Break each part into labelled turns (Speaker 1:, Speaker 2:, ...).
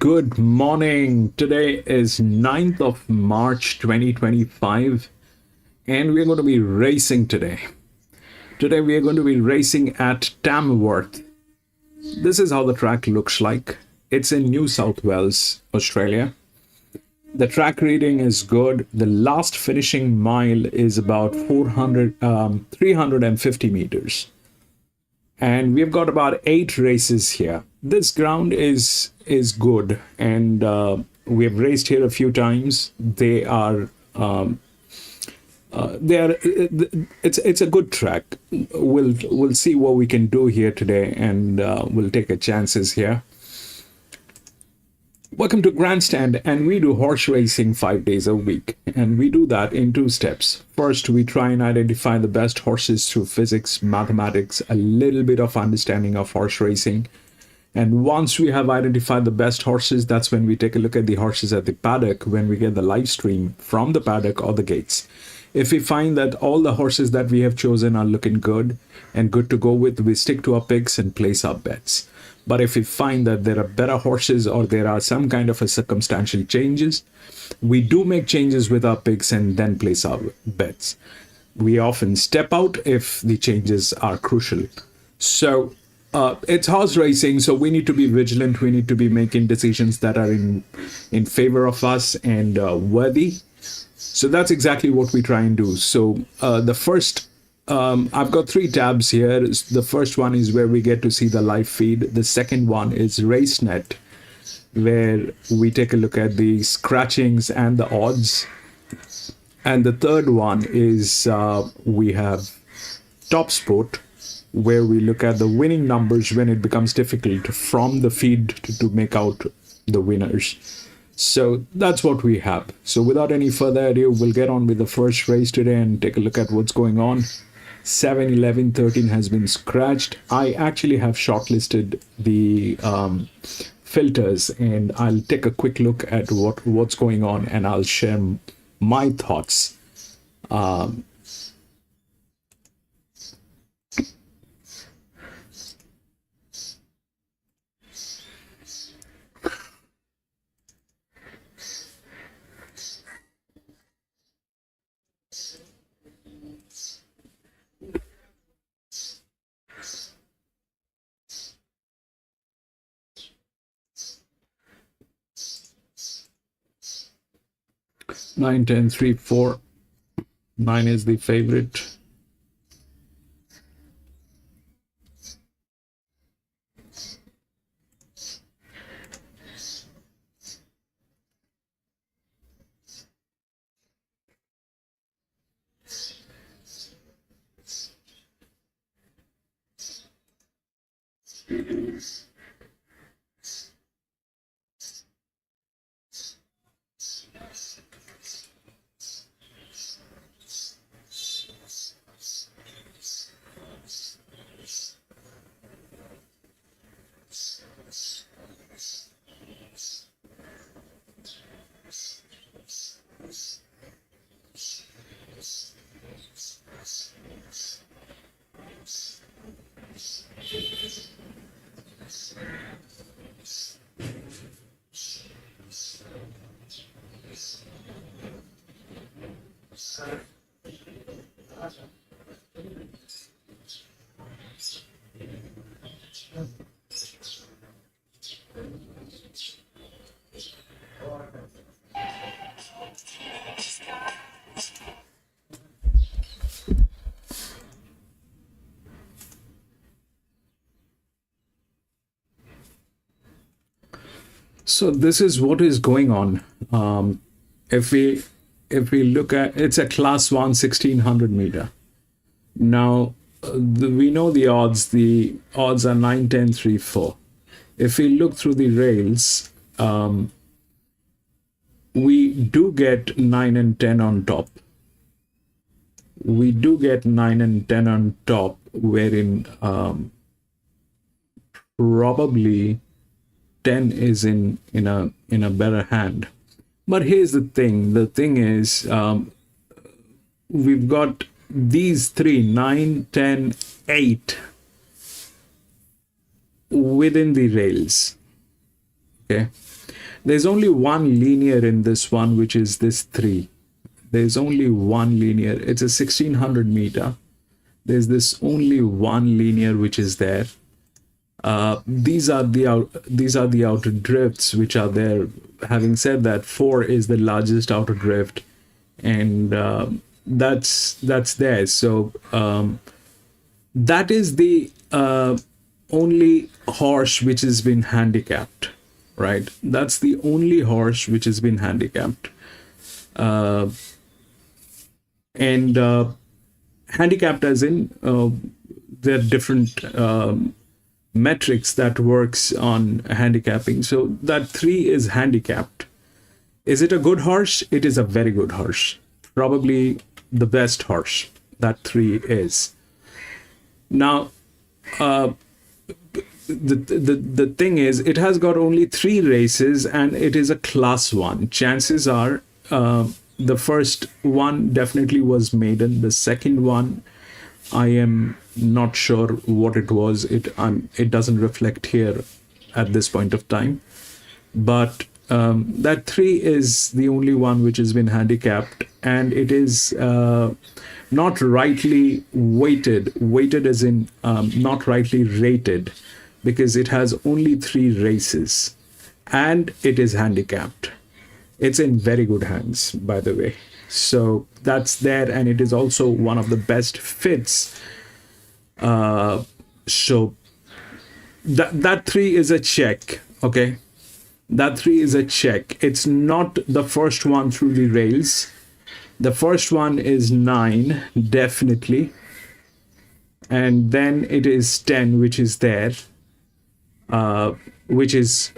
Speaker 1: Good morning. Today is 9th of March 2025 and we're going to be racing today. Today we are going to be racing at Tamworth. This is how the track looks like. It's in New South Wales, Australia. The track reading is good. The last finishing mile is about 350 meters. And we've got about 8 races here. This ground is good, and we have raced here a few times. It's a good track. We'll see what we can do here today, and we'll take a chances here. Welcome to Grandstand, and we do horse racing 5 days a week, and we do that in 2 steps. First, we try and identify the best horses through physics, mathematics, a little bit of understanding of horse racing. And once we have identified the best horses, that's when we take a look at the horses at the paddock when we get the live stream from the paddock or the gates. If we find that all the horses that we have chosen are looking good and good to go with, we stick to our picks and place our bets. But if we find that there are better horses or there are some kind of a circumstantial changes, we do make changes with our picks and then place our bets. We often step out if the changes are crucial. So it's horse racing, so we need to be vigilant. We need to be making decisions that are in favor of us and worthy. So that's exactly what we try and do. So the first I've got 3 tabs here. The first one is where we get to see the live feed. The second one is RaceNet, where we take a look at the scratchings and the odds. And the third one is we have Top Sport, where we look at the winning numbers when it becomes difficult from the feed to make out the winners. So that's what we have. So without any further ado, we'll get on with the first race today and take a look at what's going on. 7, 11, 13 has been scratched. I actually have shortlisted the filters, and I'll take a quick look at what's going on, and I'll share my thoughts. 9, 10, 3, 4. 9 is the favorite. So this is what is going on. If we look at, it's a class 1 1600 meter. Now we know the odds. The odds are 9, 10, 3, 4. If we look through the rails, we do get 9 and 10 on top. We do get 9 and 10 on top, wherein probably 10 is in a better hand. But here's the thing. The thing is, we've got these 3, 9, 10, 8 within the rails. Okay. There's only one linear in this one, which is this 3. There's only one linear. It's a 1600 meter. There's this only one linear which is there. These are the outer drifts which are there. Having said that, 4 is the largest outer drift, and that's there. So that is the only horse which has been handicapped, right? That's the only horse which has been handicapped. And handicapped as in there are different metrics that works on handicapping. So that 3 is handicapped. Is it a good horse? It is a very good horse. Probably the best horse. That 3 is. Now, the thing is, it has got only 3 races and it is a class 1. Chances are the first one definitely was maiden. The second one, I am not sure what it was. It doesn't reflect here at this point of time. But that 3 is the only one which has been handicapped, and it is not rightly weighted. Weighted as in not rightly rated, because it has only 3 races and it is handicapped. It's in very good hands, by the way. So that's there, and it is also one of the best fits. So that 3 is a check, okay? That 3 is a check. It's not the first one through the rails. The first one is 9, definitely. And then it is 10, which is there, which is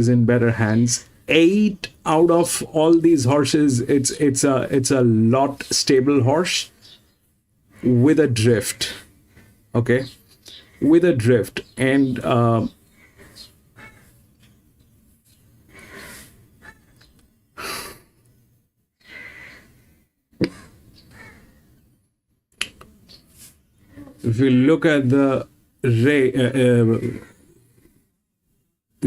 Speaker 1: in better hands. 8 out of all these horses, it's a lot stable horse with a drift, okay, with a drift. And if you look at the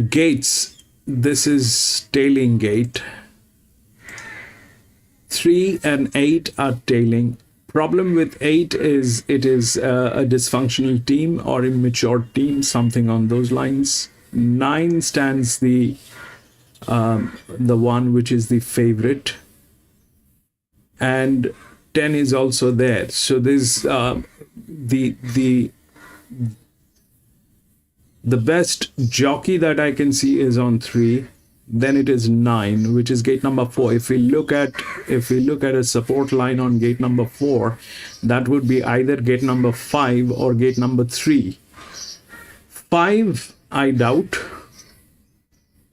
Speaker 1: gates, this is tailing gate. 3 and 8 are tailing. Problem with 8 is it is a dysfunctional team or immature team, something on those lines. 9 stands the one which is the favorite, and 10 is also there. So there's the best jockey that I can see is on 3. Then it is 9, which is gate number 4. If we look at a support line on gate number 4, that would be either gate number 5 or gate number 3. 5, I doubt,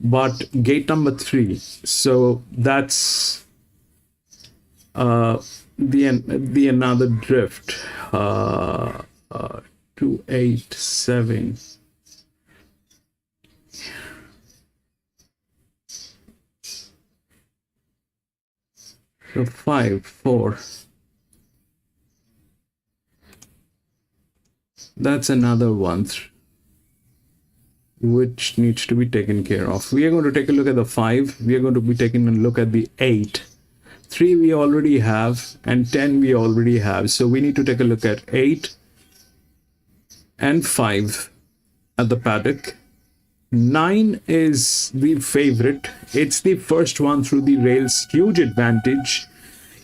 Speaker 1: but gate number 3. So that's the another drift. 2, 8, 7. So 5, 4. That's another one which needs to be taken care of. We are going to take a look at the 5. We are going to be taking a look at the 8. 3 we already have, and 10 we already have. So we need to take a look at 8 and 5 at the paddock. 9 is the favorite. It's the first one through the rails. Huge advantage.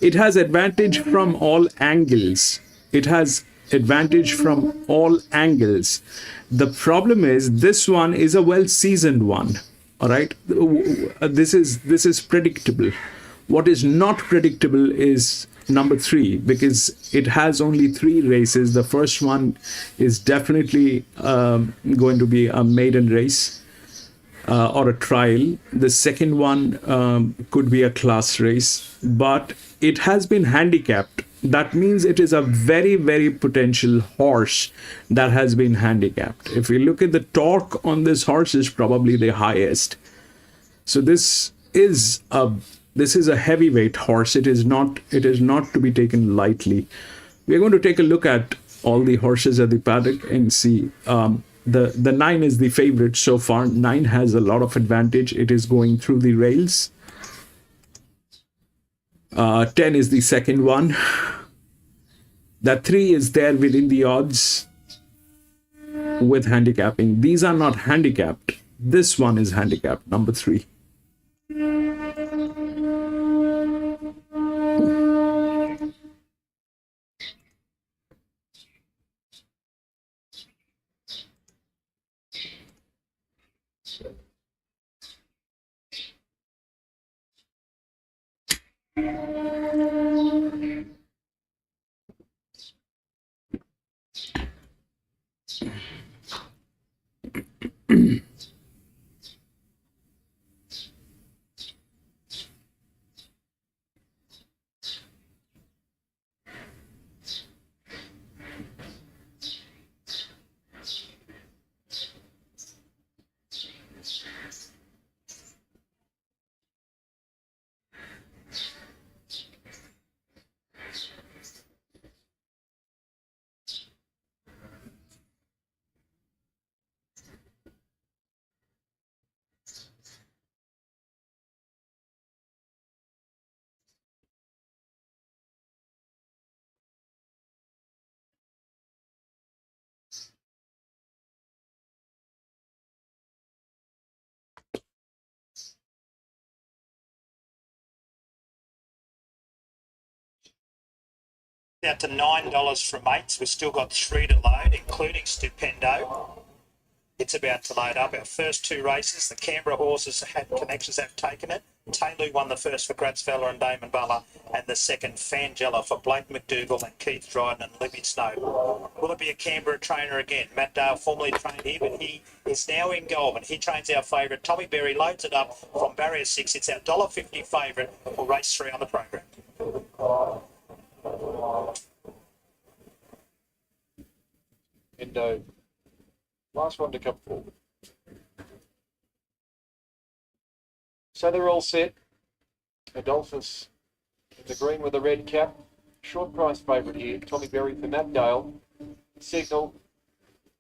Speaker 1: It has advantage from all angles. It has advantage from all angles. The problem is this one is a well-seasoned one. All right. This is predictable. What is not predictable is number 3, because it has only 3 races. The first one is definitely going to be a maiden race or a trial. The second one could be a class race, but it has been handicapped. That means it is a very, very potential horse that has been handicapped. If we look at the torque on this horse, is probably the highest. So this is a heavyweight horse. It is not to be taken lightly. We are going to take a look at all the horses at the paddock and see The 9 is the favorite so far. 9 has a lot of advantage. It is going through the rails. 10 is the second one. That 3 is there within the odds with handicapping. These are not handicapped. This one is handicapped, number 3.
Speaker 2: Out to $9 from mates. We've still got 3 to load, including Stupendo. It's about to load up. Our first 2 races, the Canberra horses had connections, have taken it. Taylor won the first for Gratzfella and Damon Butler, and the second Fangella for Blake McDougall and Keith Dryden and Libby Snow. Will it be a Canberra trainer again? Matt Dale formerly trained here, but he is now in Goulburn. He trains our favourite. Tommy Berry loads it up from barrier 6. It's our $1.50 favourite for race 3 on the program.
Speaker 3: Endo, last one to come forward. So they're all set. Adolphus in the green with a red cap. Short price favourite here. Tommy Berry for Matt Dale. Signal.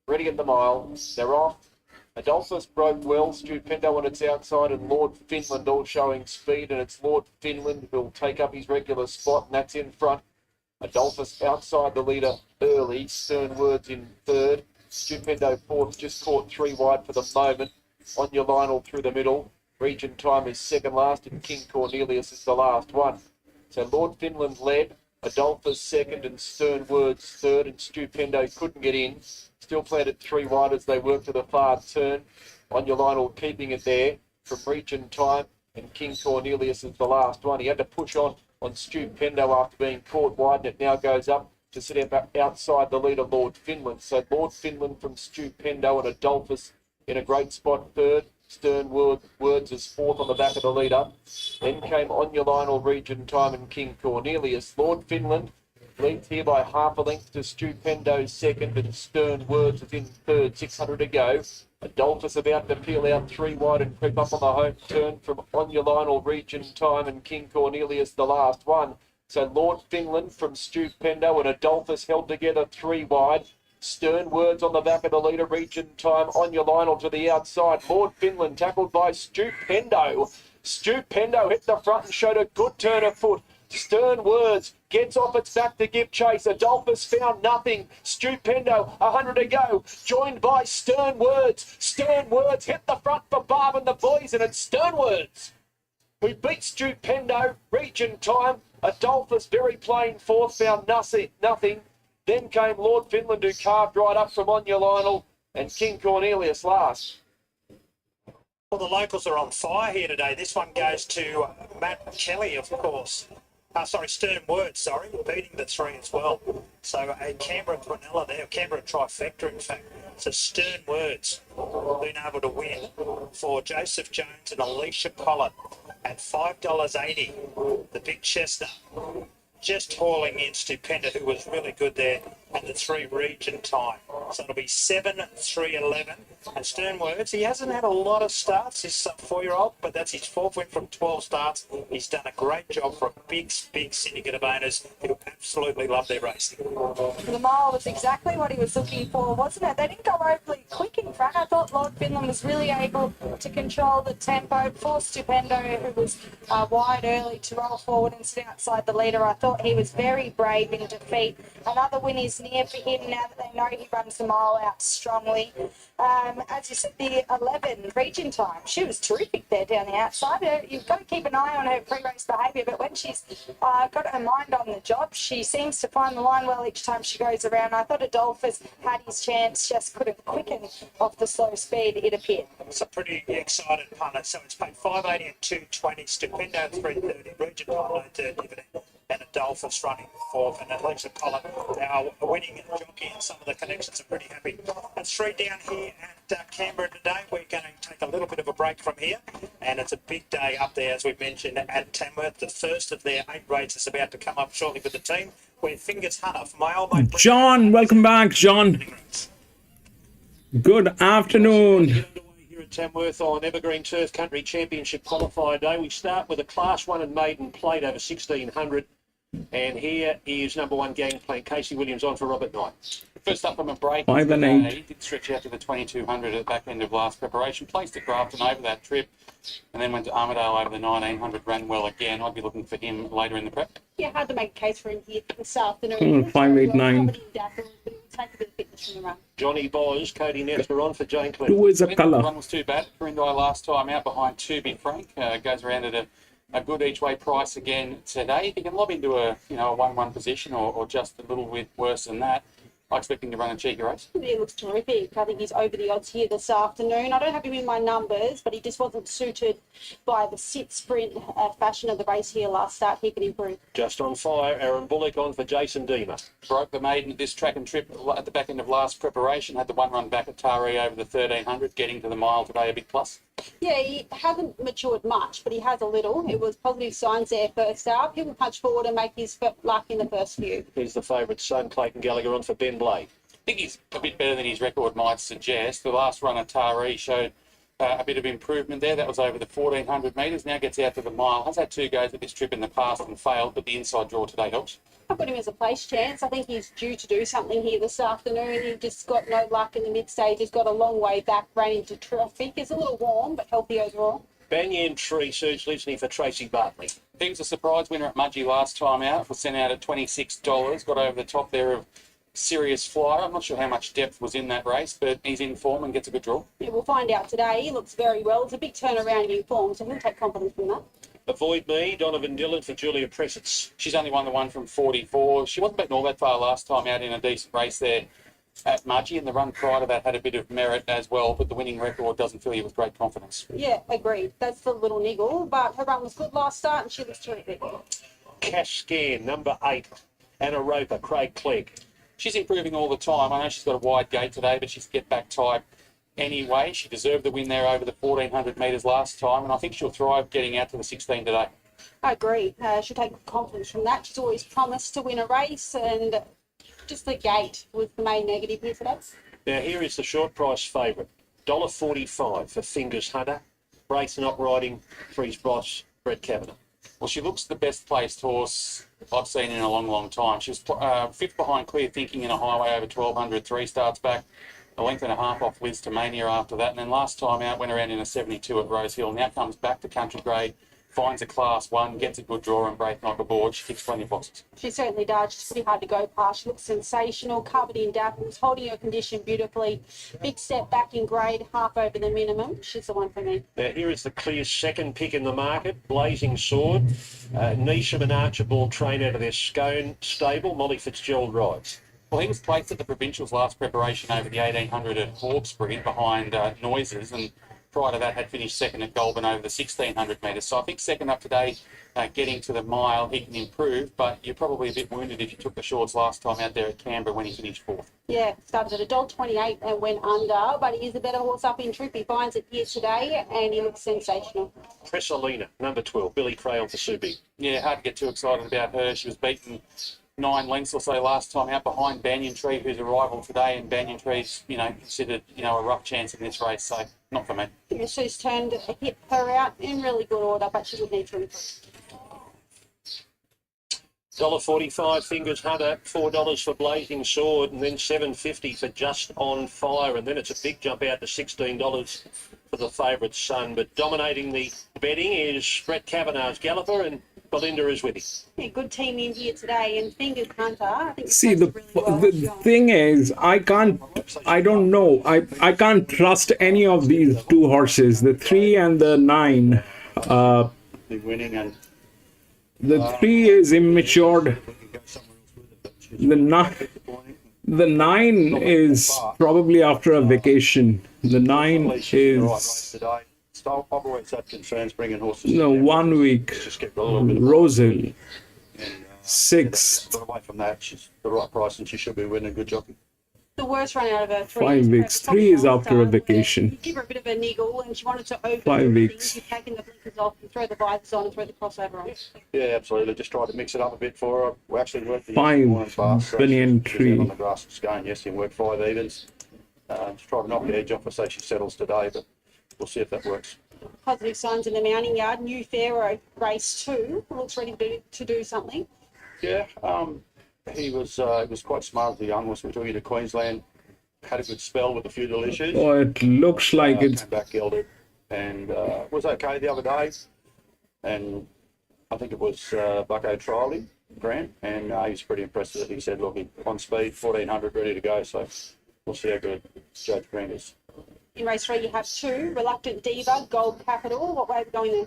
Speaker 3: Ready at the mile. They're off. Adolphus broke well. Stupendo on its outside and Lord Finland all showing speed. And it's Lord Finland who'll take up his regular spot. And that's in front. Adolphus outside the leader early. Stern Words in third. Stupendo fourth, just caught 3 wide for the moment. On your Lionel through the middle. Region Time is second last and King Cornelius is the last one. So Lord Finland led. Adolphus second and Stern Words third, and Stupendo couldn't get in. Still planted 3 wide as they work to the far turn. On your Lionel keeping it there from Region Time, and King Cornelius is the last one. He had to push on Stupendo after being caught wide, and it now goes up to sit up outside the leader, Lord Finland. So Lord Finland from Stupendo and Adolphus in a great spot third. Stern Words is fourth on the back of the leader. Then came On Your Lionel, Region Time and King Cornelius. Lord Finland leads here by half a length to Stupendo second, and Stern Words is in third, 600 to go. Adolphus about to peel out 3 wide and creep up on the home turn from On Your Lionel, Region Time and King Cornelius the last one. So Lord Finland from Stupendo and Adolphus held together 3 wide. Stern Words on the back of the leader, Region Time. On Your Lionel to the outside. Lord Finland tackled by Stupendo. Stupendo hit the front and showed a good turn of foot. Stern Words gets off its back to give chase. Adolphus found nothing. Stupendo, 100 to go. Joined by Stern Words. Stern Words hit the front for Barb and the boys, and it's Stern Words who beat Stupendo. Region Time. Adolphus very plain fourth, found nothing. Then came Lord Finland, who carved right up from On Your Lionel, and King Cornelius last.
Speaker 2: Well, the locals are on fire here today. This one goes to Matt Kelly, of course. Stern Words, beating the 3 as well. So a Canberra Quinella there, Canberra trifecta, in fact. So Stern Words been able to win for Joseph Jones and Alicia Collett at $5.80. The big chestnut just hauling in Stupendo, who was really good there, and the 3 Region Time. So it'll be 7, 3, 11. And Stern words, he hasn't had a lot of starts, this 4-year-old, but that's his 4th win from 12 starts. He's done a great job for a big syndicate of owners who absolutely love their racing.
Speaker 4: The mile was exactly what he was looking for, wasn't it? They didn't go overly quick in front. I thought Lord Finland was really able to control the tempo. Poor Stupendo, who was wide early to roll forward and sit outside the leader. I thought he was very brave in defeat. Another win is near for him now that they know he runs the mile out strongly. As you said, the 11 region time, she was terrific there down the outside. You've got to keep an eye on her pre-race behaviour, but when she's got her mind on the job, she seems to find the line well each time she goes around. I thought Adolphus had his chance, just couldn't quicken off the slow speed, it appeared.
Speaker 2: It's a pretty excited punter, so it's paid 580 and 220, Stupendo 330, region time no third dividend, and Adolphus running 4th, and Alexa Collin, our winning jockey, and some of the connections are pretty happy. And 3 down here at Canberra today. We're going to take a little bit of a break from here, and it's a big day up there, as we mentioned, at Tamworth. The first of their 8 races about to come up shortly with the team, where Fingers Hunter, for my old mate
Speaker 1: John, welcome back, John. Good afternoon.
Speaker 3: Here at Tamworth on Evergreen Turf Country Championship qualifier day. We start with a Class 1 and maiden plate over 1600. And here is number 1 Gangplank. Casey Williams on for Robert Knight.
Speaker 5: First up from a break.
Speaker 1: 5 and 8.
Speaker 5: He did stretch out to the 2200 at the back end of last preparation. Placed at Grafton over that trip. And then went to Armidale over the 1900. Ran well again. I'd be looking for him later in the prep.
Speaker 4: Yeah, hard to make a case for him here this afternoon.
Speaker 1: 5, 8, 9.
Speaker 4: Take a bit of fitness from the run.
Speaker 3: Johnny Boz, Cody Nestor on for Jane Clinton.
Speaker 1: 2 is a
Speaker 5: The
Speaker 1: colour.
Speaker 5: run was too bad. Corindai last time out behind 2 Big Frank. Goes around at a good each way price again today. If he can lob into a 1-1 position or just a little bit worse than that, I expect him to run a cheeky race.
Speaker 4: He looks terrific. I think he's over the odds here this afternoon. I don't have him in my numbers, but he just wasn't suited by the sit sprint fashion of the race here last start. He can improve.
Speaker 3: Just on fire, Aaron Bullock on for Jason Deemer.
Speaker 5: Broke the maiden at this track and trip at the back end of last preparation. Had the 1 run back at Taree over the 1300, getting to the mile today, a big plus.
Speaker 4: Yeah, he hasn't matured much, but he has a little. It was positive signs there first up. He will punch forward and make his luck in the first few.
Speaker 3: Here's the favourite son, Clayton Gallagher on for Ben Blade.
Speaker 5: I think he's a bit better than his record might suggest. The last run at Taree showed a bit of improvement there. That was over the 1400 metres. Now gets out to the mile. Has had 2 goes at this trip in the past and failed, but the inside draw today helps.
Speaker 4: I've got him as a place chance. I think he's due to do something here this afternoon. He just got no luck in the mid-stage. He's got a long way back, ran into traffic. It's a little warm, but healthy overall.
Speaker 3: Banyan Tree Surge listening for Tracy Bartley.
Speaker 5: He was a surprise winner at Mudgee last time out. Was sent out at $26. Got over the top there of Serious Flyer. I'm not sure how much depth was in that race, but he's in form and gets a good draw.
Speaker 4: Yeah, we'll find out today. He looks very well. It's a big turnaround in form, so he'll take confidence from that.
Speaker 3: Avoid Me, Donovan Dillon for Julia Pressetts.
Speaker 5: She's only won the one from 44. She wasn't beaten all that far last time out in a decent race there at Mudgee, and the run prior to that had a bit of merit as well, but the winning record doesn't fill you with great confidence.
Speaker 4: Yeah, agreed. That's the little niggle, but her run was good last start and she looks terrific.
Speaker 3: Cash Scan, number 8, Anna Roper, Craig Clegg.
Speaker 5: She's improving all the time. I know she's got a wide gate today, but she's get back type anyway. She deserved the win there over the 1400 metres last time, and I think she'll thrive getting out to the 16 today.
Speaker 4: I agree. She'll take confidence from that. She's always promised to win a race, and just the gate was the main negative here today.
Speaker 3: Now here is the short price favourite, $1.45 for Fingers Hunter. Race not riding for his boss, Brett Kavanagh.
Speaker 5: Well, she looks the best placed horse I've seen in a long, long time. She was 5th behind Clear Thinking in a highway over 1200, 3 starts back, a length and a half off Liz to Mania after that. And then last time out, went around in a 72 at Rose Hill. Now comes back to country grade, finds a Class 1, gets a good draw and break knock aboard. She ticks plenty of boxes.
Speaker 4: She certainly does. She's pretty hard to go past. She looks sensational, covered in dapples, holding her condition beautifully. Big step back in grade, half over the minimum. She's the one for me.
Speaker 3: Now here is the clear second pick in the market, Blazing Sword. Neesham and Archibald train out of their Scone stable. Molly Fitzgerald rides.
Speaker 5: Well, he was placed at the Provincials last preparation over the 1800 at Hawkesbury behind Noises, and prior to that had finished second at Goulburn over the 1600 metres. So I think second up today, getting to the mile, he can improve, but you're probably a bit wounded if you took the shorts last time out there at Canberra when he finished 4th.
Speaker 4: Yeah, started at $1.28 and went under, but he is a better horse up in trip. He finds it here today, and he looks sensational.
Speaker 3: Pressalina, number 12, Billy Crayon for Subi.
Speaker 5: Yeah, hard to get too excited about her. She was beaten 9 lengths or so last time out behind Banyan Tree, who's a rival today, and Banyan Tree's, considered, a rough chance in this race, so not for me.
Speaker 4: She's turned hit her out in really good order, but she would need to improve.
Speaker 6: $1.45 Fingers Hunter, $4 for Blazing Sword, and then $7.50 for Just on Fire, and then it's a big jump out to $16 for the favourite Sun. But dominating the betting is Brett Kavanagh's Galloper, and Belinda is with him.
Speaker 4: Yeah, good team in here today, and Fingers Hunter, I think.
Speaker 1: See, the thing is, I don't know. I can't trust any of these two horses, the 3 and the 9.
Speaker 7: Be winning, and
Speaker 1: The 3 is immatured. The 9 is probably after a vacation. The 9 is
Speaker 7: today. I've always had concerns bringing horses.
Speaker 1: 1 week.
Speaker 7: Just get a little bit of
Speaker 1: Rosal,
Speaker 7: and,
Speaker 1: 6th.
Speaker 7: But away from that, she's the right price, and she should be winning. Good jockey.
Speaker 4: The worst run out of her 3
Speaker 1: 5 weeks. 3 is after a vacation.
Speaker 4: You give her a bit of a niggle, and she wanted to open
Speaker 1: 5 weeks.
Speaker 4: You've taken the blinkers off and throw the visors on and throw the crossover on.
Speaker 7: Yeah, absolutely. Just tried to mix it up a bit for her. We actually worked the
Speaker 1: 5
Speaker 7: morning fast, so
Speaker 1: Banyan
Speaker 7: she's
Speaker 1: Tree.
Speaker 7: out on the grass and going yesterday and worked 5 evens. Just try to knock the edge off her so she settles today, but we'll see if that works.
Speaker 4: Positive signs in the mounting yard. New Pharaoh race 2 looks ready to do something.
Speaker 7: Yeah, he was quite smart as a young horse. We took him to Queensland. Had a good spell with a few little issues.
Speaker 1: Oh, it looks like it's
Speaker 7: Came back gelded and was okay the other day. And I think it was Bucko trialled him, Grant, and he was pretty impressed with it. He said, look, he's on speed, 1400 ready to go. So we'll see how good Judge Grant is.
Speaker 4: In race 3, you have 2, Reluctant Diva, Gold Capital. What way are we going there?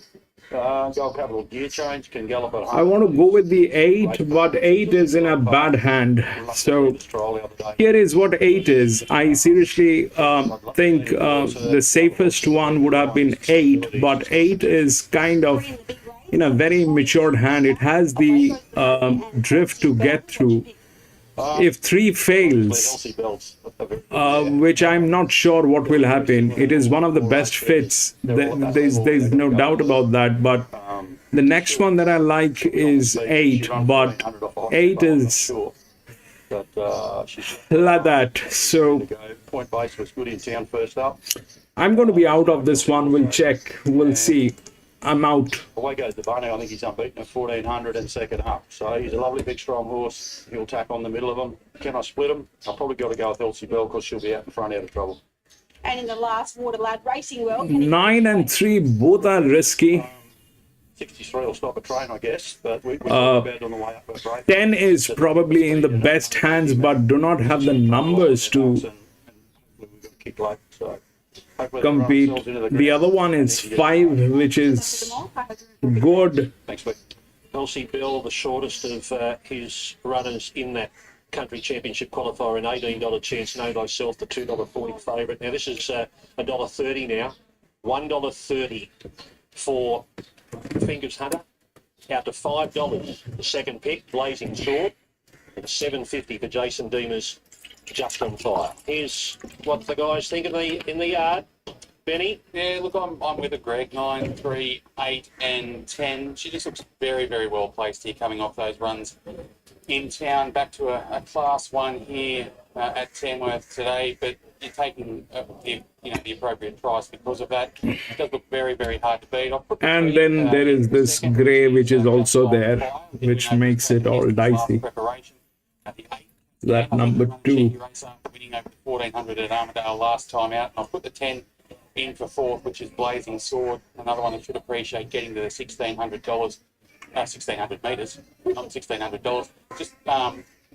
Speaker 7: Gold Capital gear change, can gallop at home.
Speaker 1: I want to go with the 8, but 8 is in a bad hand. So
Speaker 7: Trial the other day.
Speaker 1: here is what 8 is. I seriously think the safest one would have been 8, but 8 is kind of in a very matured hand. It has the drift to get through. If 3 fails,
Speaker 7: Elsie Belts,
Speaker 1: which I'm not sure what will happen, it is one of the best fits. There's no doubt about that. But the next one that I like is 8, but 8 is like that. So
Speaker 7: Point Base was good in town first up.
Speaker 1: I'm going to be out of this one. We'll check. We'll see. I'm out.
Speaker 7: Away goes the Bono. I think he's unbeaten at 1400 and second up. So he's a lovely big strong horse. He'll tack on the middle of them. Can I split them? I've probably got to go with Elsie Bell because she'll be out in front out of trouble.
Speaker 4: And in the last, Water Lad Racing Well.
Speaker 1: 9 and 3 both are risky.
Speaker 7: 63 will stop a train, I guess, but we talked about it on the way up at break.
Speaker 1: 10 is probably in the best hands, but do not have the numbers to
Speaker 7: And we've got to kick late, so hopefully they run
Speaker 1: compete.
Speaker 7: themselves into the
Speaker 1: The
Speaker 7: ground.
Speaker 1: other one is 5, which is good.
Speaker 7: Thanks, Vic.
Speaker 6: Elsie Bell, the shortest of his runners in that country championship qualifier, an $18 chance, Know Thyself, the $2.40 favourite. Now this is $1.30 now, $1.30 for Fingers Hunter, out to $5 the second pick, Blazing Sword, and $7.50 for Jason Deemer's Just on Fire. Here's what the guys think of in the yard. Benny?
Speaker 5: Yeah, look, I'm with a Greg. 9, 3, 8, and 10. She just looks very, very well placed here, coming off those runs in town. Back to a class 1 here at Tamworth today, but you're taking the appropriate price because of that. It does look very, very hard to beat.
Speaker 1: And then there is this grey, which is also there, which makes it all dicey. That number 2.
Speaker 5: Winning over 1400 at Armadale last time out, and I've put the 10 in for 4th, which is Blazing Sword, another one that should appreciate getting to the $1,600, 1,600 metres, not $1,600. Just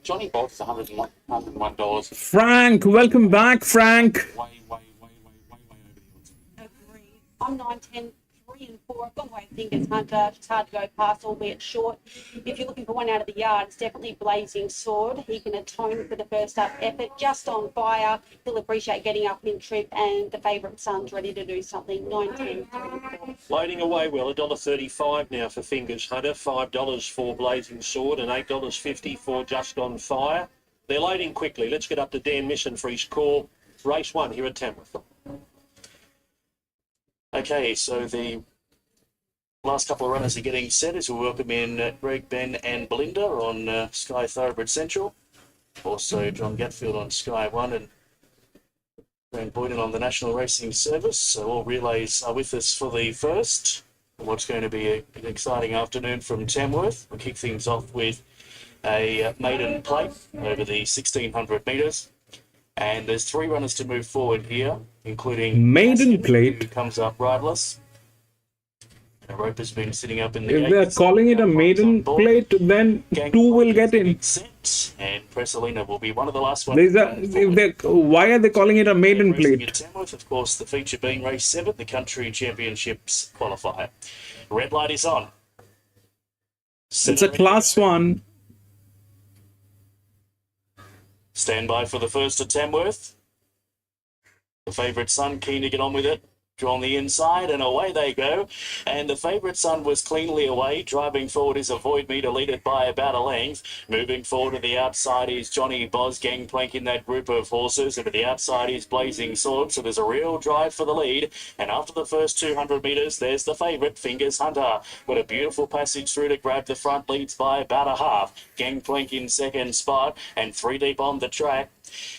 Speaker 5: Johnny Bolt is $101.
Speaker 1: Frank, welcome back, Frank.
Speaker 5: Way over the odds.
Speaker 4: Agreed. I'm 9, 10, 3 and 4. I've gone away with Fingers Hunter. It's hard to go past, albeit short. If you're looking for one out of the yard, it's definitely Blazing Sword. He can atone for the first up effort. Just on Fire. He'll appreciate getting up in trip, and the favourite Son's ready to do something. 9, 10, 3 and 4.
Speaker 6: Loading away well, $1.35 now for Fingers Hunter, $5 for Blazing Sword, and $8.50 for Just on Fire. They're loading quickly. Let's get up to Dan Misson for his call. Race 1 here at Tamworth. Okay, so the Last couple of runners are getting set as we welcome in Greg, Ben and Belinda on Sky Thoroughbred Central. Also John Gatfield on Sky One and Grant Boyden on the National Racing Service. So all relays are with us for the first. What's going to be an exciting afternoon from Tamworth. We'll kick things off with a maiden plate over the 1600 metres. And there's 3 runners to move forward here, including
Speaker 1: Maiden
Speaker 6: Ascot,
Speaker 1: plate?
Speaker 6: who comes up riderless. The rope has been sitting up in the
Speaker 1: If
Speaker 6: gate.
Speaker 1: they're calling it a maiden plate, then 2 will get in.
Speaker 6: And Pressalina will be one of the last ones.
Speaker 1: Why are they calling it a maiden
Speaker 6: Racing
Speaker 1: plate?
Speaker 6: at Tamworth, of course, the feature being race 7, the Country Championships qualifier. Red light is on.
Speaker 1: It's a class 1.
Speaker 6: Stand by for the first at Tamworth. The favourite son keen to get on with it. Drawn the inside and away they go. And the favourite son was cleanly away. Driving forward is Avoid Me to lead it by about a length. Moving forward to the outside is Johnny Boz, gangplank in that group of horses. And to the outside is Blazing Sword. So there's a real drive for the lead. And after the first 200 metres, there's the favourite, Fingers Hunter. Got a beautiful passage through to grab the front, leads by about a half. Gangplank in second spot and 3 deep on the track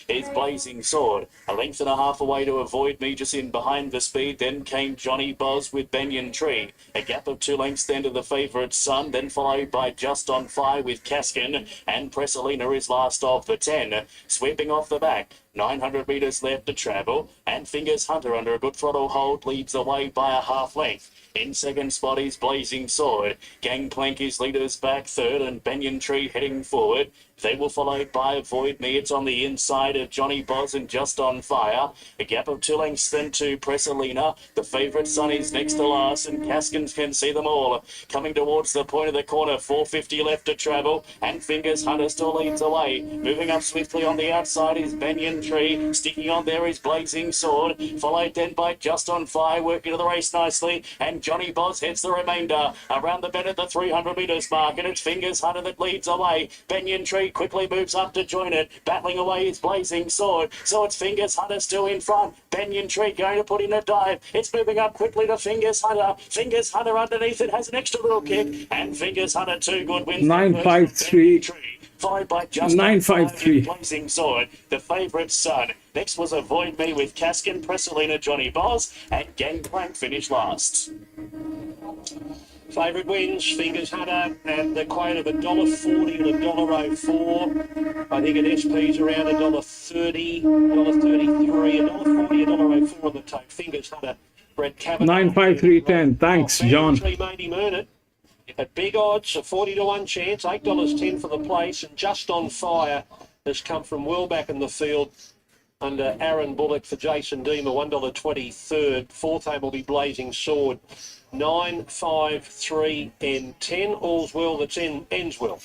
Speaker 6: is Blazing Sword. A length and a half away to Avoid Me, just in behind the speed. Then came Johnny Boz with Banyan Tree. A gap of 2 lengths then to the favourite son, then followed by Just on Fire with Caskin. And Pressalina is last of the 10. Sweeping off the back. 900 metres left to travel. And Fingers Hunter under a good throttle hold leads the way by a half length. In second spot is Blazing Sword. Gangplank is leaders back third and Banyan Tree heading forward. They will followed by Avoid Me. It's on the inside of Johnny Boz and Just on Fire. A gap of 2 lengths then to Pressalina. The favourite son is next to last and Caskins can see them all. Coming towards the point of the corner, 450 left to travel and Fingers Hunter still leads away. Moving up swiftly on the outside is Banyan Tree. Sticking on there is Blazing Sword. Followed then by Just on Fire, working to the race nicely. And Johnny Boz heads the remainder. Around the bend at the 300 metres mark and it's Fingers Hunter that leads away. Banyan Tree quickly moves up to join it. Battling away is Blazing Sword. So it's Fingers Hunter still in front. Banyan Tree going to put in a dive. It's moving up quickly to Fingers Hunter. Fingers Hunter underneath it has an extra little kick. And Fingers Hunter 2 good wins.
Speaker 1: 953.
Speaker 6: Followed by Just
Speaker 1: 953.
Speaker 6: Blazing Sword, the favourite son. Next was Avoid Me with Caskin, Pressalina, Johnny Boz, and Gangplank finished last.
Speaker 3: Favourite wins, Fingers Hunter, and the quote of $1.40 and $1.04. I think at SP's around $1.30, $1.33, $1.40, $1.04 on the tote. Fingers Hunter, Brett Kavanaugh.
Speaker 1: 95310. Thanks, John.
Speaker 3: Maney Mernit. At big odds, a 40 to 1 chance, $8.10 for the place, and Just on Fire has come from well back in the field under Aaron Bullock for Jason Deemer, $1.20 third. Fourth home will be Blazing Sword. 9, 5, 3 and 10. All's well that's ends well.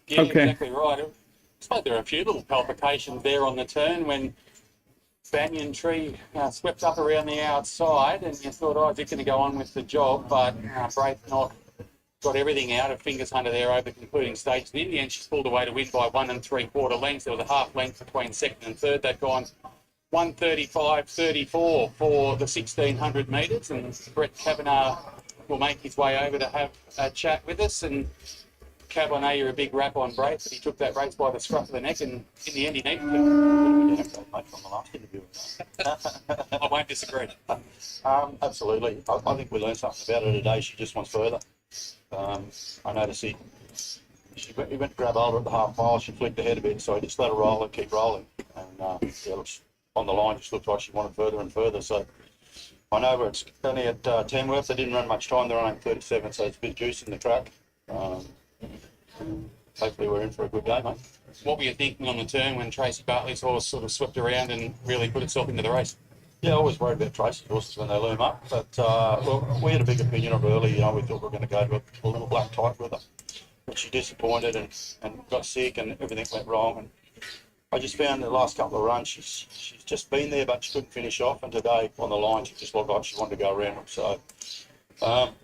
Speaker 5: Yeah,
Speaker 1: Okay.
Speaker 5: exactly right. I suppose there are a few little palpitations there on the turn when Banyan Tree swept up around the outside and you thought, oh, is it going to go on with the job? But Braith not got everything out of Fingers Hunter there over the concluding stage. In the end, she's pulled away to win by 1 3/4 lengths. There was a half length between second and third. They've gone 1:35.34 for the 1600 metres, and Brett Kavanaugh will make his way over to have a chat with us. And Cav, I know you're a big rap on Braith, but he took that race by the scruff of the neck, and in the end, he needed to.
Speaker 7: From the last interview.
Speaker 5: I won't disagree.
Speaker 7: Absolutely. I think we learned something about her today. She just wants further. I noticed he went to grab hold of her at the half mile. She flicked ahead a bit, so he just let her roll and keep rolling. And yeah, looks on the line, just looked like she wanted further and further. So I know where it's only at Tamworth. They didn't run much time. They're on 37, so it's a bit juice in the track. Hopefully we're in for a good day, mate.
Speaker 5: What were you thinking on the turn when Tracy Bartley's horse sort of swept around and really put itself into the race?
Speaker 7: Yeah, I always worried about Tracy's horses when they loom up, but well, we had a big opinion of her early. You know, we thought we were going to go to a little black type with her, but she disappointed and got sick and everything went wrong. And I just found the last couple of runs she's just been there, but she couldn't finish off. And today on the line, she just looked like she wanted to go around them. So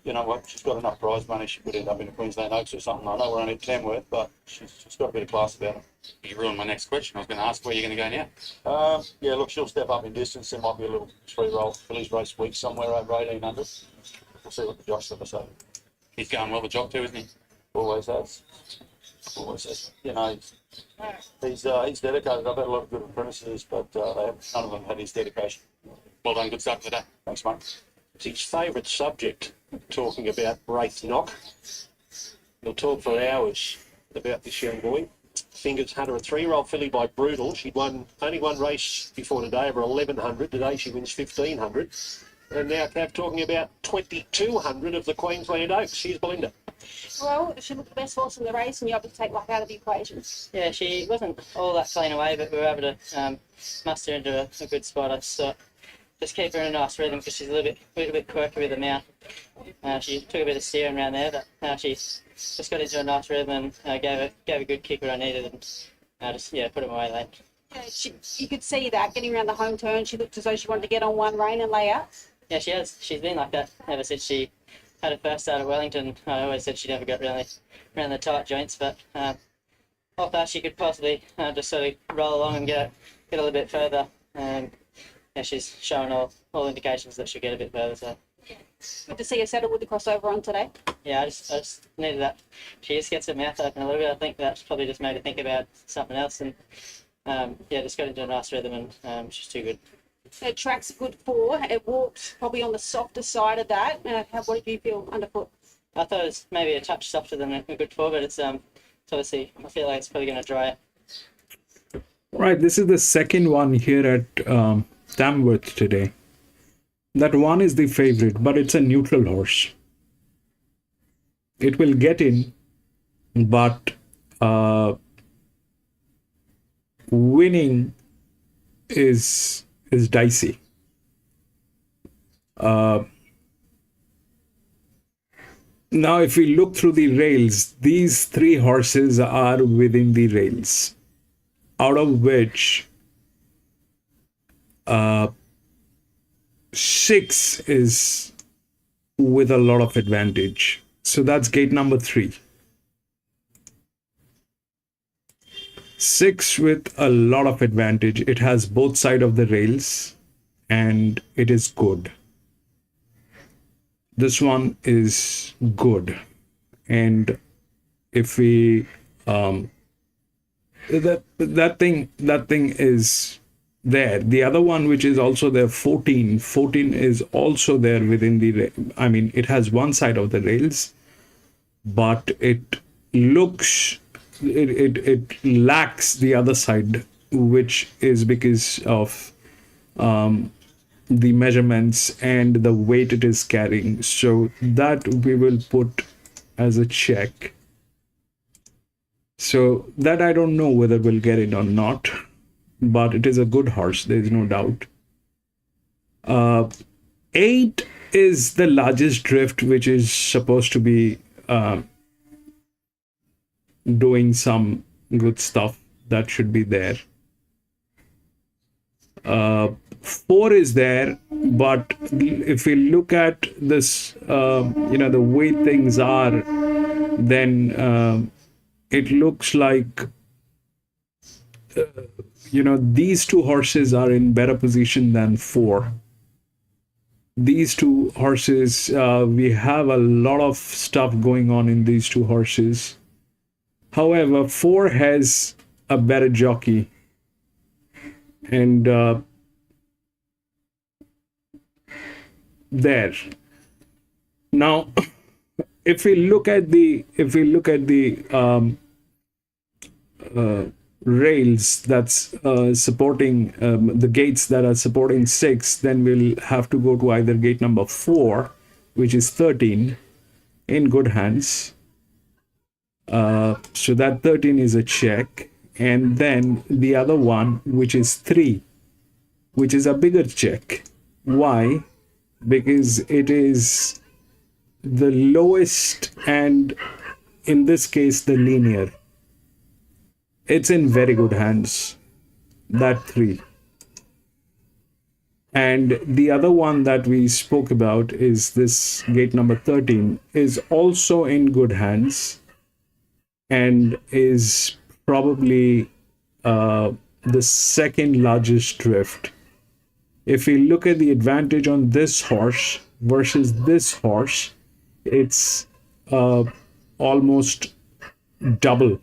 Speaker 7: you know what, she's got enough prize money. She could end up in the Queensland Oaks or something. I know we're only at Tamworth, but she's got a bit of class about her.
Speaker 5: You ruined my next question. I was going to ask where you're going to go now.
Speaker 7: Yeah, look, she'll step up in distance. There might be a little 3-roll fillies race week somewhere over 1800. We'll see what Josh going to say.
Speaker 5: He's going well the job too, isn't he?
Speaker 7: Always has. Always has. You know, he's dedicated. I've had a lot of good apprentices, but none of them had his dedication.
Speaker 5: Well done, good start today.
Speaker 7: Thanks, mate.
Speaker 6: It's his favourite subject, talking about Wraith Knock. He'll talk for hours about this young boy. Fingers Hunter, a 3-year-old filly by Brutal. She'd won only one race before today, over 1,100. Today she wins 1,500. And now Cav talking about 2,200 of the Queensland Oaks. Here's Belinda.
Speaker 8: Well, she looked the best horse in the race, and you obviously take luck out of the equation.
Speaker 9: Yeah, she wasn't all that clean away, but we were able to muster into a good spot. I just keep her in a nice rhythm because she's a little bit quirky with the mount. She took a bit of steering around there, but she just got into a nice rhythm and gave a good kick where I needed, and just put it away late.
Speaker 8: Yeah, you could see that getting around the home turn. She looked as though she wanted to get on one rein and lay out.
Speaker 9: Yeah, she has. She's been like that ever since she had her first start at Wellington. I always said she never got really around the tight joints, but off that she could possibly just sort of roll along and get a little bit further. She's showing all indications that she'll get a bit further. So
Speaker 8: Good to see her settle with the crossover on today.
Speaker 9: yeah, I just needed that. She just gets her mouth open a little bit. I think that's probably just made her think about something else, and just got into a nice rhythm, and she's too good.
Speaker 8: Her track's a good 4. It walked probably on the softer side of that. What did you feel underfoot?
Speaker 9: I thought it was maybe a touch softer than a good 4, but it's obviously, I feel like it's probably going to dry it.
Speaker 1: Right, this is the second one here at Tamworth today. That one is the favorite, but it's a neutral horse. It will get in, but winning is dicey. Now, if we look through the rails, these 3 horses are within the rails, out of which 6 is with a lot of advantage. So that's gate number 3. 6 with a lot of advantage. It has both sides of the rails and it is good. This one is good. And if we that thing is there. The other one, which is also there, 14 is also there within the, I mean, it has one side of the rails, but it looks, it lacks the other side, which is because of the measurements and the weight it is carrying. So that we will put as a check. So that I don't know whether we'll get it or not, but it is a good horse, there is no doubt. 8 is the largest drift, which is supposed to be doing some good stuff. That should be there. 4 is there, but if we look at this, the way things are, then it looks like these 2 horses are in better position than 4. These 2 horses, we have a lot of stuff going on in these 2 horses. However, 4 has a better jockey, and there. Now, if we look at the rails that's supporting the gates that are supporting 6, then we'll have to go to either gate number 4, which is 13, in good hands. So that 13 is a check, and then the other one, which is 3, which is a bigger check. Why? Because it is the lowest, and in this case the linear. It's in very good hands, that 3. And the other one that we spoke about is this gate number 13, is also in good hands and is probably the second largest drift. If we look at the advantage on this horse, versus this horse, it's almost double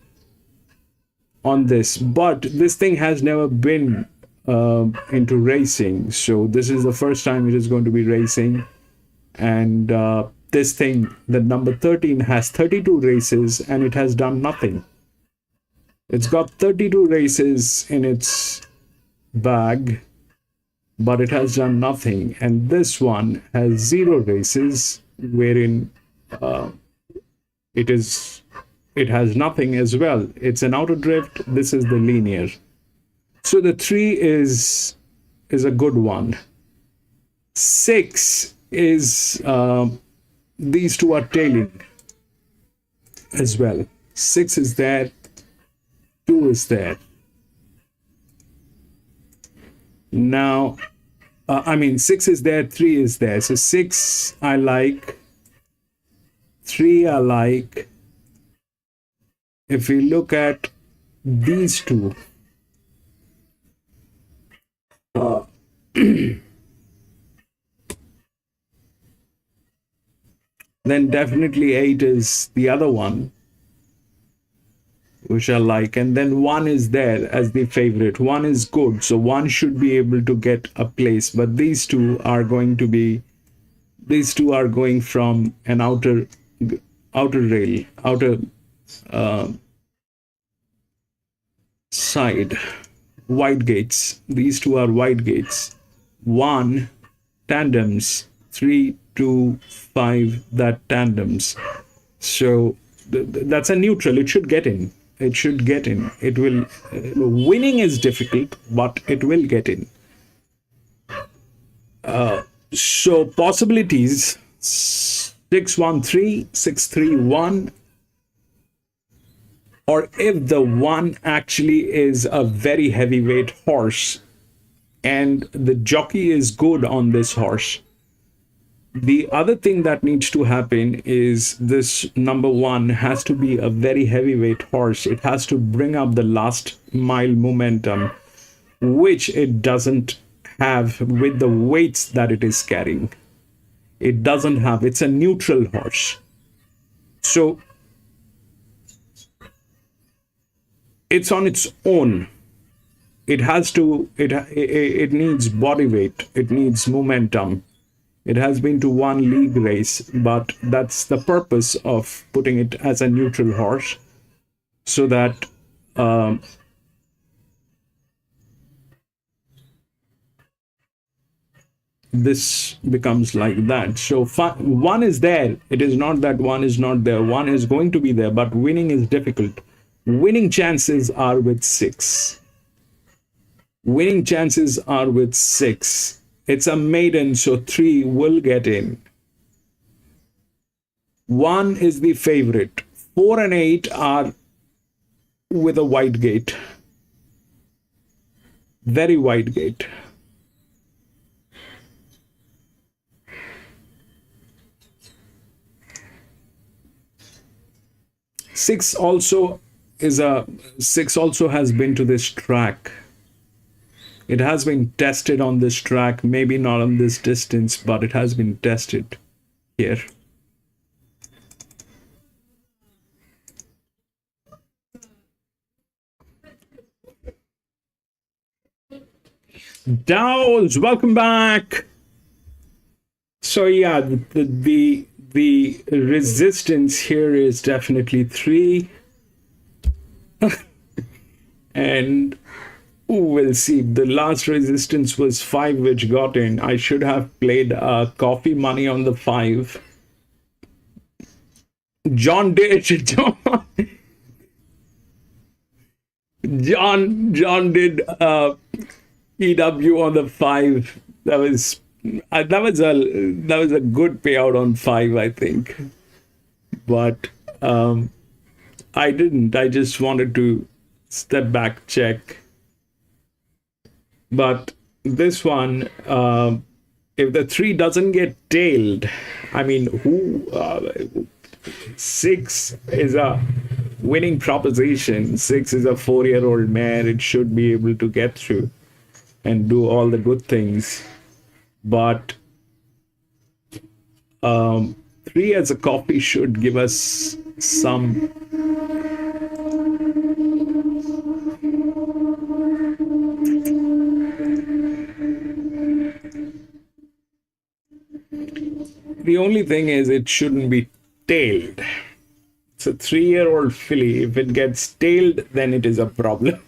Speaker 1: on this. But this thing has never been into racing, so this is the first time it is going to be racing. And this thing, the number 13, has 32 races and it has done nothing. It's got 32 races in its bag, but it has done nothing. And this one has 0 races, wherein it has nothing as well. It's an auto drift. This is the linear. So the 3 is a good one. 6 is these two are tailing as well. 6 is there, 2 is there. Now, 6 is there, 3 is there. So 6 I like, 3 I like. If we look at these two, then definitely 8 is the other one, which I like. And then 1 is there as the favorite. 1 is good, so 1 should be able to get a place. But these two are going from an outer side, wide gates. These two are wide gates. 1 tandems, 3, 2, 5, that tandems. So that's a neutral. It should get in. It should get in. It will. Winning is difficult, but it will get in. So possibilities: 6-1-3, 6-3-1, or if the 1 actually is a very heavyweight horse and the jockey is good on this horse. The other thing that needs to happen is this number 1 has to be a very heavyweight horse. It has to bring up the last mile momentum, which it doesn't have with the weights that it is carrying. It doesn't have. It's a neutral horse. So it's on its own. It has to, it needs body weight. It needs momentum. It has been to 1 league race, but that's the purpose of putting it as a neutral horse, so that this becomes like that. So 1 is there. It is not that 1 is not there. 1 is going to be there, but winning is difficult. Winning chances are with 6. Winning chances are with 6. It's a maiden, so 3 will get in. 1 is the favorite. 4 and 8 are with a wide gate. Very wide gate. Six also has been to this track. It has been tested on this track, maybe not on this distance, but it has been tested here. Dowls, welcome back. So yeah, the resistance here is definitely 3. And we'll see. The last resistance was 5, which got in. I should have played coffee money on the 5. John did. John did EW on the 5. That was a good payout on 5, I think. But I didn't. I just wanted to step back, check. But this one, if the 3 doesn't get tailed, I mean, 6 is a winning proposition. 6 is a 4-year-old mare. It should be able to get through and do all the good things. But 3 as a coffee should give us some. The only thing is it shouldn't be tailed. It's a 3-year-old filly. If it gets tailed, then it is a problem.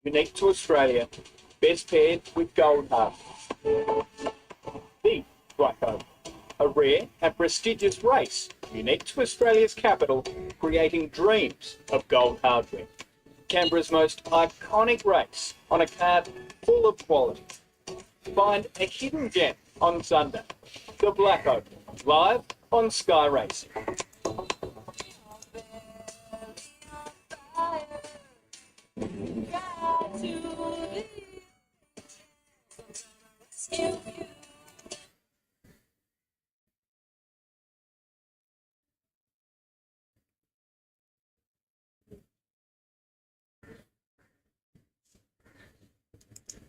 Speaker 3: Unique to Australia, best paired with gold heart. The Blacko, a rare and prestigious race, unique to Australia's capital, creating dreams of gold hardware. Canberra's most iconic race on a card full of quality. Find a hidden gem on Sunday. The Blacko, live on Sky Racing.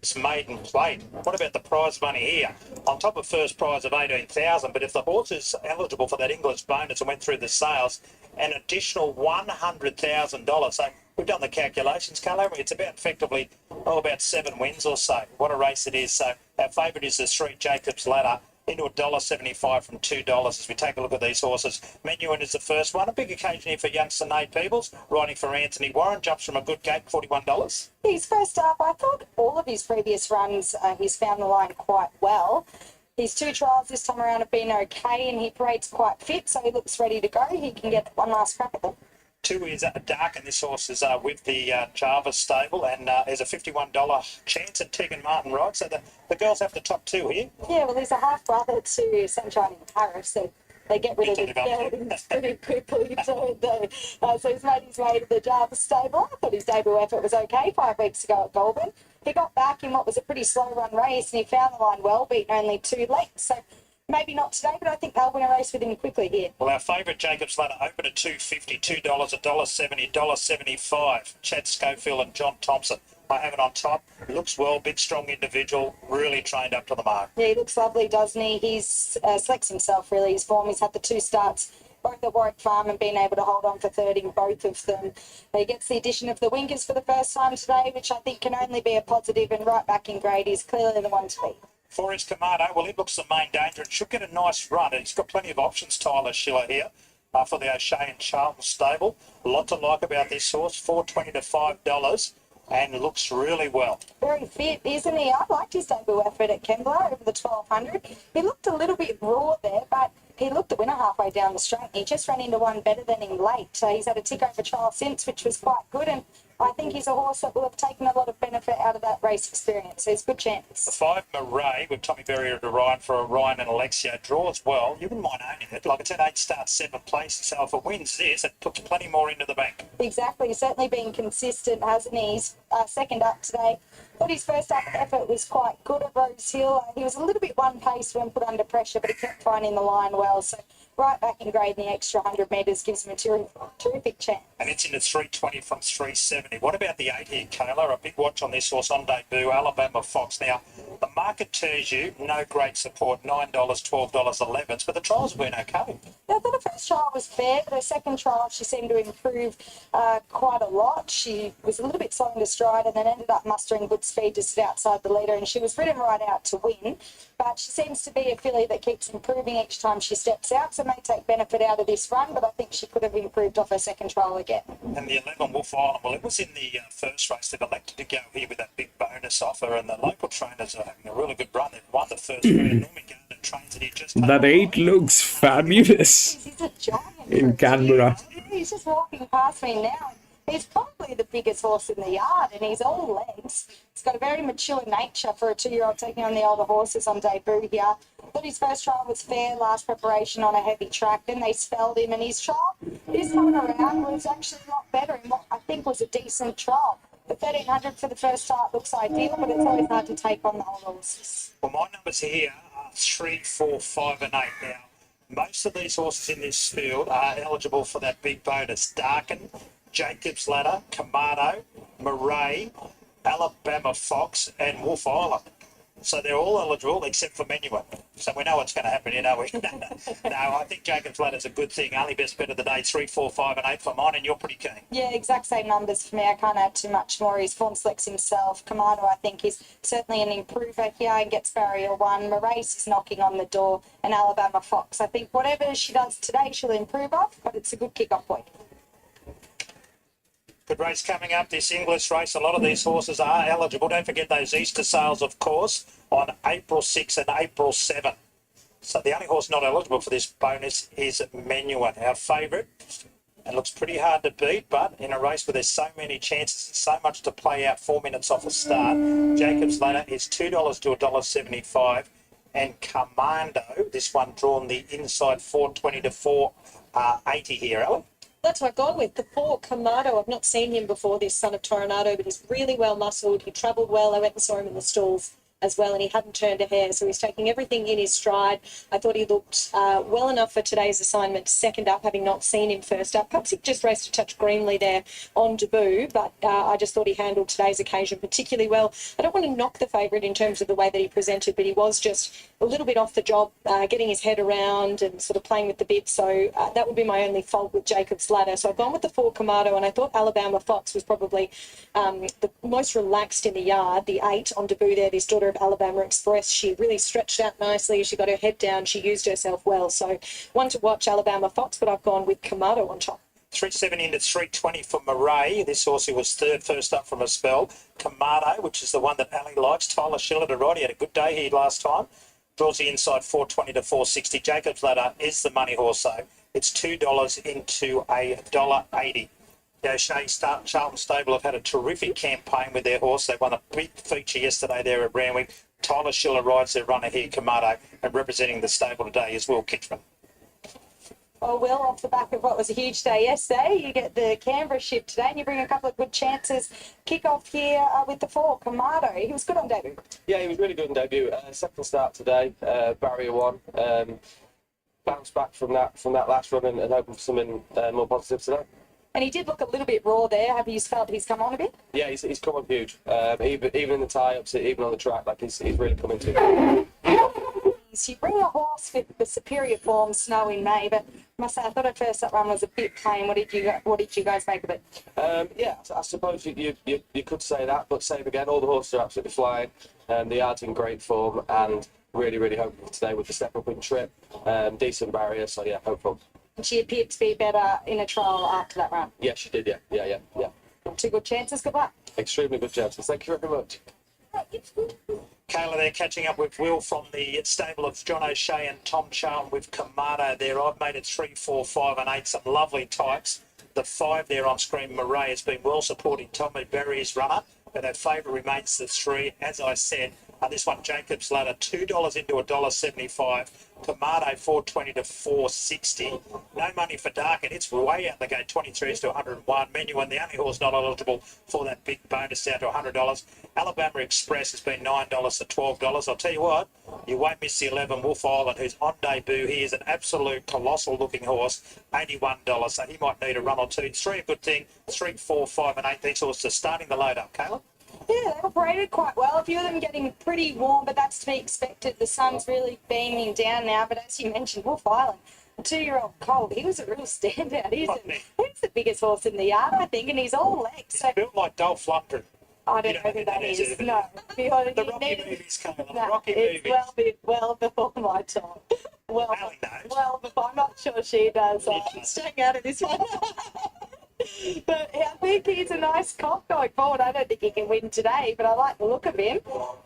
Speaker 2: It's maiden plate. What about the prize money here? On top of first prize of 18,000, but if the horse is eligible for that English bonus and went through the sales, an additional $100,000. So we've done the calculations, Carlo. It's about effectively, about 7 wins or so. What a race it is. So our favourite is the Street Jacobs Ladder, into $1.75 from $2 as we take a look at these horses. Menuhin is the first one. A big occasion here for youngster Nate Peebles, riding for Anthony Warren. Jumps from a good gate, $41.
Speaker 4: He's first up. I thought all of his previous runs, he's found the line quite well. His 2 trials this time around have been okay, and he parades quite fit, so he looks ready to go. He can get one last crack at them.
Speaker 2: 2 is dark, and this horse is with the Jarvis stable, and there's a $51 chance at Tegan Martin rides. So the girls have the top 2 here.
Speaker 4: Yeah, well, he's a half brother to Sunshine in Paris, so they get rid of the geldings pretty quickly, don't they? So he's made his way to the Jarvis stable. I thought his debut effort was okay 5 weeks ago at Goulburn. He got back in what was a pretty slow run race, and he found the line well, beaten only 2 lengths. So Maybe not today, but I think they'll win a race with him quickly here.
Speaker 2: Well, our favourite Jacob's Ladder open at $2.50, $2, $1.70, $1.75. Chad Schofield and John Thompson. I have it on top. He looks well, big, strong individual, really trained up to the mark.
Speaker 4: Yeah, he looks lovely, doesn't he? He's selects himself, really. His form, he's had the 2 starts, both at Warwick Farm, and been able to hold on for third in both of them. He gets the addition of the Winkers for the first time today, which I think can only be a positive, and right back in grade, he's clearly the one to beat.
Speaker 2: For his Kamado, well, it looks the main danger and should get a nice run. He's got plenty of options, Tyler Schiller here, for the O'Shea and Charlton stable. A lot to like about this horse, $4.20 to $5, and looks really well.
Speaker 4: Very fit, isn't he? I liked his debut effort at Kembla over the 1200. He looked a little bit raw there, but he looked the winner halfway down the straight. He just ran into one better than him late. So he's had a tick over trial since, which was quite good. And I think he's a horse that will have taken a lot of benefit out of that race experience. So he's a good chance.
Speaker 2: The 5 Murray with Tommy Berry to ride for Orion and Alexia draws well. You wouldn't mind owning it. Like it's at 8 starts, 7 places. So if it wins this, it puts plenty more into the bank.
Speaker 4: Exactly. He's certainly been consistent, hasn't he? He's second up today. Thought his first up effort was quite good at Rose Hill. He was a little bit one pace when put under pressure, but he kept finding the line well. So right back in grade in the extra 100 metres gives him a terrific chance.
Speaker 2: And it's in at 320 from 370. What about the 8 here, Kayla? A big watch on this horse on debut, Alabama Fox. Now, the market tells you no great support, $9, $12, $11, but the trials have been okay.
Speaker 4: Yeah, I thought the first trial was fair, but her second trial she seemed to improve quite a lot. She was a little bit slow into stride and then ended up mustering good speed to sit outside the leader, and she was ridden right out to win. But she seems to be a filly that keeps improving each time she steps out, so may take benefit out of this run, but I think she could have improved off her second trial again.
Speaker 2: And the 11 Wolf Island, well, it was in the first race. They've elected to go here with that big bonus offer, and the local trainers are having a really good run. They've won the first race. Norman Gardner trains it here just
Speaker 1: That 8 looks fabulous
Speaker 4: He's a giant
Speaker 1: in Canberra.
Speaker 4: He's just walking past me now. He's probably the biggest horse in the yard, and he's all legs. He's got a very mature nature for a 2-year-old taking on the older horses on debut here. Thought his first trial was fair, last preparation on a heavy track. Then they spelled him, and his trial this time around was actually a lot better in what I think was a decent trial. The 1300 for the first start looks ideal, but it's always hard to take on the older horses.
Speaker 2: Well, my numbers here are 3, 4, 5 and 8 now. Most of these horses in this field are eligible for that big bonus. Darkin, Jacob's Ladder, Kamado, Murray, Alabama Fox and Wolf Island. So they're all eligible except for Menuet. So we know what's going to happen here, don't we? No, I think Jacob's Ladder's a good thing. Only best bet of the day, 3, 4, 5 and 8 for mine, and you're pretty keen.
Speaker 4: Yeah, exact same numbers for me. I can't add too much more. His form selects himself. Kamado, I think, is certainly an improver here and gets barrier 1. Morace is knocking on the door, and Alabama Fox. I think whatever she does today, she'll improve off, but it's a good kick-off point.
Speaker 2: Good race coming up, this English race. A lot of these horses are eligible. Don't forget those Easter sales, of course, on April 6 and April 7. So the only horse not eligible for this bonus is Menuet, our favourite. It looks pretty hard to beat, but in a race where there's so many chances and so much to play out 4 minutes off a start, Jacob's Ladder is $2 to $1.75. And Commando, this one drawn the inside, $4.20 to $4.80 here, Alan.
Speaker 10: That's what I've gone with. The 4 Kamado. I've not seen him before, this son of Toronado, but he's really well muscled. He travelled well. I went and saw him in the stalls as well, and he hadn't turned a hair, so he's taking everything in his stride. I thought he looked well enough for today's assignment, second up, having not seen him first up. Perhaps he just raced a touch greenly there on debut, but I just thought he handled today's occasion particularly well. I don't want to knock the favourite in terms of the way that he presented, but he was just a little bit off the job, getting his head around and sort of playing with the bit, so that would be my only fault with Jacob's Ladder. So I've gone with the 4 Kamado, and I thought Alabama Fox was probably the most relaxed in the yard. The 8 on debut there, this daughter of Alabama Express, she really stretched out nicely. She got her head down. She used herself well. So one to watch, Alabama Fox, but I've gone with Kamado on top.
Speaker 2: 370 into 320 for Murray. This horse who was third first up from a spell. Kamado, which is the one that Ali likes. Tyler Schiller to ride. He had a good day here last time. Draws the inside, $4.20 to $4.60. Jacob's Ladder is the money horse, though. It's $2 into $1.80. The O'Shea Charlton Stable have had a terrific campaign with their horse. They won a big feature yesterday there at Randwick. Tyler Schiller rides their runner here, Kamado, and representing the stable today is Will Kitchman.
Speaker 4: Well, Will, off the back of what was a huge day yesterday, you get the Canberra ship today and you bring a couple of good chances. Kick off here with the 4, Kamado. He was good on debut.
Speaker 11: Yeah, he was really good in debut. Second start today, barrier 1. Bounced back from that last run and hoping for something more positive today.
Speaker 4: And he did look a little bit raw there. Have you felt he's come on a bit?
Speaker 11: Yeah, he's come on huge. Even in the tie-ups, even on the track, like he's really coming to.
Speaker 4: You bring a horse with the superior form, snow in May, but I must say, I thought at first that run was a bit plain. What did you guys make of it?
Speaker 11: Yeah, I suppose you could say that, but same again, all the horses are absolutely flying, and the yard's in great form, and really hopeful today with the step up in trip, decent barrier, so yeah, hopeful.
Speaker 4: And she appeared to be better in a trial after that run.
Speaker 11: Yeah, she did, yeah.
Speaker 4: 2 good chances, good luck.
Speaker 11: Extremely good chances, thank you very much.
Speaker 2: Kayla there catching up with Will from the stable of John O'Shea and Tom Charlton with Kamado there. I've made it 3, 4, 5 and 8, some lovely types. The 5 there on screen, Murray, has been well supporting Tommy Berry's runner, but our favourite remains the 3, as I said. This one, Jacob's Ladder, $2 into $1.75. Kamado, $4.20 to $4.60. No money for Darkin. It's way out the gate, 23s to 101. Menu and the only horse not eligible for that big bonus down to $100. Alabama Express has been $9 to $12. I'll tell you what, you won't miss the 11 Wolf Island, who's on debut. He is an absolute colossal looking horse, $81. So he might need a run or two. 3 a good thing. 3, 4, 5 and 8. These horses are starting the load up. Caleb?
Speaker 4: Yeah, they operated quite well. A few of them getting pretty warm, but that's to be expected. The sun's really beaming down now. But as you mentioned, Wolf Island, a 2-year-old colt, he was a real standout. He's the biggest horse in the yard, I think, and he's all legs. So,
Speaker 2: built like Dolph Lundgren.
Speaker 4: I don't know who that is. No.
Speaker 2: The Rocky movies, Caleb.
Speaker 4: No,
Speaker 2: Rocky
Speaker 4: it's
Speaker 2: movies.
Speaker 4: well before my time. Well,
Speaker 2: Ali knows.
Speaker 4: well before. I'm not sure she does. I'm staying out of this one. But I think he's a nice cop going forward. I don't think he can win today, but I like the look of him.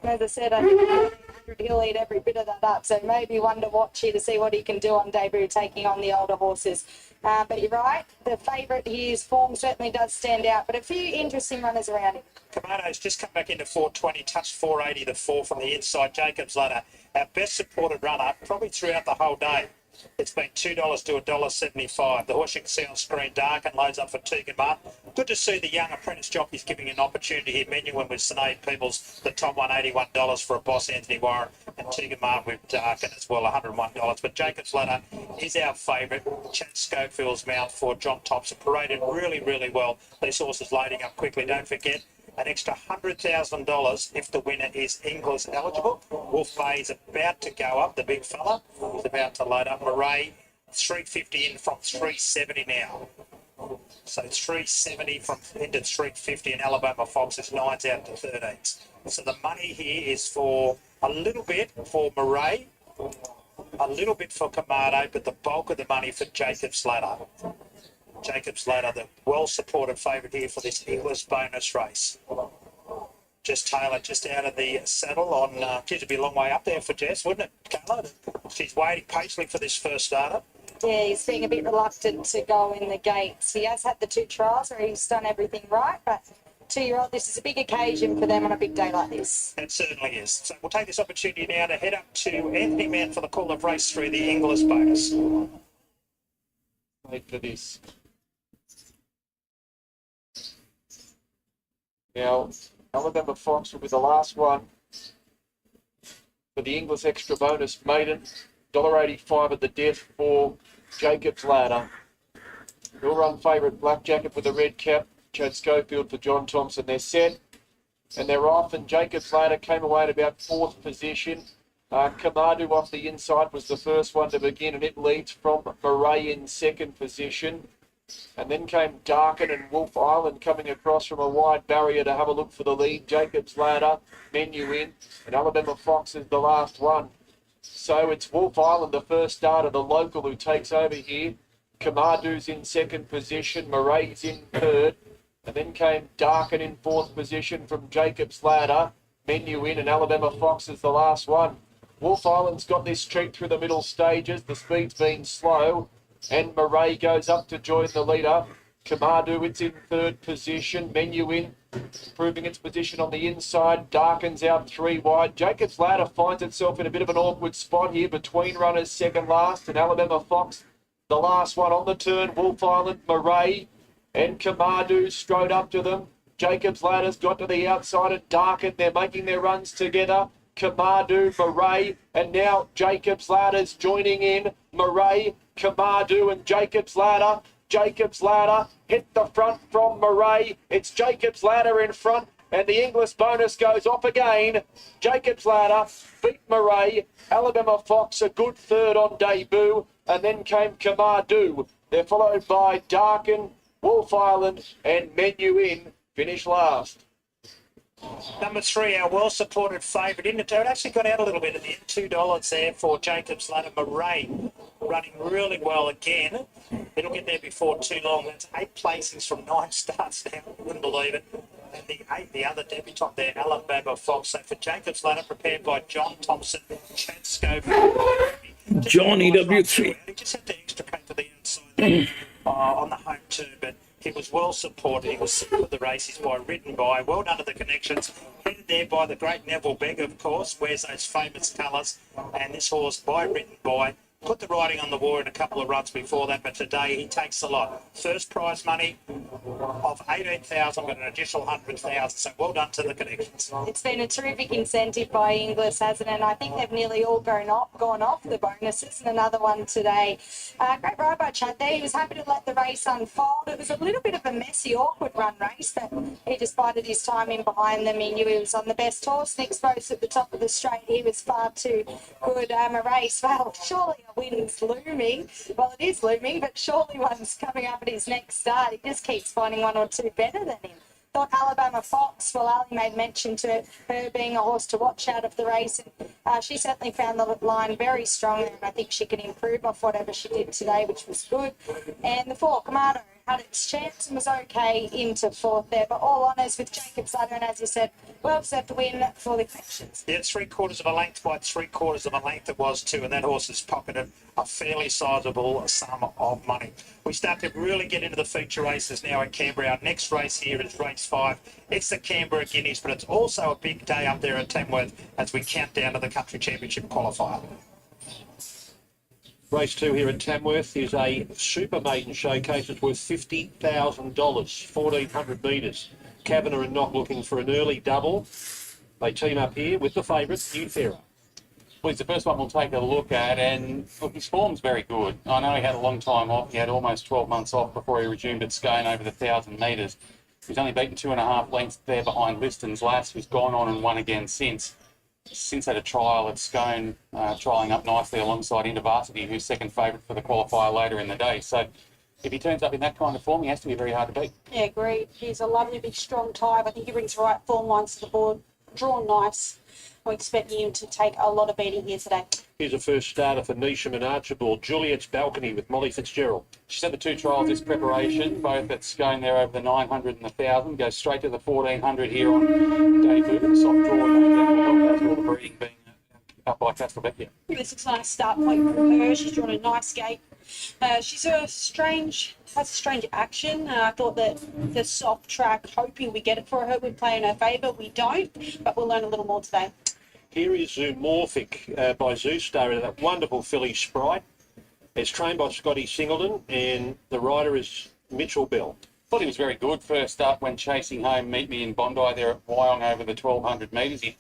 Speaker 4: As I said, I think he'll eat every bit of that up. So maybe one to watch here to see what he can do on debut, taking on the older horses. But you're right, the favourite, his form certainly does stand out, but a few interesting runners around him.
Speaker 2: Kamado's just come back into 420, touched 480, the 4 from the inside. Jacob's Ladder, our best supported runner, probably throughout the whole day. It's been $2 to $1.75. The horse you can see on screen, Darkin, loads up for Tegan Martin. Good to see the young apprentice jockeys giving an opportunity here. Menuhin with Sinead Peoples, the top one, $81 for a Boss Anthony Warren, and Tegan Martin with Darkin as well, $101. But Jacob's Ladder is our favourite. Chad Schofield's mount for John Thompson paraded really well. These horses loading up quickly. Don't forget, an extra $100,000 if the winner is Inglis eligible. Wolf Bay is about to go up, the big fella. He's about to load up. Murray, $350 in from $370 now. So $370 from into $350, and Alabama Fox is 9s out to 13s. So the money here is for a little bit for Murray, a little bit for Kamado, but the bulk of the money for Jacob's Ladder. Jacob's Ladder, the well-supported favourite here for this English bonus race. Just Taylor, just out of the saddle on, it'd be a long way up there for Jess, wouldn't it, Taylor? She's waiting patiently for this first starter.
Speaker 4: Yeah, he's being a bit reluctant to go in the gates. He has had the 2 trials where he's done everything right, but 2-year-old, this is a big occasion for them on a big day like this.
Speaker 2: It certainly is. So we'll take this opportunity now to head up to Anthony Mann for the call of race 3, the English bonus.
Speaker 3: Wait for this. Now, Alabama Fox will be the last one for the English extra bonus maiden. $1.85 at the death for Jacob's Ladder. He'll run favourite Black Jacket with a red cap. Chad Schofield for John Thompson. They're set and they're off, and Jacob's Ladder came away at about 4th position. Kamado off the inside was the first one to begin, and it leads from Murray in 2nd position. And then came Darkin and Wolf Island coming across from a wide barrier to have a look for the lead. Jacob's Ladder, Menuhin, and Alabama Fox is the last one. So it's Wolf Island, the first starter, the local, who takes over here. Kamado's in 2nd position, Murray's in 3rd. And then came Darkin in 4th position from Jacob's Ladder. Menuhin and Alabama Fox is the last one. Wolf Island's got this treat through the middle stages. The speed's been slow. And Murray goes up to join the leader. Kamado, it's in 3rd position. Menuhin improving its position on the inside. Darkin's out 3 wide. Jacob's Ladder finds itself in a bit of an awkward spot here between runners 2nd last and Alabama Fox The last one on the turn, Wolf Island, Murray and Kamadu strode up to them. Jacob's Ladder's got to the outside and Darken. They're making their runs together. Kamadu, Murray, and now Jacob's Ladder's joining in. Murray, Kamadu and Jacob's Ladder. Jacob's Ladder hit the front from Murray. It's Jacob's Ladder in front. And the English bonus goes off again. Jacob's Ladder beat Murray. Alabama Fox, a good third on debut. And then came Kamadu. They're followed by Darken, Wolf Island and Menu Inn. Finish last.
Speaker 2: Number 3, our well-supported favourite in it. It actually got out a little bit at the end. $2 there for Jacob's Ladder. Murray running really well again. It'll get there before too long. That's 8 placings from 9 starts now. Wouldn't believe it. And the other debutant there, Alabama Fox. So for Jacob's Ladder, prepared by John Thompson, Chad Scoville.
Speaker 1: Johnny W3.
Speaker 2: He just had to extricate to the outside on the home turn, but he was well supported. He was supported the races by Ridden By. Well done to the connections. Headed there by the great Neville Begg, of course, wears those famous colours. And this horse by Ridden By put the writing on the wall in a couple of runs before that, but today he takes a lot. First prize money of 18,000, got an additional 100,000. So well done to the connections.
Speaker 4: It's been a terrific incentive by Inglis, hasn't it? And I think they've nearly all gone off the bonuses, and another one today. Great ride by Chad there. He was happy to let the race unfold. It was a little bit of a messy, awkward run race, but he just bided his time in behind them. He knew he was on the best horse. Next post at the top of the straight, he was far too good. A race, well, surely a win's looming. Well, it is looming, but surely one's coming up at his next start. He just keeps finding one or two better than him. Thought Alabama Fox, well, Ali made mention to her being a horse to watch out of the race, and she certainly found the line very strong, and I think she can improve off whatever she did today, which was good. And the 4, Kamado, had its chance and was okay into 4th there, but all honours with Jacob's Ladder, and as you said, well deserved to win for the connections.
Speaker 2: Yeah, 3/4 of a length by 3/4 of a length it was too, and that horse has pocketed a fairly sizable sum of money. We start to really get into the feature races now at Canberra. Our next race here is race 5. It's the Canberra Guineas, but it's also a big day up there at Tamworth as we count down to the Country Championship qualifier.
Speaker 6: Race 2 here at Tamworth is a super maiden showcase. It's worth $50,000, 1,400 metres. Kavanagh and Knock looking for an early double. They team up here with the favourite, New Pharaoh.
Speaker 5: Well, it's the first one we'll take a look at, and look, his form's very good. I know he had a long time off. He had almost 12 months off before he resumed at Scone over the 1,000 metres. He's only beaten 2.5 lengths there behind Liston's Lass, who's gone on and won again since had a trial at Scone, trialling up nicely alongside InterVarsity, who's second favourite for the qualifier later in the day. So if he turns up in that kind of form, he has to be very hard to beat.
Speaker 8: Yeah, agreed. He's a lovely big strong type. I think he brings the right form lines to the board. Drawn nice. We expect him to take a lot of beating here today.
Speaker 6: Here's a first starter for Neesham and Archibald. Juliet's Balcony with Molly Fitzgerald.
Speaker 5: She's had the 2 trials this preparation, both at Scone there over the 900 and the 1,000. Goes straight to the 1,400 here on debut. The soft draw, no doubt, all the breeding being up by Castlevecchia.
Speaker 8: This looks like a start point from her. She's drawn a nice gate. She's has a strange action. I thought that the soft track, hoping we get it for her, would play in her favour. We don't, but we'll learn a little more today.
Speaker 6: Here is Zoomorphic by Zoostar, that wonderful filly Sprite. It's trained by Scotty Singleton, and the rider is Mitchell Bell.
Speaker 5: Thought he was very good first up when chasing home Meet Me in Bondi there at Wyong over the 1,200 metres. He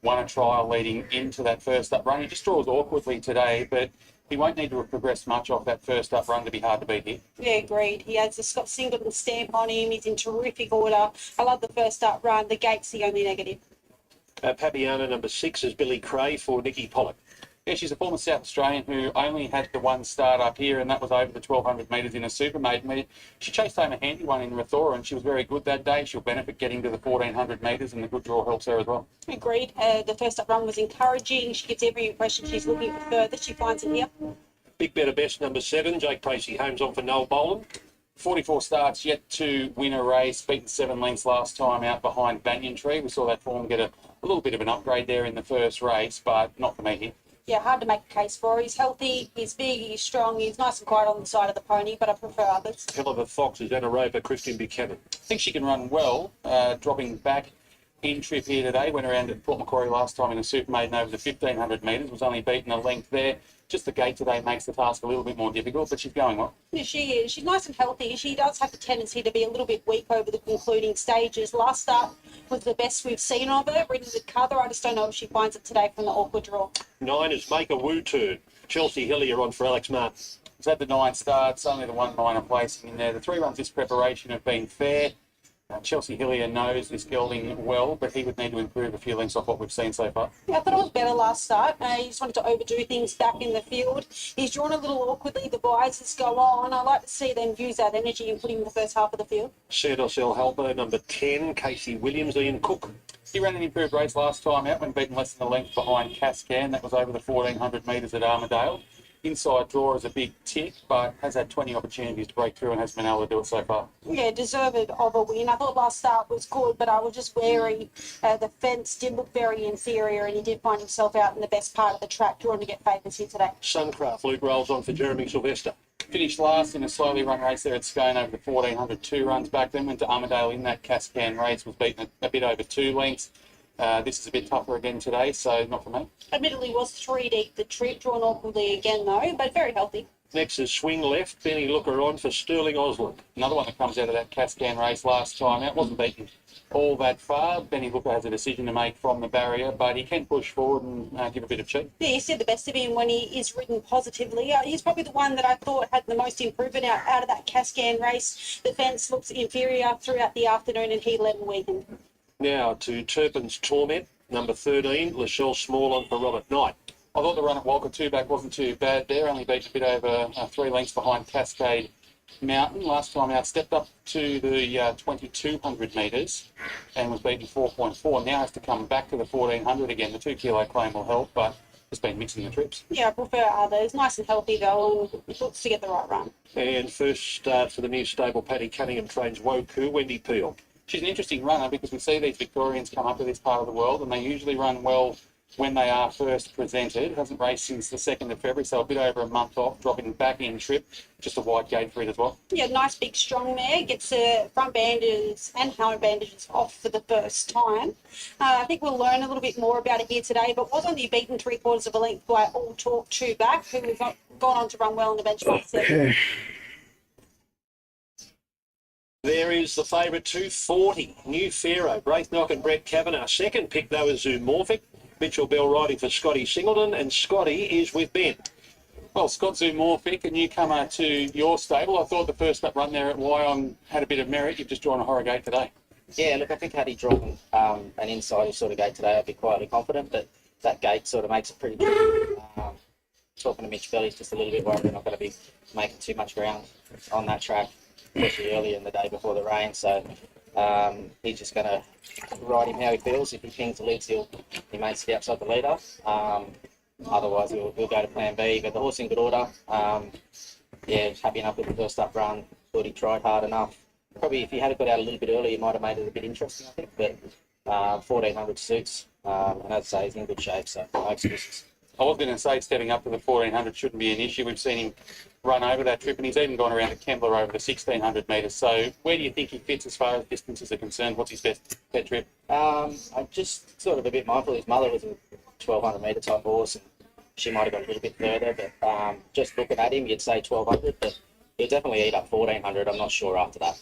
Speaker 5: won a trial leading into that first up run. He just draws awkwardly today, but he won't need to have progressed much off that first up run to be hard to beat here.
Speaker 8: Yeah, agreed. He has the Scott Singleton stamp on him. He's in terrific order. I love the first up run. The gate's the only negative.
Speaker 6: Papiana number 6 is Billy Cray for Nikki Pollock.
Speaker 5: Yeah, she's a former South Australian who only had the 1 start up here, and that was over the 1,200 metres in a super maiden. She chased home a handy one in Rathora, and she was very good that day. She'll benefit getting to the 1,400 metres, and the good draw helps her as well.
Speaker 8: Agreed. The first up run was encouraging. She gives every impression she's looking for further. She finds it here.
Speaker 6: Big Better Best number 7, Jake Pacey Holmes on for Noel Boland.
Speaker 5: 44 starts, yet to win a race, beaten 7 lengths last time out behind Banyan Tree. We saw that form get a little bit of an upgrade there in the first race, but not for me here.
Speaker 8: Yeah, hard to make a case for. He's healthy, he's big, he's strong, he's nice and quiet on the side of the pony, but I prefer others.
Speaker 6: Hell of a Fox is Anaropa Christian Buchanan.
Speaker 5: I think she can run well, dropping back in trip here today. Went around at Port Macquarie last time in a super maiden over the 1,500 metres. Was only beaten a length there. Just the gate today makes the task a little bit more difficult, but she's going well.
Speaker 8: Yeah, she is. She's nice and healthy. She does have the tendency to be a little bit weak over the concluding stages. Last start was the best we've seen of her, ridden with cover. I just don't know if she finds it today from the awkward draw.
Speaker 6: 9 is Make a Woo turn. Chelsea Hillier on for Alex Martin.
Speaker 5: It's had the 9 starts, only the 1 minor placing in there. The 3 runs this preparation have been fair. Chelsea Hillier knows this gelding well, but he would need to improve a few lengths off what we've seen so far.
Speaker 8: Yeah, I thought it was better last start. He just wanted to overdo things back in the field. He's drawn a little awkwardly. The visors go on. I like to see them use that energy and put him in the first half of the field.
Speaker 6: Santos El Halbo, number 10. Casey Williams, Ian Cook.
Speaker 5: He ran an improved race last time out when beaten less than a length behind Cascan. That was over the 1,400 metres at Armadale. Inside draw is a big tick, but has had 20 opportunities to break through and hasn't been able to do it so far.
Speaker 8: Yeah, deserved of a win. I thought last start was good, but I was just wary. The fence did look very inferior, and he did find himself out in the best part of the track, drawn to get favours here today.
Speaker 6: Suncraft, Luke rolls on for Jeremy Sylvester.
Speaker 5: Finished last in a slowly run race there at Scone over the 1,400, 2 runs back. Then went to Armadale in that Cascan race, was beaten a bit over 2 lengths. This is a bit tougher again today, so not for me.
Speaker 8: Admittedly, was 3 deep the trip, drawn awkwardly again though, but very healthy.
Speaker 6: Next is Swing Left, Benny Looker on for Sterling Osland.
Speaker 5: Another one that comes out of that Cascan race last time out. Wasn't beaten all that far. Benny Looker has a decision to make from the barrier, but he can push forward and give a bit of cheek.
Speaker 8: Yeah, he said the best of him when he is ridden positively. He's probably the one that I thought had the most improvement out of that Cascan race. The fence looks inferior throughout the afternoon, and he led and weakened.
Speaker 6: Now to Turpin's Torment, number 13. Lachelle Small on for Robert Knight.
Speaker 5: I thought the run at Walker 2-back wasn't too bad there. Only beat a bit over 3 lengths behind Cascade Mountain. Last time out, stepped up to the 2,200 metres and was beaten 4.4. Now has to come back to the 1,400 again. The 2 kilo claim will help, but it's been mixing the trips.
Speaker 8: Yeah, I prefer others. Nice and healthy though, and looks to get the right run.
Speaker 6: And first start for the new stable, Paddy Cunningham trains Woku, Wendy Peel.
Speaker 5: She's an interesting runner because we see these Victorians come up to this part of the world and they usually run well when they are first presented. Hasn't raced since the 2nd of February, so a bit over a month off, dropping back in trip. Just a wide gate for it as well.
Speaker 8: Yeah, nice big strong mare. Gets front bandages and hind bandages off for the first time. I think we'll learn a little bit more about it here today, but was only beaten 3/4 of a length by All Talk 2-back, who has gone on to run well in the benchmark set.
Speaker 6: There is the favourite 240, New Pharaoh, Braithnock and Brett Kavanagh. Second pick though is Zoomorphic. Mitchell Bell riding for Scotty Singleton, and Scotty is with Ben.
Speaker 5: Well, Scott Zoomorphic, a newcomer to your stable. I thought the first up run there at Wyong had a bit of merit. You've just drawn a horror gate today.
Speaker 9: Yeah, look, I think had he drawn an inside sort of gate today, I'd be quietly confident, but that gate sort of makes it pretty good. Talking to Mitch Bell, he's just a little bit worried we're not going to be making too much ground on that track, especially early in the day before the rain. So he's just going to ride him how he feels. If he pings the leads, he may sit outside the leader. Otherwise, we'll go to plan B. But the horse in good order. Yeah, happy enough with the first up run. Thought he tried hard enough. Probably if he had got out a little bit earlier, he might have made it a bit interesting, I think. But 1,400 suits. And as I say, he's in good shape, so no excuses.
Speaker 5: I was going to say stepping up to the 1,400 shouldn't be an issue. We've seen him run over that trip, and he's even gone around to Kembla over the 1,600 metres. So where do you think he fits as far as distances are concerned? What's his best pet trip?
Speaker 9: I'm just sort of a bit mindful. His mother was a 1,200 metre type horse, and she might have gone a little bit further. But just looking at him, you'd say 1,200, but he'll definitely eat up 1,400. I'm not sure after that.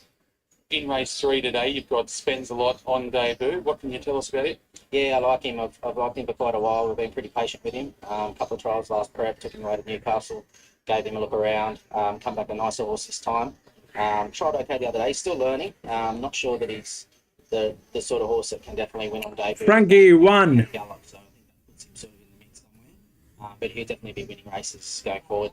Speaker 5: In race 3 today, you've got Spends a Lot on debut. What can you tell us about it?
Speaker 9: Yeah, I like him. I've liked him for quite a while. We've been pretty patient with him. A couple of trials last prep, took him away to Newcastle, gave him a look around, come back a nicer horse this time. Tried okay the other day, still learning. Not sure that he's the sort of horse that can definitely win on debut.
Speaker 1: Frankie won.
Speaker 9: Gallop, so I think that puts him sort of in the mix somewhere. But he'll definitely be winning races going forward.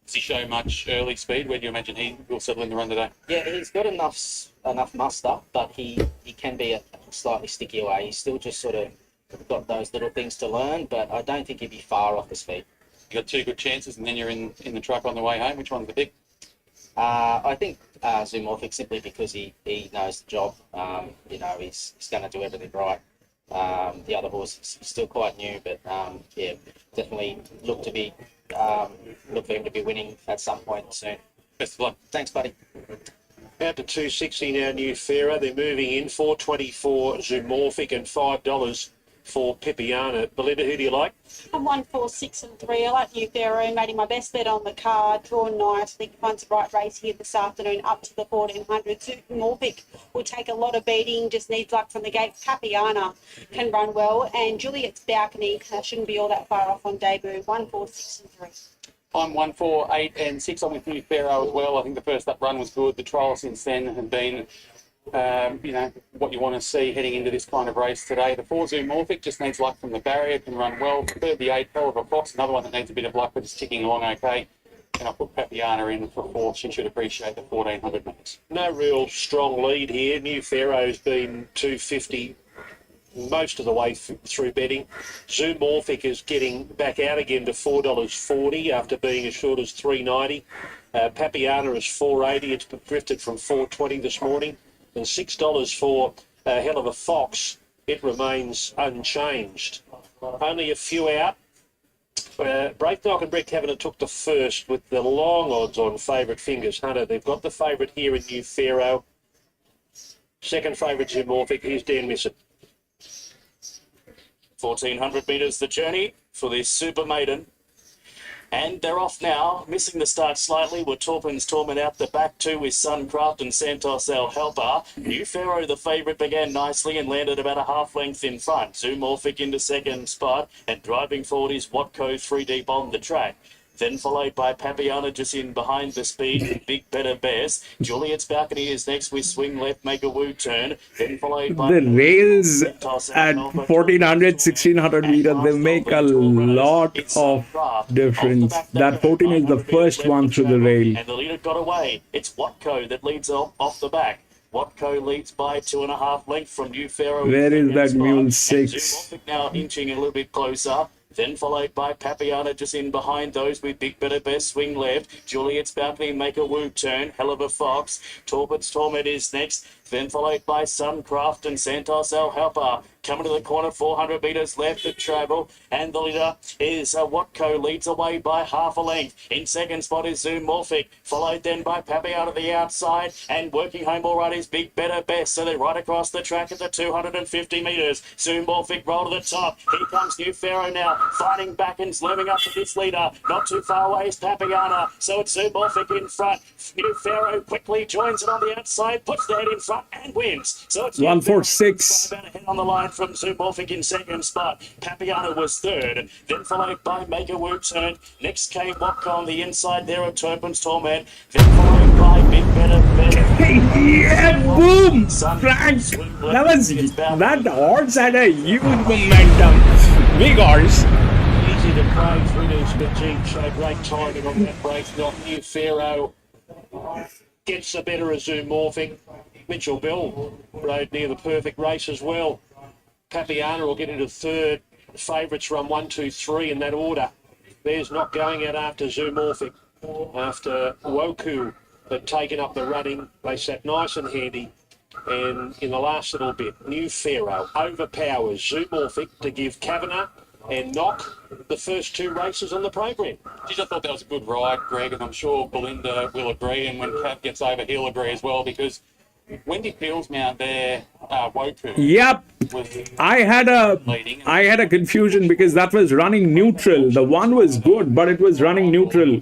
Speaker 5: Does he show much early speed? Where do you imagine he will settle in the run today?
Speaker 9: Yeah, he's got enough muster, but he can be a slightly sticky away. He's still just sort of got those little things to learn, but I don't think he'd be far off the speed.
Speaker 5: You got 2 good chances, and then you're in the truck on the way home. Which one's the pick?
Speaker 9: I think Zoomorphic, simply because he knows the job. He's going to do everything right. The other horse is still quite new, but yeah, definitely look for him to be winning at some point soon.
Speaker 5: Best of luck.
Speaker 9: Thanks, buddy.
Speaker 6: Out to 260 now, New Pharaoh. They're moving in. 424 Zoomorphic and $5 for Pipiana. Belinda, who do you like?
Speaker 8: I'm 1, 4, 6 and 3. I like New Pharaoh, making my best bet on the card. Drawn nice. I think he finds the right race here this afternoon up to the 1400. Zoomorphic will take a lot of beating, just needs luck from the gate. Papiana can run well, and Juliet's balcony shouldn't be all that far off on debut. 1, 4, 6 and 3.
Speaker 5: I'm 1, 4, 8 and 6. I'm with New Pharaoh as well. I think the first up run was good. The trial since then have been, what you want to see heading into this kind of race today. The 4 Zoomorphic just needs luck from the barrier, can run well. Third, the 8 Hell of a Fox, another one that needs a bit of luck, but it's ticking along okay. And I'll put Papiana in for 4th. She should appreciate the 1400 metres.
Speaker 6: No real strong lead here. New Pharaoh's been 250 most of the way through betting. Zoomorphic is getting back out again to $4.40 after being as short as $3.90. Papiana is $4.80. It's drifted from $4.20 this morning. And $6 for Hell of a Fox. It remains unchanged. Only a few out. Breakdock and Brett Kavanagh took the first with the long odds on favourite Fingers Hunter. They've got the favourite here in New Pharaoh. Second favourite Zoomorphic. Here's Dan Missett.
Speaker 12: 1400 metres the journey for this super maiden. And they're off now, missing the start slightly. Were Torpin's Torment out the back too with Suncraft and Santos El Helper. New Pharaoh, the favourite, began nicely and landed about a half length in front. Zoomorphic into second spot, and driving forward is Watco 3 deep on the track. Then followed by Papiana just in behind the speed, Big Better Best. Juliet's balcony is next with Swing Left, Make a Woo Turn. Then followed by...
Speaker 1: The rails at 1400, 1600 meters, they make a lot of difference. That 14 is the first one through the rail.
Speaker 12: And the leader got away. It's Watco that leads off the back. Watco leads by 2.5 lengths from New Pharaoh.
Speaker 1: Where is that mule 6?
Speaker 12: Zoomorphic now inching a little bit closer. Then followed by Papiana just in behind those with Big Better Best, Swing Left. Juliet's balcony, Make a Woo Turn, Hell of a Fox. Torpin's Torment is next. Then followed by Suncraft and Santos El Helper. Coming to the corner, 400 metres left to travel. And the leader is Watco, leads away by half a length. In second spot is Zoomorphic, followed then by Papiana the outside. And working home all right is Big Better Best. So they're right across the track at the 250 metres. Zoomorphic roll to the top. Here comes New Pharaoh now, fighting back and looming up to this leader. Not too far away is Papiana. So it's Zoomorphic in front. New Pharaoh quickly joins it on the outside, puts the head in front and wins. So it's
Speaker 1: 146.
Speaker 12: about a head on the line from Zoomorphic in second spot. Papiana was third. Then followed by Make a Woo Turn. Next came Watco on the inside there at Turpin's Torment. Then followed by Big Better Best.
Speaker 1: Yeah, boom! Frank! That horse had a huge momentum. Big horse.
Speaker 6: Easy to praise winners, but gee, so great timing on that break. Not New Pharaoh gets the better of Zoomorphic. Mitchell Bell rode near the perfect race as well. Papiana will get into third. The favourites run 1, 2, 3 in that order. There's not going out after Zoomorphic. After Woku had taken up the running, they sat nice and handy. And in the last little bit, New Pharaoh overpowers Zoomorphic to give Kavanagh and Knock the first 2 races on the program.
Speaker 5: Geez, I thought that was a good ride, Greg, and I'm sure Belinda will agree. And when Cav gets over, he'll agree as well, because Wendy Fields mount there, Woku.
Speaker 1: Yep. I had a confusion because that was running neutral. The one was good, but it was running neutral.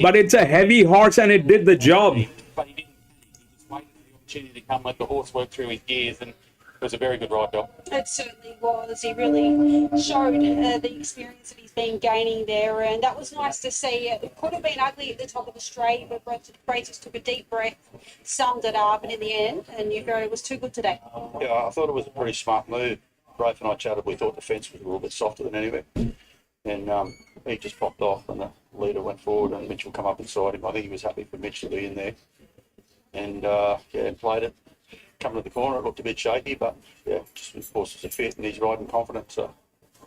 Speaker 1: But it's a heavy horse and it did the job.
Speaker 5: But he didn't. He just waited for the opportunity to come, let the horse work through his gears, and it was a very good ride, Doc.
Speaker 8: It certainly was. He really showed the experience that he's been gaining there, and that was nice to see. It could have been ugly at the top of the straight, but Brett just took a deep breath, summed it up, and in the end, and New Pharaoh was too good today.
Speaker 7: Yeah, I thought it was a pretty smart move. Rafe and I chatted, we thought the fence was a little bit softer than anywhere. And he just popped off and the leader went forward and Mitchell come up inside him. I think he was happy for Mitch to be in there. And and played it. Coming to the corner, it looked a bit shaky, but yeah, just of course it's a fit and he's riding confident. So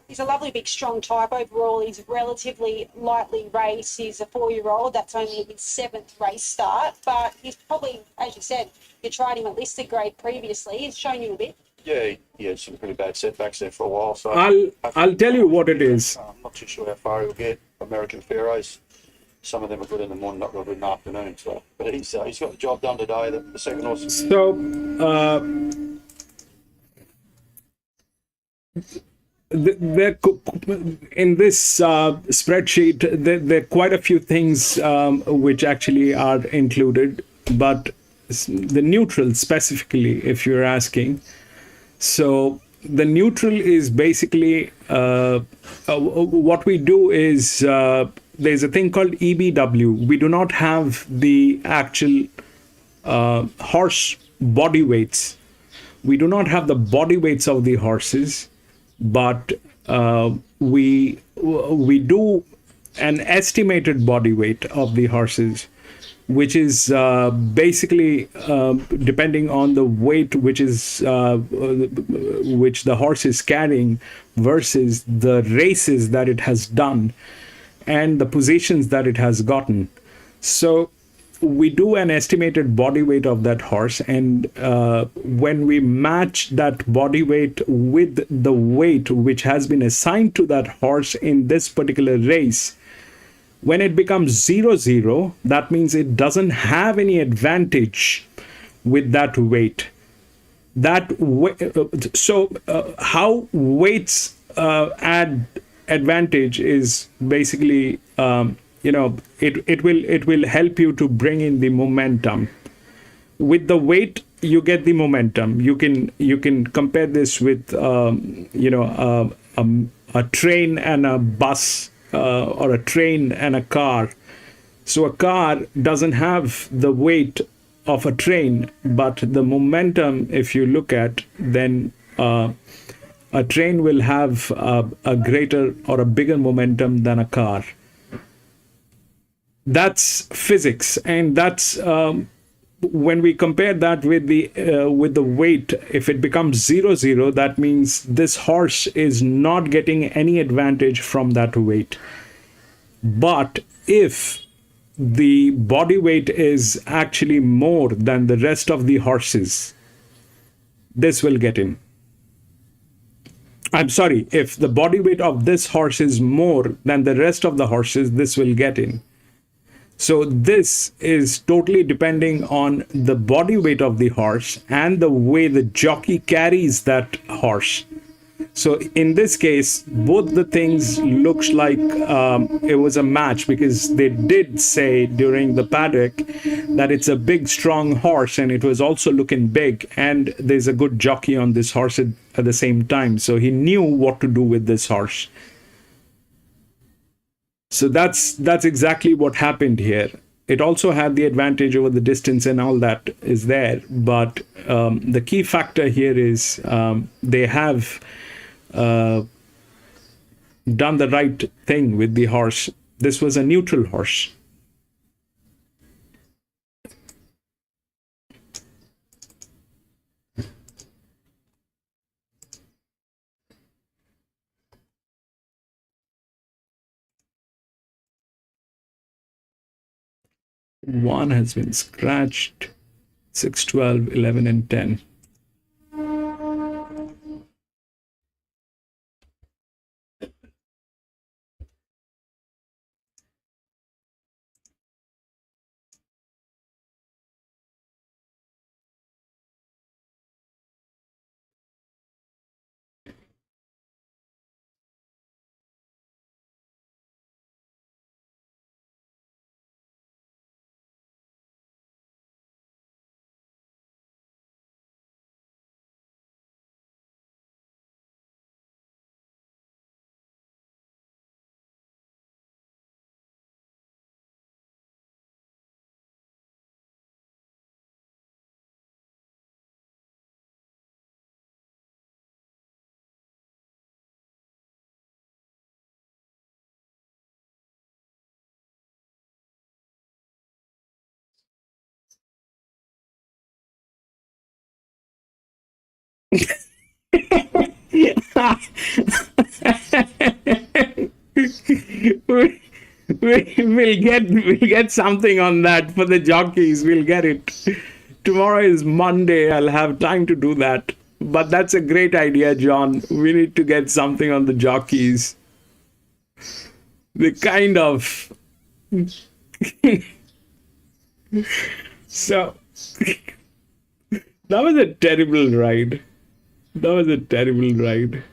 Speaker 8: He's a lovely, big, strong type. Overall, he's relatively lightly raced. He's a 4-year-old. That's only his 7th race start. But he's probably, as you said, you tried him at listed grade previously. He's shown you a bit.
Speaker 7: yeah, he had some pretty bad setbacks there for a while. So
Speaker 1: I'll tell you what it is.
Speaker 7: I'm not too sure how far he'll get. American Pharaohs some of them are good in the morning, not good in the afternoon. So, but he's got the job done today. The second horse.
Speaker 1: So, in this spreadsheet, there are quite a few things which actually are included, but the neutral specifically, if you're asking. So the neutral is basically what we do is there's a thing called EBW. We do not have the actual horse body weights. We do not have the body weights of the horses, but we do an estimated body weight of the horses, which is basically depending on the weight which the horse is carrying versus the races that it has done and the positions that it has gotten. So we do an estimated body weight of that horse, and when we match that body weight with the weight which has been assigned to that horse in this particular race, when it becomes 0-0, that means it doesn't have any advantage with that weight. How weights add advantage is basically, it will help you to bring in the momentum. With the weight, you get the momentum. You can compare this with a train and a bus. Or a train and a car. So a car doesn't have the weight of a train, but the momentum, if you look at, then a train will have a greater or a bigger momentum than a car. That's physics, and that's when we compare that with the weight. If it becomes 0-0, that means this horse is not getting any advantage from that weight. But if the body weight is actually more than the rest of the horses, this will get in. I'm sorry, if the body weight of this horse is more than the rest of the horses, this will get in. So this is totally depending on the body weight of the horse and the way the jockey carries that horse. So in this case, both the things looks like it was a match, because they did say during the paddock that it's a big, strong horse, and it was also looking big, and there's a good jockey on this horse at the same time. So he knew what to do with this horse. So that's exactly what happened here. It also had the advantage over the distance and all that is there. But the key factor here is they have done the right thing with the horse. This was a neutral horse. One has been scratched. 6, 12, 11, and 10. We'll get something on that for the jockeys. We'll get it. Tomorrow is Monday. I'll have time to do that. But that's a great idea, John. We need to get something on the jockeys. They kind of So that was a terrible ride. That was a terrible ride.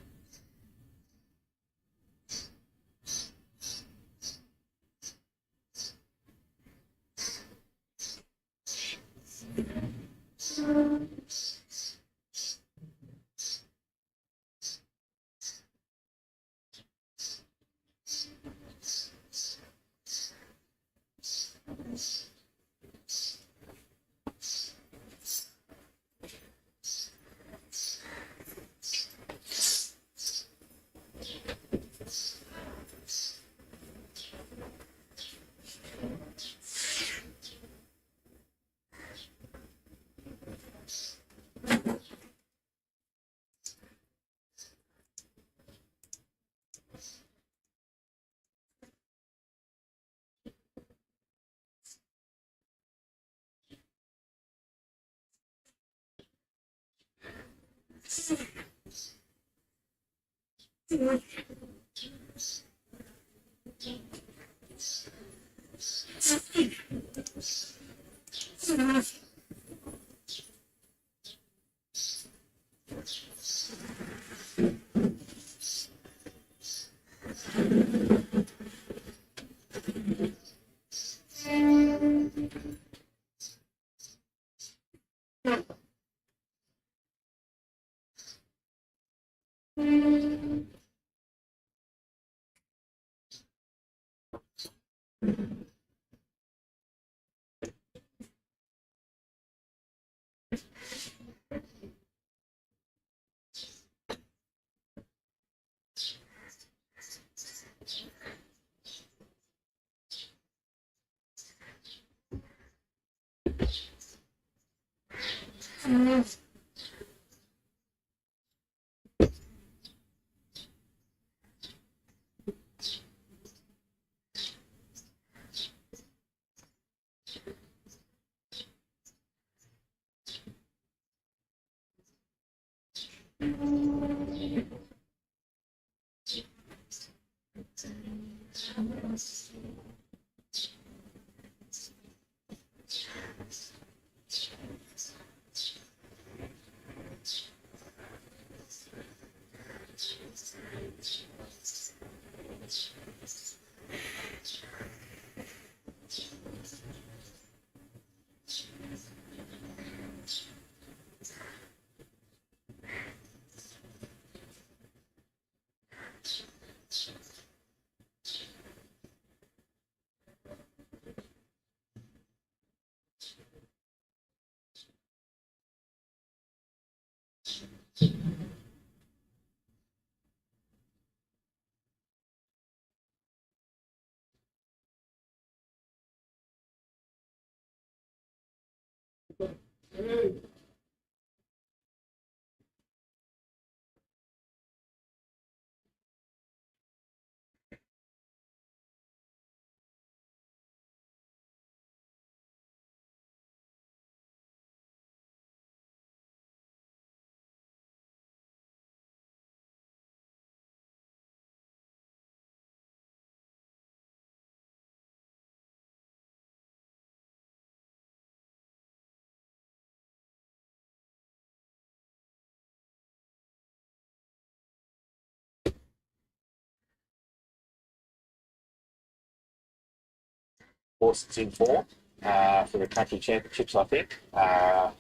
Speaker 3: Horse that's in form for the country championships, I think. I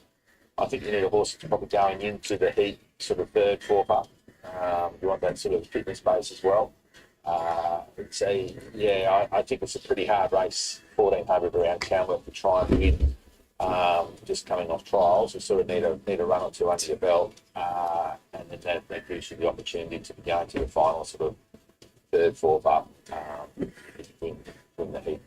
Speaker 3: think you need a horse that's probably going into the heat, sort of third, fourth up. You want that sort of fitness base as well. I think it's a pretty hard race, 1400 around Tamworth to try and win. Just coming off trials, you sort of need a run or two under your belt, and then that gives you the opportunity to be going to the final, sort of third, fourth up, win the heat.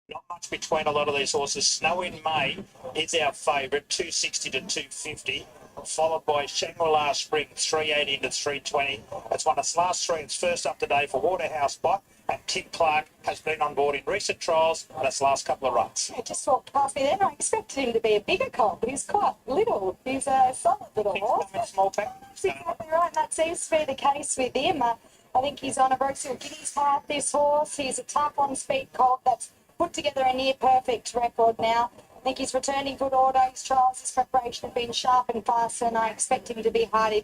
Speaker 2: Not much between a lot of these horses. Snow in May is our favourite, 260 to 250, followed by Shangri-La Spring, 380 to 320. It's won its last three. It's first up today for Waterhouse Spot, and Tim Clark has been on board in recent trials and its last couple of runs.
Speaker 4: He just walked past me then. I expected him to be a bigger colt. He's quite little. He's a solid little horse.
Speaker 2: Small pack.
Speaker 4: That's exactly right. That seems to be the case with him. I think he's on a Brooksville Guineas path, this horse. He's a tough on-speed colt that's put together a near-perfect record now. I think he's returning good order. His trials, his preparation have been sharp and fast, and I expect him to be hard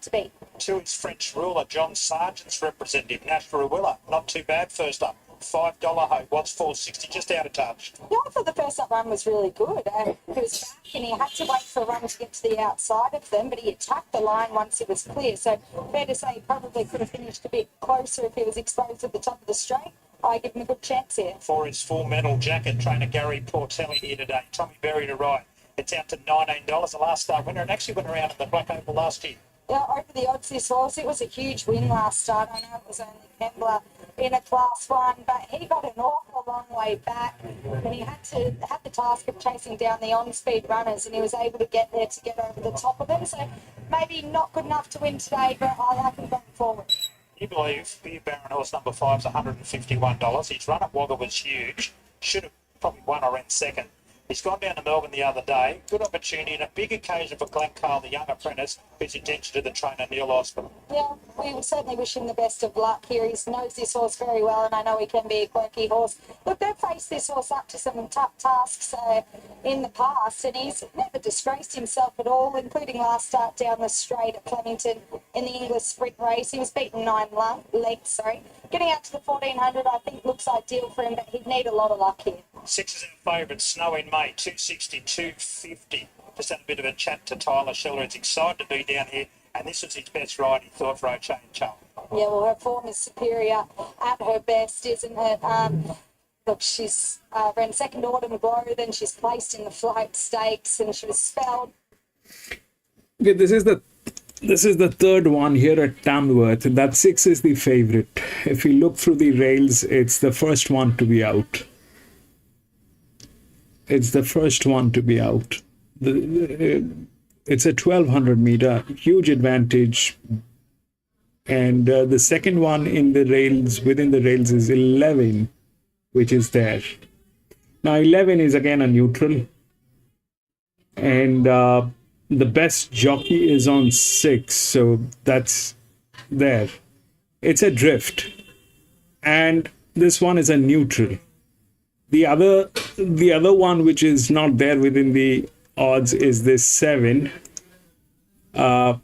Speaker 4: to beat.
Speaker 2: To his French ruler, John Sargent's representative, Nash Ruilla. Not too bad first up. $5 hope, what's 460, just out of touch.
Speaker 4: Yeah, I thought the first up run was really good. He was back and he had to wait for a run to get to the outside of them, but he attacked the line once it was clear. So fair to say he probably could have finished a bit closer if he was exposed at the top of the straight. I give him a good chance here.
Speaker 2: For his full medal jacket, trainer Gary Portelli here today. Tommy Berry to ride. It's out to $19, the last start winner, and actually went around at the Black Oval last year.
Speaker 4: Yeah, over the odds this horse. It was a huge win last start. I know it was only Kembla in a Class 1, but he got an awful long way back, and he had the task of chasing down the on-speed runners, and he was able to get there to get over the top of them. So maybe not good enough to win today, but I like him going forward.
Speaker 2: You believe Beer Baron horse number 5 is $151. His run at Wagga was huge. Should have probably won or ran second. He's gone down to Melbourne the other day. Good opportunity and a big occasion for Glenn Cole, the young apprentice, who's intention to the trainer Neil Osborne.
Speaker 4: Yeah, we would certainly wish him the best of luck here. He knows this horse very well, and I know he can be a quirky horse. Look, they've faced this horse up to some tough tasks in the past, and he's never disgraced himself at all, including last start down the straight at Flemington in the English sprint race. He was beaten 9 lengths. Getting out to the 1400, I think, looks ideal for him, but he'd need a lot of luck here.
Speaker 2: 6 is our favourite, Snow in May, 260, 250. Just had a bit of a chat to Tyler Schiller. He's excited to be down here, and this was his best ride, he thought, for O'Shea and Charles.
Speaker 4: Yeah, well, her form is superior at her best, isn't it? Look, she's ran second Autumn Glow, then she's placed in the Flight Stakes, and she was spelled.
Speaker 1: Okay, this is the third one here at Tamworth. That 6 is the favorite. If you look through the rails, it's the first one to be out. It's the first one to be out. It's a 1200 meter, huge advantage. And the second one in the rails, within the rails, is 11, which is there. Now 11 is again a neutral. And the best jockey is on 6, so that's there. It's a drift. And this one is a neutral. The other one which is not there within the odds is this 7. It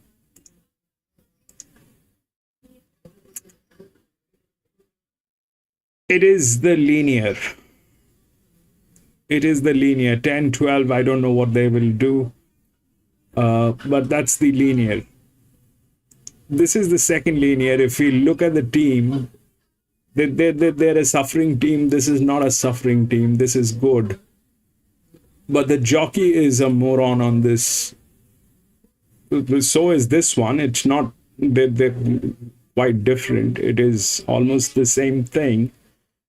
Speaker 1: is the linear. It is the linear. 10, 12, I don't know what they will do. But that's the linear. This is the second linear. If we look at the team, they're a suffering team. This is not a suffering team. This is good. But the jockey is a moron on this. So is this one. It's not, they're quite different. It is almost the same thing.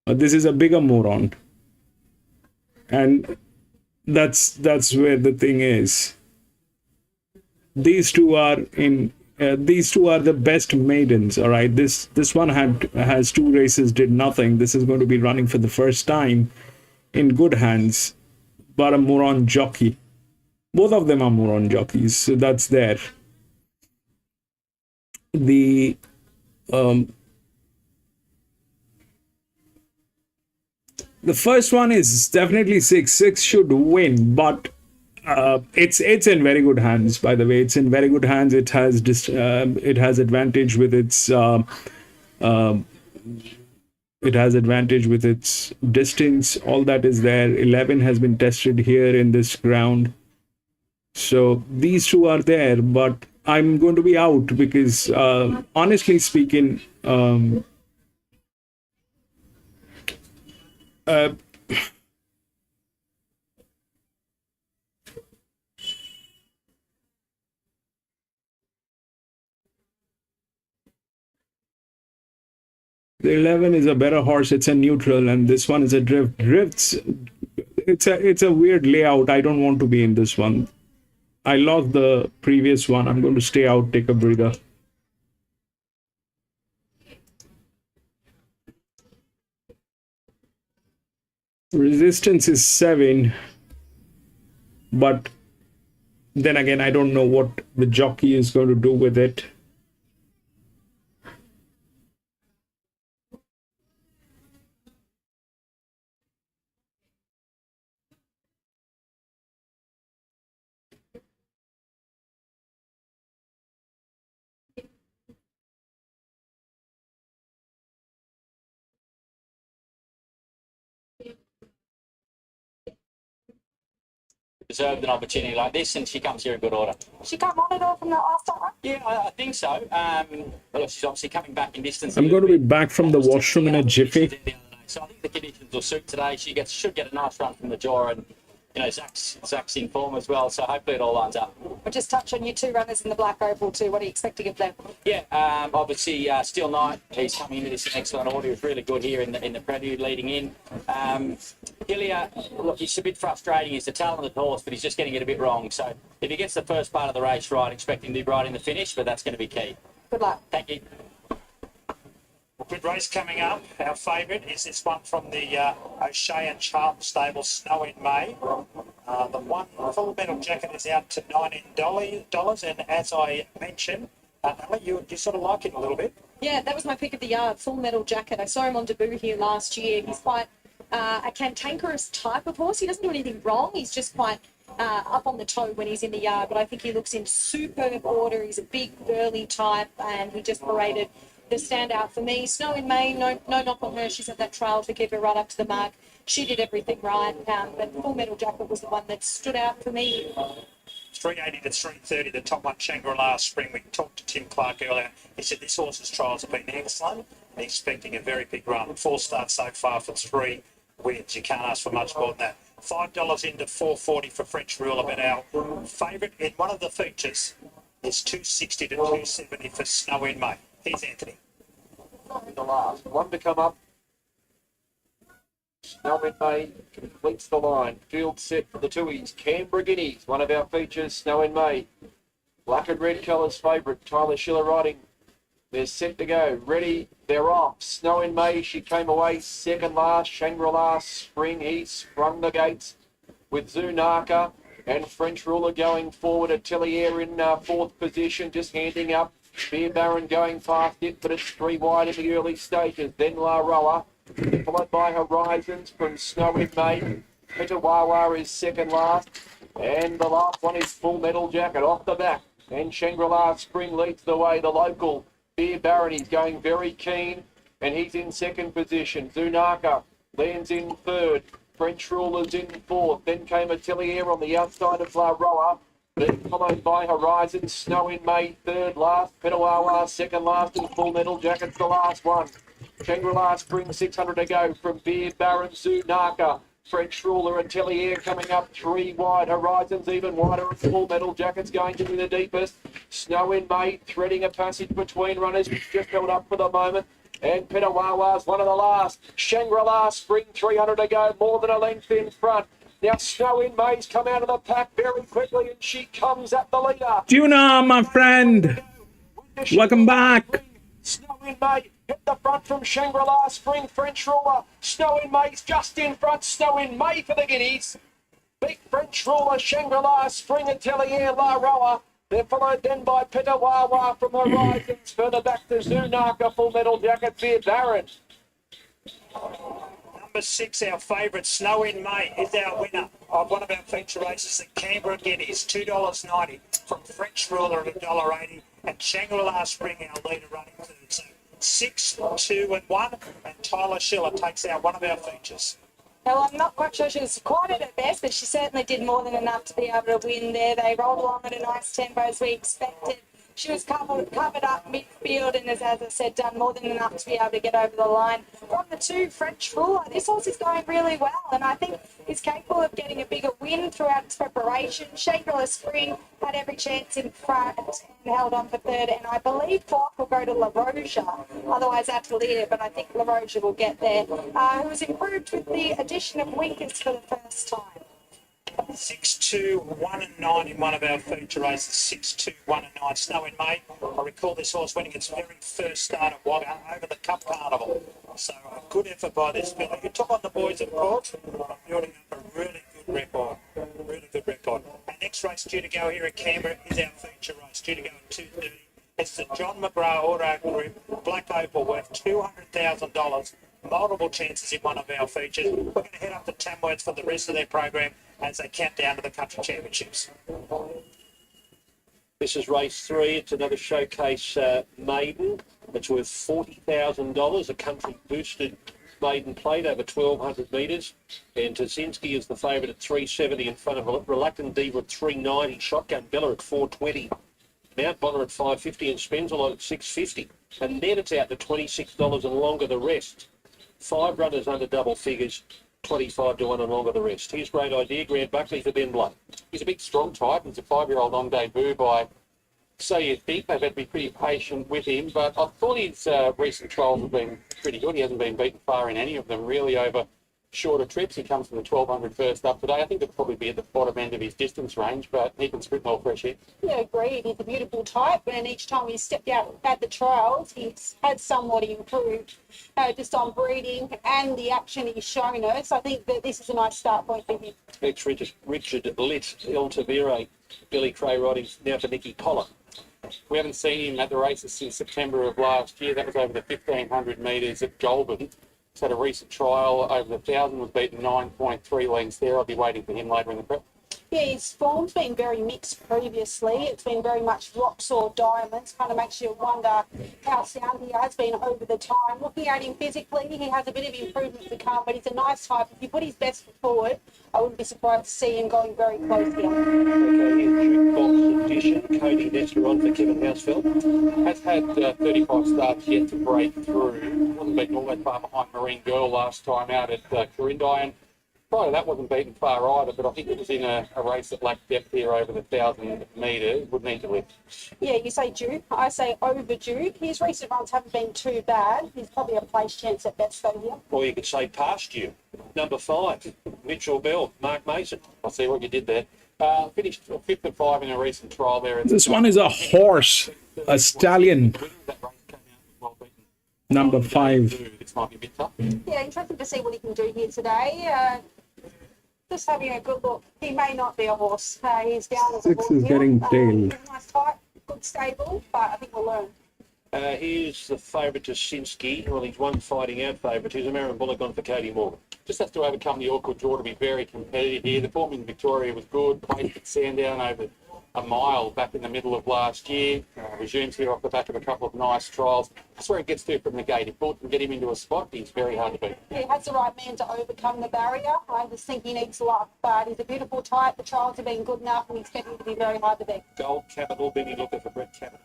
Speaker 1: But this is a bigger moron. And that's where the thing is. These two are the best maidens. All right, this one has 2 races, did nothing. This is going to be running for the first time in good hands, but a moron jockey. Both of them are moron jockeys, so that's there. The first one is definitely 6. 6 should win, but it's in very good hands. By the way, it's in very good hands. It has advantage with its distance. All that is there. 11 has been tested here in this ground. So these two are there, but I'm going to be out because honestly speaking, The 11 is a better horse. It's a neutral, and this one is a drift. Drifts. It's a weird layout. I don't want to be in this one. I lost the previous one. I'm going to stay out, take a breather. Resistance is 7, but then again, I don't know what the jockey is going to do with it.
Speaker 5: Deserved an opportunity like this, and she comes here in good order.
Speaker 4: She come on at all from that last time?
Speaker 5: Yeah, I think so. But look, she's obviously coming back in distance.
Speaker 1: I'm going to be back from the washroom in a jiffy.
Speaker 5: So I think the conditions will suit today. She should get a nice run from the jaw, and you know Zach's in form as well. So hopefully it all lines up.
Speaker 4: We'll just touch on your 2 runners in the black oval too. What are you expecting of them?
Speaker 5: Yeah, obviously Steel Knight. He's coming into this in excellent order. He was really good here in the prelude leading in. Hillier, look, he's a bit frustrating. He's a talented horse, but he's just getting it a bit wrong. So if he gets the first part of the race right, expect him to be right in the finish, but that's going to be key.
Speaker 4: Good luck.
Speaker 5: Thank you.
Speaker 2: Good race coming up. Our favourite is this one from the O'Shea and Charlton stable, Snow in May. The one full metal jacket is out to $19, and as I mentioned, Ellie, you sort of like it a little bit.
Speaker 10: Yeah, that was my pick of the yard, Full Metal Jacket. I saw him on debut here last year. He's quite a cantankerous type of horse. He doesn't do anything wrong. He's just quite up on the toe when he's in the yard, but I think he looks in superb order. He's a big, burly type, and he just paraded the standout for me. Snow in May, no knock on her. She's had that trial to keep her right up to the mark. She did everything right, but Full Metal Jacket was the one that stood out for me.
Speaker 2: 380 to 330, the top one, Shangri-La Spring. We talked to Tim Clark earlier. He said this horse's trials have been excellent and expecting a very big run. 4 starts so far for 3 wins. You can't ask for much more than that. $5 into $4.40 for French Ruler, but our favourite in one of the features is $2.60 to $2.70 for Snow in May. Here's Anthony.
Speaker 3: The last one to come up. Snow in May completes the line. Field set for the 2s. Canberra Guineas, one of our features. Snow in May. Black and red colours favourite. Tyler Schiller riding. They're set to go. Ready. They're off. Snow in May. She came away second last. Shangri-La Spring. He sprung the gates with Zunaka and French Ruler going forward. Atelier in 4th position, just handing up. Beer Baron going past it, but it's 3 wide in the early stages. Then La Roa, followed by Horizons from Snow in May. Petawawa is second last. And the last one is Full Metal Jacket off the back. And Shangri-La Spring leads the way. The local Beer Baron, he's going very keen, and he's in 2nd position. Zunaka lands in 3rd. French Ruler's in 4th. Then came Atelier on the outside of La Roa. Then followed by Horizon, Snow in May, 3rd last, Petawawa 2nd last, and Full Metal Jacket's the last one. Shangri-La Spring, 600 to go from Beer Baron, Zunaka. French Ruler and Tellier coming up 3 wide. Horizons even wider, and Full Metal Jacket's going to be the deepest. Snow in May threading a passage between runners, which just held up for the moment. And Petawawa's one of the last. Shangri-La Spring, 300 to go, more than a length in front. Now Snow in May's come out of the pack very quickly, and she comes at the leader.
Speaker 1: Tuna, my friend. Welcome back.
Speaker 3: Snow in May hit the front from Shangri-La Spring, French Ruler. Snow in May's just in front. Snow in May for the Guineas. Big French Ruler, Shangri-La Spring, Atelier, La Roa. They're followed then by Petawawa from Horizons. Further back to Zunaka, Full Metal Jacket, Beer Baron.
Speaker 2: Number 6, our favourite, Snow in May, is our winner of one of our feature races at Canberra Guineas, $2.90 from French Ruler at $1.80, and Shangri-La Spring, our leader, running third. So 6, 2 and 1, and Tyler Schiller takes out one of our features.
Speaker 4: Well, I'm not quite sure she was quite at her best, but she certainly did more than enough to be able to win there. They rolled along at a nice tempo as we expected. She was covered up midfield and has, as I said, done more than enough to be able to get over the line. From the 2, French Ruler, this horse is going really well, and I think he's capable of getting a bigger win throughout its preparation. Shakerless Spring had every chance in front and held on for third, and I believe fourth will go to La Roja, otherwise Atelier, but I think La Roja will get there. Who was improved with the addition of Winkers for the first time.
Speaker 2: 6-2, 1 and 9 in one of our feature races. 6-2, 1 and 9. Snow in May. I recall this horse winning its very first start at Wagga over the Cup Carnival. So a good effort by this filly. You took on the boys, of course, building up a really good record. Really good record. Our next race due to go here at Canberra is our feature race, due to go at 2:30. It's the John McGrath Auto Group Black Opal, worth $200,000. Multiple chances in one of our features. We're going to head up to Tamworth for the rest of their program as they count down to the country championships.
Speaker 6: This is race 3. It's another showcase maiden. It's worth $40,000. A country boosted maiden plate over 1,200 metres. And Tazinski is the favourite at 370 in front of Reluctant Diva at 390. Shotgun Bella at 420. Mount Bonner at 550 and Spends a lot at 650. And then it's out to $26 and longer the rest. 5 runners under double figures. 25 to 1 and longer the rest. Here's Great Idea, Grant Buckley for Ben Blood.
Speaker 5: He's a big, strong type. He's a 5-year-old on debut by So You Think. They've had to be pretty patient with him, but I thought his recent trials have been pretty good. He hasn't been beaten far in any of them, really, over shorter trips. He comes from the 1200 first up today. I think it'll probably be at the bottom end of his distance range, but he can sprint more fresh here.
Speaker 8: Yeah, agreed. He's a beautiful type, and each time he's stepped out at the trials, he's had somewhat improved just on breeding and the action he's shown us. I think that this is a nice start point for him.
Speaker 6: Richard Litt, El Tavere, Billy Cray riding now for Nicky Pollard.
Speaker 5: We haven't seen him at the races since September of last year. That was over the 1500 metres at Goulburn. He's had a recent trial over the 1,000, was beaten 9.3 lengths there. I'll be waiting for him later in the prep.
Speaker 8: Yeah, his form's been very mixed previously. It's been very much rocks or diamonds. Kind of makes you wonder how sound he has been over the time. Looking at him physically, he has a bit of improvement to come, but he's a nice type. If you put his best foot forward, I wouldn't be surprised to see him going very close here.
Speaker 6: Okay, here's Jukebox Edition. Cody Nestor on for Kevin Housefeld.
Speaker 5: Has had 35 starts yet to break through. Wasn't beaten all that far behind Marine Girl last time out at Corindi. And prior to that, wasn't beaten far either, but I think it was in a race that lacked depth here over the 1,000 metres. Would need to lift.
Speaker 8: Yeah, you say Duke, I say over Duke. His recent runs haven't been too bad. He's probably a place chance at best though here.
Speaker 6: Or you could say past you. Number 5, Mitchell Bell, Mark Mason.
Speaker 5: I see what you did there. Finished 5th and 5 in a recent trial there.
Speaker 1: This one is a horse, a stallion. Number 5.
Speaker 5: This might be a bit tough.
Speaker 8: Yeah, interesting to see what he can do here today. Just having a good look. He may not be a horse. He's down as a
Speaker 1: 6 is getting tailed.
Speaker 8: Nice type, good stable, but I think we'll learn.
Speaker 6: Here's the favourite Tazinski. Well, he's one fighting out favourite. Here's American Bullock on for Katie Morgan.
Speaker 5: Just has to overcome the awkward draw to be very competitive here. The form in Victoria was good. Played at Sandown over a mile back in the middle of last year. Resumes here off the back of a couple of nice trials. That's where it gets to from the gate. If Bull can get him into a spot, he's very hard to beat.
Speaker 8: He has the right man to overcome the barrier. I just think he needs luck, but he's a beautiful type. The trials have been good enough and we expect him to be very hard to beat.
Speaker 6: Gold Capital, Benny Looker for Brett Capital.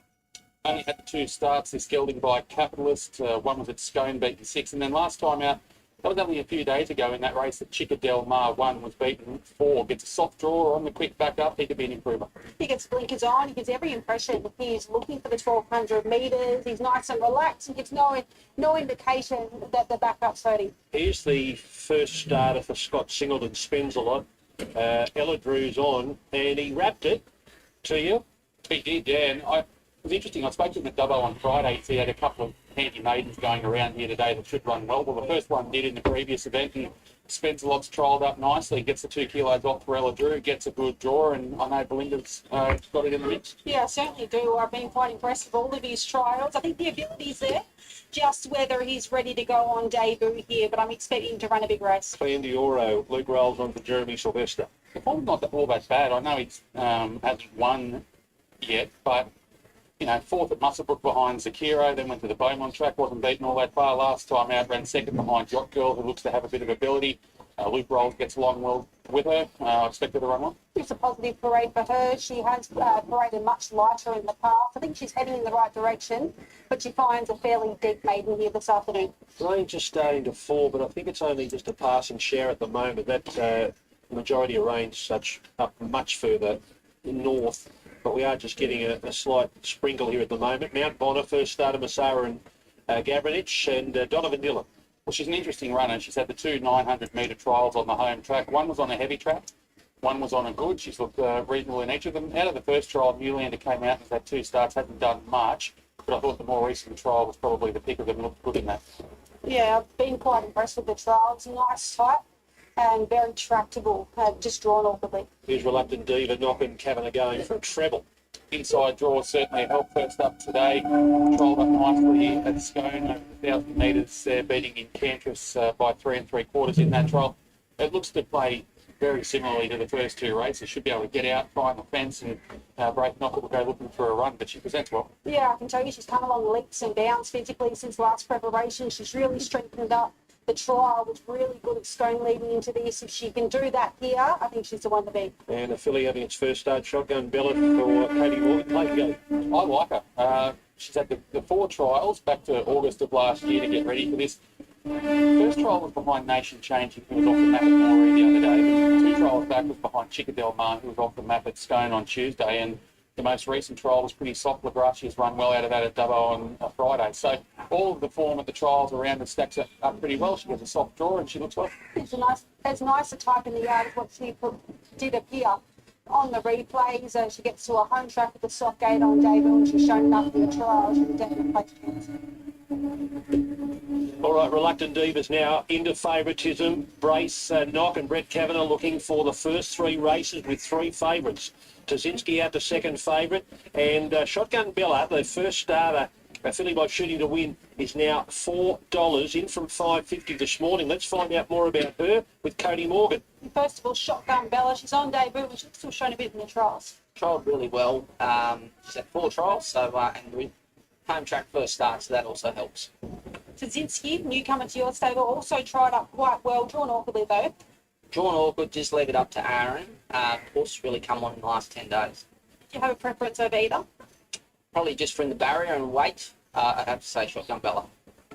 Speaker 5: Only had the 2 starts this gelding by Capitalist. One was at Scone, beaten 6. And then last time out, that was only a few days ago in that race that Chica Del Mar 1 was beaten 4. Gets a soft draw on the quick back up. He could be an improver.
Speaker 8: He gets blinkers on. He gives every impression he's looking for the 1,200 metres. He's nice and relaxed. He gives no indication that the backup's hurting.
Speaker 6: Here's the first starter for Scott Singleton. Spends a lot. Ella Drew's on, and he wrapped it to you.
Speaker 5: He did, yeah. And it was interesting. I spoke to him at Dubbo on Friday. He had a couple of handy maidens going around here today that should run well. Well, the first one did in the previous event, and Spencer-Lott's trialled up nicely. Gets the 2 kilos off for Ella Drew, gets a good draw, and I know Belinda's got it in the mix.
Speaker 8: Yeah, I certainly do. I've been quite impressed with all of his trials. I think the ability's there, just whether he's ready to go on debut here, but I'm expecting him to run a big race.
Speaker 6: Clan Dioro, Luke Rolls on for Jeremy Sylvester.
Speaker 5: The form's not all that bad. I know he hasn't won yet, but you know, 4th at Musselbrook behind Zakiro, then went to the Beaumont track, wasn't beaten all that far last time out, ran 2nd behind Yacht Girl, who looks to have a bit of ability. Luke Rolls gets along well with her. I expect her to run well.
Speaker 8: It's a positive parade for her. She has paraded much lighter in the past. I think she's heading in the right direction, but she finds a fairly deep maiden here this afternoon.
Speaker 6: Rain's just starting to fall, but I think it's only just a passing shower at the moment. That majority of rain's such up much further north, but we are just getting a slight sprinkle here at the moment. Mount Bonner, first starter, Masara and Gavranich, and Donovan Dillon.
Speaker 5: Well, she's an interesting runner. She's had the two 900-metre trials on the home track. One was on a heavy track, one was on a good. She's looked reasonable in each of them. Out of the first trial, Newlander came out and has had 2 starts, hasn't done much, but I thought the more recent trial was probably the pick of them, looked good in that.
Speaker 8: Yeah, I've been quite impressed with the trial. It's nice type and very tractable, just drawn awkwardly.
Speaker 6: Here's Reluctant Diva knocking Kavanagh going for a treble.
Speaker 5: Inside draw certainly helped first up today. Controlled up nicely at Scone over the 1,000 metres there, beating Enchantress by 3 3/4 in that trial. It looks to play very similarly to the first 2 races. Should be able to get out, find the fence and break knock. Will go looking for a run, but she presents well.
Speaker 8: Yeah, I can tell you she's come along leaps and bounds physically since last preparation. She's really strengthened up. The trial was really good at Scone leading into this. If she can do that here, I think she's the one to beat.
Speaker 6: And a filly having its first start, Shotgun Bella for Katie Morgan. Play to go.
Speaker 5: I like her. She's had the 4 trials back to August of last year to get ready for this. First trial was behind Nation Changing, who was off the map at Moree the other day. 2 trials back was behind Chickadell Mar, who was off the map at Scone on Tuesday. And the most recent trial was pretty soft. Lagracia's run well out of that at Dubbo on a Friday. So all of the form at the trials around the stacks up pretty well. She gets a soft draw and she looks well.
Speaker 8: It's as nice a type in the yard as what she did appear on the replays. She gets to a home track with the soft gate on debut and she's shown enough in the trial. She can definitely play chance.
Speaker 6: All right, Reluctant Divas now into favouritism. Brace, Knock and Brett Kavanagh looking for the first 3 races with 3 favourites. Tazinski out to second favourite, and Shotgun Bella, the first starter, a filly by Shooting to Win, is now $4 in from $5.50 this morning. Let's find out more about her with Cody Morgan.
Speaker 8: First of all, Shotgun Bella, she's on debut, but she's still shown a bit in the trials.
Speaker 13: Trialled really well. She's had 4 trials, so and with home track first start, so that also helps.
Speaker 8: Tazinski, newcomer to your stable, also tried up quite well, drawn awkwardly though.
Speaker 13: Drawn awkward, just leave it up to Aaron. Horse really come on in the last 10 days.
Speaker 8: Do you have a preference over either?
Speaker 13: Probably just from the barrier and weight, I'd have to say Shotgun Bella.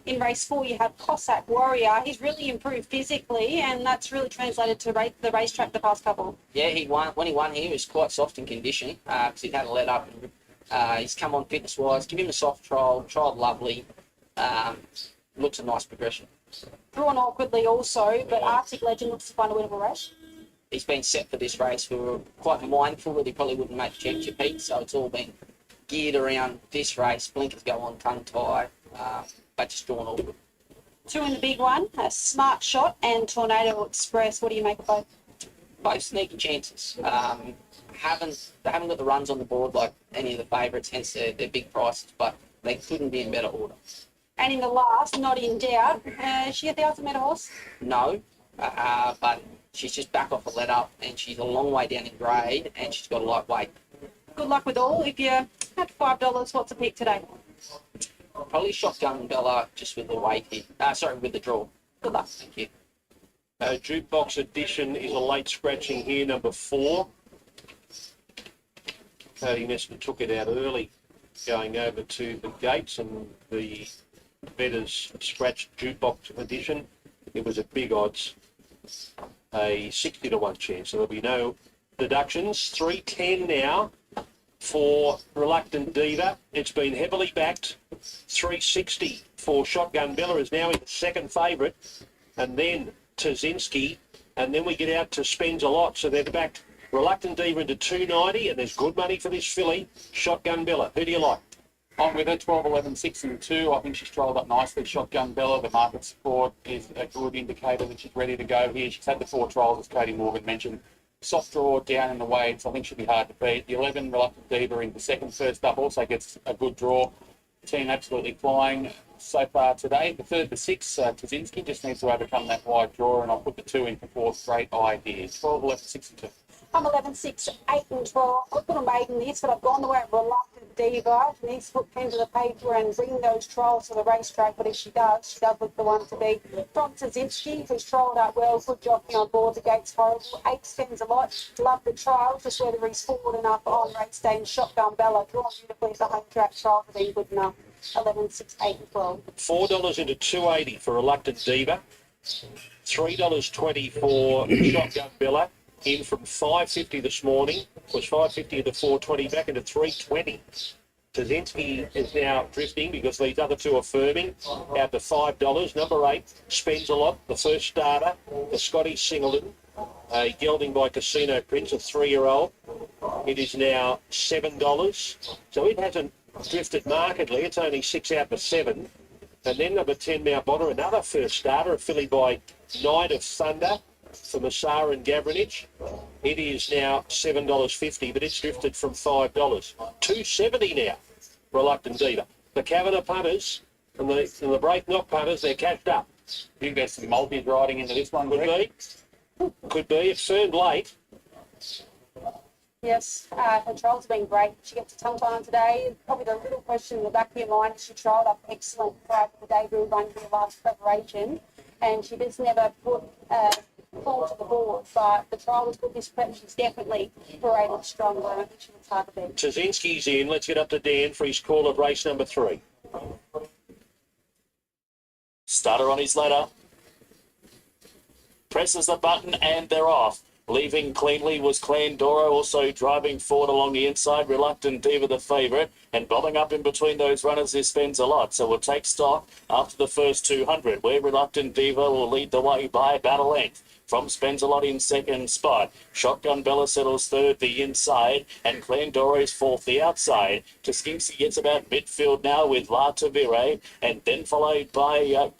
Speaker 8: In race 4, you have Cossack Warrior. He's really improved physically, and that's really translated to the racetrack the past couple.
Speaker 13: Yeah, he won. When he won here, he was quite soft in condition because he'd had a let up. He's come on fitness-wise. Give him a soft trial. Trialled lovely. Looks a nice progression.
Speaker 8: Drawn awkwardly also, but Arctic Legend looks to find a winnable race.
Speaker 13: He's been set for this race. We were quite mindful that he probably wouldn't make the championship heat, so it's all been geared around this race. Blinkers go on, tongue tie, but just drawn awkward.
Speaker 8: 2 in the big one, a Smart Shot and Tornado Express. What do you make of both?
Speaker 13: Both sneaky chances. They haven't got the runs on the board like any of the favourites, hence their big prices, but they couldn't be in better order.
Speaker 8: And in the last, not in doubt, is she a 1,000-metre horse?
Speaker 13: No, but she's just back off a let up and she's a long way down in grade and she's got a light weight.
Speaker 8: Good luck with all. If you had $5, what's a pick today?
Speaker 13: Probably Shotgun Bella just with the weight here. With the draw.
Speaker 8: Good luck.
Speaker 13: Thank you.
Speaker 6: Jukebox Edition is a late scratching here, number 4. Cody Nesbitt took it out early, going over to the gates, and the bettors scratched Jukebox Edition. It was at big odds, a 60 to 1 chance, so there'll be no deductions. 310 now for Reluctant Diva. It's been heavily backed. 360 for Shotgun Bella is now in the second favourite, and then Tazinski, and then we get out to Spends a Lot, so they're backed Reluctant Diva into 290, and there's good money for this filly, Shotgun Bella. Who do you like?
Speaker 5: I'm with her, 12, 11, 6 and 2. I think she's trialled up nicely. Shotgun Bella, the market support is a good indicator that she's ready to go here. She's had the 4 trials, as Cody Morgan mentioned. Soft draw down in the weights, I think she'll be hard to beat. The 11, Reluctant Diva in the second first up, also gets a good draw. Team absolutely flying so far today. The 3rd, the 6, Tazinski just needs to overcome that wide draw, and I'll put the 2 in for 4th. Great idea. 12, 11, 6 and 2.
Speaker 8: I'm 11, 6, 8 and 12. I could have made in this, but I've gone the way of Reluctant Diva. She needs to put pen to the paper and bring those trials to the racetrack, but if she does look the one to be. From Tazinski, who's trialled out well, good jockey on board, the gate's horrible. 8 spends a lot. Love the trial, just whether he's forward enough on race day and Shotgun Bella. Drawn beautifully at the home track trial for being good enough. 11, 6, 8 and 12.
Speaker 6: $4 into 280 for Reluctant Diva. $3.20 for Shotgun Bella. In from $5.50 this morning, was $5.50 into $4.20, back into $3.20. Tazinski is now drifting because these other two are firming out to $5. Number 8 spends a lot. The first starter, the Scottish Singleton, gelding by Casino Prince, a 3-year-old. It is now $7. So it hasn't drifted markedly. It's only 6 out of 7. And then number 10, Mount Bonner, another first starter, a filly by Knight of Thunder for Massar and Gavranich. It is now $7.50, but it's drifted from $5. $2.70 now, Reluctant Diva. The Kavanagh punters and the break knock punters, they're cashed up.
Speaker 5: I think there's some multis riding into this one, Greg.
Speaker 6: Could be. It's turned late.
Speaker 8: Yes, her trial's been great. She gets to Tongue today. Probably the little question in the back of your mind is she trialled up excellent prior to the debut run for the last preparation, and she just never put fall to the board, but the trial was good this prep. She's definitely paraded stronger. I think she was hard to beat.
Speaker 6: Tazinski's in. Let's get up to Dan for his call of race number 3.
Speaker 12: Starter on his ladder. Presses the button and they're off. Leaving cleanly was Clandoro, also driving forward along the inside. Reluctant Diva, the favourite, and bobbing up in between those runners is Spends a Lot. So we'll take stock after the first 200, where Reluctant Diva will lead the way by about a length. From Spends a Lot in second spot. Shotgun Bella settles third, the inside, and Clandoro's fourth, the outside. Taskinski gets about midfield now with La Tavire, and then followed by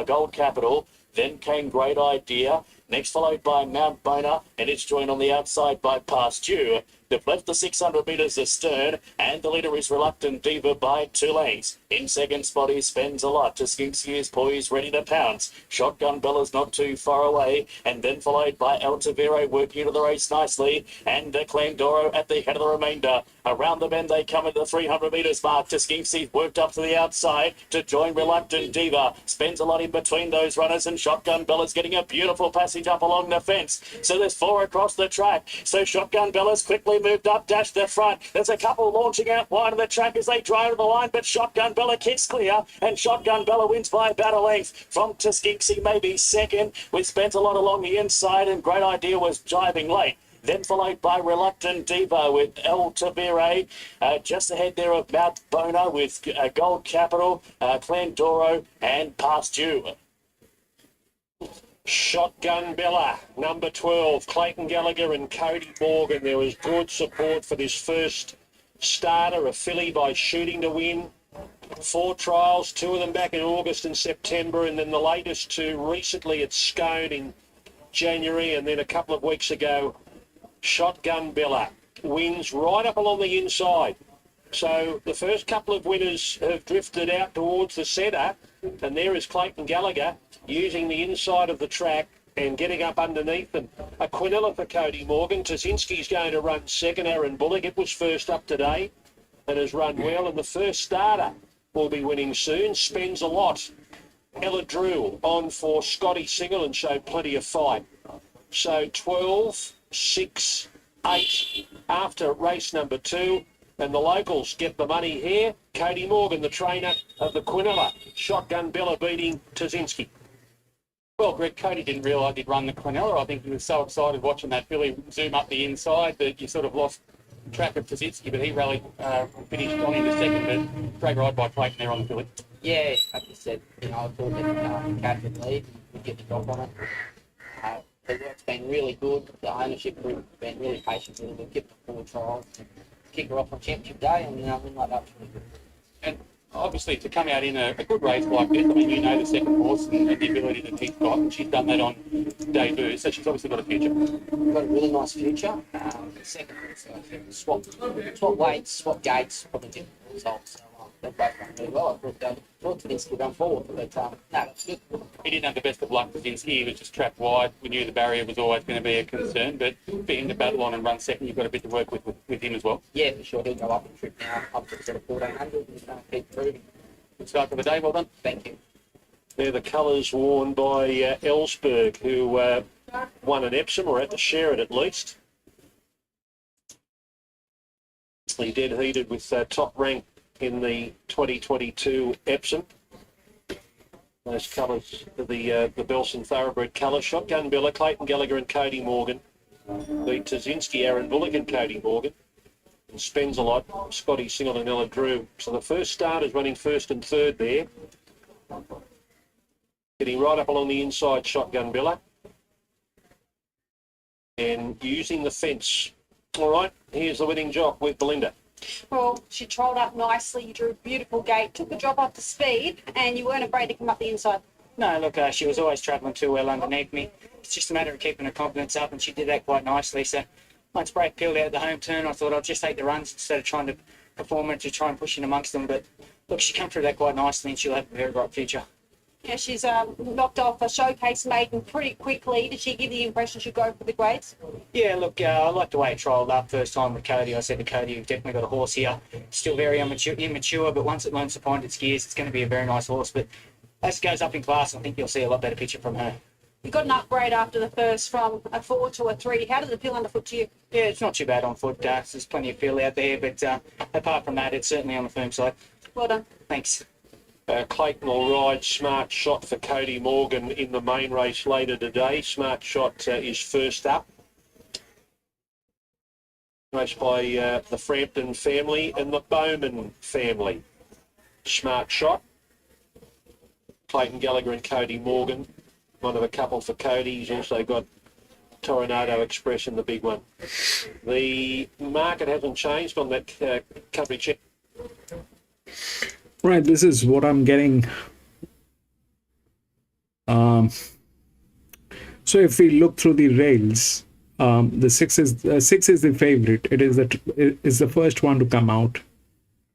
Speaker 12: Gold Capital. Then came Great Idea. Next followed by Mount Bona, and it's joined on the outside by Past Due. They've left the 600 metres astern, and the leader is Reluctant Diva by 2 lengths. In second spot, he Spends a Lot. Taskinski is poised, ready to pounce. Shotgun Bella's not too far away, and then followed by El Taviro working into the race nicely, and Clandoro at the head of the remainder. Around the bend, they come at the 300 metres mark. Taskinski worked up to the outside to join Reluctant Diva. Spends a Lot in between those runners, and Shotgun Bella's getting a beautiful passage up along the fence. So there's 4 across the track. So Shotgun Bella's quickly moved up, dashed the front. There's a couple launching out wide of the track as they drive to the line, but Shotgun Bella kicks clear, and Shotgun Bella wins by about a length. From Taskinski, maybe second, with Spends a Lot along the inside, and Great Idea was driving late. Then followed by Reluctant Diva with El Tavire. Just ahead there of Mount Bona with Gold Capital, Clandoro, and Past Due.
Speaker 6: Shotgun Bella, number 12, Clayton Gallagher and Cody Morgan. There was good support for this first starter, a filly by Shooting to Win. 4 trials, 2 of them back in August and September, and then the latest 2 recently at Scone in January, and then a couple of weeks ago, Shotgun Bella wins right up along the inside. So the first couple of winners have drifted out towards the centre, and there is Clayton Gallagher using the inside of the track and getting up underneath them. A Quinella for Cody Morgan. Tazinski's going to run second. Aaron Bullock, it was first up today and has run well, and the first starter will be winning soon. Spends a Lot. Ella Drew on for Scotty Single and showed plenty of fight. So 12, 6, 8 after race number 2. And the locals get the money here. Cody Morgan, the trainer of the Quinella. Shotgun Bella beating Tazinski.
Speaker 5: Well, Greg, Cody didn't realise he'd run the Quinella. I think he was so excited watching that filly zoom up the inside that you sort of lost track of Tazinski, but he rallied, finished on into second, but great ride by Clayton there on the filly.
Speaker 13: Yeah, like you said, I thought that the cat would lead, we'd get the drop on it. The work's been really good. The ownership group has been really patient with it. We've kept the 4 trials, kick her off on Championship Day, and win like that.
Speaker 5: And obviously, to come out in a good race like this, I mean, you know the second horse and the ability that he's got, and she's done that on debut, so she's obviously got a future.
Speaker 13: We've got a really nice future. The second horse, I think, swap weights, swap gates, probably different results. So they've both run really well. I thought Tazinski would run forward, but no, it's good.
Speaker 5: He didn't have the best of luck because he was just trapped wide. We knew the barrier was always going to be a concern, but for him to battle on and run second, you've got a bit to work with him as well.
Speaker 13: Yeah, for sure. He'll go up in trip now, up to sort of 1400. He's going to keep improving.
Speaker 5: Good start for the day. Well done.
Speaker 13: Thank you.
Speaker 6: They're the colours worn by Ellsberg, who won an Epsom, or had to share it at least. He dead heated with top rank in the 2022 Epsom. Those colours are the Belson Thoroughbred colours. Shotgun Biller, Clayton Gallagher and Cody Morgan. The Tazinski, Aaron Bullock and Cody Morgan. And spends a lot, Scotty Single and Ella Drew. So the first starters running first and third there. Getting right up along the inside, Shotgun Biller. And using the fence. All right, here's the winning jock with Belinda.
Speaker 8: Well, she trolled up nicely. You drew a beautiful gate, took the drop off the speed, and you weren't afraid to come up the inside.
Speaker 9: No, look, she was always travelling too well underneath me. It's just a matter of keeping her confidence up, and she did that quite nicely. So once Brake peeled out the home turn, I thought I'd just take the runs instead of trying to perform it to try and push in amongst them. But look, she come through that quite nicely, and she'll have a very bright future.
Speaker 8: Yeah, she's knocked off a showcase maiden pretty quickly. Did she give the impression she'd go for the grades?
Speaker 9: Yeah, look, I like the way it trialled up first time with Cody. I said to Cody, you've definitely got a horse here. Still very immature, but once it learns to find its gears, it's going to be a very nice horse. But as it goes up in class, I think you'll see a lot better picture from her.
Speaker 8: You got an upgrade after the first from a 4 to a 3. How did it feel underfoot to you?
Speaker 9: Yeah, it's not too bad on foot. There's plenty of feel out there, but apart from that, it's certainly on the firm side.
Speaker 8: Well done.
Speaker 9: Thanks.
Speaker 6: Clayton will ride Smart Shot for Cody Morgan in the main race later today. Smart Shot is first up. Raced by the Frampton family and the Bowman family. Smart Shot. Clayton Gallagher and Cody Morgan. One of a couple for Cody. He's also got Tornado Express in the big one. The market hasn't changed on that country check.
Speaker 1: Right, this is what I'm getting. So if we look through the rails, the six is the favorite. It is the first one to come out.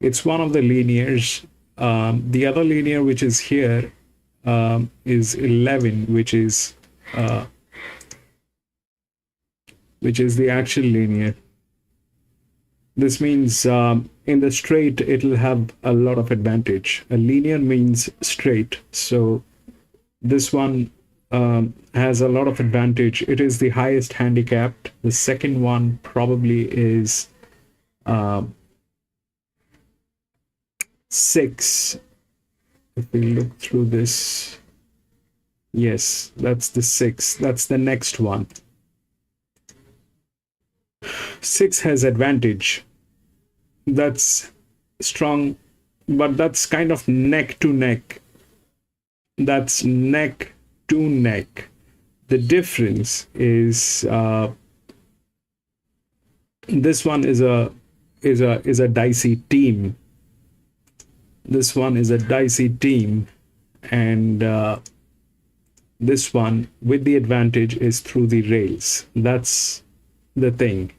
Speaker 1: It's one of the linears. The other linear, which is here, is 11, which is the actual linear. This means in the straight, it'll have a lot of advantage. A linear means straight. So this one has a lot of advantage. It is the highest handicapped. The second one probably is 6. If we look through this, yes, that's the 6. That's the next one. 6 has advantage. That's strong, but that's kind of neck to neck. That's neck to neck. The difference is this one is a dicey team. This one is a dicey team, and this one with the advantage is through the rails. That's the thing.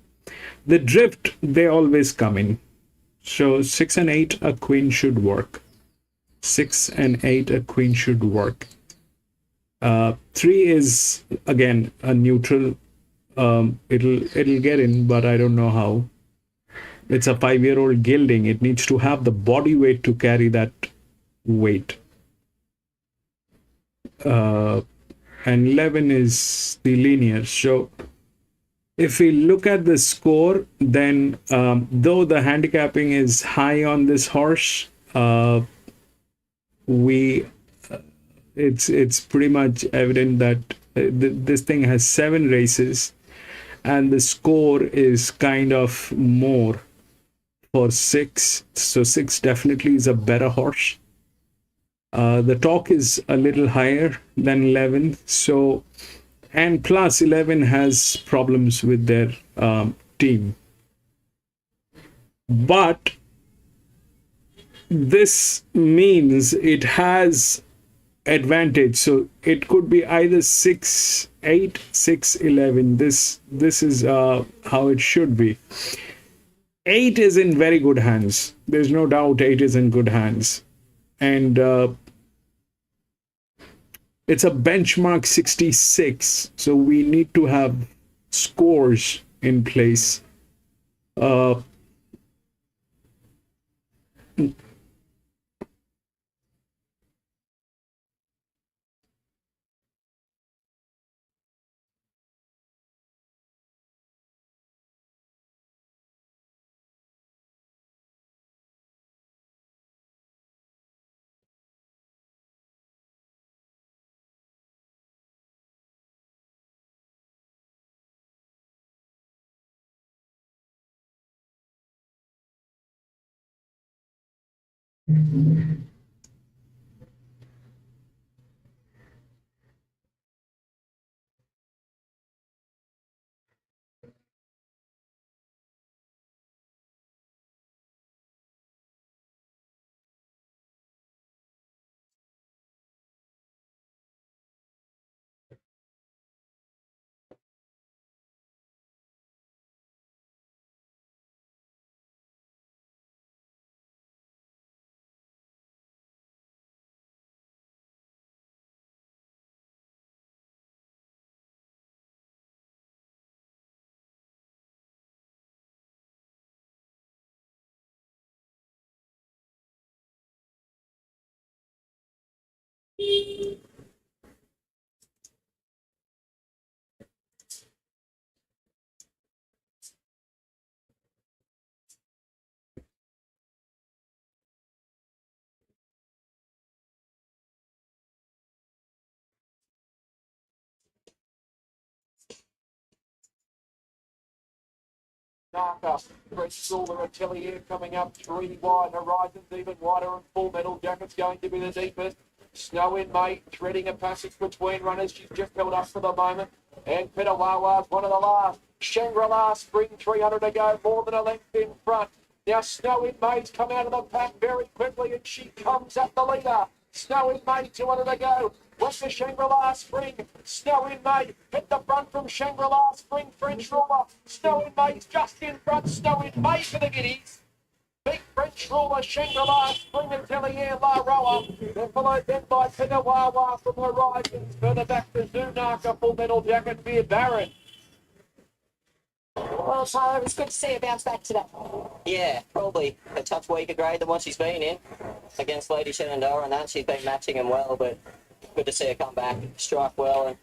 Speaker 1: The drift, they always come in. So 6 and 8, a queen should work. 6 and 8, a queen should work. 3 is again a neutral. It'll get in, but I don't know how. It's a 5-year-old gelding. It needs to have the body weight to carry that weight. And 11 is the linear. So if we look at the score, then though the handicapping is high on this horse, it's pretty much evident that this thing has 7 races, and the score is kind of more for 6. So 6 definitely is a better horse. The torque is a little higher than 11. So, and plus 11 has problems with their team. But this means it has advantage. So it could be either 6, 8, 6, 11. This is how it should be. 8 is in very good hands. There's no doubt 8 is in good hands. And It's a benchmark 66, so we need to have scores in place.
Speaker 3: Narca, Brett Atelier coming up 3 wide, Horizons even wider, and Full Metal Jacket's going to be the deepest. Snow in May, threading a passage between runners. She's just held up for the moment. And Petawawa's one of the last. Shangri-La Spring, 300 to go, more than a length in front. Now Snow in May's come out of the pack very quickly, and she comes at the leader. Snow in May, 200 to go. West to Shangri-La Spring. Snow in May hit the front from Shangri-La Spring. French Ruler. Snow in May's just in front. Snow in May for the Guineas. Big French Ruler, Shangri-La Spring and Tellier La Roa. They're followed then by Petawawa from Horizons. Further back to Zunaka, Full Metal Jacket, Beard Barron.
Speaker 4: Well, Tyler, it was good to see her bounce back today.
Speaker 9: Yeah, probably a touch weaker grade than what she's been in against Lady Shenandoah and that. She's been matching him well, but good to see her come back, strike well, and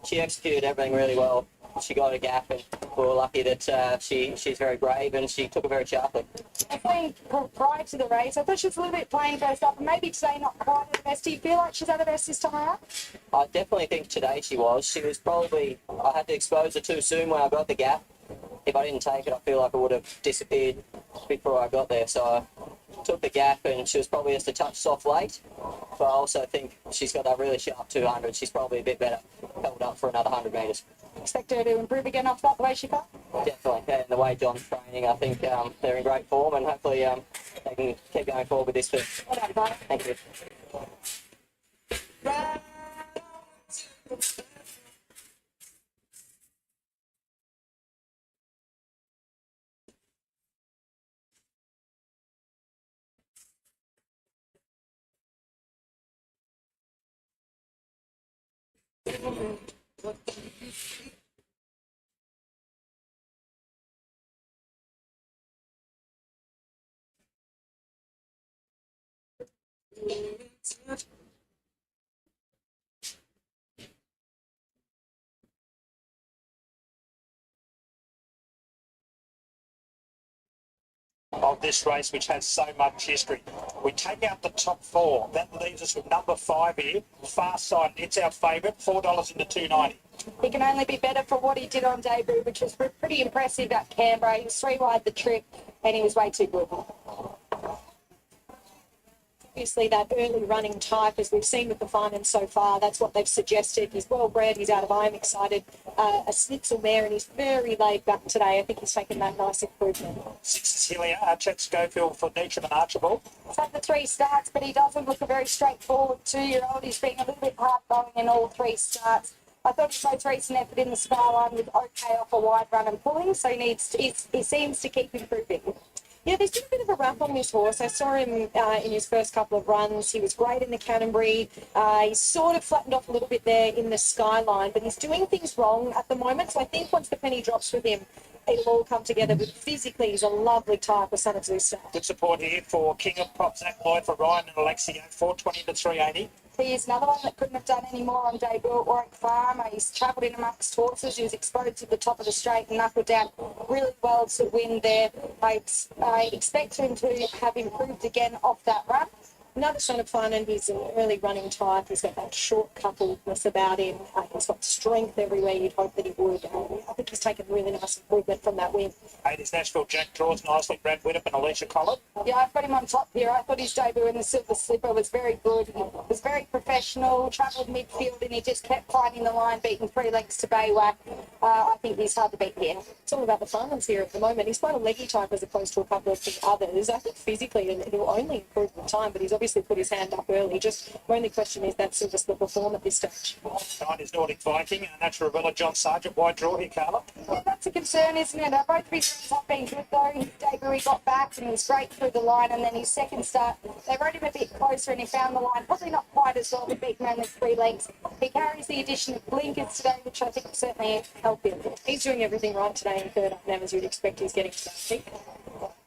Speaker 9: she executed everything really well. She got a gap, and we were lucky that she's very brave, and she took it very sharply.
Speaker 4: I think prior to the race, I thought she was a little bit plain first up, and maybe today not quite at the best. Do you feel like she's at the best this time around?
Speaker 9: I definitely think today she was. She was probably, I had to expose her too soon when I got the gap. If I didn't take it, I feel like it would have disappeared before I got there. So I took the gap, and she was probably just a touch soft late. But I also think she's got that really sharp 200. She's probably a bit better held up for another 100 metres.
Speaker 4: Expect her to improve again off that, the way she felt?
Speaker 9: Definitely, yeah, and the way John's training, I think they're in great form, and hopefully they can keep going forward with this too.
Speaker 4: Well done, Tyler.
Speaker 9: Thank you.
Speaker 2: Of this race, which has so much history. We take out the top 4. That leaves us with number 5 here, Far Side. It's our favourite, $4 into $2.90.
Speaker 4: He can only be better for what he did on debut, which was pretty impressive at Canberra. He was 3 wide the trip, and he was way too good.
Speaker 10: Obviously, that early running type, as we've seen with the finals so far, that's what they've suggested. He's well bred, he's out of I'm excited. A schnitzel mare, and he's very laid back today. I think he's taken that nice improvement.
Speaker 2: 6 is Hillier, Chet Schofield for Neutron and Archibald.
Speaker 4: He's had the 3 starts, but he doesn't look a very straightforward 2-year-old. He's been a little bit hard going in all 3 starts. I thought his most recent effort in the skyline was okay off a wide run and pulling, so he seems to keep improving.
Speaker 10: Yeah, there's been a bit of a wrap on this horse. I saw him in his first couple of runs. He was great in the Canterbury. He's sort of flattened off a little bit there in the Skyline, but he's doing things wrong at the moment. So I think once the penny drops with him, it'll all come together. But physically, he's a lovely type, a son of Zeus.
Speaker 2: Good support here for King of Pop, Zach Lloyd, for Ryan and Alexio, 420 to 380.
Speaker 4: He's another one that couldn't have done any more on debut at Warwick Farm. He's travelled in amongst horses. He was exposed at the top of the straight and knuckled down really well to win there. I expect him to have improved again off that run. Another son of fun, and he's an early running type. He's got that short coupledness about him. He's got strength everywhere you'd hope that he would. I think he's taken really nice improvement from that win.
Speaker 2: His Nashville Jack draws nicely. Brad Whittip and Alicia Collett.
Speaker 4: Yeah, I've got him on top here. I thought his debut in the Silver Slipper was very good. He was very professional, travelled midfield, and he just kept finding the line, beating 3 lengths to Baywhack. I think he's hard to beat here. It's all about the finals here at the moment. He's quite a leggy type as opposed to a couple of the others. I think physically he'll only improve with time, but he's obviously put his hand up early. Just my only question is that Silver Slipper form at this stage.
Speaker 2: 9 is Nordic Viking, Natural Rebella, John Sargent. Wide draw here, Carla.
Speaker 4: Yeah, that's a concern, isn't it? Both of his runs have been good though. His debut he got back and he was great through the line, and then his second start they rode him a bit closer and he found the line probably not quite as well, but beaten only 3 lengths. He carries the addition of blinkers today, which I think will certainly help him. He's doing everything right today in third up now, as you'd expect. He's getting to that.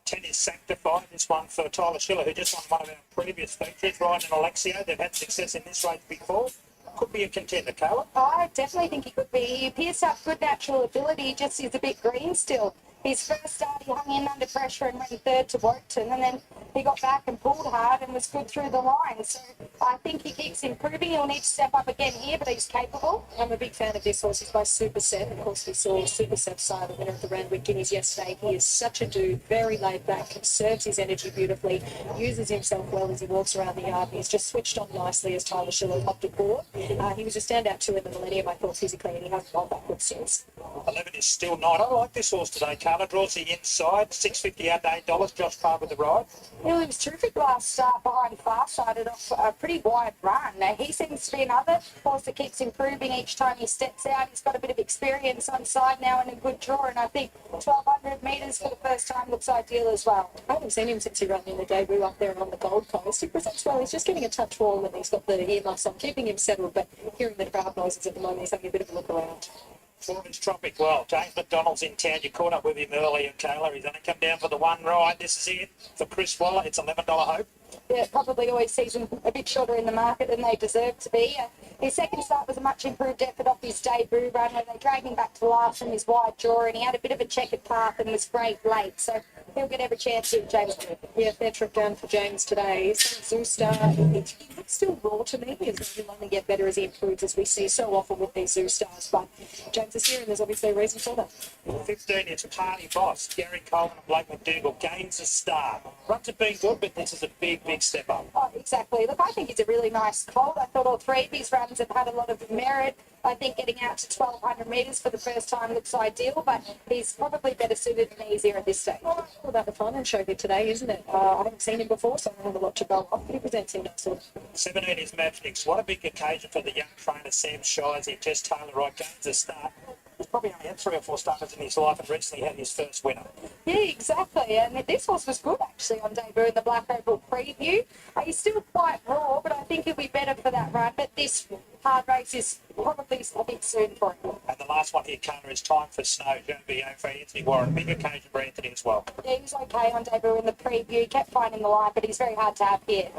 Speaker 2: 10 is Sanctified. This one for Tyler Schiller, who just won one of our previous features. Ryan and Alexio, they've had success in this race before. Could be a contender, Carla.
Speaker 4: I definitely think he could be. He appears to have good natural ability, just he's a bit green still. His first start, he hung in under pressure and went third to Wokerton, and then he got back and pulled hard and was good through the line. So I think he keeps improving. He'll need to step up again here, but he's capable. I'm a big fan of this horse. He's by Super Set. Of course, we saw Super Set side the winner of the Randwick Guineas yesterday. He is such a dude, very laid back, conserves his energy beautifully, uses himself well as he walks around the yard. And he's just switched on nicely as Tyler Schiller hopped aboard. He was a standout too in the Millennium, I thought, physically, and he hasn't gone backwards since.
Speaker 2: 11 is Still Night. I like this horse today, Carla. Draws the inside, $6.50 out to $8. Josh Parr with the ride.
Speaker 4: Yeah, he was terrific last start behind Farside off a pretty wide run. Now, he seems to be another horse that keeps improving each time he steps out. He's got a bit of experience on side now and a good draw, and I think 1,200 metres for the first time looks ideal as well. I haven't seen him since he ran in the debut up there on the Gold Coast. He presents well. He's just getting a touch warm and he's got the earmuffs on, keeping him settled, but hearing the crowd noises at the moment, he's having a bit of a look around.
Speaker 2: 4 is Tropic Well. James McDonald's in town. You caught up with him earlier, Kayla. He's only come down for the one ride. This is it for Chris Waller. It's $11 hope.
Speaker 4: Yeah, probably always sees them a bit shorter in the market than they deserve to be. His second start was a much improved effort off his debut run where they dragged him back to last from his wide draw, and he had a bit of a checkered path and was great late. So he'll get every chance here, James. Yeah, fair trip down for James today. Zoostar, he looks still raw to me. He'll only get better as he improves, as we see so often with these Zoostars. But James is here, and there's obviously a reason for that.
Speaker 2: 15 is Party Boss. Gary Coleman and Blake McDougall gains a start. Runs have been good, but this is a big step up.
Speaker 4: Oh, exactly. Look, I think he's a really nice colt. I thought all 3 of his runs have had a lot of merit. I think getting out to 1,200 metres for the first time looks ideal, but he's probably better suited than easier at this stage. Well, all about the finance show here today, isn't it? I haven't seen him before, so I don't have a lot to go off, but he presents him nicely.
Speaker 2: 17 is Mavnix. What a big occasion for the young trainer, Sam Shies. He just Taylor Wright gains a start. He's probably only had 3 or 4 starters in his life and recently had his first winner.
Speaker 4: Yeah, exactly. And this horse was good, actually, on debut in the Black Oval preview. He's still quite raw, but I think he'll be better for that run. But this hard race is probably a bit soon for him.
Speaker 2: And the last one here, Carter, is Time for Snow. JBO for Anthony Warren. Big occasion for Anthony as well.
Speaker 4: Yeah, he was okay on debut in the preview. Kept finding the line, but he's very hard to have here.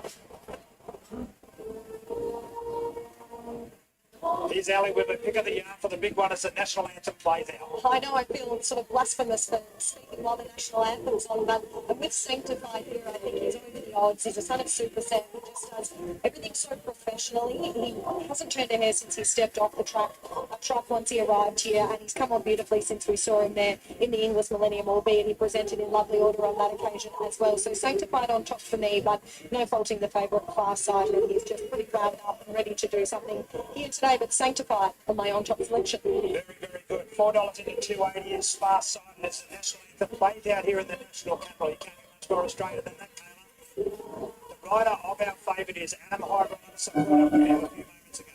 Speaker 2: Here's Ali with a pick of the yarn for the big one as the national anthem plays out.
Speaker 10: I know I feel sort of blasphemous for speaking while the national anthem's on, but with Sanctified here, I think he's over the odds. He's a son of Super Set who just does everything so professionally. He hasn't turned a hair since he stepped off the truck once he arrived here, and he's come on beautifully since we saw him there in the English Millennium, albeit he presented in lovely order on that occasion as well. So Sanctified on top for me, but no faulting the favourite Farside, and he's just pretty wound up and ready to do something here today, but Sanctified on my on top selection.
Speaker 2: Very good. $4 into 280 is Farside as the national anthem plays out here in the national capital. You can't get much more Australia than that, Taylor. The rider of our favourite is Adam Hyber, a few moments ago.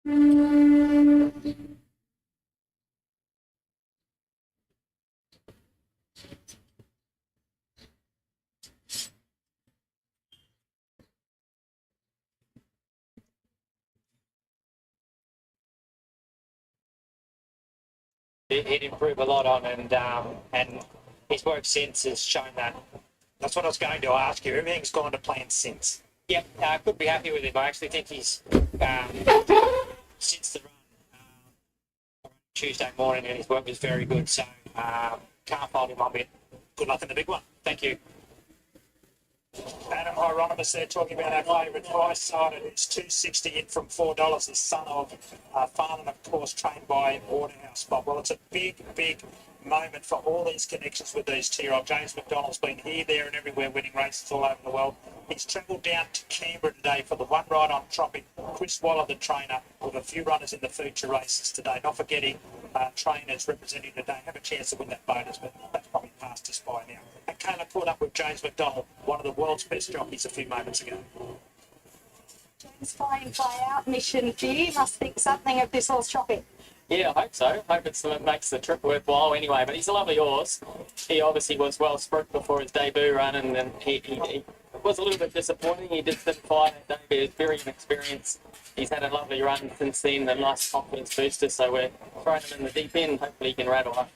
Speaker 2: He'd improve a lot on, and his work since has shown that. That's what I was going to ask you. Everything's gone to plan since. Yep, I could be happy with him. I actually think he's since the run Tuesday morning, and his work was very good. So can't fault him one bit. Good luck in the big one. Thank you. Adam Hieronymus there talking about our favourite price side. It's $2.60 in from $4. The son of Farnham, of course, trained by Waterhouse Bob. Well, it's a big, big moment for all these connections with these two-year-old. James McDonald's been here, there and everywhere winning races all over the world. He's travelled down to Canberra today for the one ride on Tropic. Chris Waller, the trainer, with a few runners in the future races today. Not forgetting trainers representing today have a chance to win that bonus, but that's probably passed us by now. And Kayla caught up with James McDonald, one of the world's best jockeys, a few moments ago.
Speaker 4: James, fly-in, fly-out mission for you. Must think something of this horse Tropic.
Speaker 9: Yeah, I hope so. Hope it makes the trip worthwhile anyway. But he's a lovely horse. He obviously was well spruiked before his debut run, and then he was a little bit disappointing. He just didn't fly that day, but he was very inexperienced. He's had a lovely run since then, a nice confidence booster. So we're throwing him in the deep end. Hopefully he can rattle up.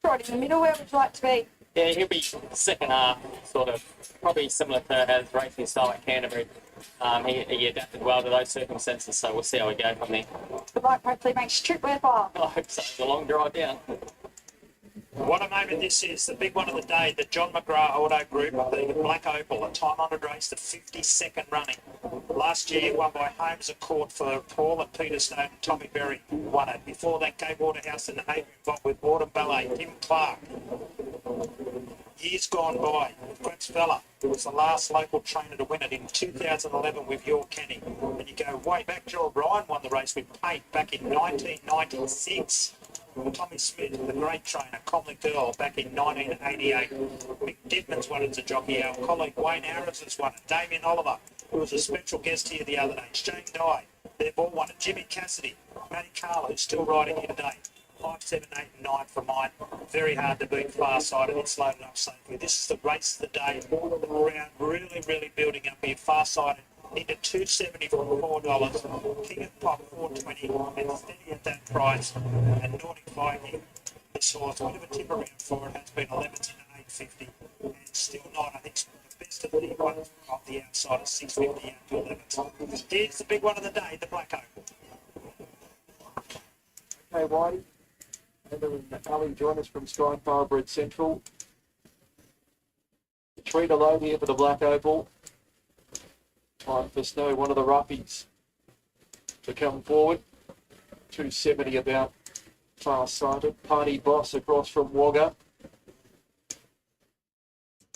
Speaker 4: Right in the middle, where would you like to be?
Speaker 9: Yeah, he'll be second half, sort of, probably similar to his racing style at Canterbury. He adapted well to those circumstances, so we'll see how we go from there.
Speaker 4: The bike hopefully makes your trip worthwhile.
Speaker 9: I hope so. It's a long drive down.
Speaker 2: What a moment this is, the big one of the day, the John McGrath Auto Group, the Black Opal, a time-honoured race, the 52nd running. Last year, won by Holmes at Court for Paul and Peter Snowden. Tommy Berry won it. Before that, Gay Waterhouse and Adrian Bott with Autumn Ballet, Tim Clark. Years gone by, Grant's fella, who was the last local trainer to win it in 2011 with York Kenny. And you go way back, Joe O'Brien won the race with Pate back in 1996. Tommy Smith, the great trainer, Comley Girl back in 1988. Mick Didman's won it as a jockey. Our colleague Wayne Harris has won it. Damien Oliver, who was a special guest here the other day. Shane Dye, they've all won it. Jimmy Cassidy, Matty Carla, who's still riding here today. 5, 7, 8 and 9 for mine. Very hard to beat far side, and it's loaded up safely. This is the race of the day. The ground really, really building up here. Far sided into $2.70 for $4. King of Pop $4.20 and steady at that price. And Nordic Viking, this horse, a bit of a tip around for it, has been 11s into $8.50 and still not. I think the best of the ones off the outside of $6.50 out to 11s. Here's the big one of the day, the Black Opal.
Speaker 3: Okay, Whitey. Heather and Ali join us from Sky Thoroughbred Central. The treat alone here for the Black Opal. Time for Snow, one of the roughies, to come forward. 270 about, far-sighted. Party Boss across from Wagga.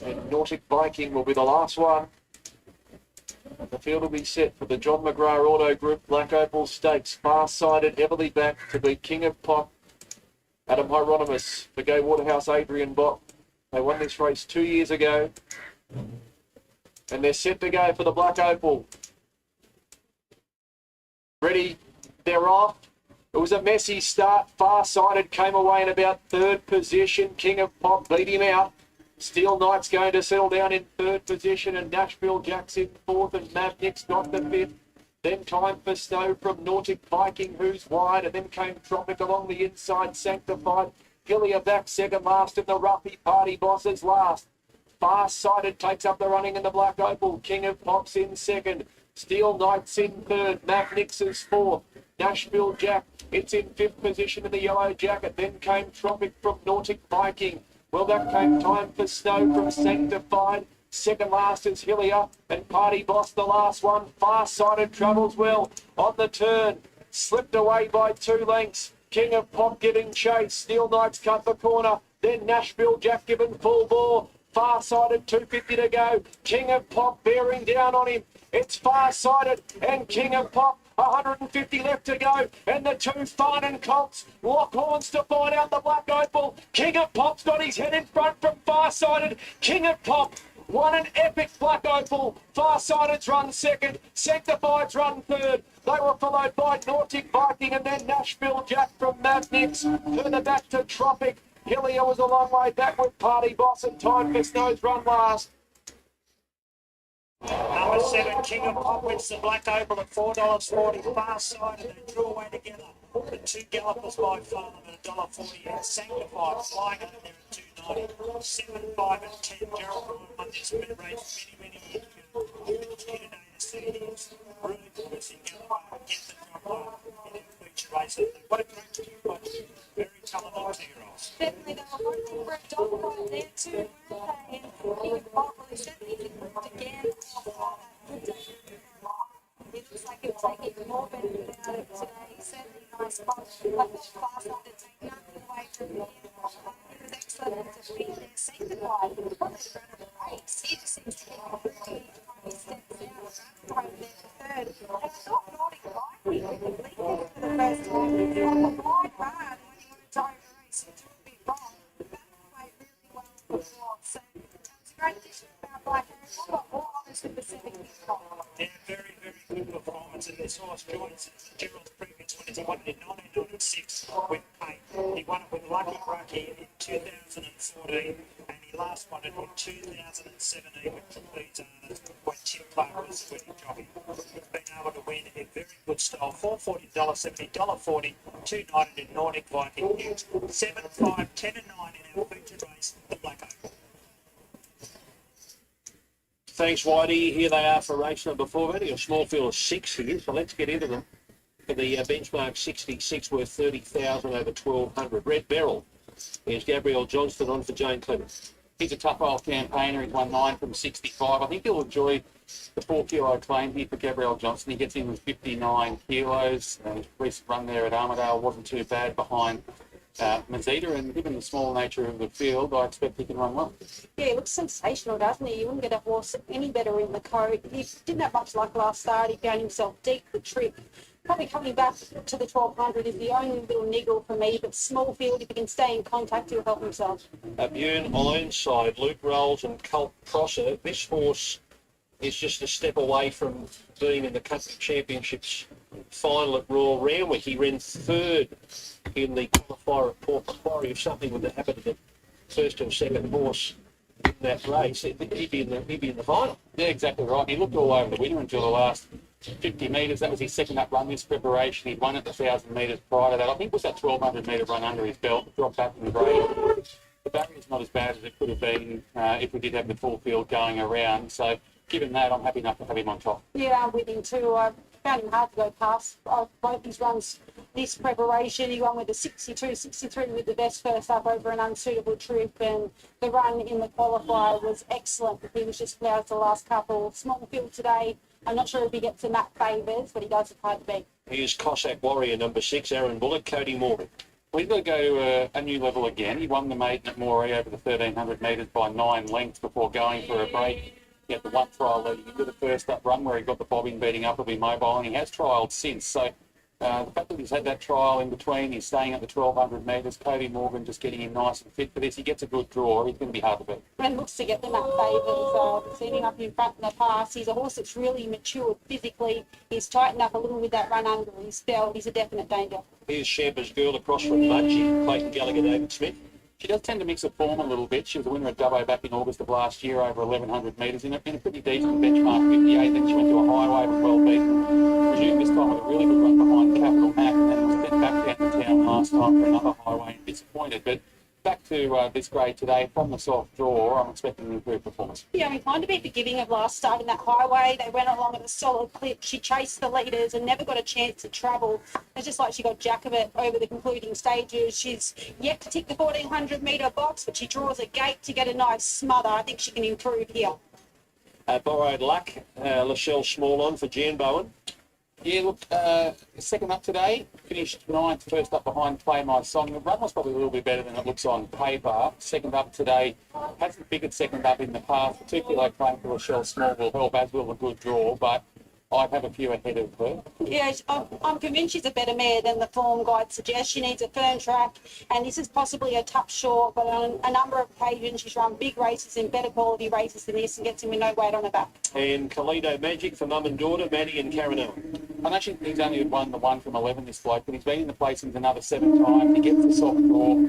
Speaker 3: And Nordic Viking will be the last one. The field will be set for the John McGrath Auto Group Black Opal Stakes. Far-sighted, heavily back to be King of Pop. Adam Hieronymus for Gay Waterhouse, Adrian Bott. They won this race 2 years ago. And they're set to go for the Black Opal. Ready, they're off. It was a messy start. Far-sighted came away in about third position. King of Pop beat him out. Steel Knight's going to settle down in third position, and Nashville Jack's in fourth, and Mavnick's got the fifth. Then Time for Snow from Nordic Viking, who's wide, and then came Tropic along the inside, Sanctified. Hillier back second last, and the Ruffy Party Bosses last. Far-sighted takes up the running in the Black Opal. King of Pop's in second. Steel Knight's in third. Mavnick's is fourth. Nashville Jack, it's in fifth position in the yellow jacket. Then came Tropic from Nordic Viking. Well, that came Time for Snow from Sanctified. Second last is Hillier, and Party Boss the last one. Far-sighted travels well on the turn. Slipped away by 2 lengths. King of Pop giving chase. Steel Knight's cut the corner. Then Nashville Jack given full bore. Far-sighted, 250 to go. King of Pop bearing down on him. It's far-sighted, and King of Pop, 150 left to go. And the 2 Farnan Colts lock horns to find out the Black Opal. King of Pop's got his head in front from far-sighted. King of Pop Won an epic Black Opal. Farsighted's run second. Sanctified's run third. They were followed by Nautic Viking and then Nashville Jack from Mavnix. Further back to Tropic. Hillier was a long way back with Party Boss, and Time for Snow's run last.
Speaker 2: Number 7, King of Pop wins the Black Opal at $4.40. Far side, and they drew away together. The two gallopers by Farnham at $1.40. And Sanctified flying under there at $2.90. 7, 5, and 10. Gerald Ryan won this race many years ago. Here today in 30 years. Really promising gallop. Get the drop line in their feature race. What a great team by two very talented 2-year-olds.
Speaker 4: Definitely, they were hoping for a dog right there too, weren't they? And King of Pop was certainly improved again off that good day. It looks like he'll take even more benefit out of today. Certainly nice spot. I thought fast enough to take nothing away from him. It was excellent to be there. Sanctified. Probably the run of the race. He just seems to keep improving each time he steps out. Over there for third. And I thought Nordic Viking with the lead there for the first time. On the wide run when he wanted to over-race, he took a bit wrong. But that played really well for the Lord. So it's a great addition about Black Opal. But all honest with Pacific Newcom.
Speaker 2: Yeah, very good performance. And this horse joins Gerald's previous winners. He won it in 1996 with Payne. He won it with Lucky Rucky in 2014, and he last won it in 2017 with Complete Owners when Chip Clark was the winning jockey. He's been able to win in very good style. $4.40, $70, $40, $2.90 in Nordic Viking News. 7, 5, 10 and 9 in our featured race, the Black Opal.
Speaker 6: Thanks, Whitey. Here they are for race number 4. Only a small field of 6 here, so let's get into them. For the benchmark 66 worth 30,000 over 1,200. Red Beryl. Here's Gabrielle Johnston on for Jane Clements.
Speaker 5: He's a tough old campaigner. He's won 9 from 65. I think he'll enjoy the 4 kilo claim here for Gabrielle Johnston. He gets in with 59 kilos. His recent run there at Armidale wasn't too bad behind Mazida, and given the small nature of the field, I expect he can run well.
Speaker 8: Yeah, he looks sensational, doesn't he? You wouldn't get a horse any better in the coat. He didn't have much luck last start. He found himself deep the trip. Probably coming back to the 1,200 is the only little niggle for me, but small field, if he can stay in contact, he'll help himself.
Speaker 6: Bjorn Ironside, Luke Rolls and Colt Prosser. This horse is just a step away from being in the Country Championships final at Royal Randwick. He ran third in the qualifier at Port Macquarie. If something would happen to the first or second horse in that race, he'd be in the final.
Speaker 5: Yeah, exactly right. He looked all over the winner until the last 50 metres. That was his second up run this preparation. He'd won at the 1,000 metres prior to that. I think it was that 1,200 metre run under his belt, dropped back in the grade. The barrier's not as bad as it could have been if we did have the full field going around. So given that, I'm happy enough to have him on top.
Speaker 8: Yeah, I'm with him too. I found him hard to go past both his runs this preparation. He won with a 62, 63 with the best first up over an unsuitable trip, and the run in the qualifier was excellent. He was just lousy the last couple. Small field today. I'm not sure if he gets enough favours, but he does it hard to beat.
Speaker 6: Here's Cossack Warrior, number 6, Aaron Bullock, Cody Morgan.
Speaker 5: We've got to go to a new level again. He won the maiden at Moree over the 1,300 metres by 9 lengths before going for a break. He had the one trial leading into the first up run where he got the bobbing beating up, will be mobile, and he has trialled since. So the fact that he's had that trial in between, he's staying at the 1,200 metres. Cody Morgan just getting him nice and fit for this. He gets a good draw. He's going to be hard to beat.
Speaker 8: And looks to get them up favours. Sitting up in front in the past. He's a horse that's really matured physically. He's tightened up a little with that run under his belt. He's a definite danger.
Speaker 6: Here's Shampa's Girl across from Mudgee, Clayton Gallagher, David Smith.
Speaker 5: She does tend to mix her form a little bit. She was a winner at Dubbo back in August of last year over 1,100 metres in a pretty decent benchmark 58. Then she went to a highway, was well beaten. Resumed this time with a really good run behind Capital Mac, and then was sent back down to town last time for another highway and disappointed. But back to this grade today, from the soft draw, I'm expecting an improved performance.
Speaker 8: Yeah, I'm inclined to be forgiving of last start in that highway. They went along at a solid clip. She chased the leaders and never got a chance to travel. It's just like she got Jacobet over the concluding stages. She's yet to tick the 1,400 metre box, but she draws a gate to get a nice smother. I think she can improve here.
Speaker 6: Borrowed Luck, Lachelle Small on for Jan Bowen.
Speaker 5: Yeah, look, second up today, finished 9th, first up behind Play My Song. The run was probably a little bit better than it looks on paper. Second up today, hasn't figured second up in the past. The 2 kilo claim for Rochelle Small will help, as will a good draw, but I'd have a few ahead of her.
Speaker 8: Yeah, I'm convinced she's a better mare than the form guide suggests. She needs a firm track, and this is possibly a tough short, but on a number of occasions she's run big races in better quality races than this and gets him with no weight on her back.
Speaker 6: And Kalido Magic for mum and daughter, Maddie and Caranel.
Speaker 5: I actually think he's only won the 1 from 11 this bloke, but he's been in the placings another 7 times. He gets the soft draw.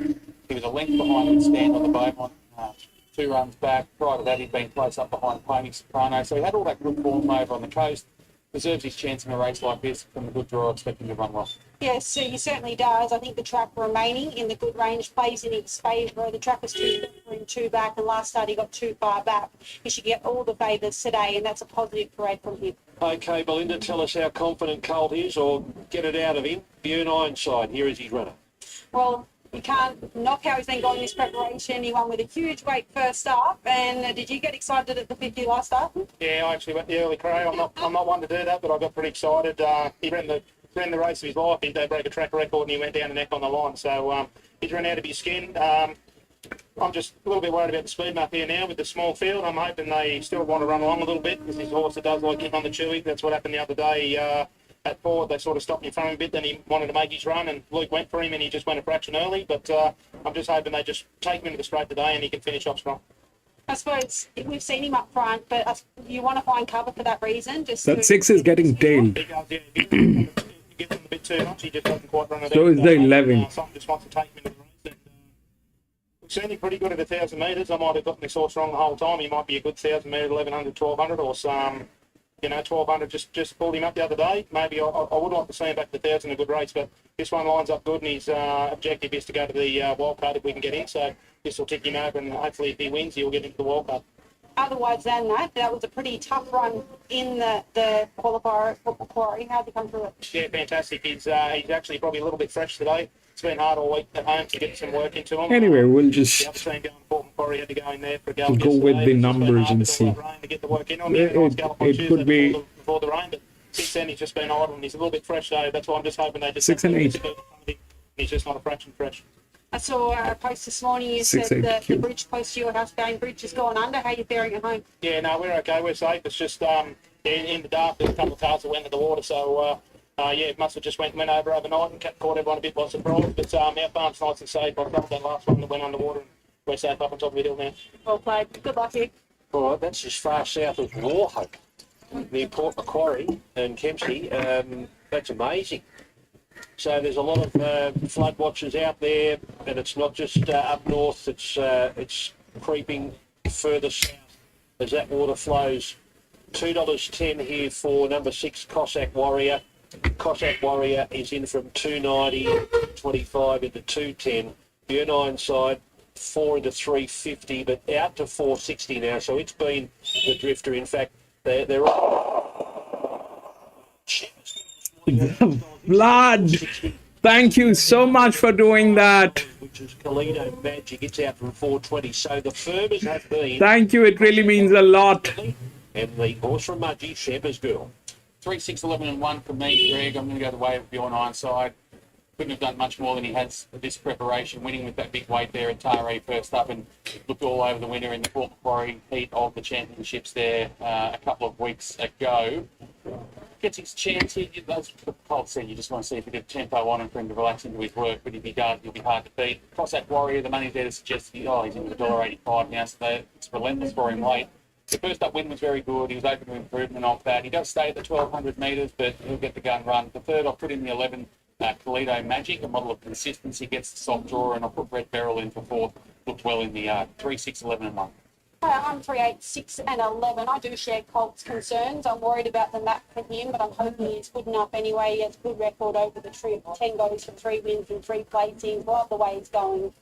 Speaker 5: He was a length behind with Stand on the Beaumont, 2 runs back. Prior to that, he'd been close up behind Pony Soprano. So he had all that good form over on the coast. Deserves his chance in a race like this. From the good draw, expecting to run well.
Speaker 8: Yes, so he certainly does. I think the track remaining in the good range plays in his favour. The track was too and 2 back, and last start he got too far back. He should get all the favours today, and that's a positive parade from him.
Speaker 6: Okay, Belinda, tell us how confident Colt is, or get it out of him. Bjorn Ironside, here is his runner.
Speaker 8: Well, you can't knock how he's been going this preparation. He won with a huge weight first up. And did you get excited at the 50 last start?
Speaker 2: Yeah, I actually went the early crow. I'm not one to do that, but I got pretty excited. He ran the race of his life. He broke a track record and he went down the neck on the line. So he's run out of his skin. I'm just a little bit worried about the speed up here now with the small field. I'm hoping they still want to run along a little bit because his horse that does like getting on the chewy. That's what happened the other day. At Ford, they sort of stopped in front of him a bit, then he wanted to make his run, and Luke went for him, and he just went a fraction early. But I'm just hoping they just take him into the straight today, and he can finish off strong.
Speaker 8: I suppose we've seen him up front, but you want to find cover for that reason. Just
Speaker 1: that 6 is getting tailed.
Speaker 2: He goes, he gets him a bit too much. He just doesn't quite run it out.
Speaker 1: So is the 11.
Speaker 2: Someone just wants to take him into the race. And, we've seen him pretty good at 1,000 metres. I might have gotten this horse wrong the whole time. He might be a good 1,000 metre, 1,100, 1,200 or some. 1,200 just pulled him up the other day. Maybe I would like to see him back to 1,000 a good race, but this one lines up good, and his objective is to go to the wild card if we can get in. So this will tick him over, and hopefully if he wins, he'll get into the wild card.
Speaker 8: Otherwise than that was a pretty tough run in the qualifier at Quarry. How'd he come through it?
Speaker 2: Yeah, fantastic. He's actually probably a little bit fresh today. It's been hard all week at home to get some work into him.
Speaker 1: Anyway, we'll just
Speaker 2: the other team going Port Macquarie had to go in there for a go.
Speaker 1: go with the numbers and see.
Speaker 2: To get the work in on
Speaker 1: It could be
Speaker 2: before the rain, but since then he's just been idle and he's a little bit fresh. So that's why I'm just hoping they just
Speaker 1: 6 and 8.
Speaker 2: He's just not a fraction fresh.
Speaker 8: I saw a post this morning. You
Speaker 1: 6,
Speaker 8: said
Speaker 1: 8,
Speaker 8: that the bridge close to your house, Bane Bridge, has gone under. How are you faring at home?
Speaker 2: Yeah, no, we're okay. We're safe. It's just in the dark. There's a couple of cars that went into the water, so. It must have just went over overnight and caught everyone a bit by surprise. But our farm's nice and safe. I felt that last one that went underwater, and we're safe up on top of the hill now.
Speaker 8: Well played. Good luck here.
Speaker 6: All right, that's as far south as Warhope, near Port Macquarie and Kempsey. That's amazing. So there's a lot of flood watchers out there, and it's not just up north. It's creeping further south as that water flows. $2.10 here for number 6 Cossack Warrior. Cossack Warrior is in from 290, 25 into 210. Bjorn Ironside 4 into 350, but out to 460 now. So it's been the drifter. In fact, they're all.
Speaker 1: Blood. Thank you so much for doing that.
Speaker 6: Which is Kalido Magic. It's out from 420. So the firmers have been.
Speaker 1: Thank you. It really means a lot.
Speaker 6: And the horse from Mudgee, Shepherd's Girl.
Speaker 5: 3, 6, 11 and 1 from me, Greg. I'm going to go the way of Bjorn Ironside. Couldn't have done much more than he has for this preparation, winning with that big weight there at Taree first up, and looked all over the winner in the Port Macquarie heat of the championships there a couple of weeks ago. Gets his chance here. As Colt said, you just want to see if he did tempo on him for him to relax into his work, but if he does, he'll be hard to beat. Cossack Warrior, the money's there to suggest he's into $1.85 now, so it's relentless for him late. The first up win was very good. He was open to improvement off that. He does stay at the 1,200 metres, but he'll get the gun run. The third, I'll put in the 11, Kalido Magic, a model of consistency, gets the soft draw, and I'll put Red Beryl in for 4th. Looked well in the 3, 6, 11 and 1.
Speaker 8: I'm 3, 8, 6 and 11. I do share Colt's concerns. I'm worried about the map for him, but I'm hoping he's good enough anyway. He has a good record over the trip. 10 goes for 3 wins and 3 placings. Love the way he's going.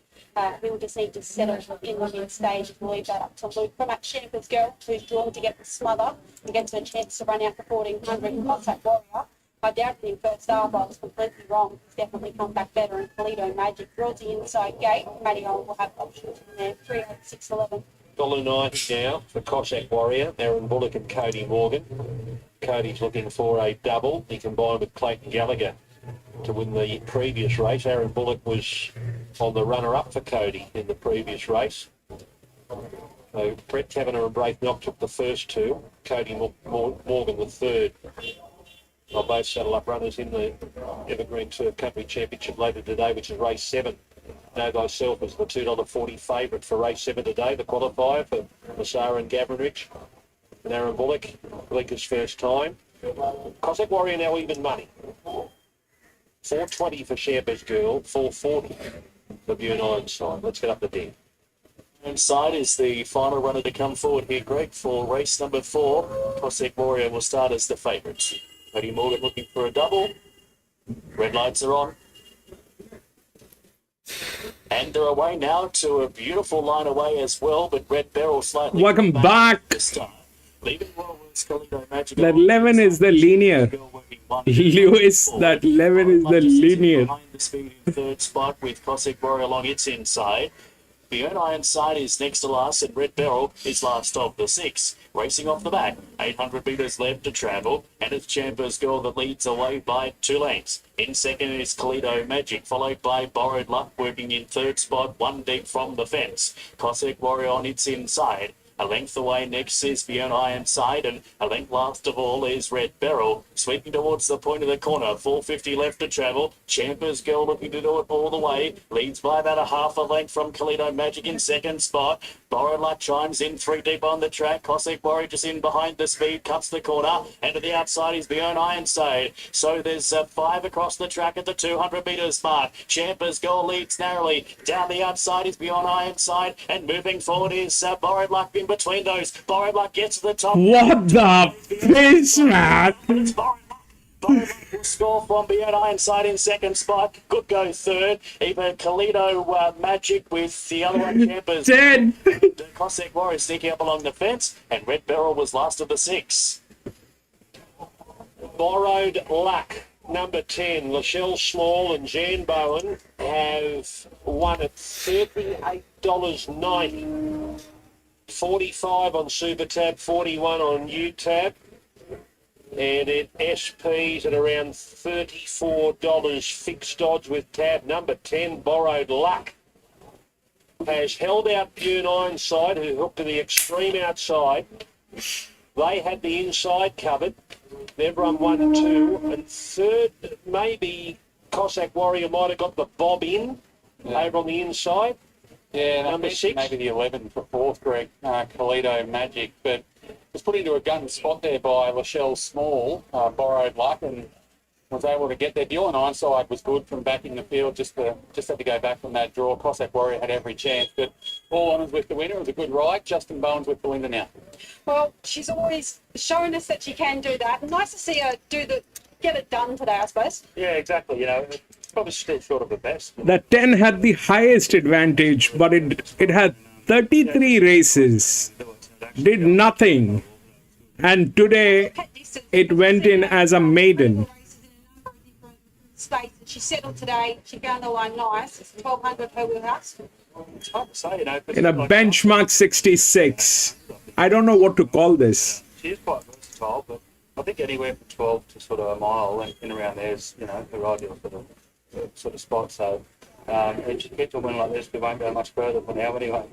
Speaker 8: He'll just need to settle in the mid-stage and leave that up to Luke. From that Shepherd's Girl, who's drawn to get the smother and gets a chance to run out for 1,400. Cossack Warrior, I doubted him first up. I was completely wrong. He's definitely come back better. And Kalido Magic draws the inside gate. Matty Old will have options from there. 3, 8, 6, 11.
Speaker 6: $1.90 now for Cossack Warrior, Aaron Bullock and Cody Morgan. Cody's looking for a double. He combined with Clayton Gallagher to win the previous race. Aaron Bullock was on the runner-up for Cody in the previous race. So Brett Kavanagh and Braith Knock took the first two. Cody Morgan the third. They'll both saddle up runners in the Evergreen Turf Country Championship later today, which is race 7. Know Thyself is the $2.40 favourite for race 7 today, the qualifier for Massara and Gavranich and Aaron Bullock. Bleeker's first time. Cossack Warrior now even money. 420 for Shamper's Girl, 440 for Bune Ironside. Let's get up the deck.
Speaker 12: Inside is the final runner to come forward here, Greg, for race number 4. Cossack Warrior will start as the favourites. Cody Morgan looking for a double. Red lights are on. And they're away now to a beautiful line away as well, but Red Beryl slightly...
Speaker 1: Welcome back.
Speaker 12: This time. Leaving well was Kalido Magic.
Speaker 1: That 11 is the linear. Lewis, that 11 is the linear.
Speaker 12: Behind the speed in third spot with Cossack Warrior along its inside. Bjorn Ironside is next to last, and Red Beryl is last of the 6. Racing off the back, 800 metres left to travel, and it's Chamber's Girl that leads away by 2 lengths. In second is Kalido Magic, followed by Borrowed Luck, working in third spot, 1 deep from the fence. Cossack Warrior on its inside. A length away next is Bjorn Ironside, and a length last of all is Red Beryl. Sweeping towards the point of the corner, 450 left to travel. Chamber's Girl looking to do it all the way. Leads by about a half a length from Kalido Magic in second spot. Borrowed Luck chimes in 3 deep on the track. Cossack Warrior just in behind the speed, cuts the corner. And to the outside is Bjorn Ironside. So there's 5 across the track at the 200 metres mark. Chamber's Girl leads narrowly. Down the outside is Bjorn Ironside. And moving forward is Borrowed Luck in between those. Borrowed Luck gets to the top.
Speaker 1: What the fish, man?
Speaker 12: It's Borrowed Luck. Borrowed Luck will score from Bjorn Ironside in second spot. Good go third. Even Kalido Magic with the other one, Champers.
Speaker 1: Dead.
Speaker 12: The Cossack Warrior sneaking up along the fence. And Red Beryl was last of the 6.
Speaker 6: Borrowed Luck, number 10. Lachelle Small and Jan Bowen have won at $38.90. 45 on Super Tab, 41 on UTAB, and at SP's at around $34 fixed odds with tab. Number 10, Borrowed Luck, has held out Bjorn Ironside, who hooked to the extreme outside. They had the inside covered. They've run 1 and 2, and third, maybe Cossack Warrior might have got the bob in over on the inside.
Speaker 5: Yeah,
Speaker 6: number 6.
Speaker 5: Maybe the 11 for 4th, Greg, Kalido Magic, but was put into a gun spot there by Lachelle Small, Borrowed Luck, and was able to get there. Bjorn Ironside was good from back in the field, just had to go back from that draw. Cossack Warrior had every chance, but all honours with the winner. It was a good ride. Justin Bowen's with the winner now.
Speaker 8: Well, she's always shown us that she can do that. Nice to see her get it done today, I suppose.
Speaker 7: Yeah, exactly. You know, it's probably still short of the best.
Speaker 1: The 10 had the highest advantage, but it had 33 races, did nothing, and today it went in as a maiden.
Speaker 8: Space. She settled today. She found the line nice. It's 1200 her wheelhouse.
Speaker 7: It's hard to say, you know.
Speaker 1: In a benchmark 66. I don't know what to call this.
Speaker 7: She is quite versatile, but I think anywhere from 12 to sort of a mile and in around there is, you know, her ideal sort of spot. So if she keeps on winning like this, we won't go much further for now anyway.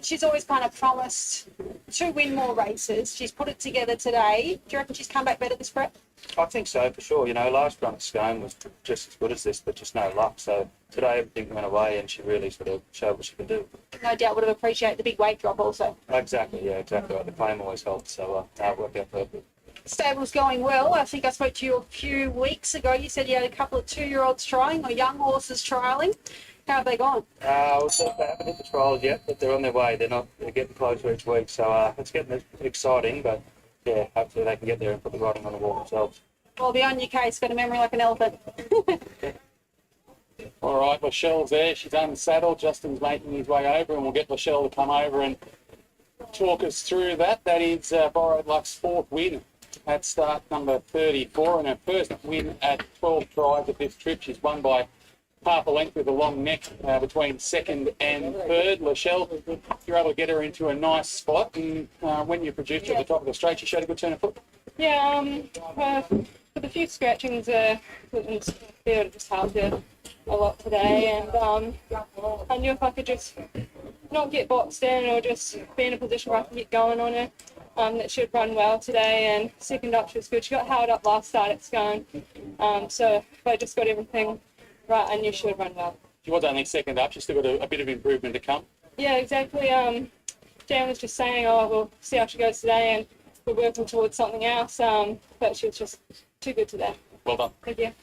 Speaker 8: She's always kind of promised to win more races. She's put it together today. Do you reckon she's come back better this prep?
Speaker 7: I think so, for sure. You know, last run at Scone was just as good as this, but just no luck. So today everything went away and she really sort of showed what she could do.
Speaker 8: No doubt would have appreciated the big weight drop also.
Speaker 7: Exactly, yeah, exactly right. The claim always helped, so it worked out perfect.
Speaker 8: Stable's going well. I think I spoke to you a few weeks ago. You said you had a couple of 2-year-olds trialling or young horses trialling. How have they gone?
Speaker 7: Well, so they haven't hit the trials yet, but they're on their way. They're getting closer each week, so it's getting exciting, but yeah, hopefully they can get there and put the writing on the wall themselves.
Speaker 8: Well, be on your case. Got a memory like an elephant.
Speaker 5: All right, Lachelle's there. She's unsaddled. Justin's making his way over, and we'll get Lachelle to come over and talk us through that. That is Borrowed Luck's 4th win at start number 34, and her first win at 12 tries at this trip. She's won by half a length with a long neck between 2nd and 3rd. Lachelle, you're able to get her into a nice spot, and when you produced her at the top of the straight, she showed a good turn of foot.
Speaker 14: Yeah, with a few scratchings, it just helped her a lot today, and I knew if I could just not get boxed in or just be in a position where I can get going on her. That should run well today, and second up she was good. She got held up last start at Scone, so if I just got everything right, I knew she would run well.
Speaker 5: She was only second up. She's still got a bit of improvement to come.
Speaker 14: Yeah, exactly. Dan was just saying, oh, we'll see how she goes today, and we're working towards something else, but she was just too good today.
Speaker 5: Well done.
Speaker 14: Thank you.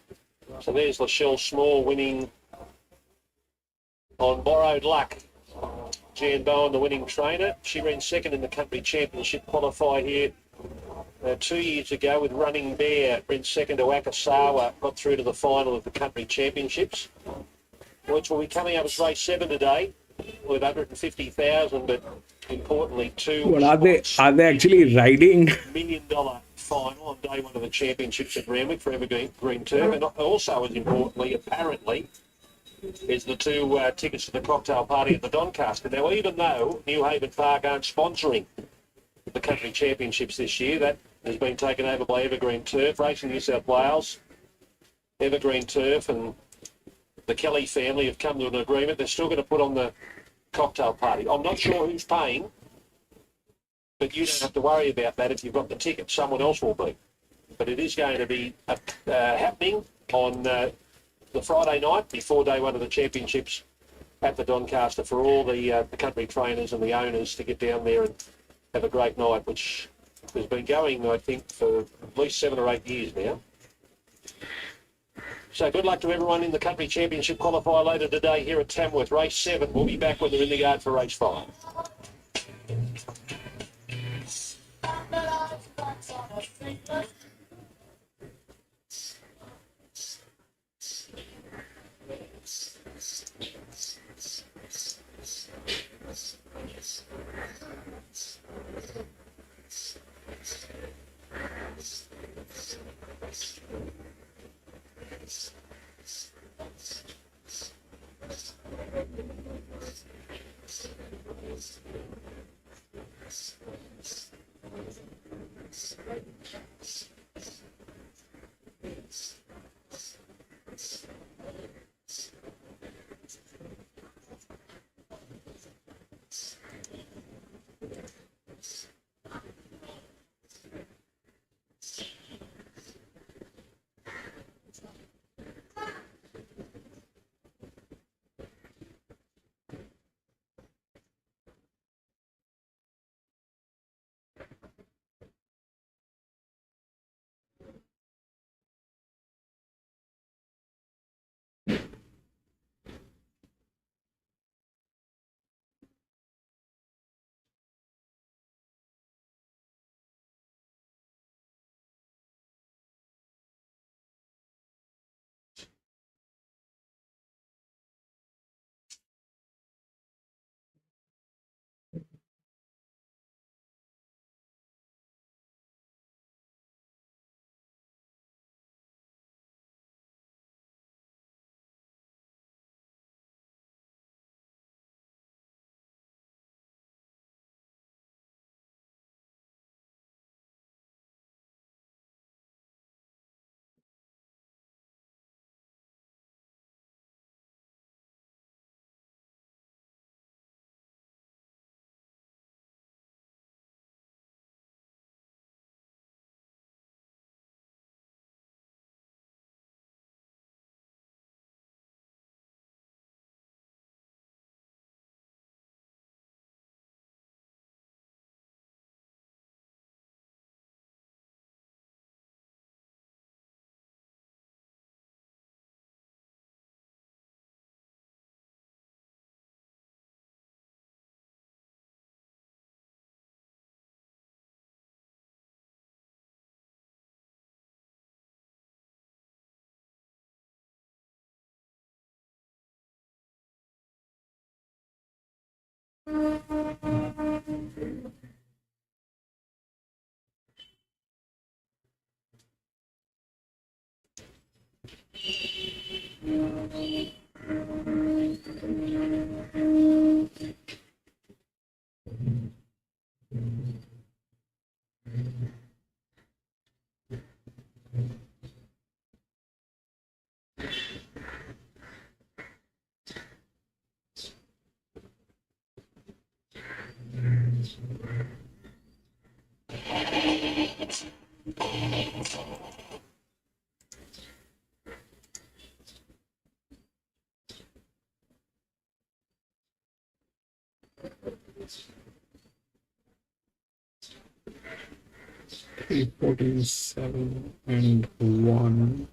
Speaker 6: So there's Lachelle Small winning on borrowed luck. Jan Bowen, the winning trainer. She ran second in the country championship qualifier here 2 years ago with Running Bear. Ran second to Akasawa, got through to the final of the country championships, which will be coming up as race 7 today with 150,000, but importantly
Speaker 1: Well, are they actually riding?
Speaker 6: $1 million final on day 1 of the championships at Randwick for Evergreen Green Turf, and also as importantly, apparently, is the 2 tickets to the cocktail party at the Doncaster. Now, even though New Haven Park aren't sponsoring the country championships this year, that has been taken over by Evergreen Turf, Racing New South Wales. Evergreen Turf and the Kelly family have come to an agreement. They're still going to put on the cocktail party. I'm not sure who's paying, but you don't have to worry about that if you've got the ticket. Someone else will be. But it is going to be happening on the Friday night before day 1 of the championships at the Doncaster for all the country trainers and the owners to get down there and have a great night, which has been going, I think, for at least 7 or 8 years now. So good luck to everyone in the country championship qualifier later today here at Tamworth. Race 7. We'll be back when they're in the yard for race 5.
Speaker 1: 347 and 1.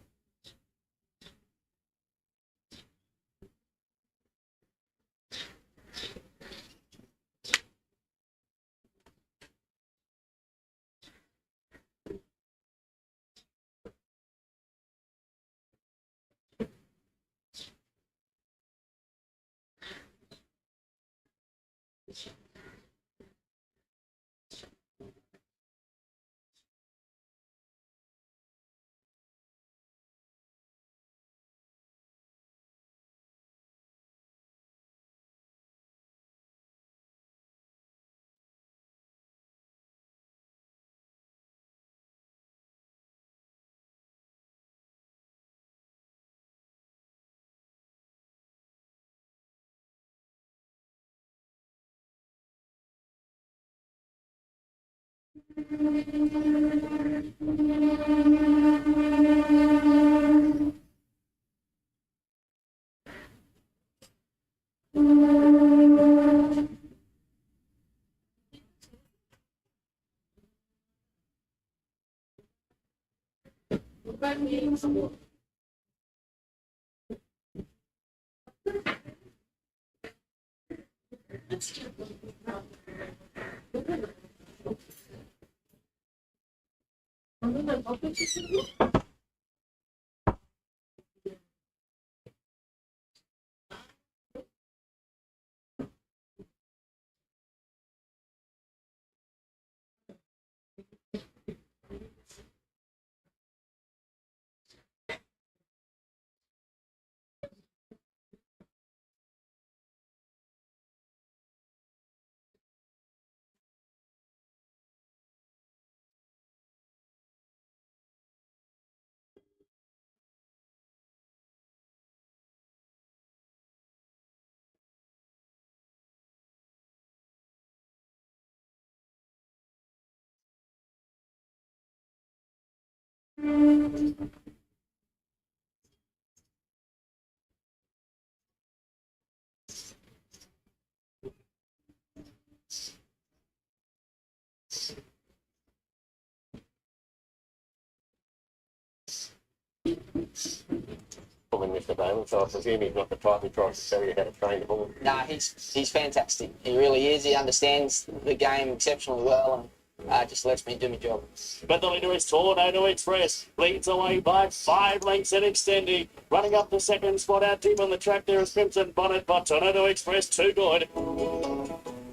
Speaker 6: Mr. Damon, so I presume he's not the type who tries to tell you how to train the horse.
Speaker 13: No, he's fantastic. He really is. He understands the game exceptionally well and just lets me do my job.
Speaker 12: But the leader is Tornado Express. Leads away by 5 lengths and extending. Running up the second spot out deep on the track there is Crimson Bonnet, but Tornado Express too good.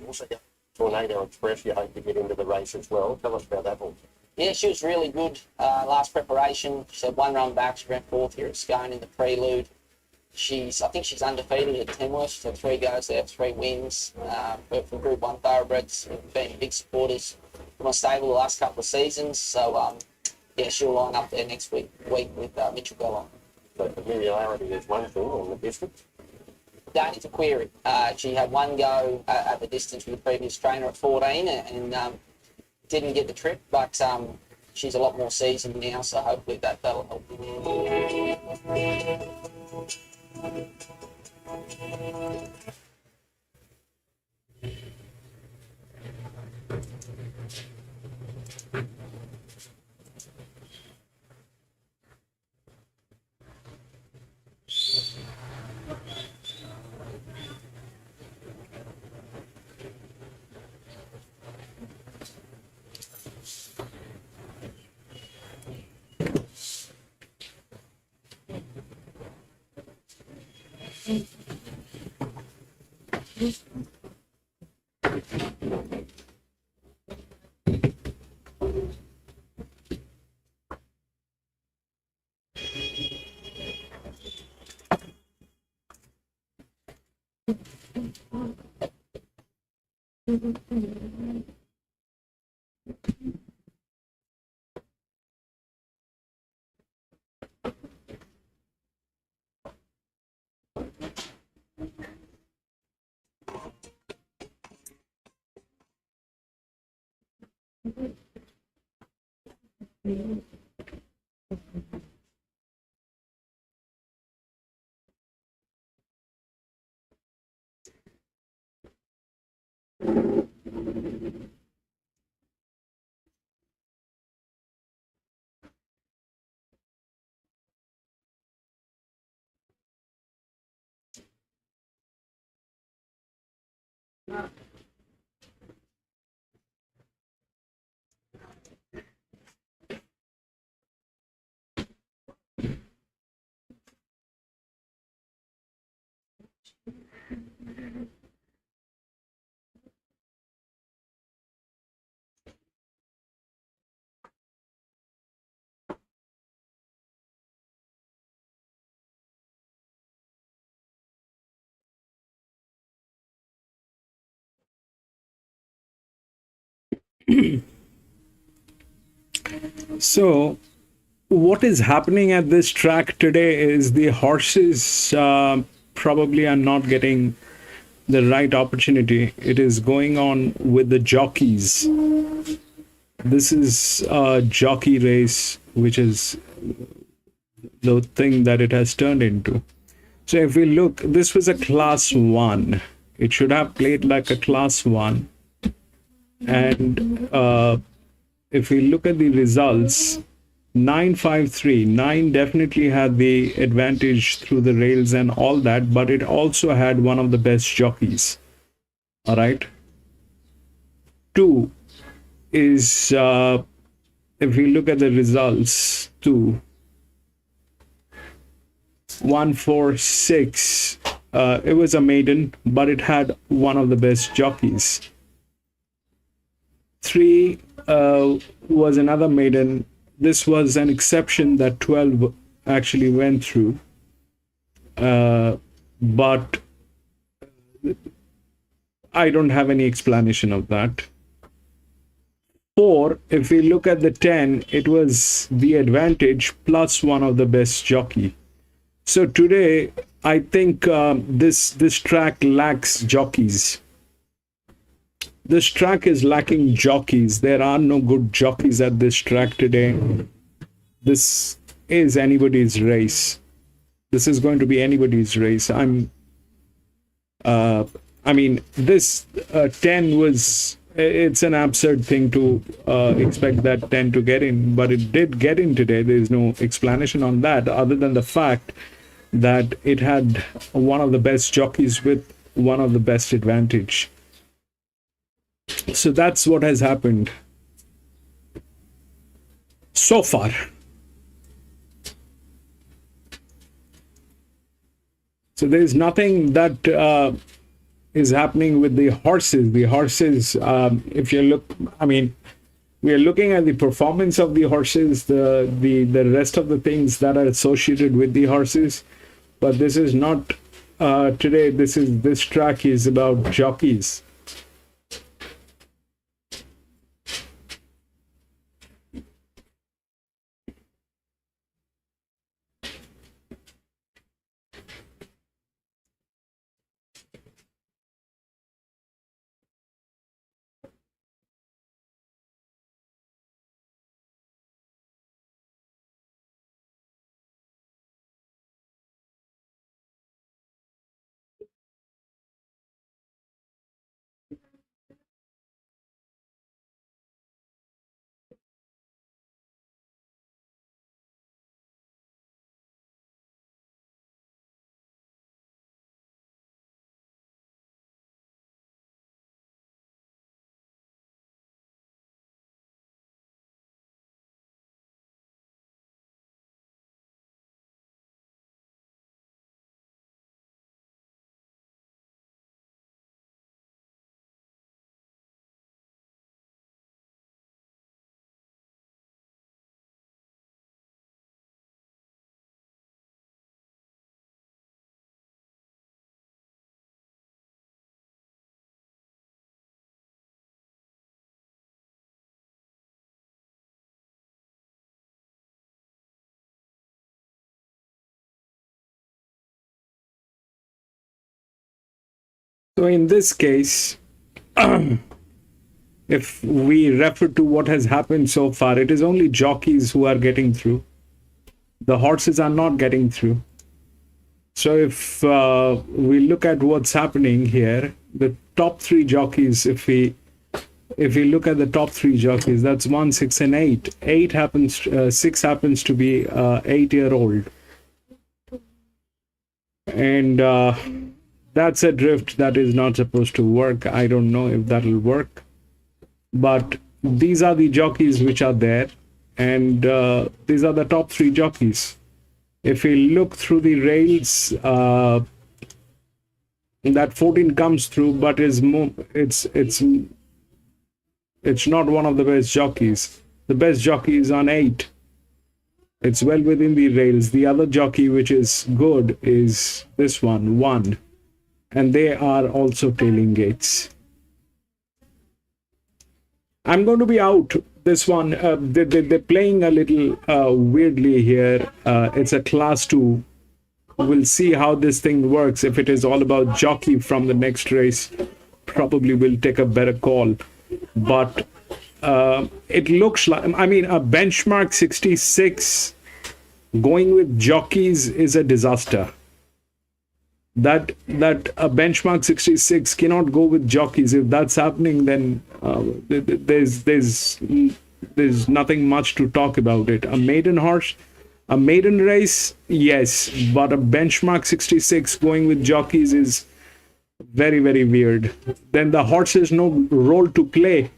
Speaker 6: Also got Tornado Express, you hope to get into the race as well. Tell us about that horse.
Speaker 13: Yeah, she was really good last preparation. She had 1 run back. She ran 4th here at Scone in the prelude. I think she's undefeated at Tamworth. She's had 3 goes there, 3 wins. From Group 1 thoroughbreds, we've been big supporters of my stable the last couple of seasons. So, yeah, she'll line up there next week with Mitchell Bellon.
Speaker 6: So familiarity is one thing on the distance.
Speaker 13: Don't need to query. She had 1 go at the distance with the previous trainer at 14 and didn't get the trip, but she's a lot more seasoned now, so hopefully that'll help.
Speaker 1: So, what is happening at this track today is the horses probably are not getting the right opportunity. It is going on with the jockeys. This is a jockey race, which is the thing that it has turned into. So if we look, this was a class 1. It should have played like a class 1. And if we look at the results, 953, 9 definitely had the advantage through the rails and all that, but it also had one of the best jockeys. All right. 2 is, if we look at the results, 2, 1, 4, 6, it was a maiden, but it had one of the best jockeys. 3 was another maiden. This was an exception that 12 actually went through, but I don't have any explanation of that. 4, if we look at the 10, it was the advantage plus one of the best jockey. So today, I think this track lacks jockeys. This track is lacking jockeys. There are no good jockeys at this track today. This is anybody's race. This is going to be anybody's race. I mean, this 10 was, it's an absurd thing to expect that 10 to get in, but it did get in today. There is no explanation on that other than the fact that it had one of the best jockeys with one of the best advantage. So that's what has happened so far. So there's nothing that is happening with the horses. The horses, if you look, I mean, we are looking at the performance of the horses, the rest of the things that are associated with the horses. But this is not today. This track is about jockeys. So in this case, if we refer to what has happened so far, it is only jockeys who are getting through. The horses are not getting through. So if we look at what's happening here, the top three jockeys, if we look at the top three jockeys, that's 1, 6, and 8. 6 happens to be 8-year-old. And that's a drift that is not supposed to work. I don't know if that'll work. But these are the jockeys which are there. And these are the top three jockeys. If we look through the rails, that 14 comes through, but it's not one of the best jockeys. The best jockey is on 8. It's well within the rails. The other jockey which is good is this one, 1. And they are also tailing gates. I'm going to be out. This one, they're playing a little weirdly here. It's a class 2. We'll see how this thing works. If it is all about jockey from the next race, probably we'll take a better call. But it looks like, I mean, a benchmark 66 going with jockeys is a disaster. That a benchmark 66 cannot go with jockeys. If that's happening, then there's nothing much to talk about it. A maiden horse, a maiden race, yes, but a benchmark 66 going with jockeys is very, very weird. Then the horse has no role to play.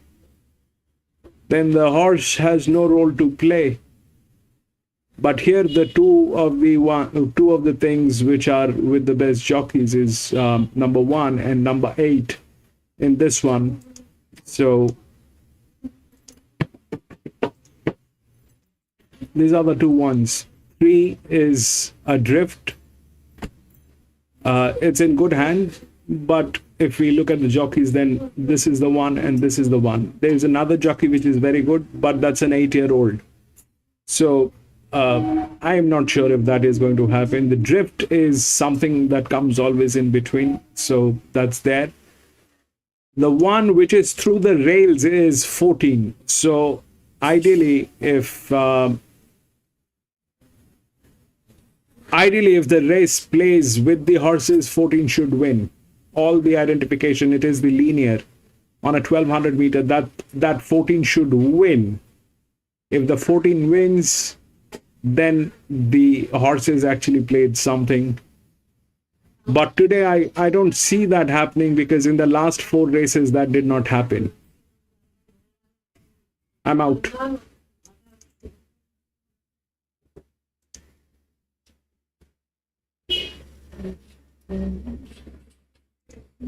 Speaker 1: But here the two of the things which are with the best jockeys is number 1 and number 8 in this one. So these are the two ones. 3 is adrift. It's in good hand, but if we look at the jockeys, then this is the one and this is the one. There is another jockey which is very good, but that's an 8-year-old. So I am not sure if that is going to happen. The drift is something that comes always in between, so that's there. The one which is through the rails is 14. So ideally, if the race plays with the horses, 14 should win. All the identification, it is the linear on a 1200 meter, that 14 should win. If the 14 wins, then the horses actually played something. But today I don't see that happening, because in the last 4 races that did not happen. I'm out.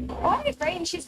Speaker 4: I agree, and she's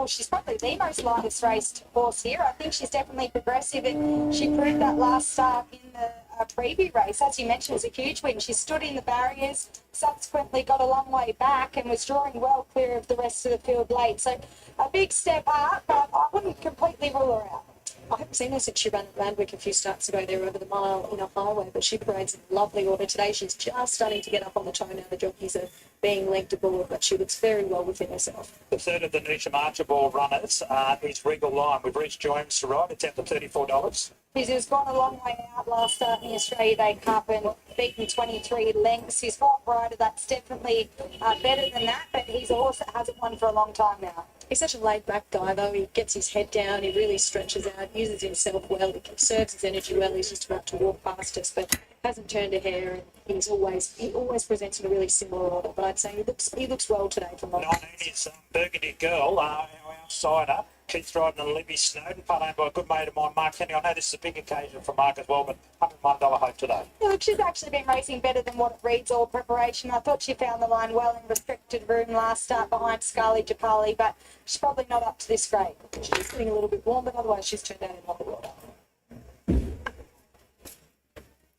Speaker 4: she's probably the most lightest raced horse here. I think she's definitely progressive, and she proved that last start in the preview race. As you mentioned, it was a huge win. She stood in the barriers, subsequently got a long way back, and was drawing well clear of the rest of the field late. So a big step up, but I wouldn't completely rule her out. I haven't seen her since she ran at Randwick a few starts ago there over the mile in a highway, but she parades in lovely order today. She's just starting to get up on the toe now. The jockeys are being linked aboard, but she looks very well within herself.
Speaker 2: The third of the Newsham Archibald runners is Regal Line. We've reached Jones to ride. It's out to $34.
Speaker 4: He's gone a long way out last start in the Australia Day Cup and beaten 23 lengths. He's got rider that's definitely better than that, but he's a horse that hasn't won for a long time now.
Speaker 10: He's such a laid-back guy, though. He gets his head down, he really stretches out, uses himself well, he conserves his energy well. He's just about to walk past us, but hasn't turned a hair, and he always presents in a really similar order. But I'd say he looks well today for Mark.
Speaker 2: 19 is Burgundy Girl, our outsider. Keith riding and Libby Snowden, part owned by a good mate of mine, Mark Henry. I know this is a big occasion for Mark as well, but $101 hope today.
Speaker 4: Yeah, look, she's actually been racing better than what it reads all preparation. I thought she found the line well in restricted room last start behind Scarly Japali, but she's probably not up to this grade. She's getting a little bit warm, but otherwise she's turned out in lovely order.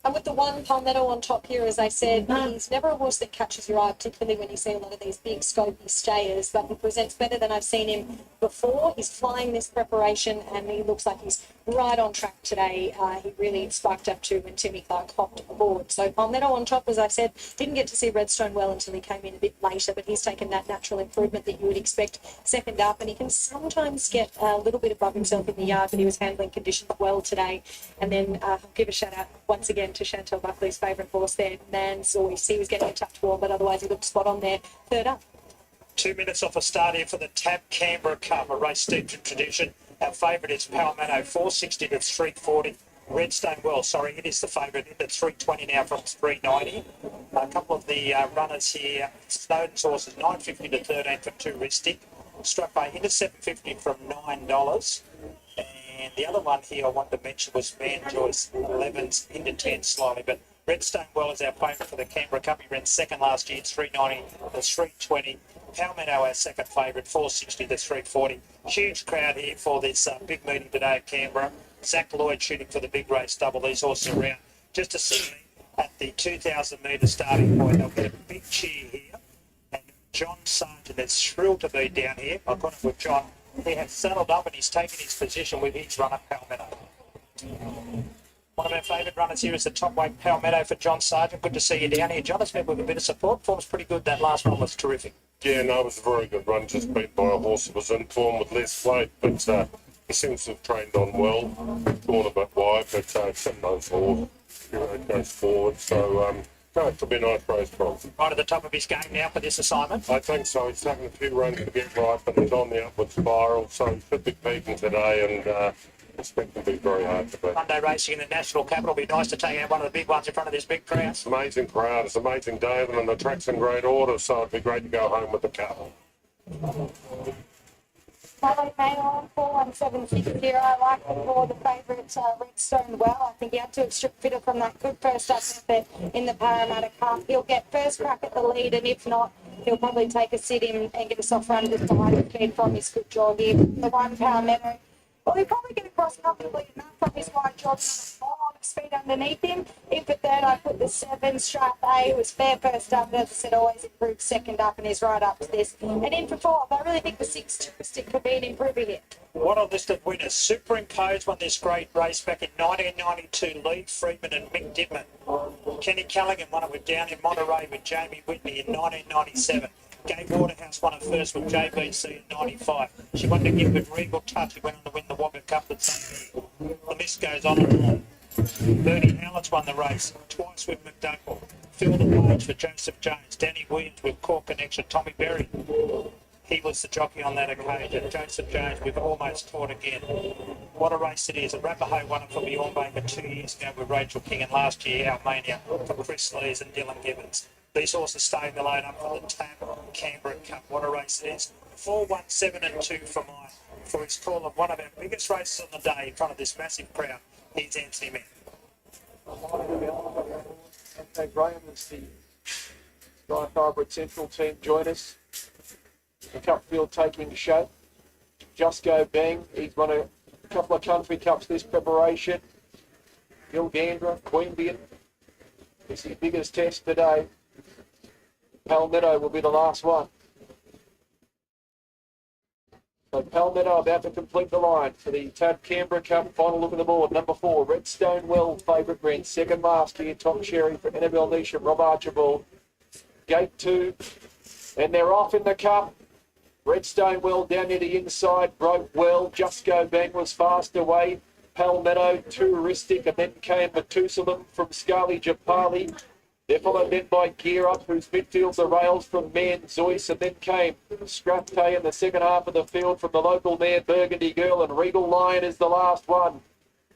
Speaker 10: And with the one Palmetto on top here, as I said, he's never a horse that catches your eye, particularly when you see a lot of these big scopy stayers, but he presents better than I've seen him before. He's flying this preparation and he looks like he's right on track today. He really sparked up too when Timmy Clark hopped aboard. So Palmetto on top, as I said, didn't get to see Redstone well until he came in a bit later, but he's taken that natural improvement that you would expect second up, and he can sometimes get a little bit above himself in the yard, but he was handling conditions well today. And then I'll give a shout out once again to Chantal Buckley's favourite horse there, Man Zoyce. He was getting a touch warm, but otherwise he looked spot on there, third up.
Speaker 2: 2 minutes off a start here for the Tab Canberra Cup, a race steeped in tradition. Our favourite is Palmetto, 460 to 340. Redstone Well, sorry, it is the favourite, at 320 now from 390. A couple of the runners here, Snowden's horses, 950 to 13 for Touristic. Struck by into 750 from $9. And the other one here I wanted to mention was Man Joyce, 11s into 10 slightly, but Redstone Well is our favourite for the Canberra Cup. He ran second last year, 390 to 320. Palmetto, our second favourite, 460 to 340. Huge crowd here for this big meeting today at Canberra. Zach Lloyd shooting for the big race double. These horses around just to see me at the 2,000 metre starting point. They'll get a big cheer here. And John Sargent is thrilled to be down here. I've got it with John. He has settled up and he's taken his position with his runner, Palmetto. One of our favourite runners here is the top weight Palmetto for John Sargent. Good to see you down here, John. It's been with a bit of support. Form's pretty good. That last one was terrific.
Speaker 15: Yeah, no, it was a very good run. Just beat by a horse that was in form with less weight, but he seems to have trained on well. Gone a bit wide, but 7 knows horse. Goes forward, so no, it'll be a nice race for him.
Speaker 2: Right at the top of his game now for this assignment.
Speaker 15: I think so. He's taken a few runs to get right, but he's on the upward spiral, so he should be peaking today, and expect to be very hard to beat.
Speaker 2: Monday racing in the National Capital. It'll be nice to take out one of the big ones in front of this big crowd.
Speaker 15: It's an amazing crowd. It's an amazing day, and the track's in great order, so it'd be great to go home with the cup.
Speaker 4: Follow May on 41760. I like him for the favourite Redstone Well. I think he had to have stripped fitter from that good first up effort in the Parramatta Cup. He'll get first crack at the lead, and if not, he'll probably take a sit in and get a soft run just behind the feed from his good jog here. The one Palmetto. Well, he'll probably get across comfortably enough from his wide jog, a lot of speed underneath him. In for third, I put the 7 Strap A, who was fair first up, but as I said, always improved second up and is right up to this. And in for fourth, I really think the 6 Touristic could be an improver here.
Speaker 2: What a list of winners. Superimposed won this great race back in 1992. Lee Freeman and Mick Didman. Kenny Callaghan won it with down in Monterey with Jamie Whitney in 1997. Gay Waterhouse won it first with JBC in 95. She won to give with Regal Touch, who went on to win the Wagga Cup that same year. The list goes on and on. Bernie Howlett's won the race twice with McDougall. Phil the Page for Joseph Jones. Danny Williams with Cork Connection. Tommy Berry, he was the jockey on that occasion. Joseph Jones with Almost Taught Again. What a race it is. Arapaho won it for Bjorn Baker 2 years ago with Rachel King, and last year Almania for Chris Lees and Dylan Gibbons. These horses staying the load up for the Tab Canberra Cup. What a race it is. 4, 1, 7 and 2 for mine. For his call of one of our biggest races on the day in front of this massive crowd. Here's Anthony Mann.
Speaker 3: Anthony Graham is the Sky Hybrid Central team. Join us. The cup field taking shape. Just Go Bang. He's won a couple of country cups this preparation. Gilgandra, Queanbeyan. It's his biggest test today. Palmetto will be the last one. So Palmetto about to complete the line for the Tab Canberra Cup. Final look at the board. Number 4, Redstone Well, favourite green. Second last year, Tom Sherry for Annabelle Neesham, Rob Archibald. Gate 2. And they're off in the cup. Redstone Well down near the inside. Broke well. Just Go Bang was fast away. Palmetto, Touristic, and then came Methuselah from Scarly Japali. They're followed then by Gear Up, whose midfield the rails from Man Zoyce, and then came Straptay in the second half of the field from the local mare Burgundy Girl, and Regal Lion is the last one.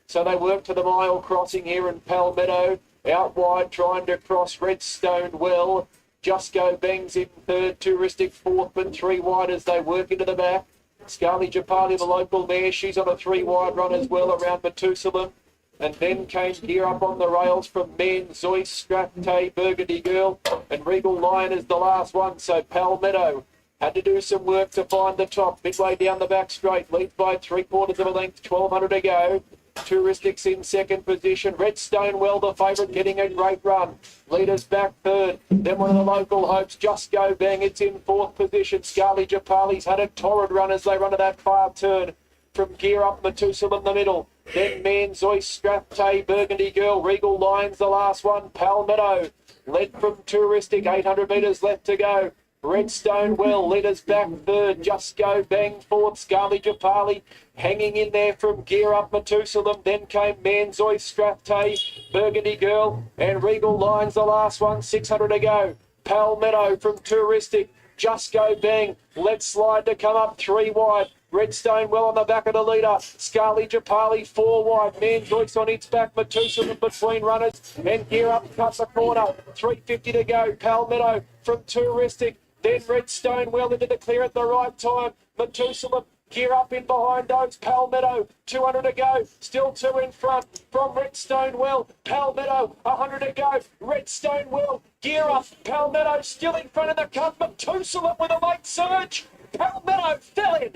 Speaker 3: So they work to the mile crossing here in Palmetto. Out wide, trying to cross Redstone Well. Just Go Bangs in third, Touristic fourth, but 3 wide as they work into the back. Scarly Japali, the local mare, she's on a 3 wide run as well around Methuselah. And then came Gear Up on the rails from Man Zoyce, Straptay, Burgundy Girl, and Regal Lion is the last one. So Palmetto had to do some work to find the top. Midway down the back straight, leads by 3/4 of a length, 1,200 to go. Touristics in second position. Redstone Well, the favourite, getting a great run. Leaders back third. Then one of the local hopes, Just Go Bang. It's in fourth position. Scarly Japali's had a torrid run as they run to that far turn. From Gear Up, Methuselah in the middle. Then Manzoy, Strathtay, Burgundy Girl, Regal Lions, the last one. Palmetto, led from Touristic, 800 metres left to go. Redstone Well, leaders back third. Just Go Bang fourth. Scarly Japali hanging in there from Gear Up, Methuselah. Then came Manzoy, Strathtay, Burgundy Girl, and Regal Lions, the last one. 600 to go. Palmetto from Touristic. Just Go Bang. Let's Slide to come up 3 wide. Redstone Well on the back of the leader. Scarly Japali 4 wide. Manzoy's on its back. Methuselah between runners. And Gear Up cuts a corner. 350 to go. Palmetto from Touristic. Then Redstone Well into the clear at the right time. Methuselah, Gear Up in behind those. Palmetto, 200 to go. Still 2 in front from Redstone Well. Palmetto, 100 to go. Redstone Well, Gear Up. Palmetto still in front of the cut. Methuselah with a late surge. Palmetto fell in.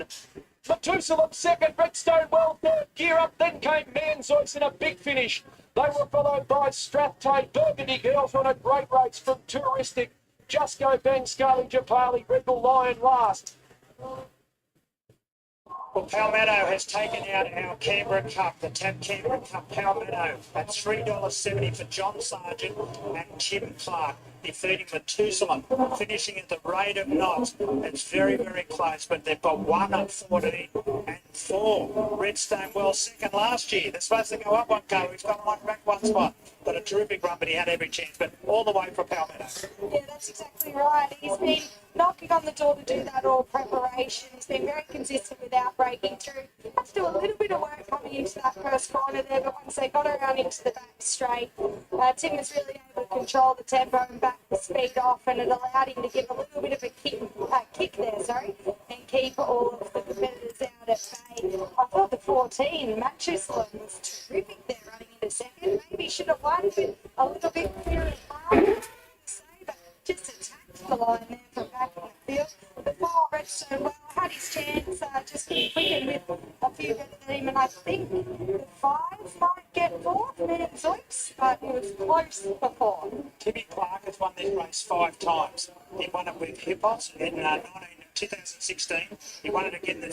Speaker 3: Methuselah second. Redstone Well third. Gear Up. Then came Manzoyce in a big finish. They were followed by Strathtay. Burgundy Girls on a great race from Touristic. Just Go Bang, Scarly Japali, Regal Lion last.
Speaker 2: Well, Palmetto has taken out our Canberra Cup, the TAB Canberra Cup Palmetto. That's $3.70 for John Sargent and Tim Clark, defeating Methuselah, finishing at the rate of knots. It's very, very close, but they've got 1 up 14 and 4. Redstone Well second last year. They're supposed to go up 1 go. He's got 1 back 1 spot. But a terrific run, but he had every chance. But all the way for Palmetto.
Speaker 4: Yeah, that's exactly right. He's been knocking on the door to do that all preparation. He's been very consistent without breaking through. Had to do a little bit of work coming into that first corner there, but once they got around into the back straight, Tim was really able to control the tempo and back the speed off, and it allowed him to give a little bit of a kick there, and keep all of the competitors out at bay. I thought the 14, Matchuslin, was terrific there running into second. Maybe should have won with a little bit clearer of path, but just attacked the line there from back in the field. Before Redstone Well had his chance, just quicker with a few better than him, and I think the 5 might get 4th, Manzoyce, but it was close before.
Speaker 2: Timmy Clark has won this race 5 times. He won it with Hippos in 2016. He won it again the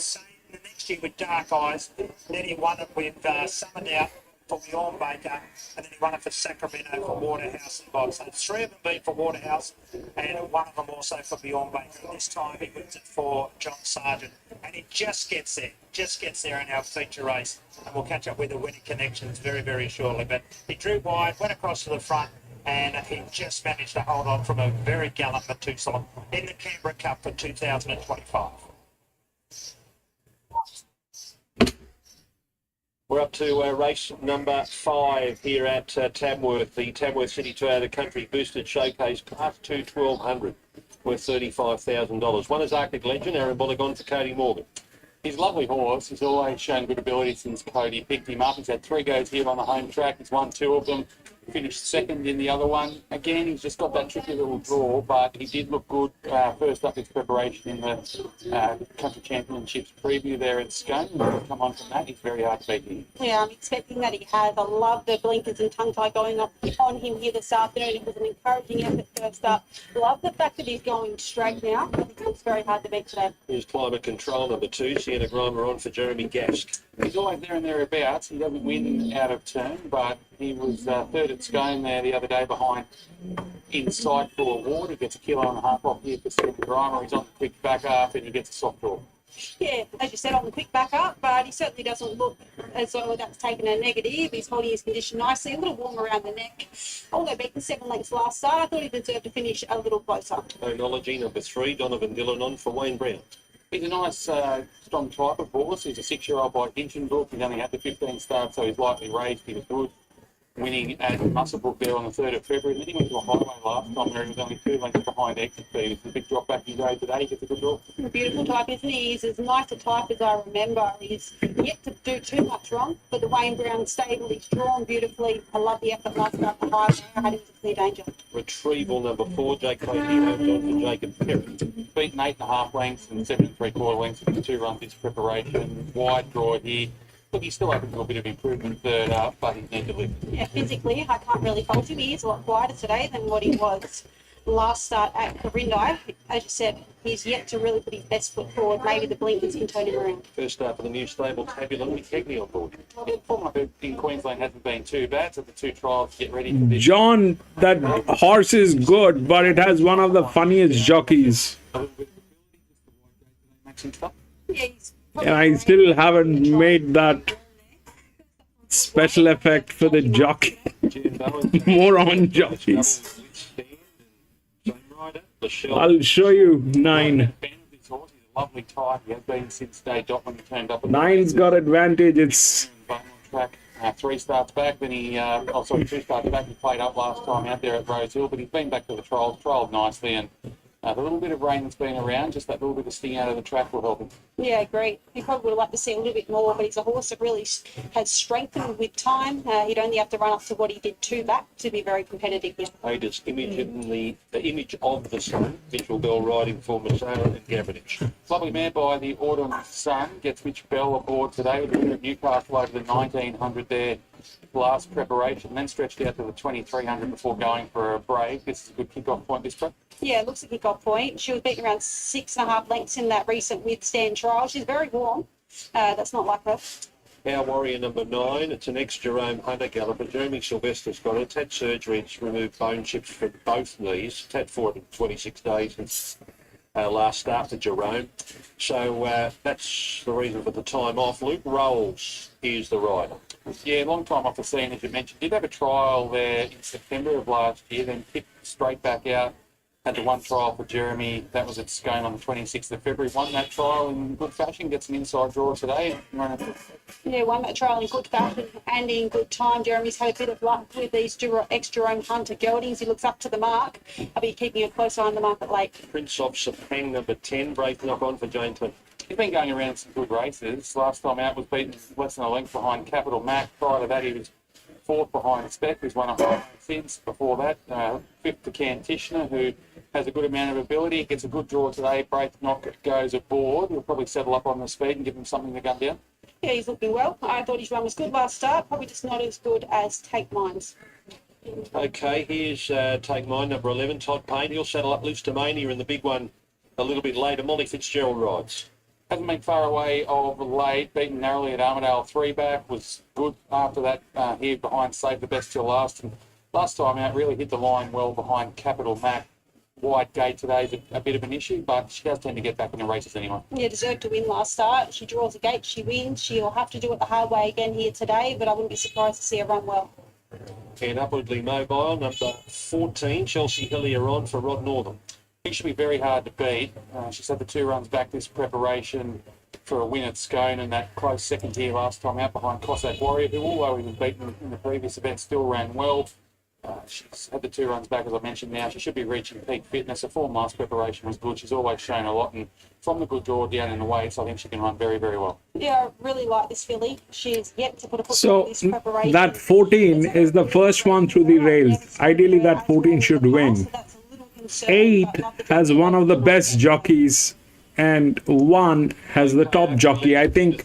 Speaker 2: next year with Dark Eyes. Then he won it with Summer Doubt for Bjorn Baker, and then he won it for Sacramento for Waterhouse and Bob. So 3 of them beat for Waterhouse, and 1 of them also for Bjorn Baker. This time he wins it for John Sargent, and he just gets there in our feature race, and we'll catch up with the winning connections very, very shortly. But he drew wide, went across to the front, and he just managed to hold on from a very gallant Methuselah in the Canberra Cup for 2025.
Speaker 3: We're up to race number 5 here at Tamworth, the Tamworth City Toyota Country Boosted Showcase, Class 2 1200, worth $35,000. One is Arctic Legend, Aaron Bolligon for Cody Morgan.
Speaker 5: He's a lovely horse. He's always shown good ability since Cody picked him up. He's had 3 goes here on the home track. He's won 2 of them. Finished second in the other one. Again, he's just got that tricky little draw, but he did look good first up his preparation in the Country Championships preview there at Scone. He's come on from that. He's very hard to beat him.
Speaker 8: Yeah, I'm expecting that he has. I love the blinkers and tongue tie going up on him here this afternoon. It was an encouraging effort first up. Love the fact that he's going straight now. I think it's very hard to beat today.
Speaker 3: Here's Climate Control number 2, Sienna Grimer on for Jeremy Gask.
Speaker 5: He's always there and thereabouts. He doesn't win out of turn, but he was third at Scone there the other day behind Insightful Award. He gets a 1.5 kilos off here for Sienna Grimer. He's on the quick back up and he gets a soft draw.
Speaker 8: Yeah, as you said, on the quick back up, but he certainly doesn't look as though that's taken a negative. He's holding his condition nicely, a little warm around the neck. Although beaten 7 lengths last start, I thought he deserved to finish a little closer.
Speaker 3: Onology number 3, Donovan Dillon on for Wayne Brown.
Speaker 5: He's a nice, strong type of horse. He's a 6-year-old by Hinchinbrook. He's only had the 15 starts, so he's lightly raised. He was good, winning at Musselbrook there on the 3rd of February. And then he went to a highway last time where he was only 2 lengths behind Exit Speed. It's a big drop back his road today. He gets a good draw.
Speaker 8: A beautiful type, isn't he? He's as nice a type as I remember. He's yet to do too much wrong, but the Wayne Brown stable, he's drawn beautifully. I love the effort last night at the highway. I had him to clear danger.
Speaker 3: Retrieval number 4, Jake Cody homes on for Jacob Perrott.
Speaker 5: Beaten 8.5 lengths and 7 3/4 lengths in 2 runs his preparation. Wide draw here. Look, he's still open to a bit of improvement third up, but he needs to lift.
Speaker 8: Yeah, physically, I can't really fault him. He is a lot quieter today than what he was last start at Corindi. As you said, he's yet to really put his best foot forward. Maybe the blinkers can turn him around.
Speaker 3: First start for the new stable, Tabula with Kegney on board.
Speaker 5: Well, form up in Queensland hasn't been too bad, so the 2 trials to get ready for this.
Speaker 1: John, that horse is good, but it has one of the funniest jockeys. And I still haven't made that special effect for the jockey. Moron jockeys. I'll show you 9.
Speaker 5: Lovely type. He has been since day dot when he turned up.
Speaker 1: 9's got advantage. It's
Speaker 5: track. 3 starts back, then he, 2 starts back. He played up last time out there at Rose Hill, but he's been back to the trials, trialled nicely, and the little bit of rain that's been around, just that little bit of sting out of the track will help him.
Speaker 8: Yeah, great. He probably would have liked to see a little bit more, but he's a horse that really has strengthened with time. He'd only have to run up to what he did 2 back to be very competitive here.
Speaker 3: Ada's image in the image of the sun, Mitchell Bell riding for Masala and Gavinic.
Speaker 5: Lovely mare by the Autumn Sun gets Mitch Bell aboard today with the winner of Newcastle over the 1900 there last preparation, then stretched out to the 2300 before going for a break. This is a good kick-off point, this prep.
Speaker 8: Yeah, it looks a kick-off point. She was beaten around 6.5 lengths in that recent withstand trial. She's very warm. That's not like her.
Speaker 3: Our warrior number 9, it's an ex-Jerome Hunter galloper. Jeremy Sylvester's got it. It's had surgery. It's removed bone chips from both knees. It's had 426 days since last start for Jerome. So that's the reason for the time off. Luke Rolls is the rider.
Speaker 5: Yeah, long time off the scene, as you mentioned. Did have a trial there in September of last year, then tipped straight back out. Had the 1 trial for Jeremy. That was at Scone on the 26th of February. Won that trial in good fashion. Gets an inside draw today.
Speaker 8: Yeah, won that trial in good fashion and in good time. Jeremy's had a bit of luck with these ex-Jerome Hunter geldings. He looks up to the mark. I'll be keeping a close eye on the mark at Lake.
Speaker 3: Prince of Sepang, number 10, break knock on for Jane Clinton.
Speaker 5: He's been going around some good races. Last time out was beaten less than a length behind Capital Mac. Prior to that, he was 4th behind Spec, who's won a since. Before that, 5th to Can Tishner, who has a good amount of ability. Gets a good draw today. Break knock goes aboard. He'll probably settle up on the speed and give him something to gun down.
Speaker 8: Yeah, he's looking well. I thought his run was good last start. Probably just not as good as Take Mine's.
Speaker 3: Okay, here's Take Mine, number 11, Todd Payne. He'll settle up loose to Mania in the big one a little bit later. Molly Fitzgerald rides.
Speaker 5: Hasn't been far away of late. Beaten narrowly at Armadale 3 back. Was good after that here behind Save the Best till last. And last time out really hit the line well behind Capital Mac. Wide gate today is a bit of an issue, but she does tend to get back into races anyway.
Speaker 8: Yeah, deserved to win last start. She draws a gate, she wins. She'll have to do it the hard way again here today, but I wouldn't be surprised to see her run well.
Speaker 3: And upwardly mobile, number 14, Chelsea Hillier on for Rod Northam.
Speaker 5: He should be very hard to beat. She's had the 2 runs back this preparation for a win at Scone and that close second here last time out behind Cossack Warrior, who, although he was beaten in the previous event, still ran well. She's had the 2 runs back, as I mentioned now. She should be reaching peak fitness. Her form last preparation was good. She's always shown a lot, and from the good draw down in the weights, I think she can run very, very well.
Speaker 8: Yeah, I really like this filly. She's yet to put a foot through this preparation.
Speaker 1: That 14 is the first one through the rails. Ideally, that 14 should win. 8 has one of the best jockeys, and 1 has the top jockey. I think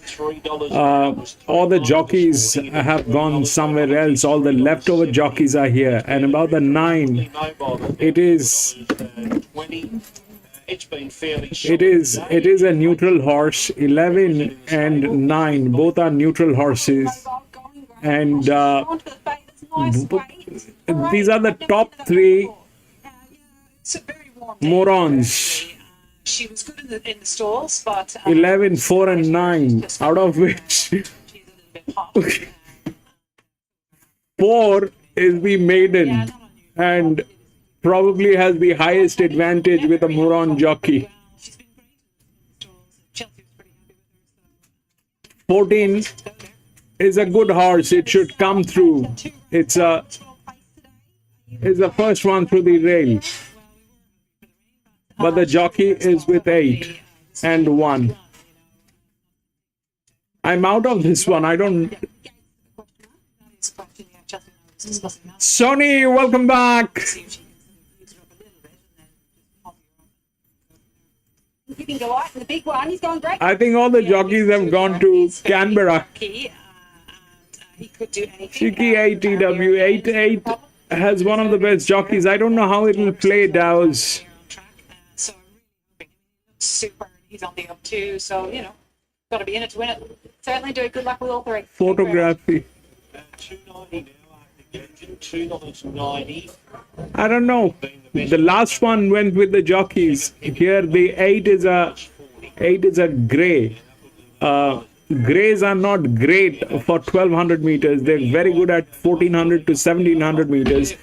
Speaker 1: all the jockeys have gone somewhere else. All the leftover jockeys are here. And about the 9, it is a neutral horse. 11 and 9 both are neutral horses, and these are the top 3 morons.
Speaker 4: She was good in the stalls, but
Speaker 1: 11, 4 and 9, out of which 4 is the maiden and probably has the highest advantage with a moron jockey. 14 is a good horse. It should come through. It's the first one through the rail. But the jockey is with 8 and 1. I'm out of this one. I don't... Sony, welcome back.
Speaker 8: You can go out in the big one. He's going great.
Speaker 1: I think all the jockeys have gone to Canberra.
Speaker 4: he could do anything.
Speaker 1: Cheeky 8 TW 8 has one of the best jockeys. I don't know how it will play Dow's.
Speaker 4: So super, he's on the up too. So got to be in it to win it. Certainly do it. Good luck with all three.
Speaker 1: Photography.
Speaker 6: $2.90 now. $2.90.
Speaker 1: I don't know. The last one went with the jockeys. Here the 8 is a grey. Greys are not great for 1200 meters. They're very good at 1400 to 1700 meters.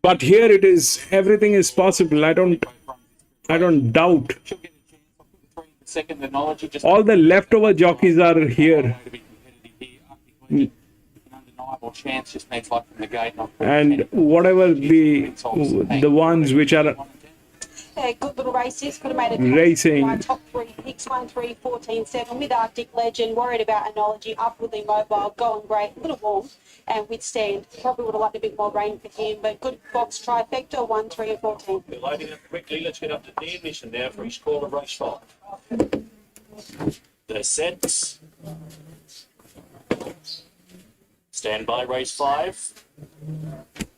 Speaker 1: But here it is. Everything is possible. I don't doubt. All the leftover jockeys are here. And whatever the ones which are
Speaker 8: Good little races. Could have made a
Speaker 1: racing.
Speaker 8: top three picks, 1-3, 14-7 with Arctic Legend. Worried about Analogy, upwardly mobile, going great, a little warm, and Withstand. Probably would have liked a bit more rain for him, but good box trifecta, 1, 3, and 14.
Speaker 6: We're loading up quickly. Let's get up to Dan Mission now for his call of race 5.
Speaker 12: The sets. Stand by race 5.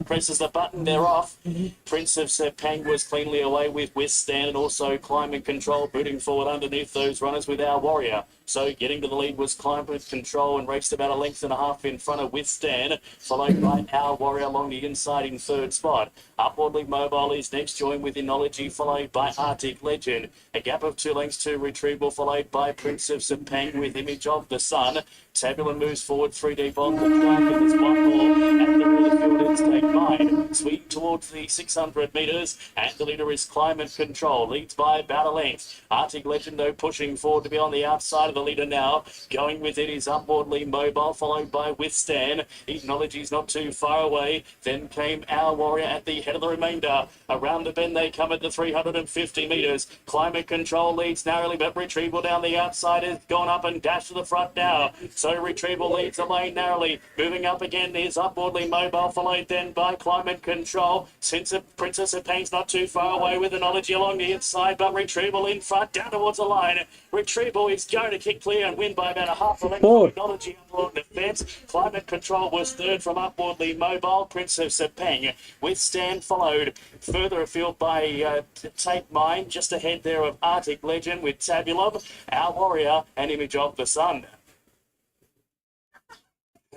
Speaker 12: Presses the button, they're off. Prince of Sepang was cleanly away with Withstand, and also Climate Control booting forward underneath those runners with Our Warrior. So getting to the lead was Climate Control and raced about a length and a half in front of Withstand, followed by Our Warrior along the inside in third spot. Upwardly Mobile is next, joined with Enology, followed by Arctic Legend. A gap of 2 lengths to Retrieval, followed by Prince of Sepang with Image of the Sun. Tabulum moves forward 3 deep on the track, and there's one more. And the rear field is Take Mine. Sweep towards the 600 metres, and the leader is Climate Control. Leads by about a length. Arctic Legend, though, pushing forward to be on the outside of the leader now. Going with it is Upwardly Mobile, followed by Withstand. Acknowledges not too far away. Then came Our Warrior at the head of the remainder. Around the bend they come at the 350 metres. Climate Control leads narrowly, but Retrieval down the outside has gone up and dashed to the front now. So Retrieval leads the lane narrowly. Moving up again is Upwardly Mobile, followed then by Climate Control. Since Princess of Pain's not too far away with Enology along the inside, but Retrieval in front, down towards the line. Retrieval is going to kick clear and win by about a half a length. Enology along the fence. Climate Control was third from Upwardly Mobile. Prince of Sepang Withstand followed. Further afield by Take Mine, just ahead there of Arctic Legend with Tabulum, Our Warrior, and Image of the Sun.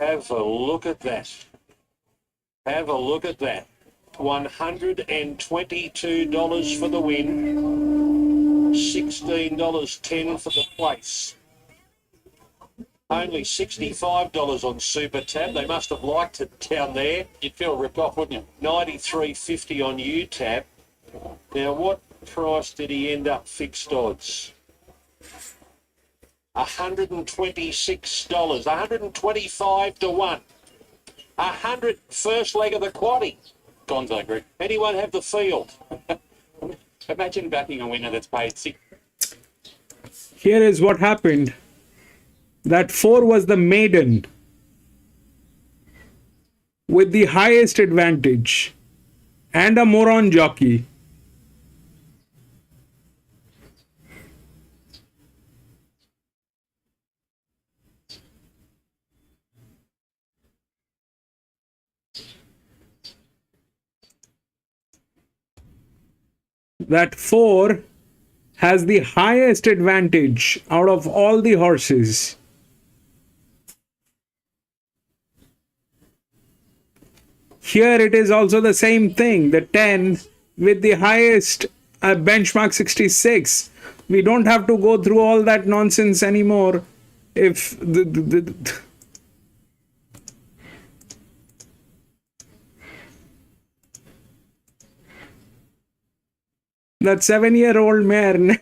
Speaker 6: Have a look at that. Have a look at that. $122 for the win. $16.10 for the place. Only $65 on Super Tab. They must have liked it down there. You'd feel ripped off, wouldn't you? $93.50 on UTAB. Now, what price did he end up fixed odds? $126, 125 to 1. 100 first leg of the quaddie.
Speaker 5: Gonzo Group.
Speaker 6: Anyone have the field?
Speaker 5: Imagine backing a winner that's paid $6.
Speaker 1: Here is what happened. That 4 was the maiden with the highest advantage and a moron jockey. That 4 has the highest advantage out of all the horses. Here it is also the same thing. The 10 with the highest benchmark 66. We don't have to go through all that nonsense anymore. If that 7-year-old mare.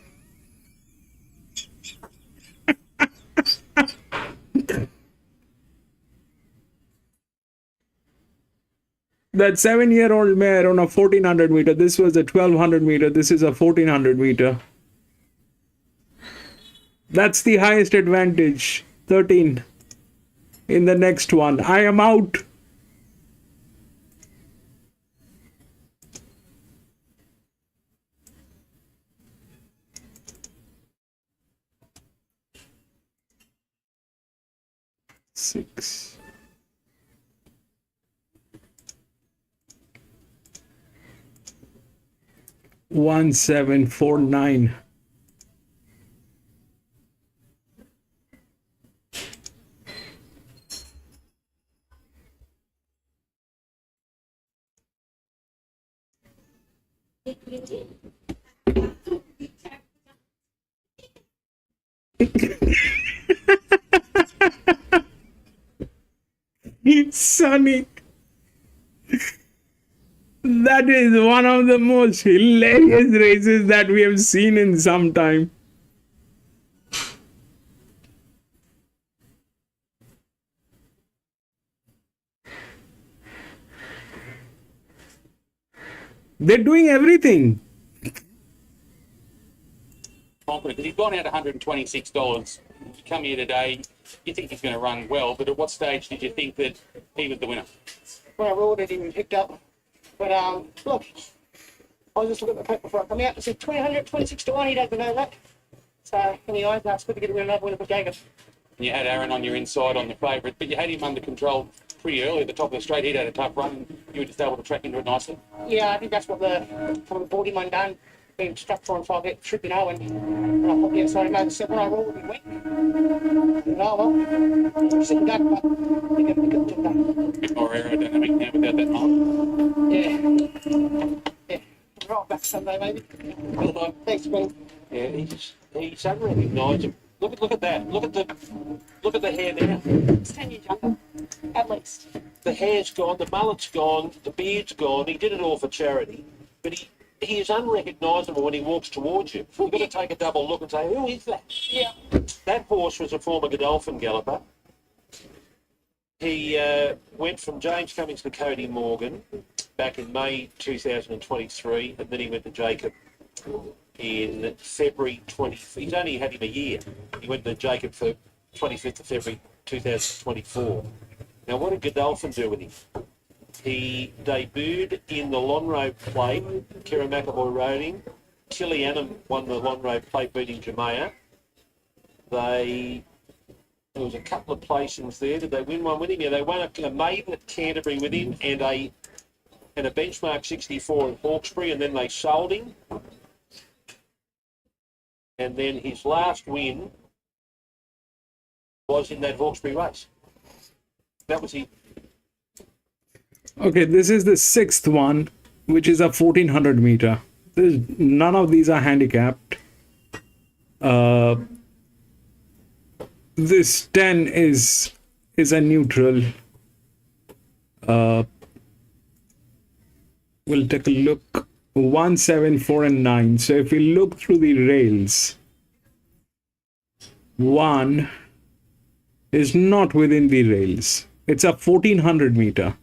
Speaker 1: That 7-year-old mare on a 1400 meter. This was a 1200 meter. This is a 1400 meter. That's the highest advantage. 13 in the next one. I am out. 6. One 749. Sonny, that is one of the most hilarious races that we have seen in some time. They're doing everything.
Speaker 5: Confident, because he's gone out $126. You come here today, you think he's going to run well, but at what stage did you think that he was the winner?
Speaker 16: When I ruled it, he was picked up. But look, I was just looking at the paper before I come out. It said 26 to 1. He doesn't know that. So anyway, that's good to get another winner for Jacob.
Speaker 5: And you had Aaron on your inside on the favourite, but you had him under control pretty early at the top of the straight. He'd had a tough run. You were just able to track into it nicely.
Speaker 16: Yeah, I think that's what the 41 done. Being struck for him, so I get tripping and I put the inside and over when I rolled, he went. And well, sitting back, but they get took that.
Speaker 5: A bit more aerodynamic now without that knob.
Speaker 16: Yeah. Right back Sunday maybe. Thanks, man.
Speaker 3: Yeah, he's unrecognisable. Look at that. Look at the hair there.
Speaker 8: It's 10 years younger, at least.
Speaker 3: The hair's gone, the mullet's gone, the beard's gone. He did it all for charity, but he is unrecognisable when he walks towards you. You've got to take a double look and say, who is that?
Speaker 8: Yeah.
Speaker 3: That horse was a former Godolphin galloper. He went from James Cummings to Cody Morgan back in May 2023, and then he went to Jacob in February 20. He's only had him a year. He went to Jacob for 25th of February 2024. Now, what did Godolphin do with him? He debuted in the Lonhro Plate, Kira McAvoy rode him. Tilly Annam won the Lonhro Plate, beating Jamea. There was a couple of placings there. Did they win one with him? Yeah, they won a maiden at Canterbury with him and a benchmark 64 at Hawkesbury, and then they sold him. And then his last win was in that Hawkesbury race. That was he.
Speaker 1: Okay, this is the 6th one, which is a 1400 meter. None of these are handicapped. This 10 is a neutral. We'll take a look. 1, 7, 4, and 9. So if we look through the rails, 1 is not within the rails. It's a 1400 meter.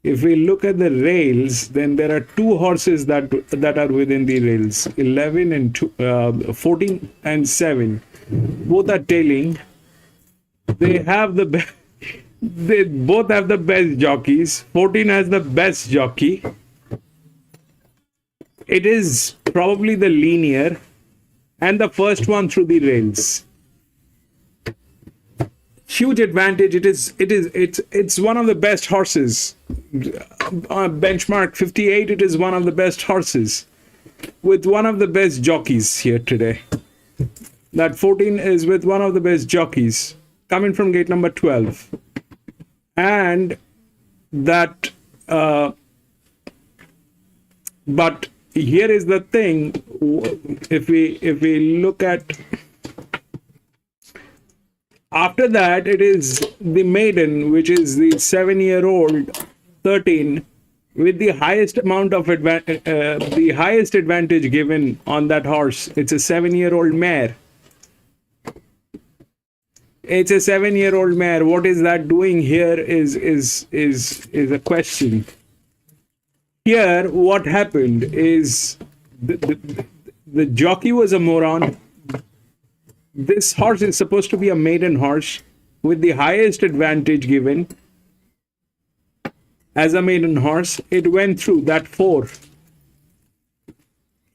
Speaker 1: If we look at the rails, then there are 2 horses that are within the rails, 11 and 14 and 7. Both are tailing. They have they both have the best jockeys. 14 has the best jockey. It is probably the linear and the first one through the rails. Huge advantage. It's one of the best horses. Benchmark 58, it is one of the best horses with one of the best jockeys here today. That 14 is with one of the best jockeys coming from gate number 12. And that but here is the thing. If we look at after that, it is the maiden, which is the 7-year-old 13 with the highest amount of the highest advantage given on that horse. It's a 7-year-old mare. It's a 7-year-old mare. What is that doing here is a question. Here, what happened is the jockey was a moron. This horse is supposed to be a maiden horse with the highest advantage given as a maiden horse. It went through that 4.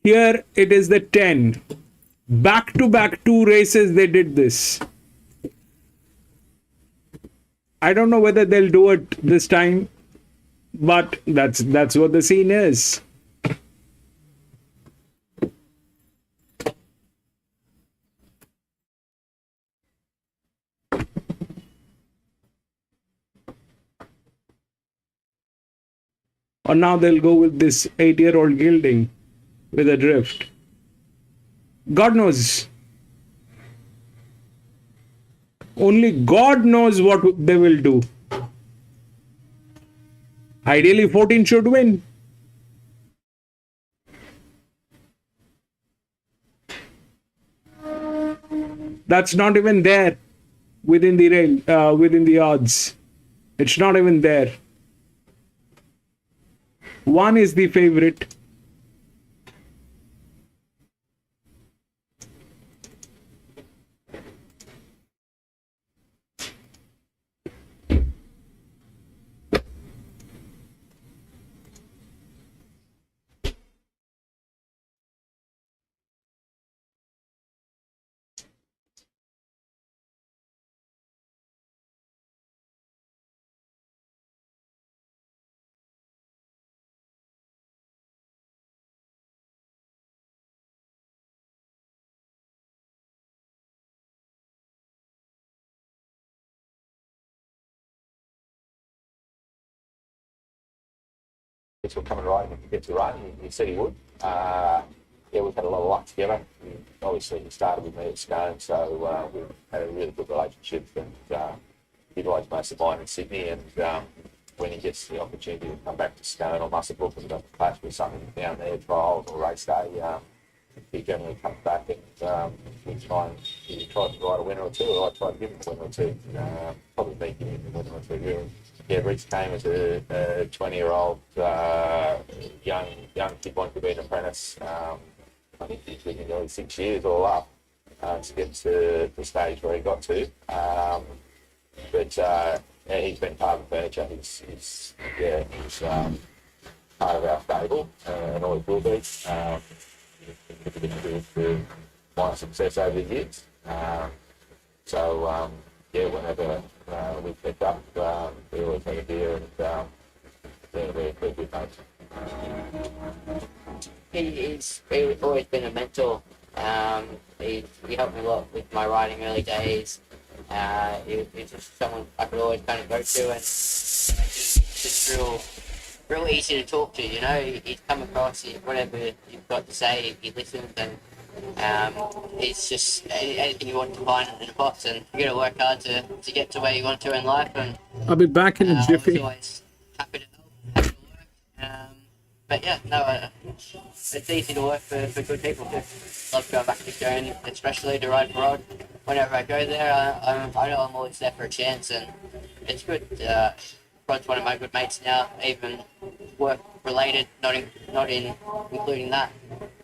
Speaker 1: Here it is the 10. Back to back 2 races they did this. I don't know whether they'll do it this time, but that's what the scene is. Or now they'll go with this 8-year-old gilding with a drift. God knows. Only God knows what they will do. Ideally, 14 should win. That's not even there within the within the odds. It's not even there. One is the favorite.
Speaker 3: Were coming right if you get to run. He said he would. Yeah, we've had a lot of luck together. Obviously, he started with me at Scone, so we've had a really good relationship. And he rides most of mine in Sydney. And when he gets the opportunity to come back to Scone or Muswellbrook and does a clash with something down there, trials or race day, he generally comes back and he tries to ride a winner or two, or I try to give him a winner or two. Probably me giving him a winner or two, really. Yeah, Reece came as a 20-year-old young kid, wanted to be an apprentice. I think he's been nearly 6 years all up to get to the stage where he got to. But yeah, he's been part of the furniture. He's part of our stable and always will be. Contributed to my success over the years. Yeah, whenever we picked up, we always had a beer and they're very good mates.
Speaker 13: He's always been a mentor. He helped me a lot with my riding early days. He's just someone I could always kind of go to, and he's just real easy to talk to. You know, he'd come across, whatever you've got to say, he listens, and it's just anything you want to find in a box, and you got to work hard to get to where you want to in life. And
Speaker 1: I'll be back in a jiffy.
Speaker 13: Always happy to help, happy to work. But yeah, no, it's easy to work for good people too. Love going back to Scone, especially to ride for Rod. Whenever I go there, I know I'm always there for a chance, and it's good. Rod's one of my good mates now, even work related, not including that.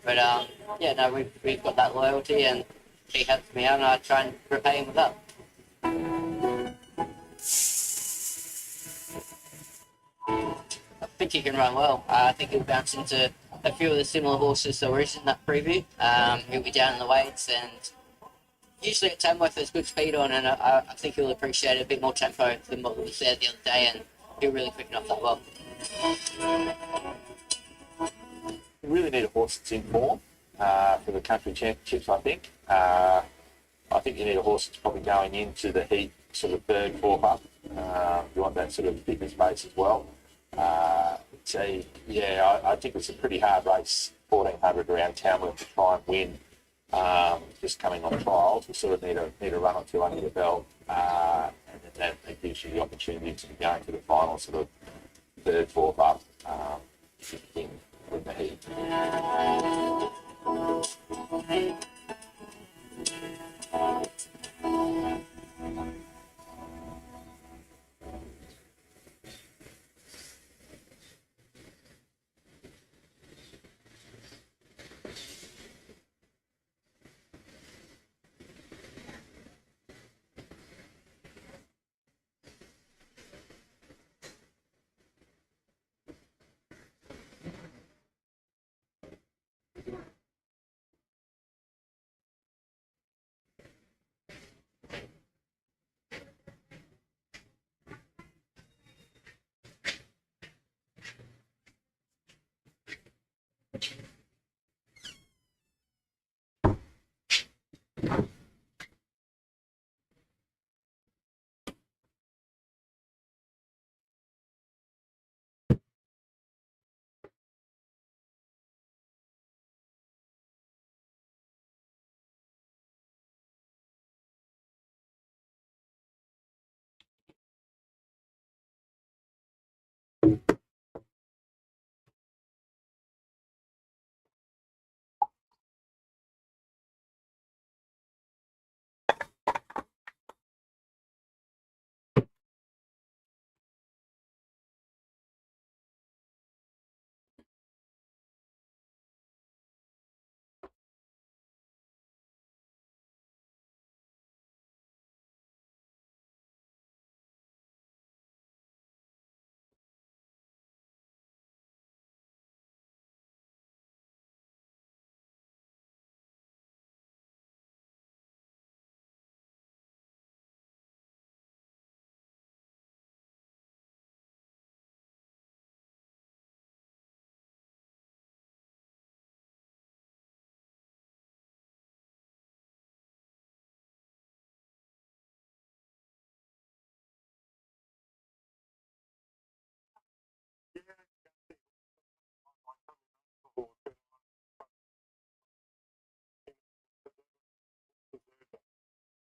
Speaker 13: But yeah, no, we've got that loyalty, and he helps me out, and I try and repay him with that. I think he can run well. I think he'll bounce into a few of the similar horses that were in that preview. He'll be down in the weights, and usually at Tamworth there's good speed on, and I think he'll appreciate a bit more tempo than what we said the other day, and he'll really quicken off that well.
Speaker 3: You really need a horse that's in form for the country championships, I think. I think you need a horse that's probably going into the heat sort of third, fourth up. You want that sort of fitness base as well. So yeah, I think it's a pretty hard race, 1400 around Tamworth to try and win. Just coming on trials, we sort of need a run or two under your belt, and then that gives you the opportunity to be going to the final, sort of third, fourth up, with the heat.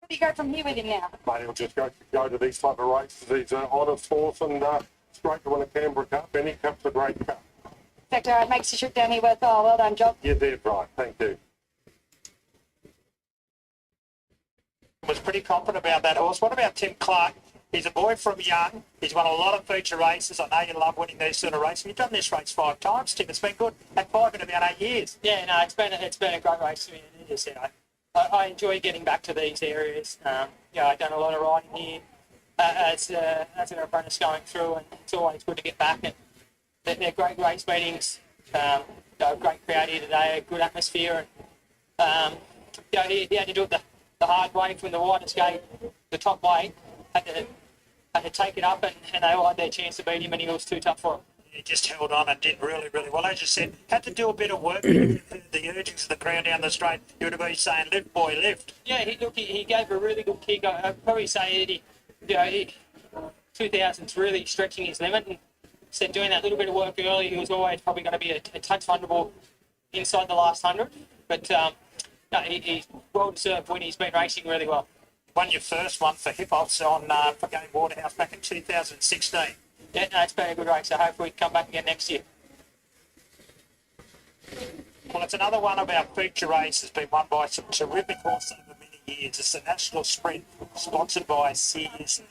Speaker 4: do you go from here with him now?
Speaker 15: Mate, he'll just go to these type of races. He's an honest horse, and it's great to win a Canberra Cup. Any cup's a great cup.
Speaker 4: Perfect. It makes the trip down here worthwhile. Well done, John.
Speaker 15: You're dead right. Thank you.
Speaker 2: Was pretty confident about that horse. What about Tim Clark? He's a boy from Young. He's won a lot of feature races. I know you love winning these sort of races. You've done this race 5 times, Tim. It's been good. At 5 in about 8 years.
Speaker 9: Yeah, no, it's been a great race for me. It is, I enjoy getting back to these areas. I've done a lot of riding here as an apprentice going through, and it's always good to get back. And they're great race meetings. Great crowd here today, a good atmosphere. And he had to do it the hard way from the widest gate, the top way. Had to take it up, and they all had their chance to beat him, and he was too tough for him.
Speaker 2: He just held on and did really, really well. As you said, had to do a bit of work. The urgings of the crowd down the straight, you would have been saying, lift, boy, lift.
Speaker 9: Yeah, he gave a really good kick. I'd probably say that 2000's really stretching his limit, and said doing that little bit of work early, he was always probably going to be a touch vulnerable inside the last 100. But he's well deserved when he's been racing really well.
Speaker 2: Won your first one for Hip-Hops for Game Waterhouse back in 2016.
Speaker 9: Yeah, no, it's been a good race, so hopefully we can come back again next year.
Speaker 2: Well, it's another one of our feature races, been won by some terrific horses over many years. It's the National Sprint, sponsored by Sears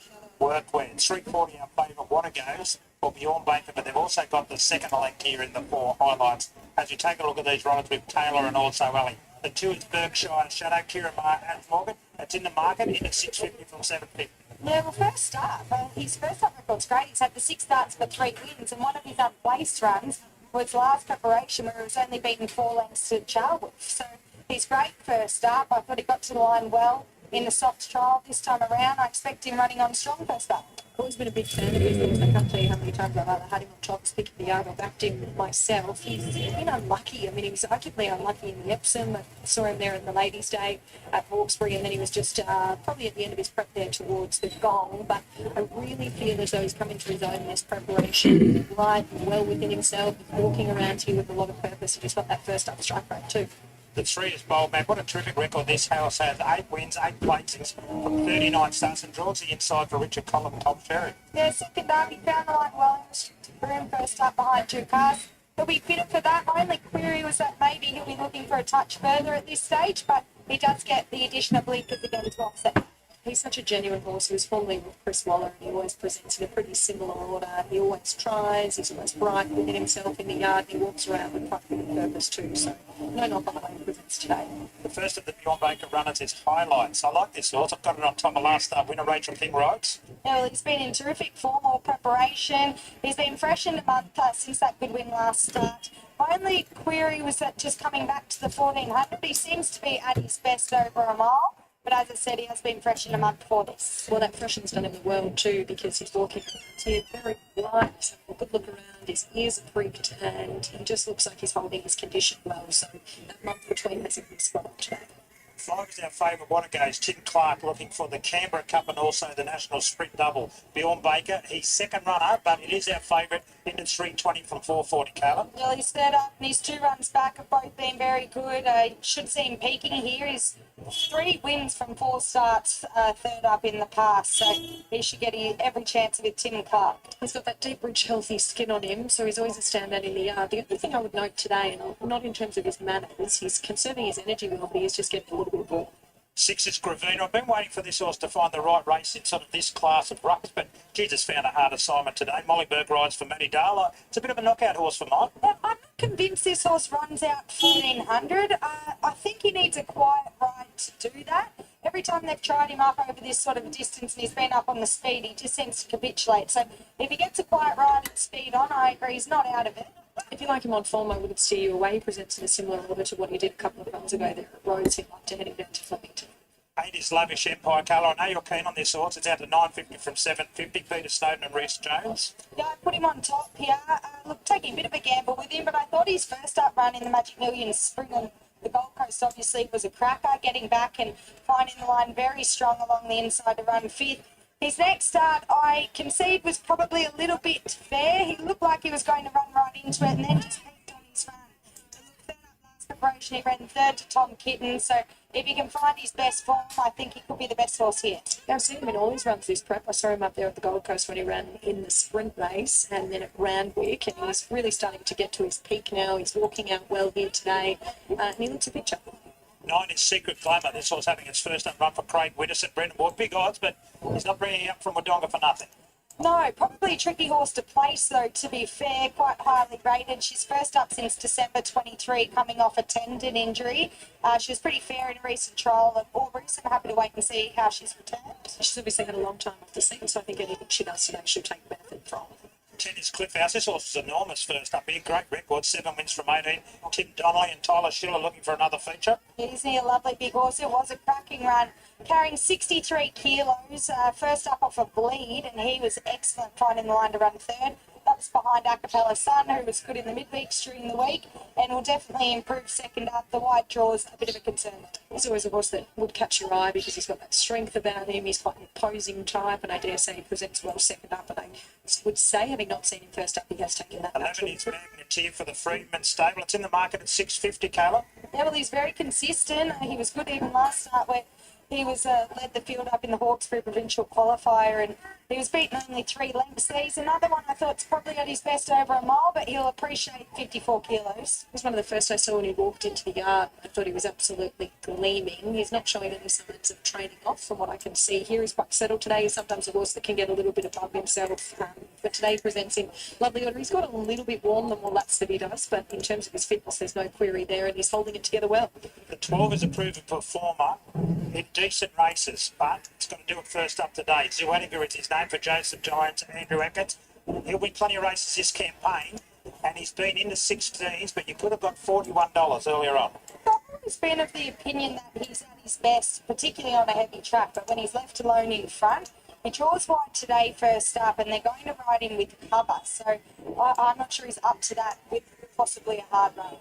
Speaker 2: Workwear. It's 340 our favourite Water Goes for Beyond Baker, but they've also got the second elect here in the 4 highlights. As you take a look at these runners with Taylor and also Ali. The 2 is Berkshire Shadow, Kieran Marr and Morgan. It's in the market in at 650 from 750.
Speaker 4: Yeah, well, first up, his first up record's great. He's had the 6 starts for 3 wins, and one of his unplaced runs was last preparation where he was only beaten 4 lengths to Charlwood. So he's great first up. I thought he got to the line well in the soft trial this time around. I expect him running on strong first up.
Speaker 10: I've always been a big fan of his things. I can't tell you how many times I've either had him on top, speak of the yard, or backed him myself. He's been unlucky. I mean, he was arguably unlucky in the Epsom. I saw him there in the Ladies' Day at Hawkesbury, and then he was just probably at the end of his prep there towards the gong. But I really feel as though he's coming to his own in this preparation, right, well within himself, walking around here with a lot of purpose. He just got that first up strike rate too.
Speaker 2: The 3 is Bold Man. What a terrific record this house has. 8 wins, 8 placings from 39 starts, and draws the inside for Richard Collum, Tom Sherry.
Speaker 4: Yeah, second up, he found the line well in restricted room, first up behind 2 cars. He'll be fitted for that. My only query was that maybe he'll be looking for a touch further at this stage, but he does get the addition of Leapers again to offset.
Speaker 10: He's such a genuine horse. He was formerly with Chris Waller, and he always presents in a pretty similar order. He always tries. He's always bright within himself in the yard. And he walks around with quite a good purpose too. So no knock on the way he presents today.
Speaker 2: The first of the Beyond Baker runners is Highlights. I like this horse. I've got it on top of last start winner Rachel King Roads.
Speaker 4: Yeah, well, he's been in terrific form or preparation. He's been fresh in a month since that good win last start. My only query was that just coming back to the 1400, he seems to be at his best over a mile. But as I said, he has been fresh in a month before this.
Speaker 10: Well, that freshen's done him the world too, because he's walking here very light, he's having a good look around, his ears are pricked, and he just looks like he's holding his condition well. So that month between has a good spot on today.
Speaker 2: 5 is our favourite Water Goes. Tim Clark looking for the Canberra Cup and also the National Sprint Double. Beyond Baker, he's second runner, but it is our favourite into 320 from 440, Kayla.
Speaker 4: Well, he's third up, and his 2 runs back have both been very good. Should see him peaking here. He's 3 wins from 4 starts, third up in the past, so he should get every chance of it, Tim Clark.
Speaker 10: He's got that deep, rich, healthy skin on him, so he's always a standout in the yard. The only thing I would note today, and not in terms of his manners, he's conserving his energy well, but he's just getting a little bit bored.
Speaker 2: 6 is Gravino. I've been waiting for this horse to find the right race in sort of this class of rucks, but Jesus found a hard assignment today. Molly Burke rides for Matty Dale. It's a bit of a knockout horse for mine.
Speaker 4: I'm not convinced this horse runs out 1400. I think he needs a quiet ride to do that. Every time they've tried him up over this sort of distance and he's been up on the speed, he just seems to capitulate. So if he gets a quiet ride and speed on, I agree, he's not out of it.
Speaker 10: If you like him on form, I would steer you away. He presents in a similar order to what he did a couple of runs ago there at Rhodes. He'd like to head him down to Flemington.
Speaker 2: 8 is Lavish Empire, Carla. I know you're keen on this horse. It's out to 950 from 750. Peter Snowden and Reece Jones.
Speaker 4: Yeah, I put him on top here. Look, taking a bit of a gamble with him, but I thought his first up run in the Magic Millions spring on the Gold Coast obviously was a cracker. Getting back and finding the line very strong along the inside to run 5th. His next start, I concede, was probably a little bit fair. He looked like he was going to run right into it and then just peaked on his run. preparation, he ran third to Tom Kitten. So if he can find his best form, I think he could be the best horse here.
Speaker 10: I've seen him in all his runs this prep. I saw him up there at the Gold Coast when he ran in the sprint race and then at Randwick, and he's really starting to get to his peak now. He's walking out well here today, and he looks a picture.
Speaker 2: 9 is Secret Glamour. This horse having its first run for Craig Widdowson. Brendan Wood, big odds, but he's not bringing it up from Wodonga for nothing.
Speaker 4: No, probably a tricky horse to place, though, to be fair. Quite highly rated. She's first up since December 23, coming off a tendon injury. She was pretty fair in a recent trial at Albury's. I'm happy to wait and see how she's returned.
Speaker 10: She's obviously had a long time off the scene, so I think anything she does today she'll take benefit from.
Speaker 2: 10 is Cliff House. This horse is enormous first up here. Great record, 7 wins from 18. Tim Donnelly and Tyler Schiller looking for another feature.
Speaker 4: Isn't he a lovely big horse? It was a cracking run, carrying 63 kilos. First up off a bleed, and he was excellent, finding the line to run third. That was behind Acapella Sun, who was good in the midweeks during the week, and will definitely improve second up. The wide draw is a bit of a concern.
Speaker 10: He's always a horse that would catch your eye because he's got that strength about him. He's quite an imposing type, and I dare say he presents well second up. And I would say, having not seen him first up, he has taken that.
Speaker 2: 11 is Magneteer for the Freedman stable. It's in the market at $6.50, Kayla.
Speaker 4: Yeah, well, he's very consistent. He was good even last start where he was led the field up in the Hawkesbury provincial qualifier, and he was beaten only 3 lengths. He's another one I thought's probably at his best over a mile, but he'll appreciate 54 kilos.
Speaker 10: He was one of the first I saw when he walked into the yard. I thought he was absolutely gleaming. He's not showing any signs of training off from what I can see here. He's quite settled today. He's sometimes a horse that can get a little bit above himself, but today he presents in lovely order. He's got a little bit warm the more laps that he does, but in terms of his fitness, there's no query there, and he's holding it together well.
Speaker 2: The 12 is a proven performer in decent races, but it's got to do it first up today. Zuaniger is his name for Joseph Giants and Andrew Eckert. He'll win plenty of races this campaign, and he's been in the 16s, but you could have got $41 earlier on.
Speaker 4: I've always been of the opinion that he's at his best, particularly on a heavy track, but when he's left alone in front, he draws wide today first up, and they're going to ride him with cover, so I'm not sure he's up to that with possibly a hard run.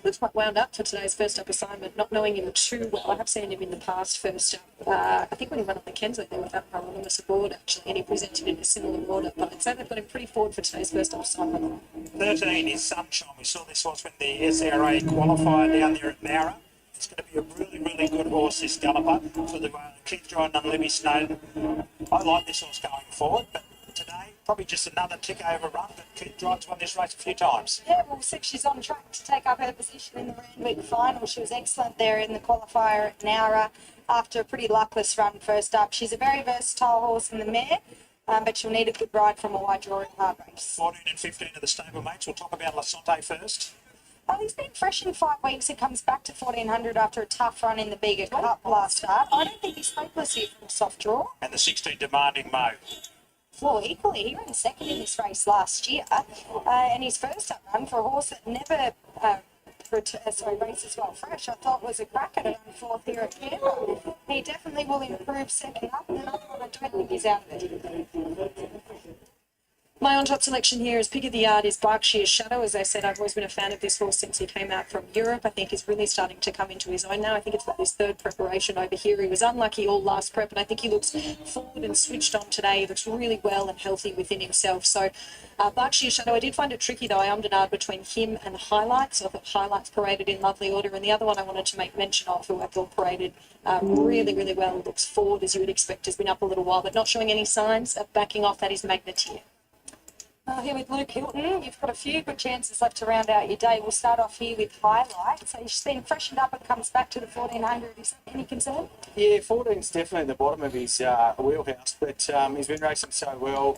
Speaker 10: Looks quite wound up for today's first up assignment, not knowing him too well. I have seen him in the past first up. I think when he won up the Kensington there with that anonymous aboard actually, and he presented in a similar order, but I'd say they've got him pretty forward for today's first up assignment.
Speaker 2: 13 is Sunshine. We saw this horse when the SRA qualified down there at Nowra. It's going to be a really, really good horse, this galloper, for the Keith Jordan and Libby Snowden. I like this horse going forward, but today, probably just another tick over run, but Keith Jordan's won this race a few times.
Speaker 4: Yeah, well, she's on track to take up her position in the Randwick final. She was excellent there in the qualifier at Nowra after a pretty luckless run first up. She's a very versatile horse in the mare, but she'll need a good ride from a wide drawing hard race.
Speaker 2: 14 and 15 of the stablemates. We'll talk about Lasante first.
Speaker 4: Well, he's been fresh in 5 weeks. He comes back to 1400 after a tough run in the Bega Cup last start. I don't think he's hopeless here from soft draw.
Speaker 2: And the 16 Demanding Mo.
Speaker 4: Well, equally, he ran second in this race last year, and his first up run for a horse that never races well fresh, I thought was a cracker to run fourth here at Canberra. He definitely will improve second up, and another one I don't think he's out of it.
Speaker 10: My on-top selection here is pick of the yard is Berkshire Shadow. As I said, I've always been a fan of this horse since he came out from Europe. I think he's really starting to come into his own now. I think it's about his third preparation over here. He was unlucky all last prep, and I think he looks forward and switched on today. He looks really well and healthy within himself. So Berkshire Shadow, I did find it tricky though. I ummed and ahed between him and Highlights. I thought Highlights paraded in lovely order, and the other one I wanted to make mention of, who I thought paraded really, really well, looks forward as you would expect, has been up a little while, but not showing any signs of backing off. That is Magneteer.
Speaker 4: Here with Luke Hilton, you've got a few good chances left to round out your day. We'll start off here with Highlights. So he's been freshened up and comes back to the 1400. Is that any concern?
Speaker 5: Yeah, 14's definitely at the bottom of his wheelhouse, but he's been racing so well.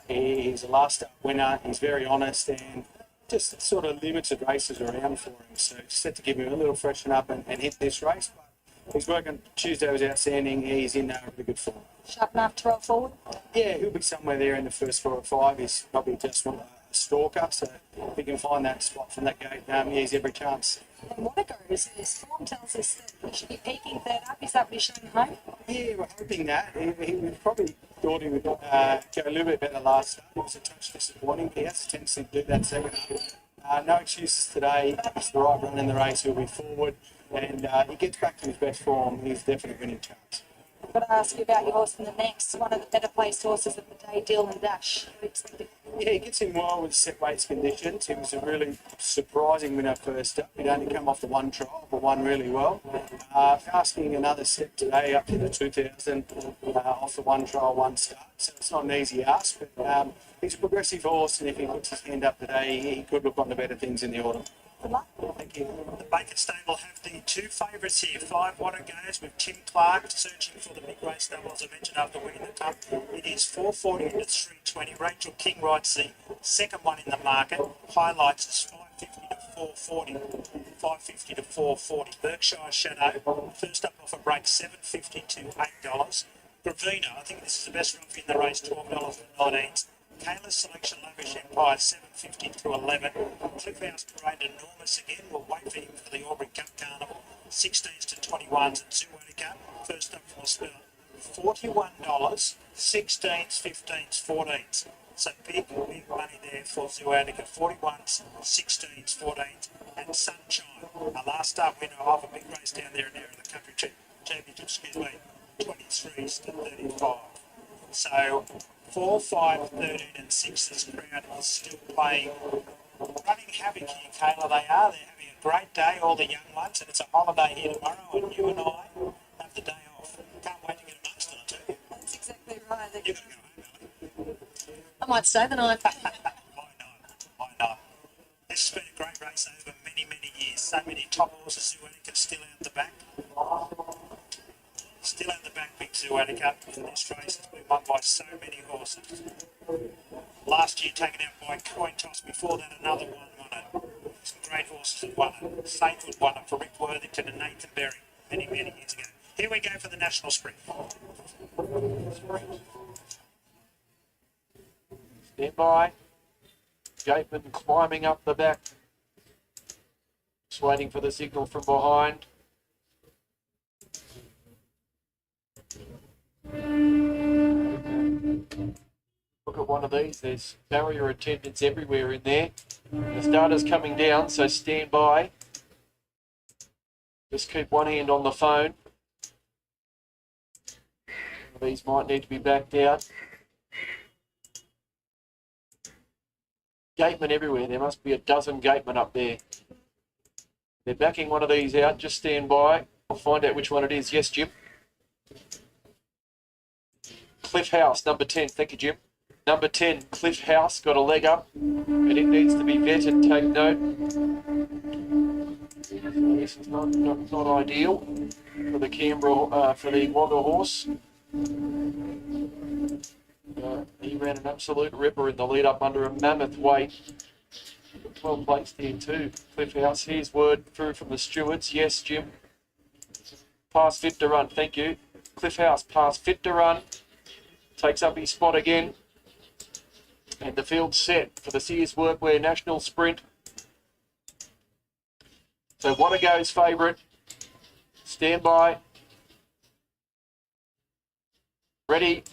Speaker 5: He's a last start winner. He's very honest and just sort of limited races around for him. So just had to give him a little freshen up and hit this race. But he's working. Tuesday was outstanding. He's in really good form.
Speaker 4: Sharp enough to roll forward?
Speaker 5: Yeah, he'll be somewhere there in the first 4 or 5. He's probably just not a stalker, so if he can find that spot from that gate, he has every chance.
Speaker 4: And what it goes, his form tells us that he should be peaking third up. Is that what he's showing at home?
Speaker 5: Yeah, we're hoping that. He probably thought he would go a little bit better last start. It was a touch disappointing. He has a tendency to do that second half. No excuses today. It's the right run in the race. He'll be forward, and he gets back to his best form. He's definitely winning chance.
Speaker 4: I've got to ask you about your horse in the next, one of the better placed horses of the day, Deal and Dash.
Speaker 2: Yeah, he gets in well with set weights conditions. He was a really surprising winner first up. He'd only come off the one trial, but won really well. Asking another step today up to the 2000 off the one trial, one start. So it's not an easy ask, but he's a progressive horse, and if he puts his hand up today, he could look on to better things in the autumn.
Speaker 4: Good luck.
Speaker 2: Thank you. The Bacon Stable have the two favourites here. 5 What It Goes with Tim Clark searching for the big race double, as I mentioned, after winning the cup. It is 440 to 320. Rachel King rides the second one in the market. Highlights is 550 to 440. 550 to 440. Berkshire Shadow, first up off a break, $7.50 to $8. Gravina, I think this is the best run in the race, $12.19. Kayla's Selection Lavish Empire, $7.50 to $11. Cliff House Parade Enormous again. We'll wait for him for the Aubrey Cup Carnival. 16s to 21s at Zuwatica. First up from the spell, $41, 16s, 15s, 14s. So big money there for Zuwatica. 41s, 16s, 14s, and Sunshine. Our last start winner of a big race down there in the country championship, 23s to 35. So 4, 5, 13 and 6, this crowd is still playing. Running havoc here, Kayla, they are. They're having a great day, all the young ones, and it's a holiday here tomorrow, and you and I have the day off. Can't wait to get amongst it, I tell you.
Speaker 4: That's exactly right.
Speaker 2: You're going to go home, Ellie.
Speaker 10: I might stay the night.
Speaker 2: Why not? This has been a great race over many, many years. So many top horses, Zuwatica still out the back. Still out the back, big Zuwatica in this race. It's been won by so many horses. Last year taken out by Coin Toss. Before that, another one won it. Some great horses have won it. Saintwood won it for Rick Worthington and Nathan Berry many, many years ago. Here we go for the National Sprint.
Speaker 3: Stand by. Gateman climbing up the back. Just waiting for the signal from behind. Look at one of these. There's barrier attendants everywhere in there. The starter's coming down, so stand by. Just keep one hand on the phone. These might need to be backed out. Gatemen everywhere. There must be a dozen gatemen up there. They're backing one of these out. Just stand by. I'll find out which one it is. Yes, Jim. Cliff House, number 10. Thank you, Jim. Number 10, Cliff House, got a leg up, and it needs to be vetted. Take note. So this is not ideal for the Canberra, for the Wagga horse. He ran an absolute ripper in the lead up under a mammoth weight. Well placed here too. Cliff House, here's word through from the stewards. Yes, Jim. Pass fit to run, thank you. Cliff House, pass fit to run. Takes up his spot again. And the field's set for the Sears Workwear National Sprint. So What A Go's favourite. Stand by. Ready.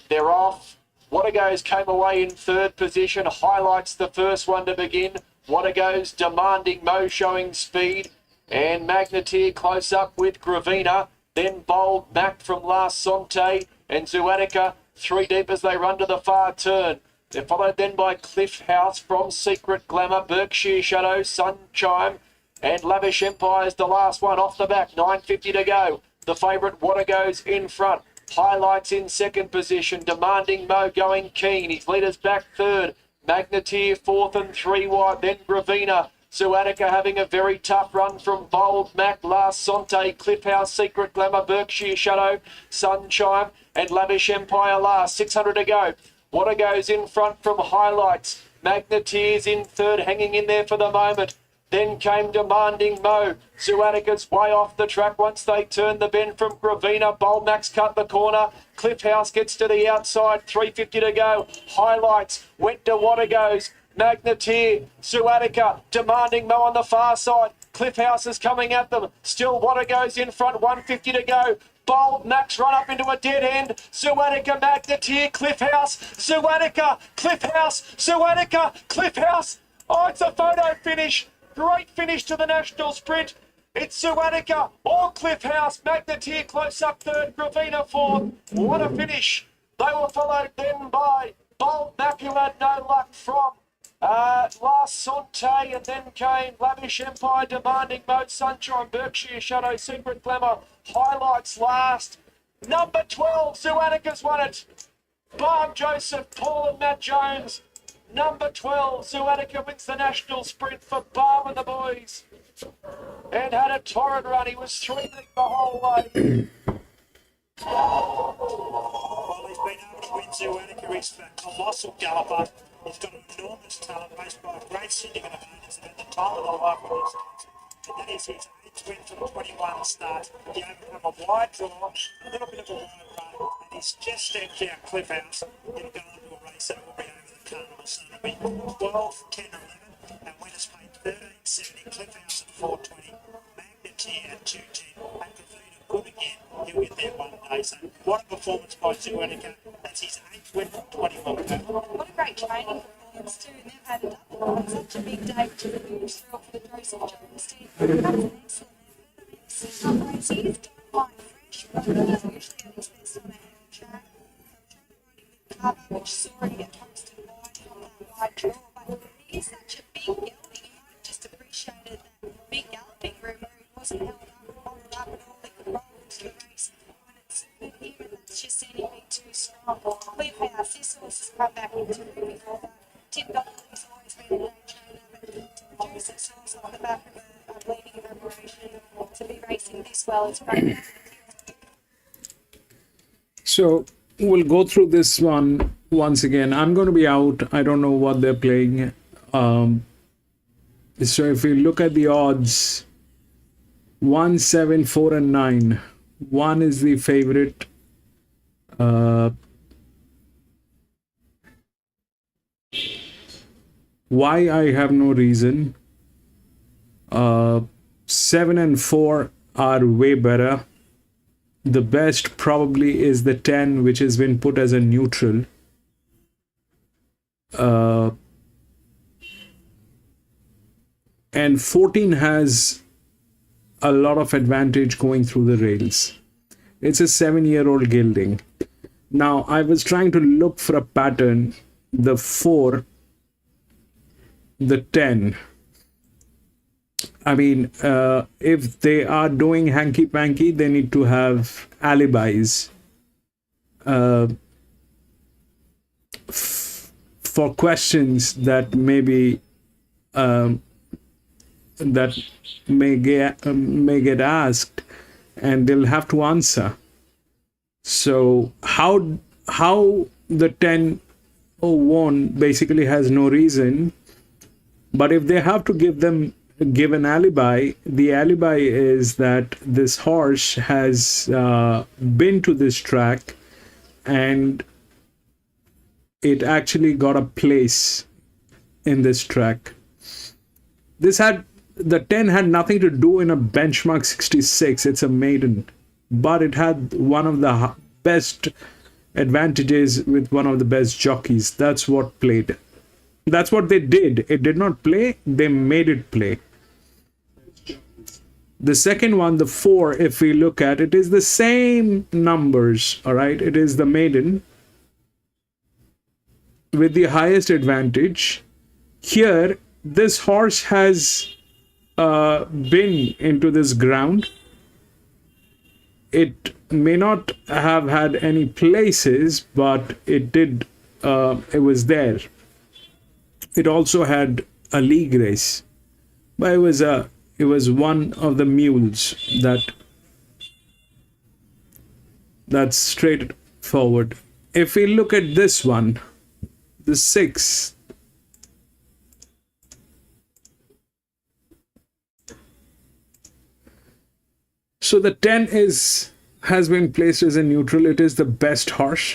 Speaker 3: They're off. What A Go's came away in third position. Highlights the first one to begin. What A Go's Demanding Mo showing speed. And Magneteer close up with Gravina. Then Bold Mac from Last Sante. And Zuwatica 3 deep as they run to the far turn. They're followed then by Cliff House from Secret Glamour, Berkshire Shadow, Sunshine, and Lavish Empire is the last one off the back. 9.50 to go. The favourite What A Go's in front. Highlights in second position. Demanding Mo going keen. His leader's back third. Magneteer fourth and 3 wide. Then Gravina. Zuwatica having a very tough run from Bold Mac, Last Sante, Cliff House, Secret Glamour, Berkshire Shadow, Sunshine, and Lavish Empire last. 600 to go. What A Go's in front from Highlights. Magneteer's in third, hanging in there for the moment. Then came Demanding Mo. Zuwatica's way off the track once they turned the bend from Gravina. Bolmax cut the corner. Cliff House gets to the outside. 3.50 to go. Highlights went to What A Go's. Magneteer, Zuwatica, Demanding Mo on the far side. Cliff House is coming at them. Still What A Go's in front. 1.50 to go. Bold Max run up into a dead end. Zuwatica, Magneteer, Cliff House, Zuwatica, Cliff House, Zuwatica, Cliff House. Oh, it's a photo finish. Great finish to the National Sprint. It's Zuwatica or Cliff House. Magneteer close up third. Gravina fourth. What a finish. They were followed then by Bold Matthew had no luck from Last Sante, and then came Lavish Empire, Demanding Mode, Sunshine, Berkshire Shadow, Secret Glamour, Highlights last. Number 12, Zuanika's won it. Barb Joseph, Paul and Matt Jones. Number 12, Zuanica wins the national sprint for Barb and the boys. And had a torrid run. He was 3 the whole way.
Speaker 2: Well, he's been able to win Zuanica. He's a colossal galloper. He's got an enormous talent, raced by a great syndicate of owners at the time of the life of this. And that is his 8th win from 21 start. He overcome a wide draw, a little bit of a wide run, and he's just stepped out Cliff House. He'll go into a race that will be over the carnival. So it'll be 12, 10, 11, and winners paid 13.70. Cliff House at 4.20, Magnitude at 2.10, and Cavita good again. He'll get there one day. So what a performance by Zuanica. That's his 8th win from 21.
Speaker 4: What a great training performance too. They've had it up on such a big day, which is a huge thrill for the Joseph Shortlisting. That's an excellent effort. He's done like fresh, but he's usually at his best on a hand track. Cover, which saw him get posted wide from that wide draw, but he is such a big gelding. He might have just appreciated that big galloping room where he wasn't held up at all. He could roll into the race when it suited him, and that's just seen him be too strong. Cliff House, this horse has come back into it before that. Tim Douglas always been a great trainer, but to produce this horse off the back of a bleeding preparation to be racing this well is great.
Speaker 1: So we'll go through this one once again. I'm going to be out. I don't know what they're playing. So if we look at the odds, 1, 7, 4, and 9. 1 is the favorite. Why I have no reason. 7 and 4 are way better. The best probably is the 10, which has been put as a neutral. And 14 has a lot of advantage going through the rails. It's a 7-year-old gelding. Now, I was trying to look for a pattern. The 4, the 10. I mean, if they are doing hanky-panky, they need to have alibis for questions that maybe that may get asked, and they'll have to answer. So how the 10 won basically has no reason, but if they have to give an alibi, the alibi is that this horse has been to this track and it actually got a place in this track. The 10 had nothing to do in a benchmark 66. It's a maiden, but it had one of the best advantages with one of the best jockeys. That's what played. That's what they did. It did not play. They made it play. The second one, the 4, if we look at it, is the same numbers. All right. It is the maiden with the highest advantage. Here, this horse has been into this ground. It may not have had any places, but it did. It was there. It also had a league race, but it was one of the mules that's straightforward. If we look at this one, the 6. So the 10 has been placed as a neutral. It is the best horse.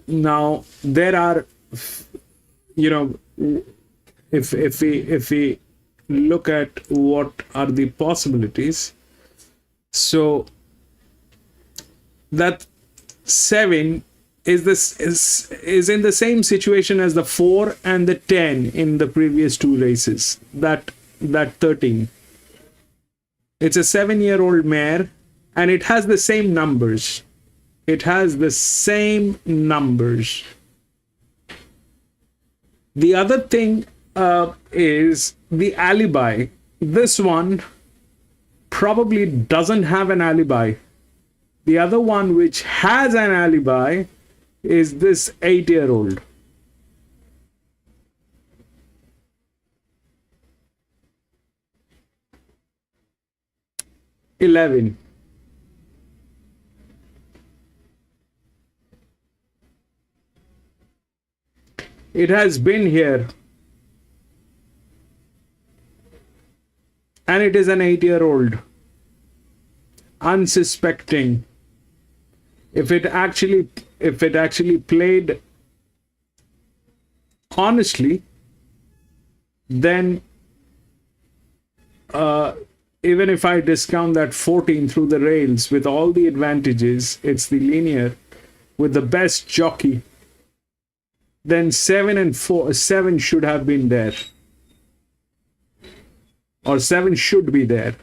Speaker 1: Now there are, if we look at what are the possibilities, so that 7 is in the same situation as the 4 and the 10 in the previous 2 races. That 13. It's a 7-year-old mare, and it has the same numbers. It has the same numbers. The other thing is the alibi. This one probably doesn't have an alibi. The other one which has an alibi is this 8-year-old. $11. It has been here. And it is an 8-year-old. Unsuspecting. If it actually played honestly, then even if I discount that 14 through the rails with all the advantages, it's the linear with the best jockey, then 7 should have been there. Or 7 should be there.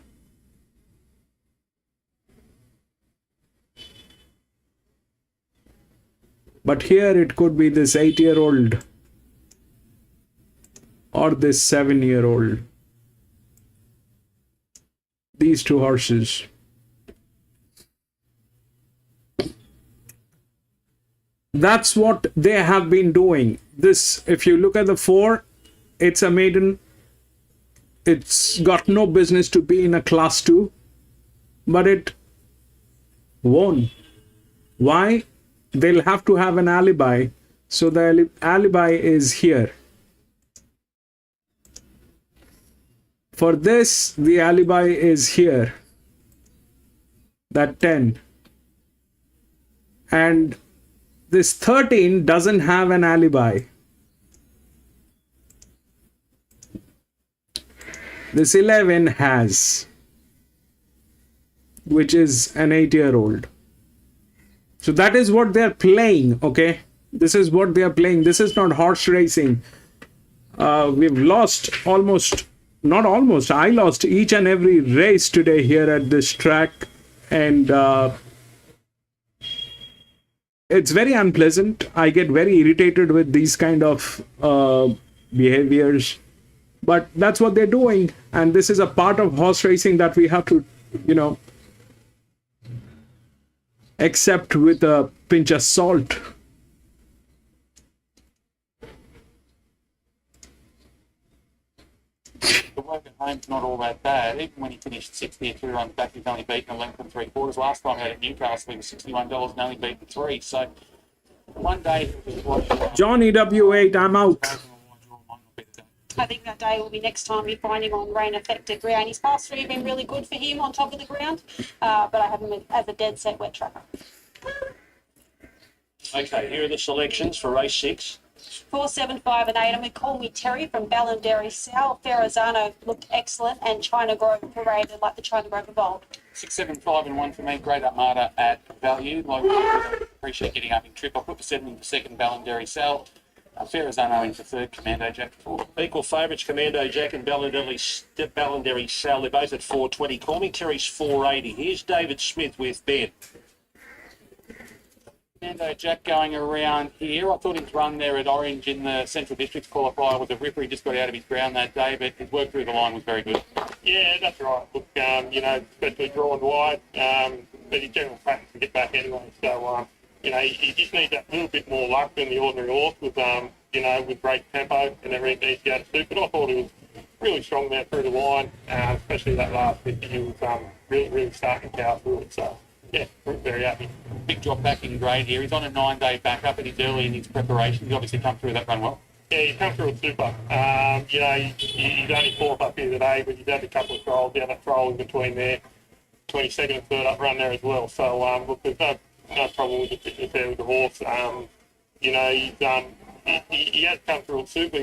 Speaker 1: But here it could be this 8-year-old or this 7-year-old. These two horses. That's what they have been doing. This, if you look at the 4, it's a maiden. It's got no business to be in a class 2, but it won. Why? They'll have to have an alibi. So the alibi is here. For this, the alibi is here. That 10. And this 13 doesn't have an alibi. This 11 has, which is an 8-year-old. So that is what they're playing, okay? This is what they're playing. This is not horse racing. We've lost not almost, I lost each and every race today here at this track. And it's very unpleasant. I get very irritated with these kind of behaviors. But that's what they're doing. And this is a part of horse racing that we have to, accept with a pinch of salt.
Speaker 5: The work at home's not all that bad. Even when he finished 60 2 runs back, he's only beaten a length and 3/4. Last time he had at Newcastle, he was $61 and only beaten 3. So one day,
Speaker 1: John EW8, I'm out.
Speaker 8: I think that day will be next time we find him on rain-affected ground. His past 3 have been really good for him on top of the ground, but I have him as a dead-set wet tracker.
Speaker 6: Okay, here are the selections for race 6.
Speaker 8: 4, 7, 5 and 8. I'm going to call me Terry from Ballinderry South. Ferrazano looked excellent, and China Grove paraded like the China Grove evolved.
Speaker 5: 6, 7, 5 and 1 for me. Great Armada at value. Appreciate getting up in trip. I'll put the 7 in for second, Ballinderry South. Ferrazano in for third, Commando Jack for fourth.
Speaker 6: Equal favourites, Commando Jack and Ballinderry Sal. They're both at 420. Call me Terry's 480. Here's David Smith with Ben.
Speaker 5: Commando Jack going around here. I thought his run there at Orange in the Central Districts qualifier was a ripper. He just got out of his ground that day, but his work through the line was very good.
Speaker 15: Yeah, that's right. Look, especially drawn wide, but his general practice to get back anyway. So, he just needs that little bit more luck than the ordinary horse with, with great tempo and everything needs to go to suit. But I thought he was really strong there through the line, especially that last 50. He was really starting to power through it. So, yeah, very happy.
Speaker 5: Big drop back in grade here. He's on a 9-day backup and he's early in his preparation. He's obviously come through that run well.
Speaker 15: Yeah, he's come through it super. He's only 4th up here today, but he's had a couple of trials. He had a trial in between there, 22nd and 3rd up run there as well. So, look, there's no problem with the fitness there with the horse. He has come through it super.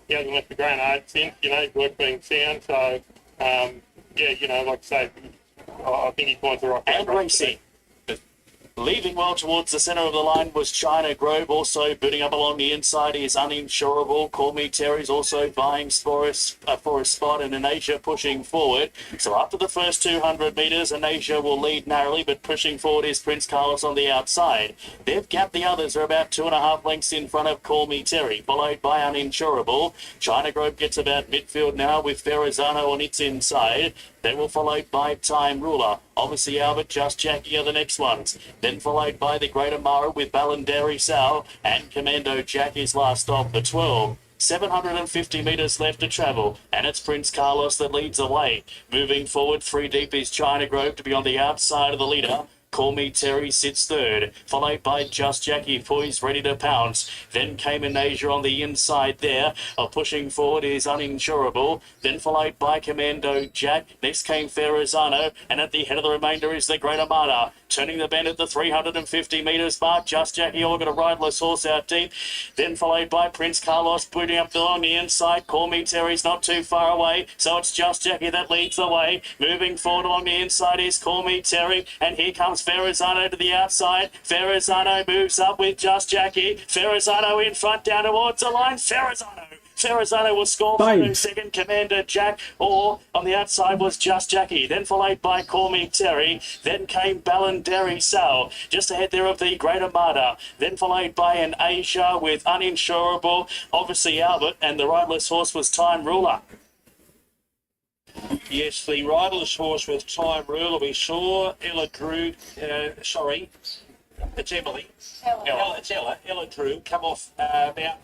Speaker 15: He hasn't left the grain hard since, his work being sound. So, like I say, I think he finds the right
Speaker 6: And racing.
Speaker 12: Leaving well towards the centre of the line was China Grove, also booting up along the inside is Uninsurable. Call Me Terry's also vying for a spot, and Asia pushing forward. So after the first 200 metres, Asia will lead narrowly, but pushing forward is Prince Carlos on the outside. They've gapped the others, are about 2.5 lengths in front of Call Me Terry, followed by Uninsurable. China Grove gets about midfield now with Ferrazano on its inside. They will followed by Time Ruler. Obviously Albert, Just Jackie are the next ones. Then followed by the Great Amara with Ballandari Sal, and Commando Jack is last off the 12. 750 metres left to travel, and it's Prince Carlos that leads the way. Moving forward, 3 deep is China Grove to be on the outside of the leader. Call Me Terry sits third, followed by Just Jackie, poised, ready to pounce. Then came in Asia on the inside there. Pushing forward is Uninsurable. Then followed by Commando Jack. Next came Ferrazano, and at the head of the remainder is the Great Armada. Turning the bend at the 350 metres mark. Just Jackie all got a riderless horse out deep. Then followed by Prince Carlos, booting up along the inside. Call Me Terry's not too far away, so it's Just Jackie that leads the way. Moving forward along the inside is Call Me Terry, and here comes Ferrazano to the outside. Ferrazano moves up with Just Jackie. Ferrazano in front down towards the line. Ferrazano will score for second. Commander Jack, or on the outside was Just Jackie. Then followed by Call Me Terry. Then came Ballandari Sal, just ahead there of the Great Armada. Then followed by an Asia with Uninsurable, obviously Albert, and the riderless horse was Time Ruler.
Speaker 6: Yes, the riderless horse with Time Ruler. We saw Ella Drew, it's Emily. Ella Drew come off about,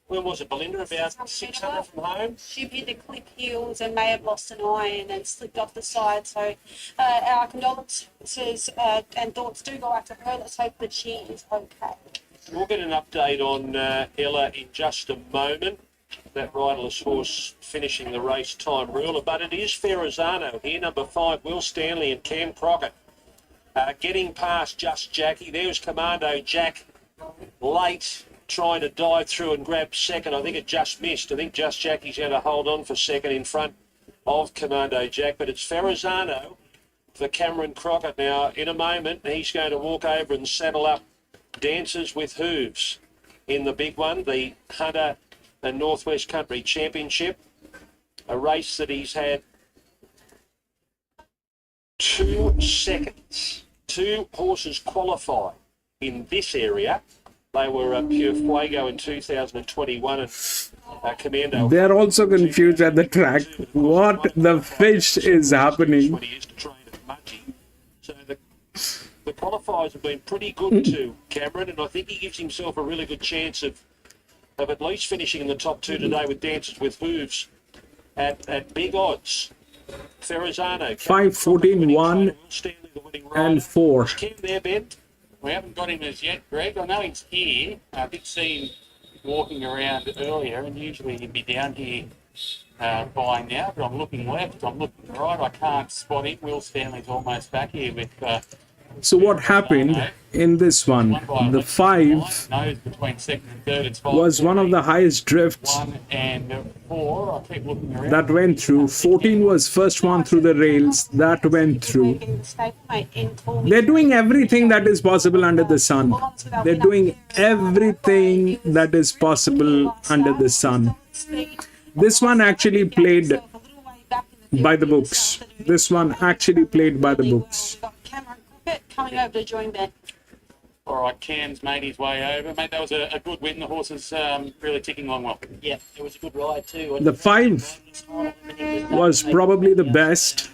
Speaker 6: when was it, Belinda? About 600 from home?
Speaker 8: She hit the clip heels and may have lost an eye and then slipped off the side. So our condolences and thoughts do go out to her. Let's hope that she is okay.
Speaker 6: We'll get an update on Ella in just a moment. That riderless horse finishing the race, Time Ruler. But it is Ferrazano here, number 5, Will Stanley and Cam Crockett. Getting past Just Jackie. There's Commando Jack late, trying to dive through and grab second. I think it just missed. I think Just Jackie's going to hold on for second in front of Commando Jack. But it's Ferrazano for Cameron Crockett. Now, in a moment, he's going to walk over and saddle up Dancers with Hooves in the big one, the Hunter and Northwest Country Championship, a race that he's had 2 seconds. 2 horses qualify in this area. They were Pure Fuego in 2021 and Commando.
Speaker 1: They're also confused at the track. What the fish is happening?
Speaker 6: So the qualifiers have been pretty good to Cameron, and I think he gives himself a really good chance of at least finishing in the top 2 today with Dancers with Hooves at big odds. Ferrazano,
Speaker 1: 5, 14, 1 and 4.
Speaker 6: Cam there, Ben?
Speaker 5: We haven't got him as yet, Greg. I know he's here. I did see him walking around earlier, and usually he'd be down here by now, but I'm looking left, I'm looking right. I can't spot him. Will Stanley's almost back here with...
Speaker 1: So what happened in this one? The 5 was one of the highest drifts that went through. 14 was first one through the rails that went through. They're doing everything that is possible under the sun. They're doing everything that is possible under the sun. This one actually played by the books. This one actually played by the books.
Speaker 8: Coming over to join Ben.
Speaker 5: All right, Cam's made his way over. Mate, that was a good win. The horse is really ticking along well.
Speaker 9: Yeah, it was a good ride too.
Speaker 1: The 5 was probably the best.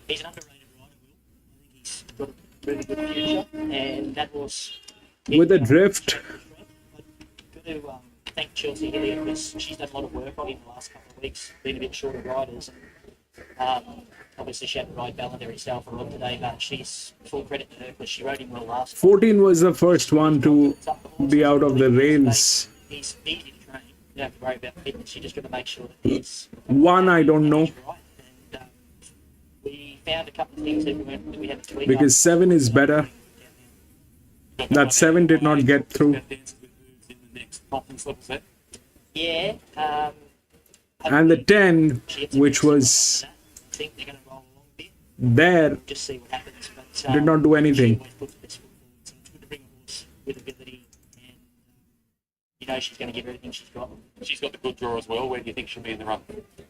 Speaker 9: He's an underrated rider, Will. He's got a really good future, and that was...
Speaker 1: With a drift.
Speaker 9: Got to thank Chelsea here because she's done a lot of work on him the last couple of weeks, been a bit short of riders. Obviously, she had to ride Ballandari herself a lot today, but she's full credit to her because she rode him well last time.
Speaker 1: 14 was the first one to be out of the rails.
Speaker 9: He's easy to train. You don't have to worry about fitness. You just got to make sure that he's...
Speaker 1: 1, I don't know.
Speaker 9: And, we found a couple of things that we had to tweak.
Speaker 1: Because 7 is better. That 7 did not get through.
Speaker 9: Yeah.
Speaker 1: And the 10, which was there, did not do anything.
Speaker 9: knows she's going to give everything she's got.
Speaker 5: She's got the good draw as well. Where do you think she'll be in the run?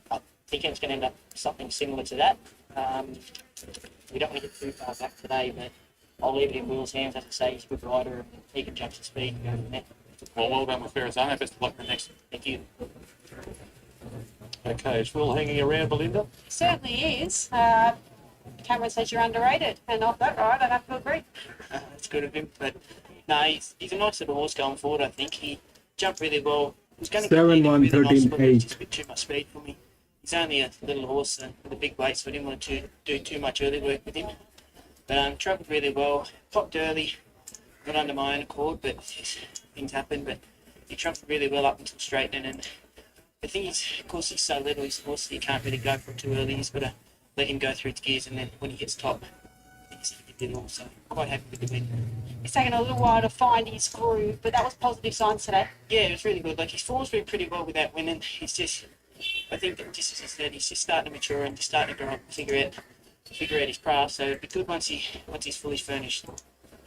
Speaker 9: I think it's going to end up something similar to that. We don't want to get too far back today, but I'll leave it in Will's hands. As I say, he's a good rider, and he can jump to speed and go from there.
Speaker 5: Well done with Arizona. Best of luck in the next.
Speaker 9: Thank you.
Speaker 3: Okay, is Will hanging around, Belinda?
Speaker 8: Certainly is. Cameron says you're underrated, and off that ride, I'd have to agree.
Speaker 9: It's good of him, but no, he's a nice little horse going forward. I think he jumped really well. He was going to
Speaker 1: 7-1-13-8.
Speaker 9: Just a bit too much speed for me. He's only a little horse with a big weight, so I didn't want to do too much early work with him. But travelled really well, popped early, got under my own accord, but things happen. But he travelled really well up until straightening, and the thing is, of course, he's so little, he's a horse that you can't really go for too early. He's got to let him go through its gears, and then when he gets top, he's going to get it all. So quite happy with the win.
Speaker 8: It's taken a little while to find his groove, but that was positive signs today.
Speaker 9: Yeah, it was really good. Like, his form's been pretty well without winning. He's just, I think that just as I said, he's just starting to mature and just starting to grow up and figure out his craft. So it'd be good once he's fully furnished.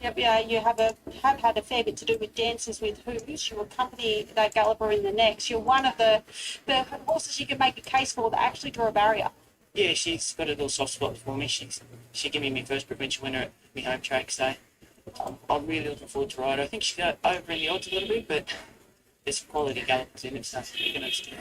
Speaker 8: Yep, yeah, you have had a fair bit to do with dances with hooves. You accompany that galloper in the next. You're one of the horses you can make a case for that actually draw a barrier.
Speaker 9: Yeah, she's got a little soft spot for me. She gave me my first provincial winner at my home track, so I'm really looking forward to ride her. I think she's got over in the odds a little bit, but there's some quality gallopers in it, so you're going to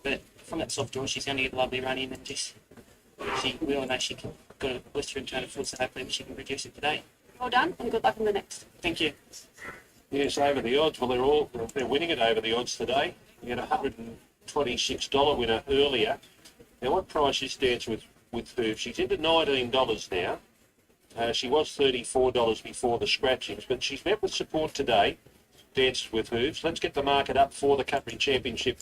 Speaker 9: But from that soft draw, she's going to get a lovely run in, and we all know she can got a blister and turn of foot, so hopefully she can produce it today.
Speaker 8: Well done, and good luck in the next.
Speaker 9: Thank you.
Speaker 3: Yes, over the odds. Well, they're winning it over the odds today. You had a $126 winner earlier. Now, what price is Dance with Hooves? She's into $19 now. She was $34 before the scratchings, but she's met with support today. Dance with Hooves. Let's get the market up for the Country Championship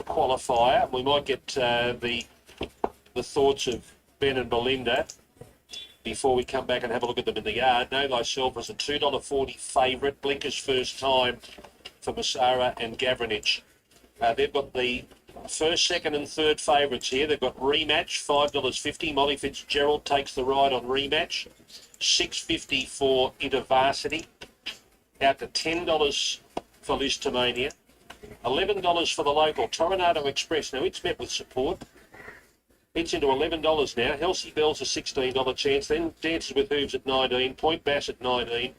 Speaker 3: qualifier. We might get the thoughts of Ben and Belinda before we come back and have a look at them in the yard. Know Thyself was a $2.40 favourite. Blinker's first time for Massara and Gavranich. They've got the first, second and third favourites here. They've got Rematch, $5.50. Molly Fitzgerald takes the ride on Rematch. $6.50 for InterVarsity. Out to $10 for Listomania. $11 for the local Tornado Express. Now, it's met with support. It's into $11 now. Halsey Bell's a $16 chance. Then Dances with Hooves at 19. Point Bass at 19.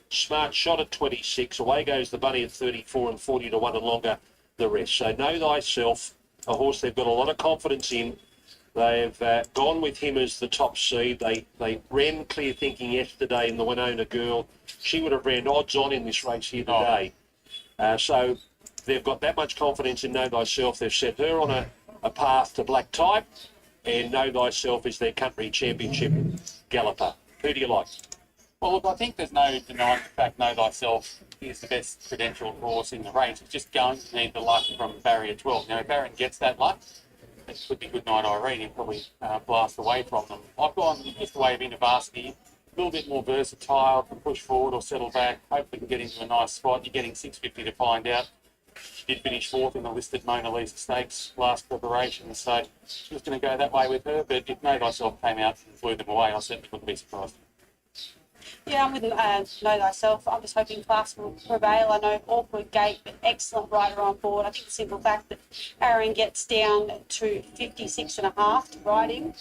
Speaker 3: Smart Shot at 26. Away goes the Bunny at 34 and 40 to 1 and longer the rest. So Know Thyself, a horse they've got a lot of confidence in. They've gone with him as the top seed. They ran Clear Thinking yesterday in the Winona Girl. She would have ran odds on in this race here today. So they've got that much confidence in Know Thyself. They've set her on a path to black type. And Know Thyself is their country championship galloper. Who do you like?
Speaker 5: Well, look, I think there's no denying the fact Know Thyself is the best credentialed horse in the race. It's just going to need the luck from barrier 12. Now, if Barron gets that luck, it could be good night Irene. He'll probably blast away from them. I've gone just the way of InterVarsity, a little bit more versatile, can push forward or settle back. Hopefully can get into a nice spot. You're getting $6.50 to find out. She did finish fourth in the listed Mona Lisa Stakes last preparation, so she was going to go that way with her. But if Know Thyself came out and blew them away, I certainly wouldn't be surprised.
Speaker 8: Yeah, I'm with Know Thyself. I'm just hoping class will prevail. I know awkward gate, but excellent rider on board. I think the simple fact that Aaron gets down to 56.5 to ride him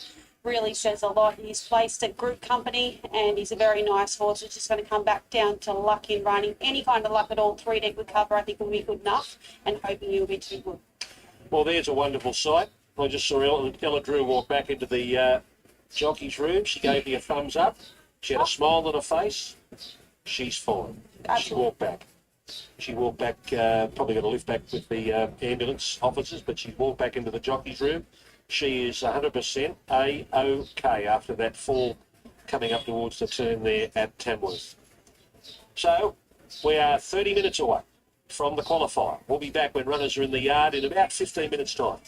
Speaker 8: really says a lot. He's placed at Group Company, and he's a very nice horse. It's just going to come back down to luck in running. Any kind of luck at all, 3-deck would cover, I think will be good enough, and hoping he'll be too good.
Speaker 3: Well, there's a wonderful sight. I just saw Ella Drew walk back into the jockey's room. She gave me a thumbs up. She had a smile on her face. She's fine. She walked back. She walked back, probably got a lift back with the ambulance officers, but she walked back into the jockey's room. She is 100% A-OK after that fall coming up towards the turn there at Tamworth. So we are 30 minutes away from the qualifier. We'll be back when runners are in the yard in about 15 minutes' time.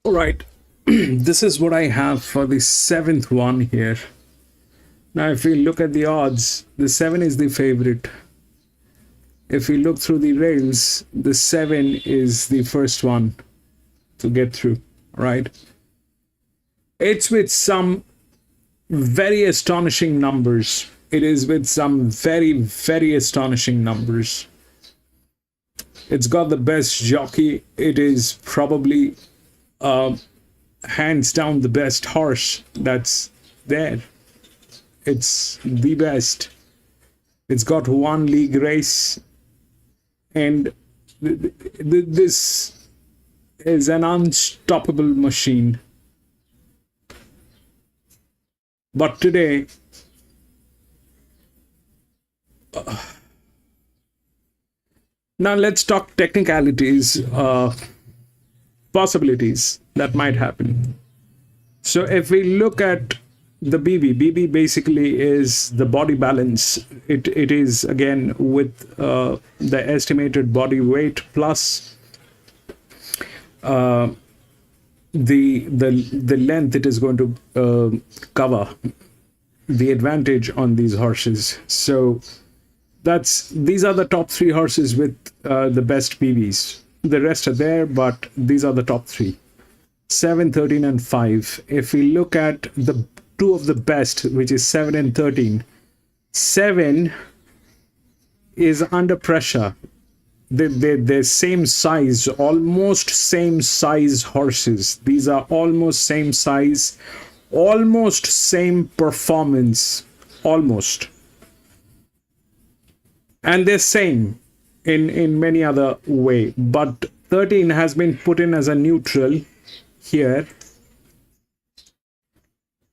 Speaker 1: All right, this is what I have for the 7th one here. Now, if we look at the odds, the 7 is the favorite. If we look through the rails, the 7 is the first one to get through, right? It's with some very astonishing numbers. It is with some very, very astonishing numbers. It's got the best jockey. It is probably hands down the best horse that's there. It's the best. It's got one league race, and this is an unstoppable machine. But today, now let's talk technicalities, possibilities that might happen. So if we look at the BB basically is the body balance. It is again with the estimated body weight plus the length it is going to cover, the advantage on these horses. So these are the top 3 horses with the best BBs. The rest are there, but these are the top 3. 7, 13 and 5. If we look at the 2 of the best, which is 7 and 13, 7 is under pressure. They're same size, almost same size horses. These are almost same size, almost same performance, almost. And they're same in many other way. But 13 has been put in as a neutral here.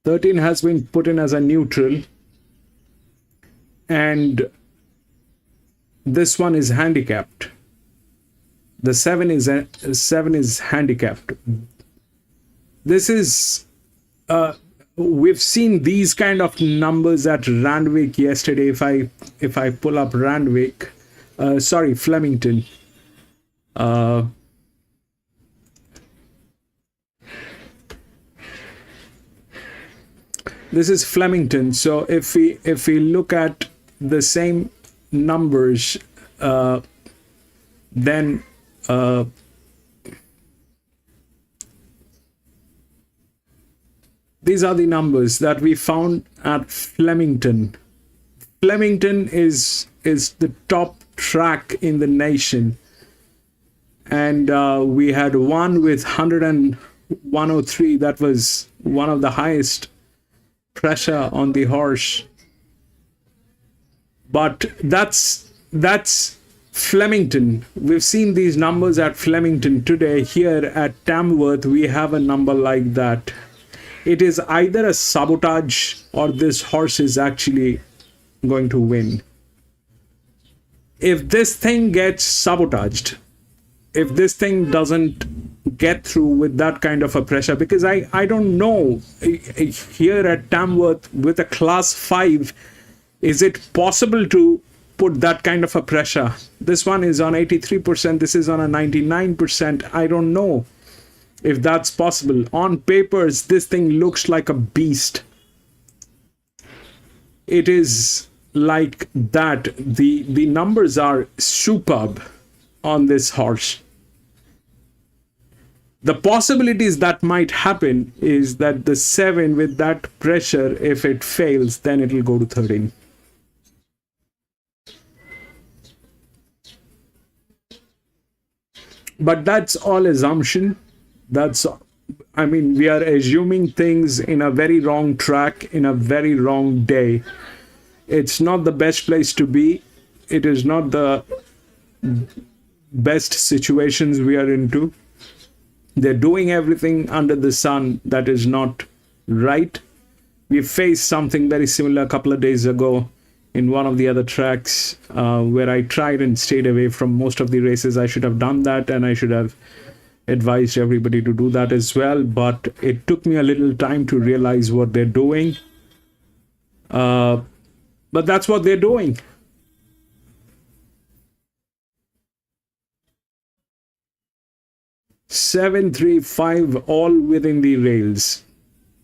Speaker 1: 13 has been put in as a neutral, and this one is handicapped. The 7 is handicapped. This is we've seen these kind of numbers at Randwick yesterday. If I pull up Randwick, Flemington. This is Flemington. So if we look at the same numbers, then these are the numbers that we found at Flemington. Flemington is the top track in the nation, and we had one with 103. That was one of the highest pressure on the horse. But that's Flemington. We've seen these numbers at Flemington today. Here at Tamworth, we have a number like that. It is either a sabotage or this horse is actually going to win. If this thing gets sabotaged, if this thing doesn't get through with that kind of a pressure, because I don't know, here at Tamworth with a class 5, is it possible to put that kind of a pressure? This one is on 83%, this is on a 99%. I don't know if that's possible. On papers, this thing looks like a beast. It is like that. The numbers are superb on this horse. The possibilities that might happen is that the 7 with that pressure, if it fails, then it will go to 13. But that's all assumption. I mean, we are assuming things in a very wrong track, in a very wrong day. It's not the best place to be. It is not the best situations we are into. They're doing everything under the sun that is not right. We faced something very similar a couple of days ago in one of the other tracks where I tried and stayed away from most of the races. I should have done that, and I should have advised everybody to do that as well. But it took me a little time to realize what they're doing. But that's what they're doing. Seven, 3, 5, all within the rails.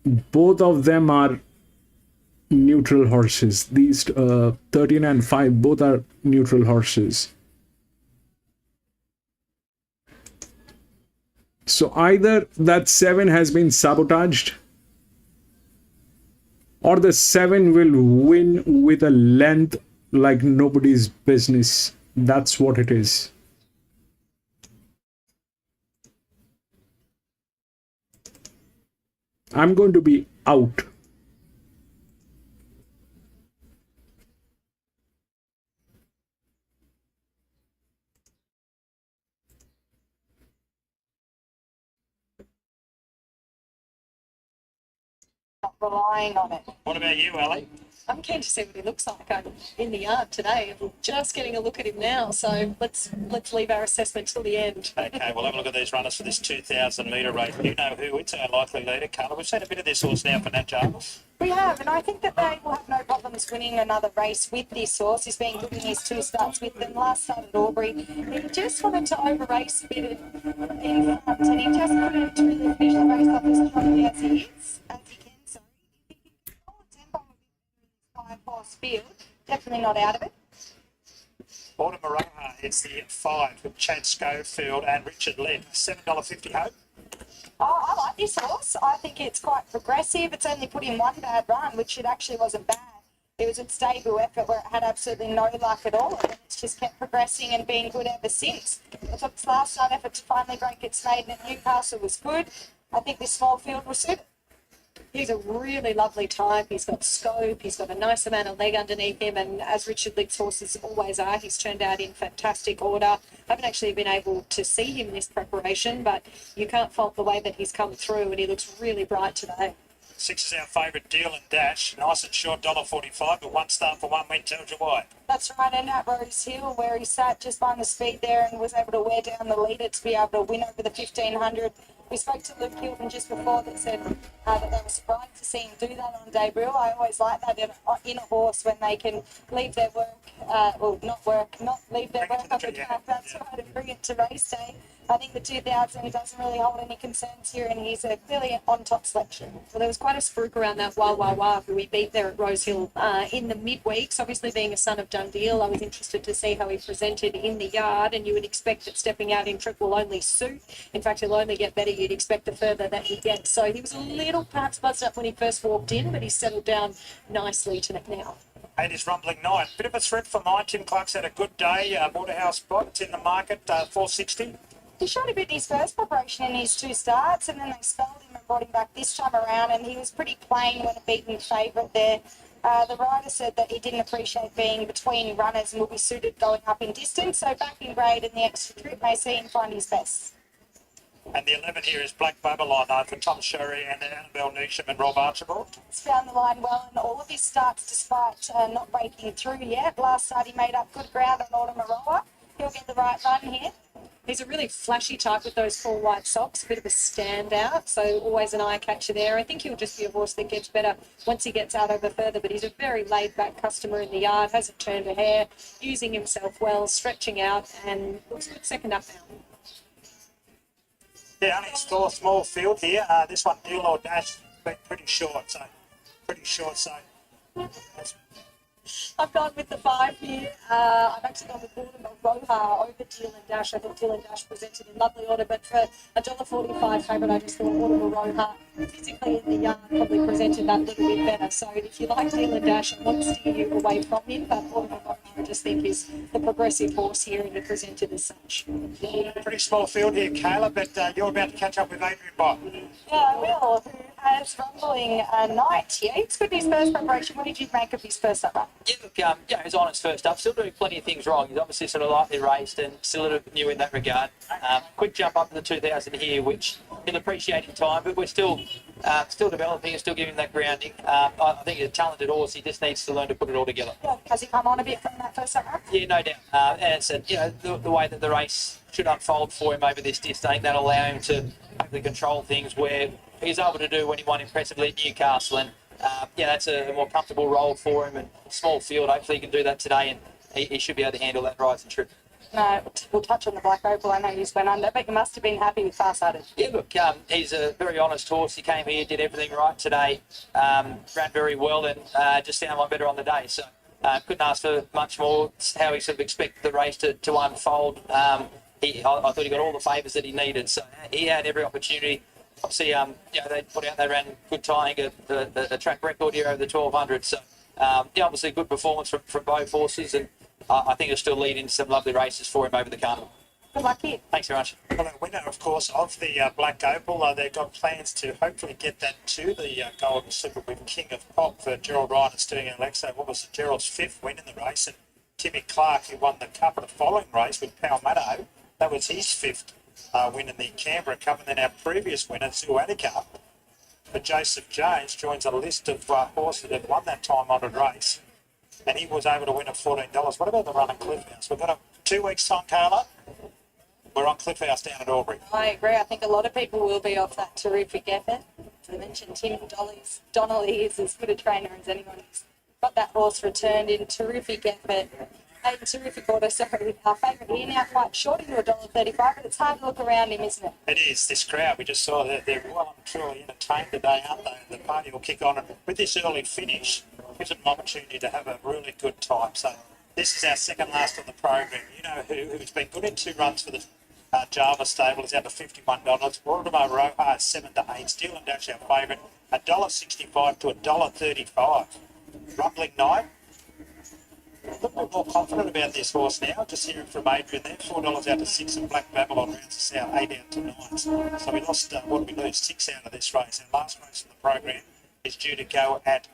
Speaker 1: Both of them are neutral horses. These 13 and 5 both are neutral horses. So either that 7 has been sabotaged, or the 7 will win with a length like nobody's business. That's what it is. I'm going to be out.
Speaker 4: Not relying on it.
Speaker 2: What about you, Ali?
Speaker 10: I'm keen to see what he looks like. I'm in the yard today. I'm just getting a look at him now. So let's leave our assessment till the end.
Speaker 2: Okay, we'll have a look at these runners for this 2,000 metre race. You know who it's our likely leader, Carla. We've seen a bit of this horse now for Nat Jarvis.
Speaker 4: We have, and I think that they will have no problems winning another race with this horse. He's been good in his 2 starts with them. Last start at Albury, he just wanted to over-race a bit in front, and he just couldn't really finish the race off as strongly as he is, as he can. So he can control the tempo with 5-horse field. Definitely not out of it.
Speaker 2: Autumn is the 5 with Chad Schofield and Richard Lynn. $7.50 Hope.
Speaker 4: Oh, I like this horse. I think it's quite progressive. It's only put in one bad run, which it actually wasn't bad. It was a debut effort where it had absolutely no luck at all, and it's just kept progressing and being good ever since. It took its last start effort to finally break its maiden at Newcastle was good. I think this small field will suit it. He's a really lovely type. He's got scope. He's got a nice amount of leg underneath him. And as Richard Lick's horses always are, he's turned out in fantastic order. I haven't actually been able to see him in this preparation, but you can't fault the way that he's come through, and he looks really bright today.
Speaker 2: 6 is our favourite Deal and Dash. Nice and short, $1.45, but 1 start for 1 win, tells you why.
Speaker 4: That's right, and at Rose Hill, where he sat just behind the speed there and was able to wear down the leader to be able to win over the 1,500. We spoke to Luke Hilton just before that said that they were surprised to see him do that on debut. I always like that in a horse when they can leave their work, not leave their work on the track. That's right, and bring it to race day. I think the 2,000 doesn't really hold any concerns here, and he's a clearly on-top selection.
Speaker 10: Well, there was quite a spruik around that Wah Wah Wah who we beat there at Rose Hill in the midweeks. Obviously, being a son of Dundee, I was interested to see how he presented in the yard, and you would expect that stepping out in trip will only suit. In fact, he'll only get better, you'd expect, the further that he gets. So he was a little perhaps buzzed up when he first walked in, but he's settled down nicely to it now.
Speaker 2: 8 is Rumbling Night. Bit of a threat for 9. Tim Clark's had a good day. Waterhouse spot. It's in the market, $4.60.
Speaker 4: He showed a bit in his first preparation in his 2 starts, and then they spelled him and brought him back this time around, and he was pretty plain when a beaten favourite there. The rider said that he didn't appreciate being between runners and will be suited going up in distance, so back in grade and the extra trip may see him find his best.
Speaker 2: And the 11 here is Black Babylon for Tom Sherry and Annabelle Neesham and Rob Archibald.
Speaker 4: He's found the line well in all of his starts despite not breaking through yet. Last start he made up good ground on Autumn Aroa. He'll get the right run here.
Speaker 10: He's a really flashy type with those full white socks, a bit of a standout, so always an eye catcher there. I think he'll just be a horse that gets better once he gets out over further, but he's a very laid-back customer in the yard, hasn't turned a hair, using himself well, stretching out, and looks good second up now.
Speaker 2: Yeah, only a small field here. This one, Deal or Dash, been pretty short, so that's
Speaker 4: I've gone with the 5 here. I've actually gone with Gordon Roja over Deal and Dash. I thought Deal and Dash presented in lovely order, but for $1.45 favourite, I just thought Gordon Roja physically in the yard probably presented that little bit better. So if you like Deal and Dash, I won't steer you away from him, but Gordon Roja I just think is the progressive horse here and presented as such.
Speaker 2: Pretty small field here, Kayla, but you're about to catch up with Adrian Bott.
Speaker 4: Yeah, I will. Who has rumbling a night here? It's good his first preparation. What did you make of his first up run?
Speaker 17: Yeah, look, he's on his first up. Still doing plenty of things wrong. He's obviously sort of lightly raced and still a little bit new in that regard. Quick jump up to the 2000 here, which he'll appreciate in time, but we're still developing and still giving him that grounding. I think he's a talented horse. He just needs to learn to put it all together.
Speaker 4: Yeah, has he come on a bit from that first up run?
Speaker 17: Yeah, no doubt. And it's the way that the race should unfold for him over this distance, I think that'll allow him to hopefully control things where he's able to do when he won impressively at Newcastle. And that's a more comfortable role for him and small field. Hopefully he can do that today and he should be able to handle that rise and trip.
Speaker 4: No, we'll touch on the Black Opal. I know you went under, but you must have been happy with Farsighted.
Speaker 17: Yeah, look, he's a very honest horse. He came here, did everything right today, ran very well and just sounded like better on the day. So couldn't ask for much more. It's how he sort of expected the race to unfold. I thought he got all the favours that he needed. So he had every opportunity. Obviously, they ran good tying, a track record here over the 1200. So, obviously a good performance from both horses, and I think it'll still lead into some lovely races for him over the carnival.
Speaker 4: Good luck here.
Speaker 17: Thanks very much.
Speaker 2: Well, the winner, of course, of the Black Opal, they've got plans to hopefully get that to the Golden Super with King of Pop for Gerald Ryan and Sterling and Alexo. What was Gerald's 5th win in the race? And Timmy Clark, who won the Cup of the following race with Palmetto, that was his 5th win in the Canberra Cup. And then our previous winner, Zuatica, for Joseph Jones, joins a list of horses that have won that time-honoured race. And he was able to win at $14. What about the run at Cliff House? We've got a 2 weeks' time, Carla. We're on Cliff House down at Albury.
Speaker 4: I agree. I think a lot of people will be off that terrific effort. As I mentioned, Tim Donnelly is as good a trainer as anyone who's got that horse returned in terrific effort. In terrific order, sorry. Our favourite here now, quite short into $1.35, but it's hard to look around him, isn't it?
Speaker 2: It is. This crowd, we just saw that they're well and truly entertained today, aren't they? The party will kick on, and with this early finish, gives them an opportunity to have a really good time. So this is our second last on the program. You know who's been good in 2 runs for the Java stable is out to $51. Mortimer Roja is 7 to 8. Steel and Dash our favourite, $1.65 to $1.35. Rumbling Night. A little bit more confident about this horse now. Just hearing from Adrian there, $4 out to 6, and Black Babylon rounds us out 8 out to 9. So we lost, what did we lose? 6 out of this race. Our last race of the program is due to go at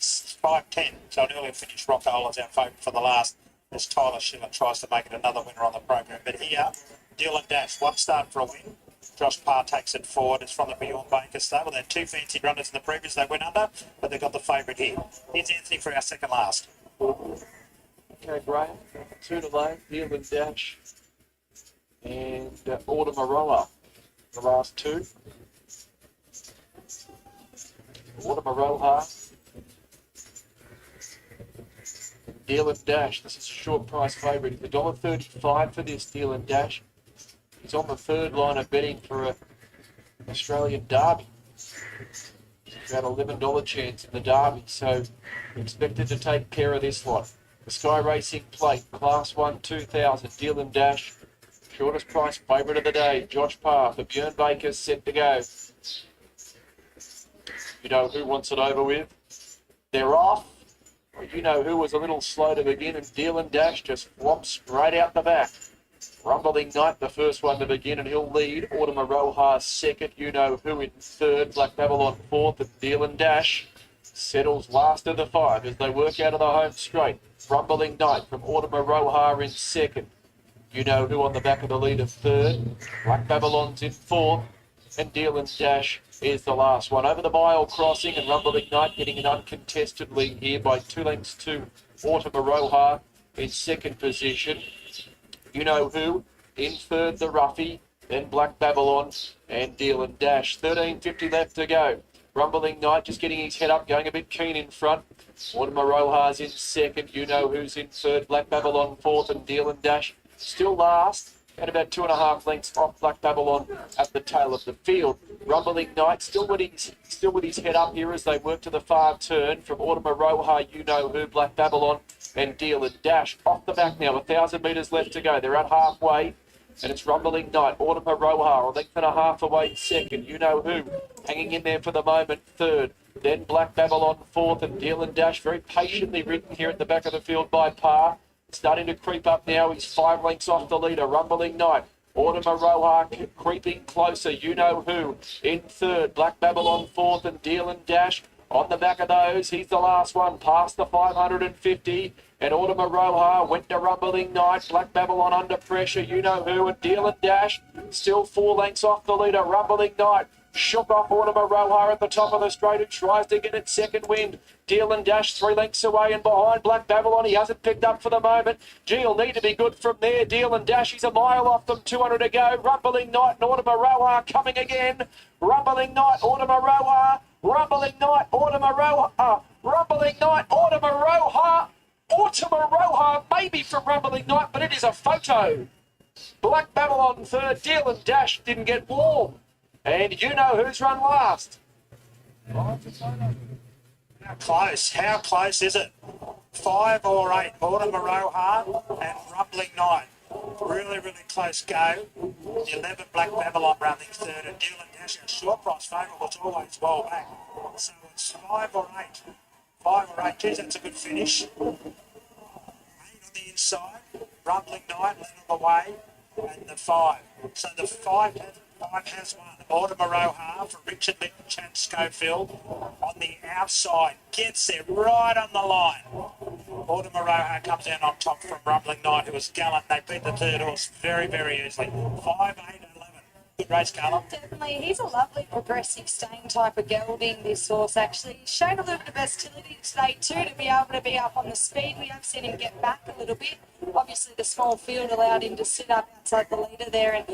Speaker 2: 5:10. So an earlier finish, Rockall is our favourite for the last, as Tyler Schiller tries to make it another winner on the program. But here, Deal and Dash, 1 start for a win. Josh Parr takes it forward. It's from the Beyond Baker stable. They had 2 fancy runners in the previous. They went under, but they got the favourite here. Here's Anthony for our second last.
Speaker 3: Okay, Graham, 2 to lane, Deal and Dash, and Autumn the last 2. Autumn Deal and Dash, this is a short price favourite. $1.35 for this Deal and Dash. He's on the 3rd line of betting for an Australian Derby. About $11 chance in the Derby, so expected to take care of this lot. The Sky Racing Plate, Class 1, 2000, Deal and Dash. Shortest price favourite of the day, Josh Parr for Björn Baker, set to go. You know who wants it over with? They're off. Well, you know who was a little slow to begin, and Deal and Dash just flops straight out the back. Rumbling Night, the first one to begin, and he'll lead. Autumn Roja second. You know who in 3rd. Black Babylon 4th, and Deal and Dash settles last of the 5 as they work out of the home straight. Rumbling Night from Autumn Roja in 2nd. You know who on the back of the lead of 3rd. Black Babylon's in 4th, and Deal and Dash is the last one. Over the mile crossing, and Rumbling Night getting an uncontested lead here by 2 lengths to Autumn Roja in 2nd position. You know who in 3rd, the Ruffy, then Black Babylon and Deal and Dash. 13.50 left to go. Rumbling Night just getting his head up, going a bit keen in front. Autumn Roja's in 2nd. You know who's in 3rd. Black Babylon 4th, and Deal and Dash still last. and about 2.5 lengths off Black Babylon at the tail of the field. Rumbling Knight still with his head up here as they work to the far turn from Autumn Roja, You Know Who, Black Babylon and Deal and Dash. Off the back now, 1,000 metres left to go. They're at halfway, and it's Rumbling Knight, Autumn Roja, a length and a half away second. You Know Who, hanging in there for the moment, third. Then Black Babylon fourth, and Deal and Dash very patiently ridden here at the back of the field by Par. Starting to creep up now. He's 5 lengths off the leader. Rumbling Knight. Autumn Roja creeping closer. You Know Who in third. Black Babylon fourth, and Deal and Dash on the back of those. He's the last one past the 550. And Autumn Roja went to Rumbling Knight. Black Babylon under pressure. You Know Who and Deal and Dash still 4 lengths off the leader. Rumbling Knight shook off Autumn Roja at the top of the straight, who tries to get its second wind. Deal and Dash 3 lengths away and behind Black Babylon. He hasn't picked up for the moment. He'll need to be good from there. Deal and Dash, he's a mile off them, 200 to go. Rumbling Knight and Autumn Roja coming again. Rumbling Knight, Autumn Roja. Rumbling Knight, Autumn Roja. Rumbling Knight, Autumn Roja. Autumn Roja, maybe from Rumbling Knight, but it is a photo. Black Babylon third. Deal and Dash didn't get warm. And You Know Who's run last.
Speaker 2: How close? How close is it? 5 or 8. Autumn Roja and Rumbling Knight. Really, really close go. The 11 Black Babylon running third, and Deal and Dash, a short price favourite, was always well back. So it's 5 or 8. 5 or 8. Geez, that's a good finish. 8 on the inside. Rumbling Knight led on the way, and the 5. So the 5 has won. Autumn Roja for Richard Litton, Chad Schofield on the outside. Gets there right on the line. Autumn Roja comes down on top from Rumbling Knight, who was gallant. They beat the third horse very, very easily. 5, 8, 11. Good race, Carla.
Speaker 4: Definitely. He's a lovely progressive staying type of gelding, this horse actually. He's shown a little bit of versatility today too to be able to be up on the speed. We have seen him get back a little bit. Obviously the small field allowed him to sit up outside the leader there, and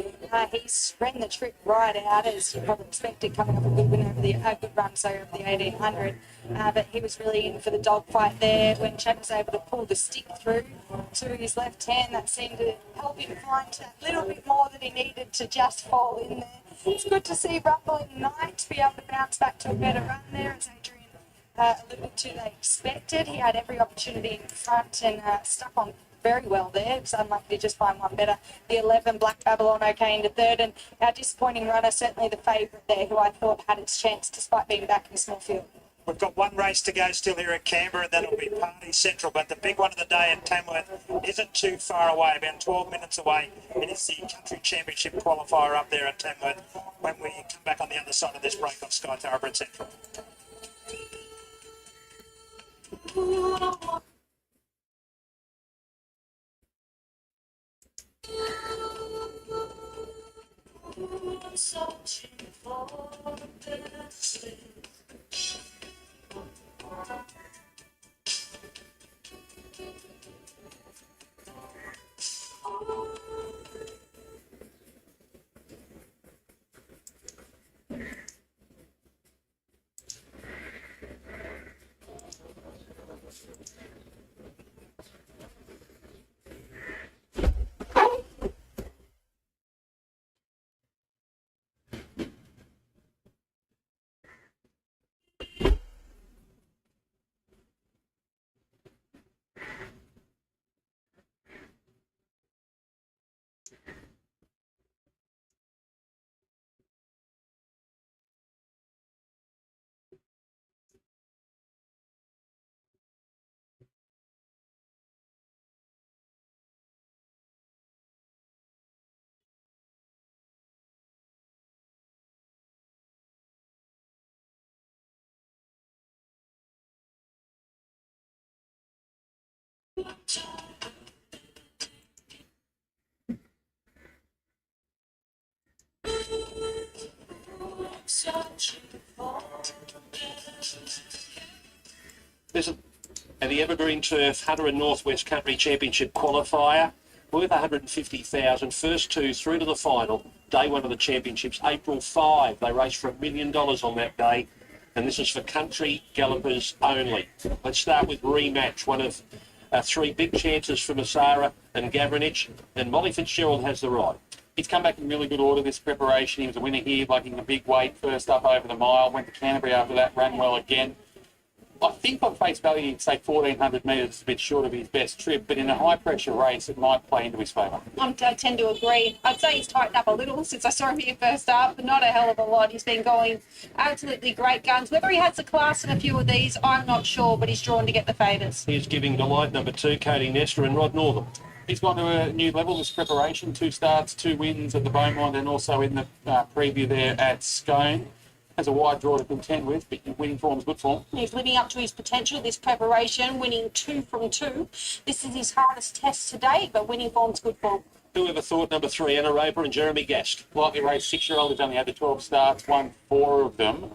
Speaker 4: he's ran the trip right out as you probably expected, coming up a good win over a good run over the 1800. But he was really in for the dogfight there when Chad was able to pull the stick through to his left hand. That seemed to help him find that little bit more that he needed to just fall in there. It's good to see Rumbling Knight be able to bounce back to a better run there, as Adrian alluded to. They expected. He had every opportunity in front and stuck on very well there. It was unlucky to just find one better. The 11 Black Babylon okay into third, and our disappointing runner, certainly the favourite there, who I thought had its chance despite being back in a small field.
Speaker 2: We've got one race to go still here at Canberra, and that'll be Party Central. But the big one of the day at Tamworth isn't too far away, about 12 minutes away. It is the Country Championship qualifier up there at Tamworth when we come back on the other side of this break on Sky Thoroughbred Central.
Speaker 18: Searching for the sleep.
Speaker 6: There's the Evergreen Turf Hunter and Northwest Country Championship qualifier worth 150,000. First two through to the final. Day one of the championships, April 5. They race for $1 million on that day, and this is for country gallopers only. Let's start with Rematch, one of 3 big chances from Asara and Gavranich, and Molly Fitzgerald has the ride.
Speaker 5: He's come back in really good order this preparation. He was a winner here, like in a big weight, first up over the mile, went to Canterbury after that, ran well again. I think on face value, you'd say 1,400 metres is a bit short of his best trip, but in a high-pressure race, it might play into his favour.
Speaker 8: I tend to agree. I'd say he's tightened up a little since I saw him here first up, but not a hell of a lot. He's been going absolutely great guns. Whether he has the class in a few of these, I'm not sure, but he's drawn to get the favours.
Speaker 6: He's giving delight number 2, Cody Nestor and Rod Northam.
Speaker 5: He's gone to a new level this preparation, 2 starts, 2 wins at the Beaumont and also in the preview there at Scone. Has a wide draw to contend with, but winning form's good form.
Speaker 8: He's living up to his potential this preparation, winning 2 from 2. This is his hardest test to date, but winning form's good form.
Speaker 6: Whoever thought number 3, Anna Raper and Jeremy Gast.
Speaker 5: Lightly raced 6-year-old who's only had the 12 starts, won 4 of them.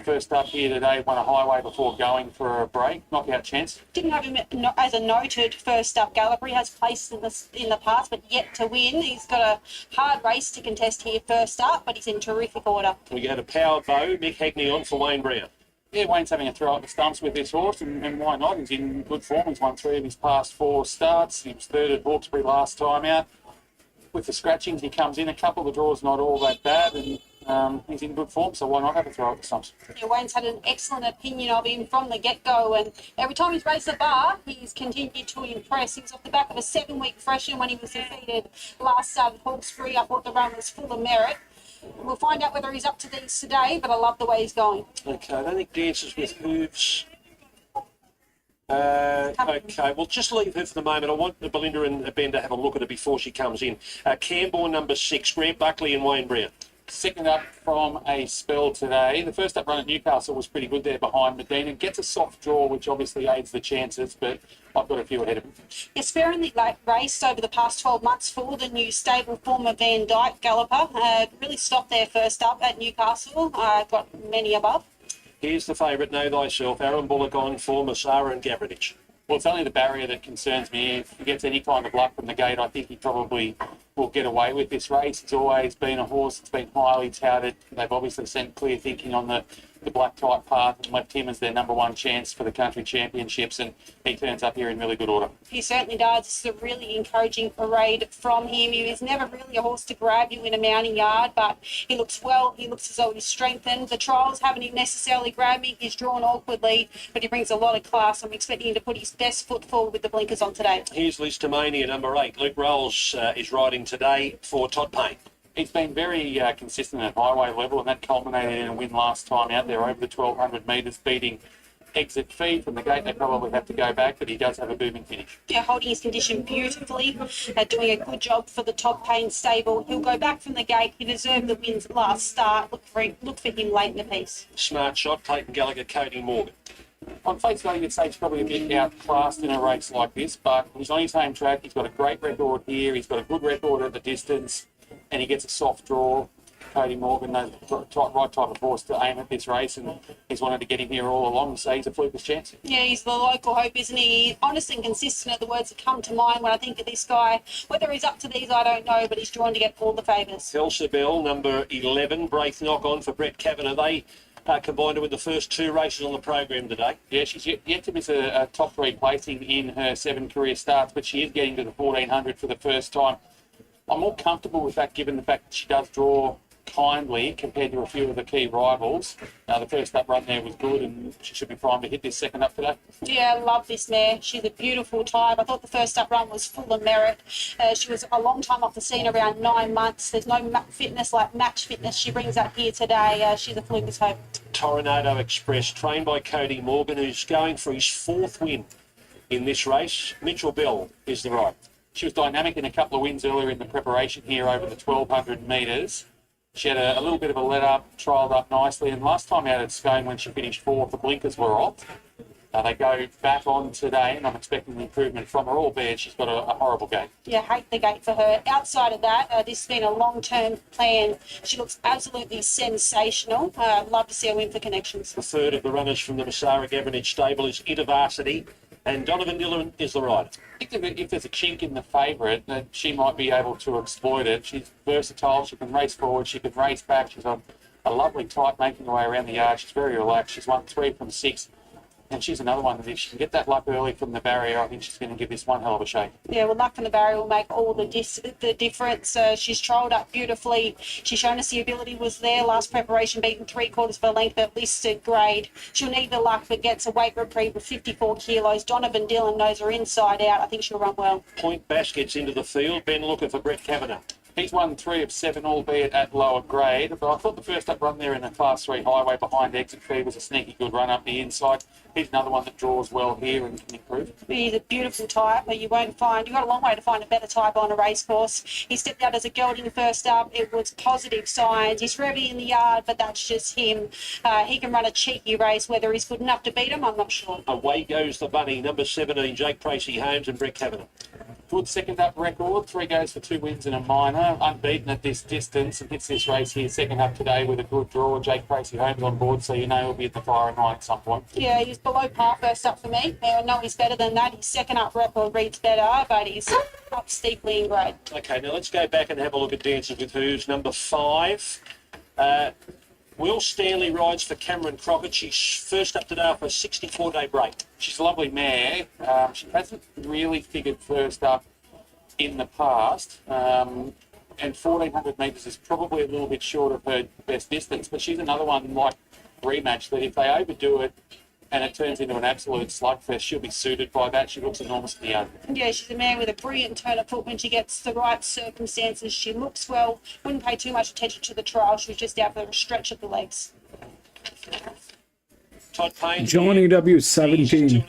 Speaker 5: First up here today, won a highway before going for a break. Knockout chance.
Speaker 8: Didn't have him as a noted first up galloper. He has placed in the past, but yet to win. He's got a hard race to contest here first up, but he's in terrific order.
Speaker 6: We go to Power Bow, Mick Hackney on for Wayne Brown.
Speaker 5: Yeah, Wayne's having a throw at the stumps with this horse, and why not? He's in good form. He's won 3 of his past 4 starts. He was 3rd at Hawkesbury last time out. With the scratchings, he comes in. A couple of the draws not all that bad, and he's in good form, so why not have a throw at the stumps?
Speaker 8: Yeah, Wayne's had an excellent opinion of him from the get-go, and every time he's raced the bar, he's continued to impress. He was off the back of a 7-week freshen when he was defeated last start at Hawkesbury. I thought the run was full of merit. We'll find out whether he's up to these today, but I love the way he's going.
Speaker 6: Okay, I don't think Dances with Hooves. Okay, well, just leave her for the moment. I want Belinda and Ben to have a look at her before she comes in. Camborne, number 6, Grant Buckley and Wayne Brown.
Speaker 5: Second up from a spell today. The first up run at Newcastle was pretty good there behind Medina. Gets a soft draw, which obviously aids the chances, but I've got a few ahead of him.
Speaker 8: Yes, sparingly raced over the past 12 months for the new stable former Van Dyke galloper. Really stopped there first up at Newcastle. Got many above.
Speaker 6: Here's the favourite, Know Thyself, Aaron Bullock on for Masara and Gavranich.
Speaker 5: Well, it's only the barrier that concerns me. If he gets any kind of luck from the gate, I think he probably will get away with this race. He's always been a horse that's been highly touted. They've obviously sent clear thinking on the black type path and left him as their number 1 chance for the country championships, and he turns up here in really good order.
Speaker 8: He certainly does. It's a really encouraging parade from him. He was never really a horse to grab you in a mounting yard, but he looks well. He looks as though he's strengthened. The trials haven't necessarily grabbed me. He's drawn awkwardly, but he brings a lot of class. I'm expecting him to put his best foot forward with the blinkers on today.
Speaker 6: Here's Listomania, number 8. Luke Rolls is riding today for Todd Payne.
Speaker 5: He's been very consistent at highway level, and that culminated in a win last time out there over the 1,200 metres, beating Exit Feed from the gate. They probably have to go back, but he does have a booming finish.
Speaker 8: Yeah, holding his condition beautifully, doing a good job for the Todd Payne stable. He'll go back from the gate. He deserved the wins last start. Look for him late in the piece.
Speaker 6: Smart shot, Clayton Gallagher, Cody Morgan.
Speaker 5: On face value, you'd say he's probably a bit outclassed in a race like this, but he's on his home track. He's got a great record here. He's got a good record at the distance, and he gets a soft draw. Cody Morgan knows the right type of horse to aim at this race, and he's wanted to get him here all along, so he's a flukish chance.
Speaker 8: Yeah, he's the local hope, isn't he? Honest and consistent are the words that come to mind when I think of this guy. Whether he's up to these, I don't know, but he's drawn to get all the favours.
Speaker 6: Elsa Bell, number 11, Braith Knock on for Brett Kavanagh. They combined to win the first 2 races on the program today.
Speaker 5: Yeah, she's yet to miss a top 3 placing in her 7 career starts, but she is getting to the 1,400 for the first time. I'm more comfortable with that, given the fact that she does draw kindly compared to a few of the key rivals. The first up run there was good, and she should be primed to hit this second up today.
Speaker 8: Yeah, I love this mare. She's a beautiful type. I thought the first up run was full of merit. She was a long time off the scene, around 9 months. There's no fitness like match fitness. She brings that here today. She's a fluker's hope.
Speaker 6: Tornado Express, trained by Cody Morgan, who's going for his 4th win in this race. Mitchell Bell is the ride.
Speaker 5: She was dynamic in a couple of wins earlier in the preparation here over the 1,200 metres. She had a little bit of a let-up, trialled up nicely, and last time out at Scone when she finished 4th, the blinkers were off. They go back on today, and I'm expecting the improvement from her, albeit she's got a horrible gait.
Speaker 8: Yeah, hate the gait for her. Outside of that, this has been a long-term plan. She looks absolutely sensational. Love to see her win for Connections.
Speaker 6: The third of the runners from the Masara Gavranich stable is InterVarsity, and Donovan Dillon is the rider.
Speaker 5: I think if there's a chink in the favourite, that she might be able to exploit it. She's versatile. She can race forward. She can race back. She's a lovely type making her way around the yard. She's very relaxed. She's won 3 from 6 And she's another one that if she can get that luck early from the barrier, I think she's going to give this one hell of a shake.
Speaker 8: Yeah, well, luck from the barrier will make all the difference. She's trolled up beautifully. She's shown us the ability was there last preparation, beaten 3/4 of a length at listed grade. She'll need the luck, but gets a weight reprieve of 54 kilos. Donovan Dillon knows her inside out. I think she'll run well.
Speaker 6: Point Bash gets into the field. Ben looking for Brett Kavanagh.
Speaker 5: He's won 3 of 7, albeit at lower grade. But I thought the first up run there in the Class 3 highway behind Exit Fee was a sneaky good run up the inside. He's another one that draws well here and can improve.
Speaker 8: He's a beautiful type, but you won't find, you've got a long way to find a better type on a race course. He stepped out as a gelding first up. It was positive signs. He's revving in the yard, but that's just him. He can run a cheeky race. Whether he's good enough to beat him, I'm not sure.
Speaker 6: Away goes the bunny, number 17, Jake Tracy Holmes and Brett Kavanagh.
Speaker 5: Good second up record, 3 goes for 2 wins and a minor, unbeaten at this distance, and hits this race here second up today with a good draw. Jake Tracy Holmes on board, so you know he'll be at the firing line at some point.
Speaker 8: Yeah, he's below par first up for me. I know he's better than that. His second up record reads better, but he's up steeply in grade.
Speaker 6: Okay, now let's go back and have a look at Dancing with Who's number 5. Will Stanley rides for Cameron Crockett. She's first up today off a 64-day break.
Speaker 5: She's a lovely mare. She hasn't really figured first up in the past, and 1,400 metres is probably a little bit short of her best distance, but she's another one like Rematch that if they overdo it and it turns into an absolute slugfest, she'll be suited by that. She looks enormous in the young.
Speaker 8: Yeah, she's a man with a brilliant turn of foot when she gets the right circumstances. She looks well, wouldn't pay too much attention to the trial. She was just out for a stretch of the legs.
Speaker 6: Todd Payne.
Speaker 1: Johnny W17.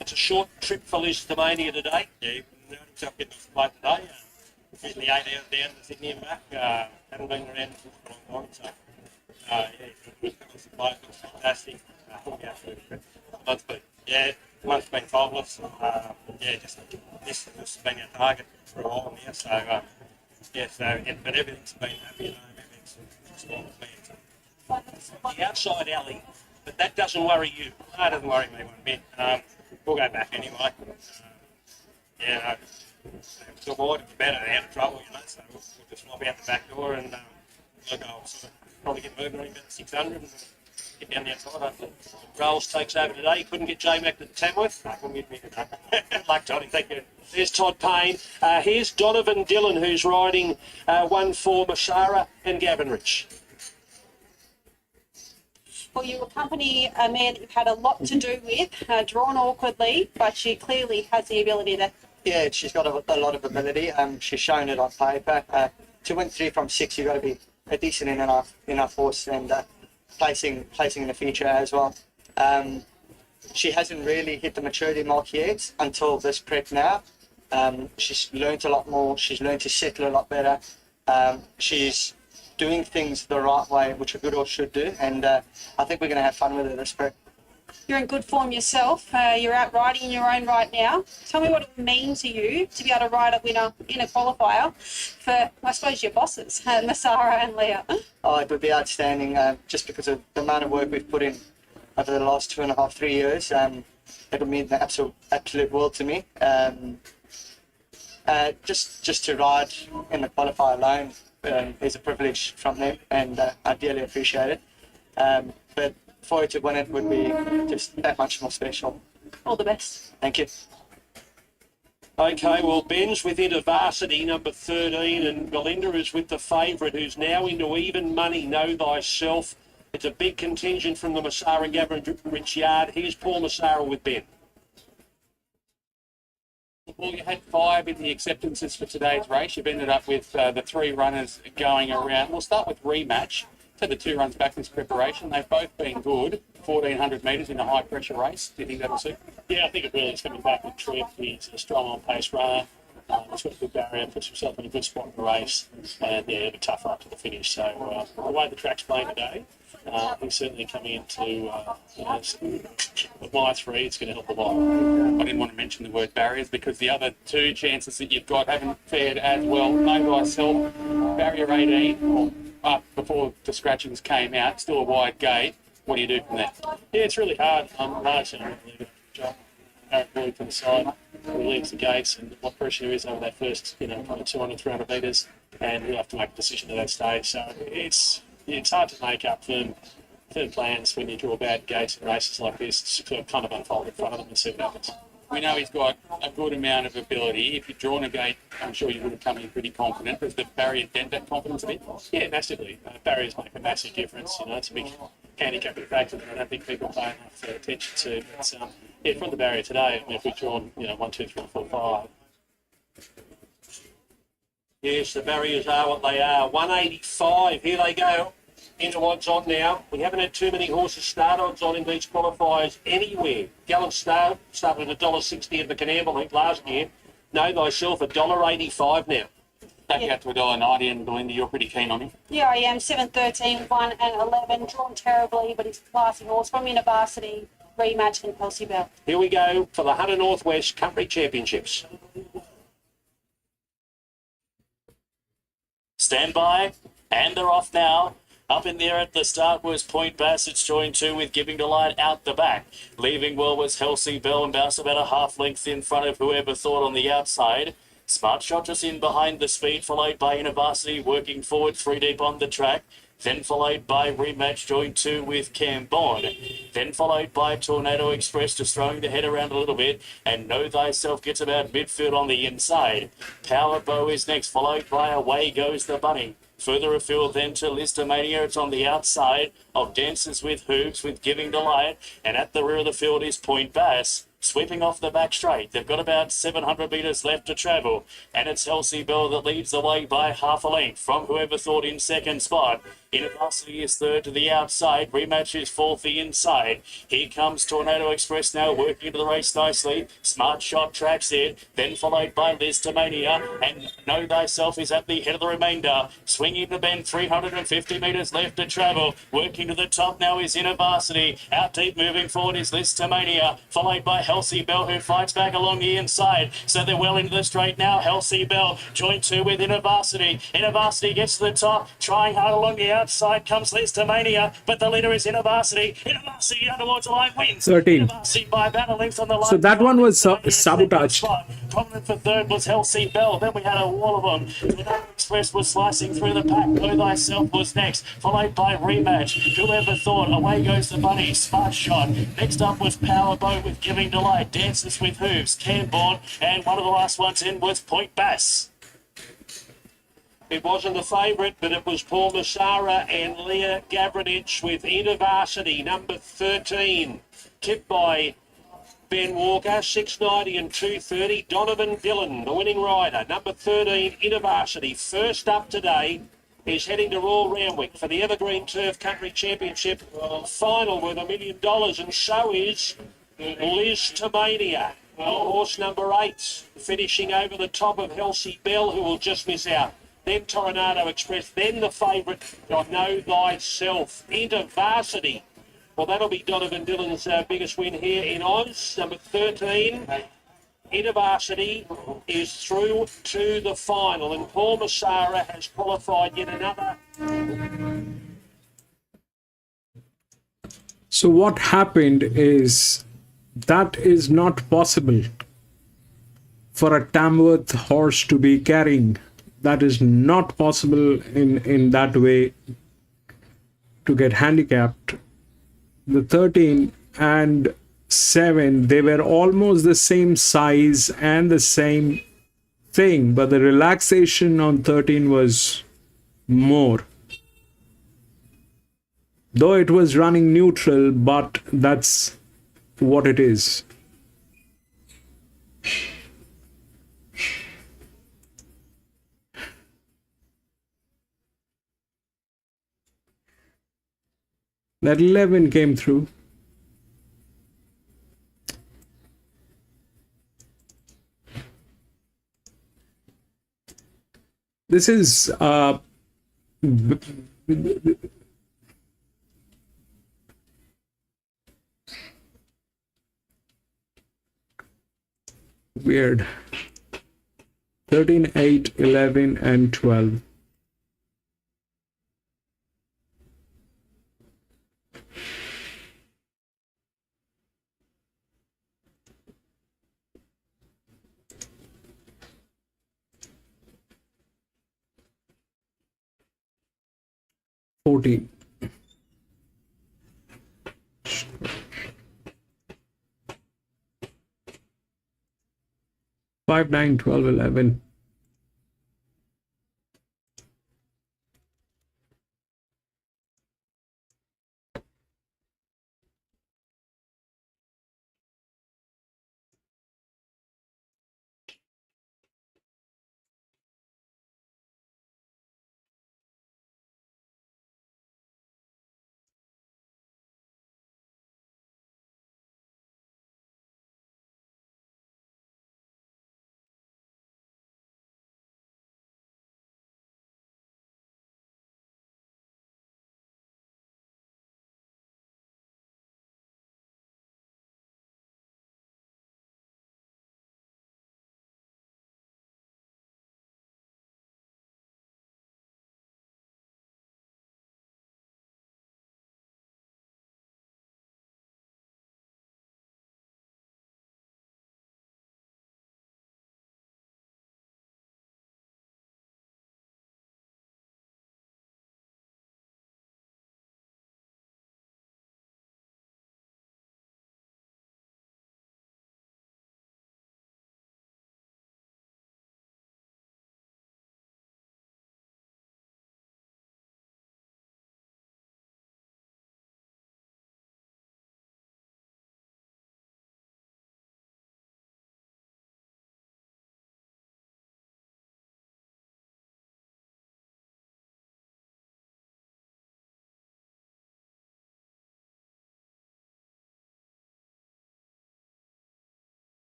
Speaker 6: It's a short trip for Liz Thamania today.
Speaker 19: Yeah, he known himself getting off the plate today. Usually 8 hours down to Sydney and back. Haven't been around for a long time, so yeah, he's got off the plate, looks fantastic. He'll be out for a good. Yeah, one's been faultless. Yeah, just this has been our target for a while now. So yeah, but everything's been happy, you know, everything's fine with me.
Speaker 6: The outside alley, but that doesn't worry you.
Speaker 19: No, it doesn't worry me one bit. We'll go back anyway. Yeah, the wide is better, out of trouble, you know, so we'll just flop out the back door and look, I'll sort of probably get moving around about 600 and get down the outside, hopefully.
Speaker 6: Rolls takes over today. He couldn't get J-Mac to Tamworth.
Speaker 19: I couldn't get me today. Like Johnny, thank you.
Speaker 6: There's Todd Payne. Here's Donovan Dillon, who's riding 1-4 Masara and Gavin Rich.
Speaker 8: Well, you accompany a man that you've had a lot to do with, drawn awkwardly, but she clearly has the ability to...
Speaker 9: Yeah, she's got a lot of ability. She's shown it on paper. To win 3 from 6, you've got to be a decent enough horse and placing in the future as well. She hasn't really hit the maturity mark yet until this prep now. She's learned a lot more. She's learned to settle a lot better. She's doing things the right way, which a good horse should do, and I think we're going to have fun with her this prep.
Speaker 8: You're in good form yourself. You're out riding in your own right now. Tell me what it would mean to you to be able to ride a winner in a qualifier for, I suppose, your bosses, Masara and Leah.
Speaker 9: Oh, it would be outstanding, just because of the amount of work we've put in over the last 2.5, 3 years. It would mean the absolute world to me. Just to ride in the qualifier alone is a privilege from them, and I dearly appreciate it. But for her to win it would be just that much more special.
Speaker 8: All the best.
Speaker 9: Thank you.
Speaker 6: Okay, well, Ben's with InterVarsity, number 13, and Belinda is with the favourite, who's now into even money, Know Thyself. It's a big contingent from the Masara and Gavin Rich yard. Here's Paul Masara with Ben.
Speaker 5: Well, you had 5 in the acceptances for today's race. You've ended up with the 3 runners going around. We'll start with Rematch. So the 2 runs back this preparation. They've both been good. 1,400 metres in a high-pressure race. Do you think that'll suit?
Speaker 6: Yeah, I think it really is coming back with trip. He's a strong on-pace runner. He's got a good barrier, puts himself in a good spot in the race. And, yeah, it'll be tougher up to the finish. So the way the track's playing today, he's certainly coming into with my 3, it's going to help a lot.
Speaker 5: I didn't want to mention the word barriers because the other 2 chances that you've got haven't fared as well. Know Thyself, barrier 18, up before the scratchings came out, still a wide gate. What do you do from there?
Speaker 6: Yeah, it's really hard. Largely, I really do a good job. Eric Boyd to the side, relieves the gates, and what pressure there is over that first, kind of 200, 300 metres, and he'll have to make a decision at that stage. So it's hard to make up for him. firm plans when you draw bad gates in races like this. It's sort of kind of unfold in front of them and see what happens.
Speaker 5: We know he's got a good amount of ability. If you'd drawn a gate, I'm sure you would have come in pretty confident. Does the barrier dent that confidence a bit?
Speaker 6: Yeah, massively. Barriers make a massive difference. You know, it's a big handicapping factor that I don't think people pay enough attention to. But yeah, from the barrier today, I mean, if we've drawn, 1, 2, 3, 4, 5. Yes, the barriers are what they are. 185. Here they go. Into odds on now. We haven't had too many horses start odds on in these qualifiers anywhere. Gallant Star started at $1.60 at the Canamble Heat last year. Know Thyself $1.85 now.
Speaker 5: Back out to $1.90, and Belinda, you're pretty keen on him.
Speaker 8: Yeah, I am. 7, 13, 1 and 11. Drawn terribly, but he's a classy horse from University. Rematch and Kelsey Bell.
Speaker 6: Here we go for the Hunter Northwest Country Championships.
Speaker 12: Stand by, and they're off now. Up in there at the start was Point Bassett's joined 2 with Giving Delight out the back. Leaving well was Kelsey Bell and Bass about a half length in front of Whoever Thought on the outside. Smart Shot just in behind the speed, followed by University working forward 3 deep on the track. Then followed by Rematch joined 2 with Cam Bond. Then followed by Tornado Express just throwing the head around a little bit. And Know Thyself gets about midfield on the inside. Power Bow is next, followed by Away Goes the Bunny. Further afield then to Listomania. It's on the outside of Dances with Hoops with Giving Delight. And at the rear of the field is Point Bass. Sweeping off the back straight. They've got about 700 metres left to travel. And it's Kelsey Bell that leads the way by half a length from Whoever Thought in second spot. University is third to the outside. Rematch is fourth the inside. Here comes Tornado Express now working into the race nicely. Smart Shot tracks it. Then followed by Listomania. And Know Thyself is at the head of the remainder. Swinging the bend, 350 metres left to travel. Working to the top now is University. Out deep moving forward is Listomania. Followed by Kelsey Bell, who fights back along the inside. So they're well into the straight now. Kelsey Bell joined 2 with University. University gets to the top, trying hard along the outside comes Listomania, but the leader is University. University down towards the line wins.
Speaker 1: 13.
Speaker 12: University by about a length on the line.
Speaker 1: So that one was sabotaged.
Speaker 12: Prominent for third was Kelsey Bell. Then we had a wall of them. Tornado Express was slicing through the pack. Know Thyself was next, followed by Rematch. Whoever Thought. Away goes the Bunny. Smart Shot. Next up was Power Bow with Giving Delight. Dances with Hooves. Camborne. And one of the last ones in was Point Bass.
Speaker 6: It wasn't a favourite, but it was Paul Massara and Leah Gavranich with University, number 13. Tipped by Ben Walker, 690 and 230. Donovan Dillon, the winning rider. Number 13, University. First up today is heading to Royal Randwick for the Evergreen Turf Country Championship final worth $1 million. And so is Listomania. Horse number 8, finishing over the top of Kelsey Bell, who will just miss out. Then Tornado Express, then the favourite, Know Thyself, University. Well, that'll be Donovan Dillon's biggest win here in Oz. Number 13, University is through to the final, and Paul Massara has qualified yet another.
Speaker 1: So what happened is that is not possible for a Tamworth horse to be carrying. That is not possible in that way to get handicapped. The 13 and 7, they were almost the same size and the same thing, but the relaxation on 13 was more. Though it was running neutral, but that's what it is. That 11 came through. This is weird. 13, 8, 11, and 12. 5, 9, 12, 11.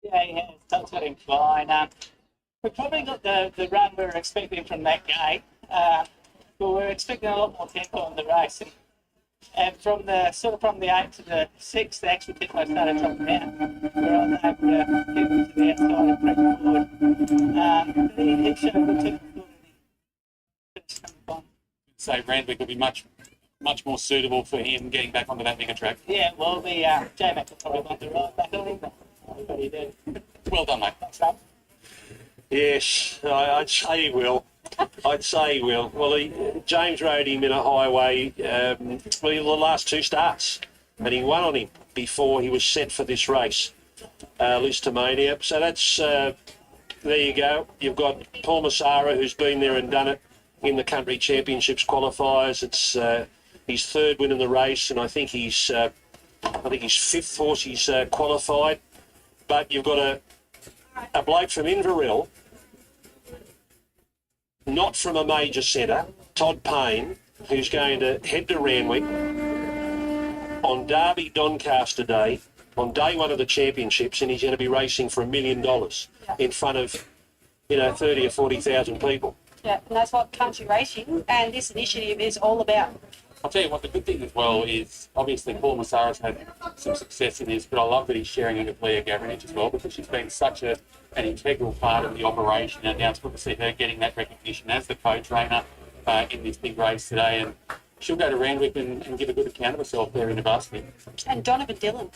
Speaker 12: Yeah, he has. That's got him flying. We probably got the run we were expecting from that gate, but we were expecting a lot more tempo in the race. And from the from the 8 to the 6, the actual tempo started dropping out. We were able to get to the outside and break forward. He showed a good tempo. So Randwick will be much more suitable for him getting back onto that bigger track. Yeah, well, the J-Mac will probably want to ride back on him, but he did. Well done, mate. Thanks, mate.
Speaker 6: Yes, I'd say he will. I'd say he will. Well, James rode him in a highway, the last 2 starts, and he won on him before he was set for this race, Listomania. So that's, there you go. You've got Paul Massara, who's been there and done it in the Country Championships qualifiers. It's his 3rd win in the race, and I think he's 5th horse he's qualified. But you've got a bloke from Inverell, not from a major centre, Todd Payne, who's going to head to Randwick on Derby Doncaster Day, on day 1 of the championships, and he's going to be racing for $1 million in front of, 30 or 40,000 people.
Speaker 8: Yeah, and that's what country racing and this initiative is all about.
Speaker 5: I'll tell you what, the good thing as well is obviously Paul Massara's had some success in this, but I love that he's sharing it with Leah Gavranich as well, because she's been such an integral part of the operation, and now it's good to see her getting that recognition as the co-trainer in this big race today, and she'll go to Randwick and give a good account of herself there in the varsity.
Speaker 8: And Donovan Dillon,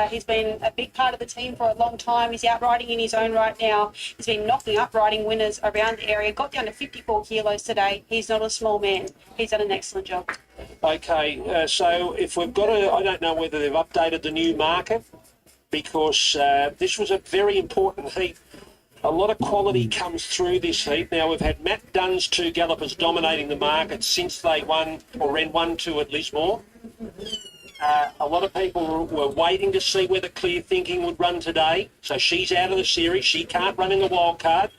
Speaker 8: he's been a big part of the team for a long time. He's out riding in his own right now. He's been knocking up riding winners around the area. Got down to 54 kilos today. He's not a small man. He's done an excellent job.
Speaker 6: Okay, so if we've got I don't know whether they've updated the new market, because this was a very important heat. A lot of quality comes through this heat. Now, we've had Matt Dunn's 2 gallopers dominating the market since they won, or ran 1-2 at Lismore. A lot of people were waiting to see whether Clear Thinking would run today. So she's out of the series. She can't run in the wild card.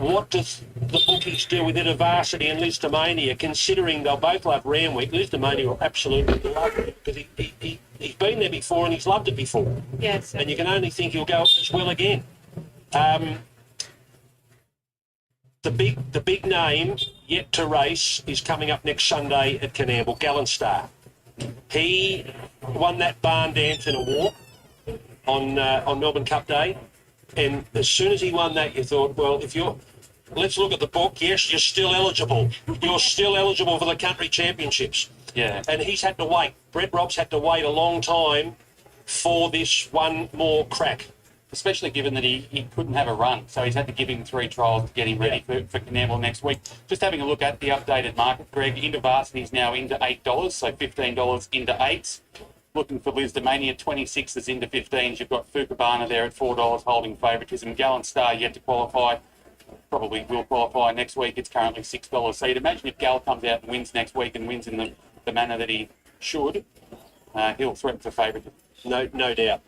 Speaker 6: what does the bookies do with Varsity and Listomania, considering they'll both love Randwick? Listomania will absolutely love it because he's been there before and he's loved it before.
Speaker 8: Yes.
Speaker 6: And you can only think he'll go as well again. The big name yet to race is coming up next Sunday at Canamble, Gallant Star. He won that barn dance in a walk on Melbourne Cup Day, and as soon as he won that, you thought, well, let's look at the book. Yes, you're still eligible. You're still eligible for the country championships.
Speaker 5: Yeah.
Speaker 6: And he's had to wait. Brett Robb's had to wait a long time for this one more crack.
Speaker 5: Especially given that he couldn't have a run. So he's had to give him 3 trials to get him ready for Canamble next week. Just having a look at the updated market, Greg, into Varsity is now into $8, so $15 into 8s. Looking for Lisdomania, 26s into 15s. You've got Fukabana there at $4 holding favouritism. Gallant Star yet to qualify. Probably will qualify next week. It's currently $6. So you'd imagine if Gal comes out and wins next week and wins in the manner that he should, he'll threaten for favouritism.
Speaker 6: No doubt.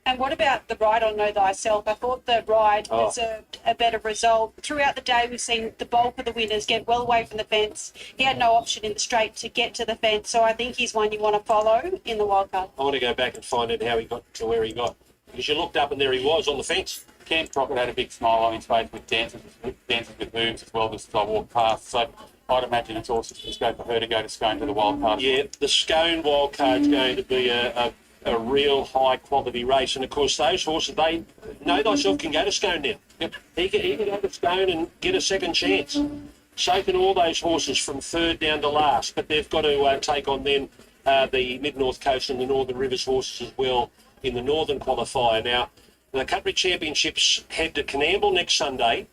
Speaker 8: And what about the ride on Know Thyself? I thought the ride deserved a better result. Throughout the day, we've seen the bulk of the winners get well away from the fence. He had no option in the straight to get to the fence, so I think he's one you want to follow in the wildcard.
Speaker 6: I want to go back and find out how he got to where he got. Because you looked up and there he was on the fence.
Speaker 5: Cam Crockett had a big smile on his face with dances with hooves as well just as I walked past. So I'd imagine it's also just go for her to go to Scone to the wildcard.
Speaker 6: Yeah, the Scone wildcard's going to be a real high quality race, and of course those horses, they Know Thyself can go to Scone now. Yep. He can go to Scone and get a second chance. So can all those horses from third down to last, but they've got to take on then the Mid-North Coast and the Northern Rivers horses as well in the Northern qualifier. Now, the Country Championships head to Canamble next Sunday,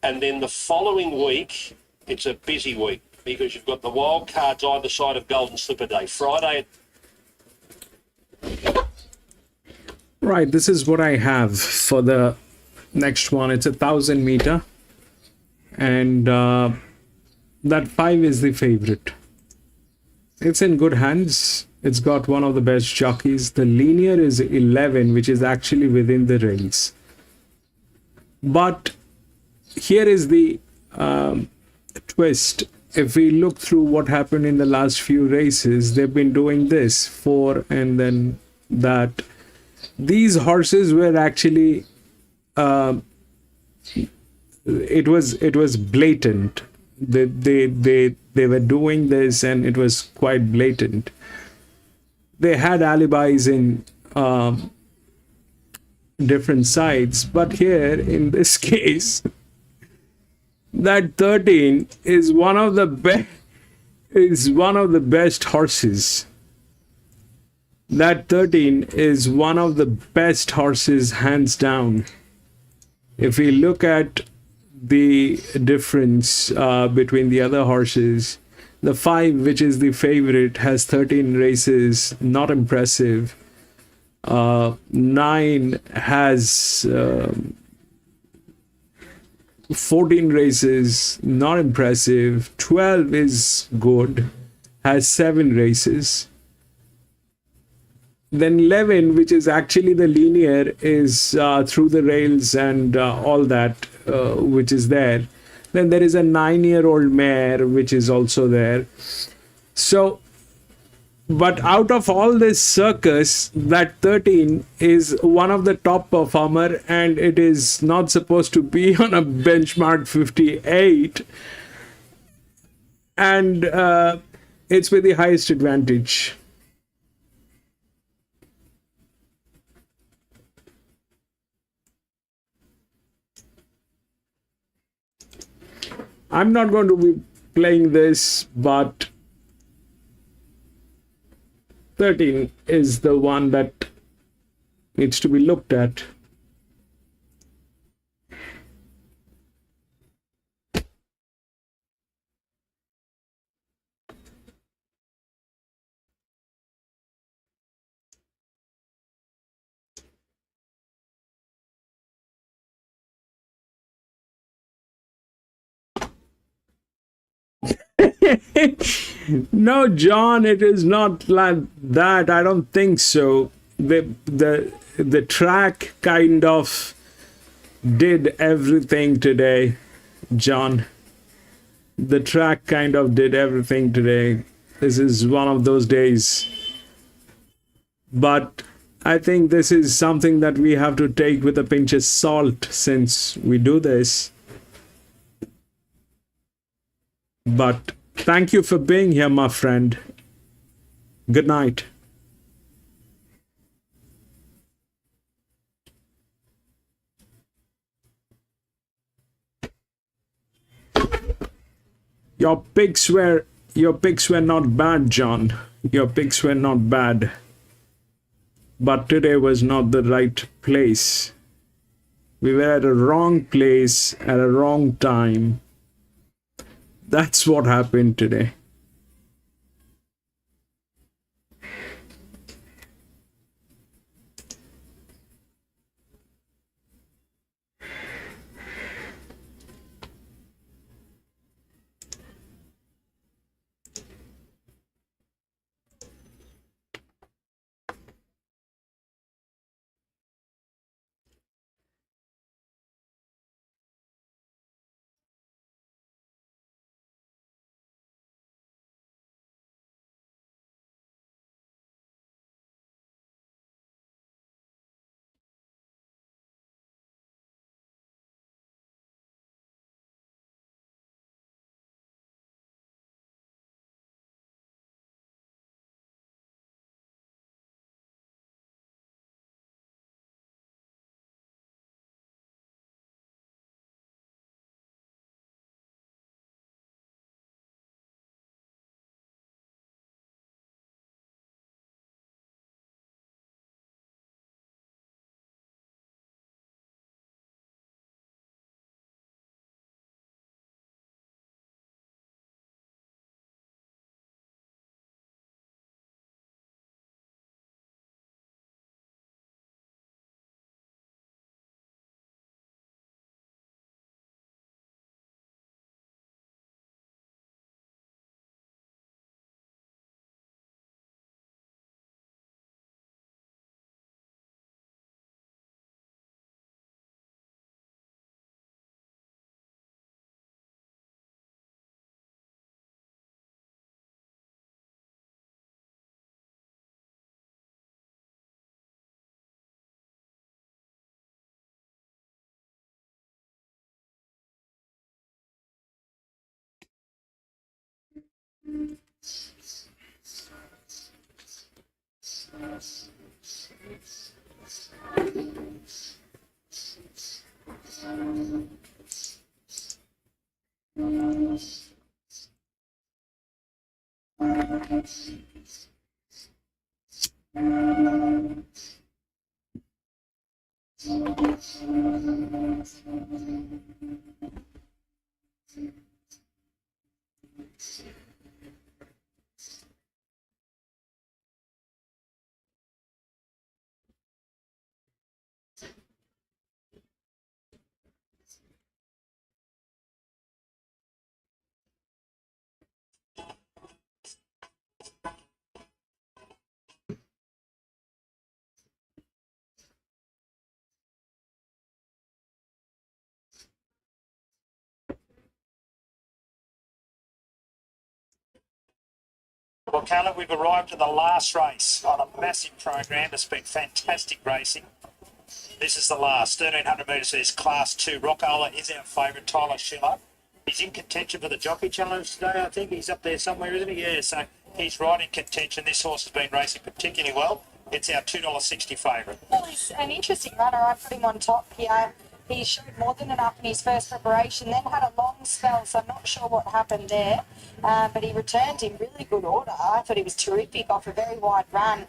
Speaker 6: and then the following week, it's a busy week because you've got the wild cards either side of Golden Slipper Day. Friday.
Speaker 1: Right, this is what I have for the next one. It's 1,000 meter, and that 5 is the favorite. It's in good hands. It's got one of the best jockeys. The linear is 11, which is actually within the rails. But here is the twist. If we look through what happened in the last few races, they've been doing this 4 and then that. These horses were actually it was blatant. They were doing this and it was quite blatant. They had alibis in different sides, but here in this case, that 13 is one of the best horses. That 13 is one of the best horses, hands down. If we look at the difference between the other horses, the 5, which is the favorite, has 13 races, not impressive. 9 has 14 races, not impressive. 12 is good, has 7 races. Then 11, which is actually the linear, is through the rails and all that, which is there. Then there is a 9-year-old mare, which is also there. So, but out of all this circus, that 13 is one of the top performer, and it is not supposed to be on a benchmark 58. And it's with the highest advantage. I'm not going to be playing this, but 13 is the one that needs to be looked at. No, John, it is not like that. I don't think so. The track kind of did everything today, John. The track kind of did everything today. This is one of those days. But I think this is something that we have to take with a pinch of salt since we do this. But thank you for being here, my friend. Good night. Your picks were not bad, John. Your picks were not bad. But today was not the right place. We were at a wrong place at a wrong time. That's what happened today.
Speaker 2: Well, Caleb, we've arrived at the last race on a massive program. It's been fantastic racing. This is the last 1,300 metres. There's Class 2. Rockola is our favourite, Tyler Schiller. He's in contention for the Jockey Challenge today, I think. He's up there somewhere, isn't he? Yeah, so he's right in contention. This horse has been racing particularly well. It's our $2.60 favourite.
Speaker 4: Well, he's an interesting runner. I put him on top here. He showed more than enough in his first preparation, then had a long spell, so I'm not sure what happened there. But he returned in really good order. I thought he was terrific off a very wide run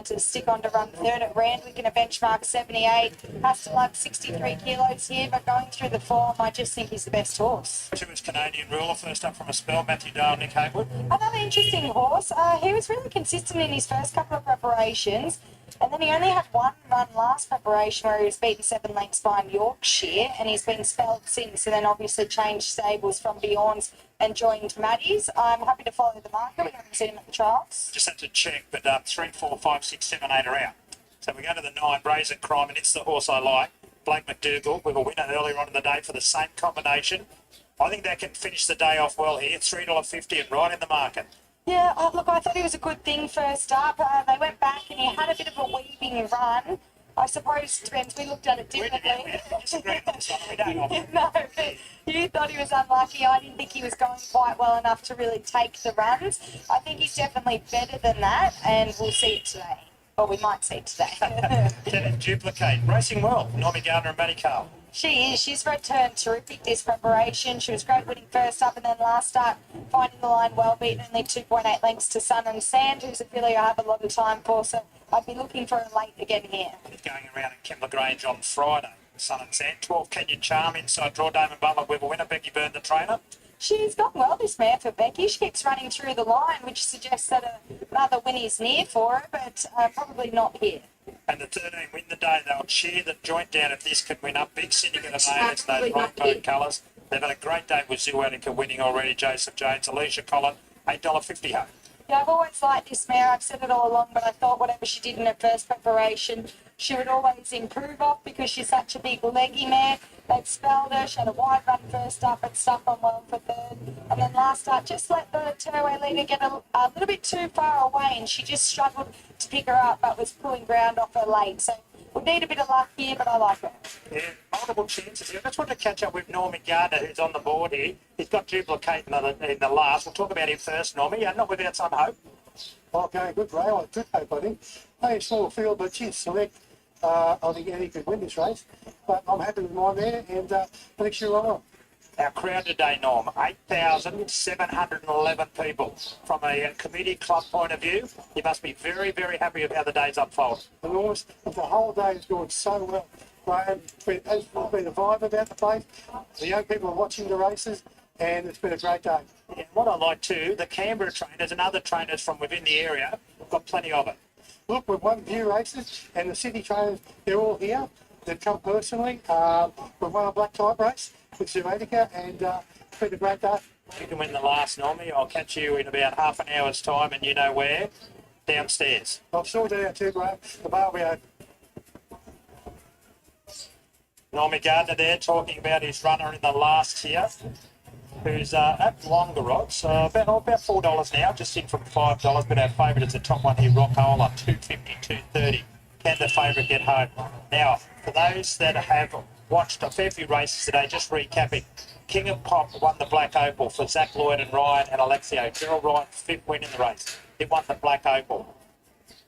Speaker 4: to stick on to run third at Randwick in a benchmark 78. Has to lug 63 kilos here, but going through the form, I just think he's the best horse.
Speaker 2: To his Canadian ruler, first up from a spell, Matthew Dale, Nick Haywood.
Speaker 4: Another interesting horse. He was really consistent in his first couple of preparations. And then he only had one run last preparation where he was beaten 7 lengths by Yorkshire, and he's been spelled since, and then obviously changed stables from Bjorn's and joined Maddie's. I'm happy to follow the market. We haven't seen him at the trials.
Speaker 2: Just have to check, but 3, 4, 5, 6, 7, 8 are out. So we go to the 9, Brazen Crime, and it's the horse I like. Blake McDougall with a winner earlier on in the day for the same combination. I think that can finish the day off well here. $3.50 and right in the market.
Speaker 4: Yeah, look, I thought he was a good thing first up. They went back and he had a bit of a weaving run. I suppose, depends, we looked at it differently. No, you thought he was unlucky. I didn't think he was going quite well enough to really take the runs. I think he's definitely better than that, and we'll see it today. Or we might see it today.
Speaker 2: Can it duplicate? Racing well. Normie Gardner and Matty Carl.
Speaker 4: She is. She's returned terrific this preparation. She was great winning first up and then last start, finding the line well beaten, only 2.8 lengths to Sun and Sand, who's a filly I have a lot of time for, so I'd be looking for her late again here.
Speaker 2: Going around in Kembla Grange on Friday. Sun and Sand. 12 Kenyan Charm inside draw. Damon Butler with a winner. Becky Byrne, the trainer.
Speaker 4: She's gone well, this mare, for Becky. She keeps running through the line, which suggests that another win is near for her, but probably not here.
Speaker 2: And the 13 win the day. They'll cheer the joint down if this can win up. Big syndicate of mares in those rainbow colours. They've had a great day with Zuanica winning already. Joseph Jones, Alicia Collin, $8.50 home.
Speaker 4: Yeah, I've always liked this mare. I've said it all along, but I thought whatever she did in her first preparation, she would always improve off because she's such a big leggy mare. They'd spelled her. She had a wide run first up and stuck on well for third. And then last start, just let the turn-away leader get a little bit too far away, and she just struggled to pick her up, but was pulling ground off her late. So we'll need a bit of luck here, but I like her.
Speaker 2: Yeah, multiple chances here. I just want to catch up with Normie Gardner, who's on the board here. He's got duplicate in the last. We'll talk about him first, Normie. Not without some hope.
Speaker 16: Okay, good rail. Good hope, I think. Only a small field, but she's select. I think Eddie could win this race, but I'm happy with mine there, and I think she'll run on.
Speaker 2: Our crowd today, Norm, 8,711 people. From a committee club point of view, you must be very, very happy with how the day's unfolded.
Speaker 16: Enormous. The whole day has gone so well. Graham, there's been a vibe about the place. The young people are watching the races, and it's been a great day.
Speaker 2: Yeah, what I like too, the Canberra trainers and other trainers from within the area have got plenty of it.
Speaker 16: Look, we've won a few races, and the city trainers, they're all here. They've come personally. We've won a black type race with Zuanica, and it's been a great day.
Speaker 2: You can win the last, Normie. I'll catch you in about half an hour's time, and you know where? Downstairs.
Speaker 16: I've sorted out too, Graham. The bar will be open.
Speaker 2: Normie Gardner there talking about his runner in the last here, who's at longer odds, about $4 now, just in from $5. But our favourite is the top one here, Rockola, $2.50, $2.30. Can the favourite get home? Now, for those that have watched a fair few races today, just recapping. King of Pop won the Black Opal for Zach Lloyd and Ryan and Alexio. Gerald Ryan, 5th win in the race. He won the Black Opal.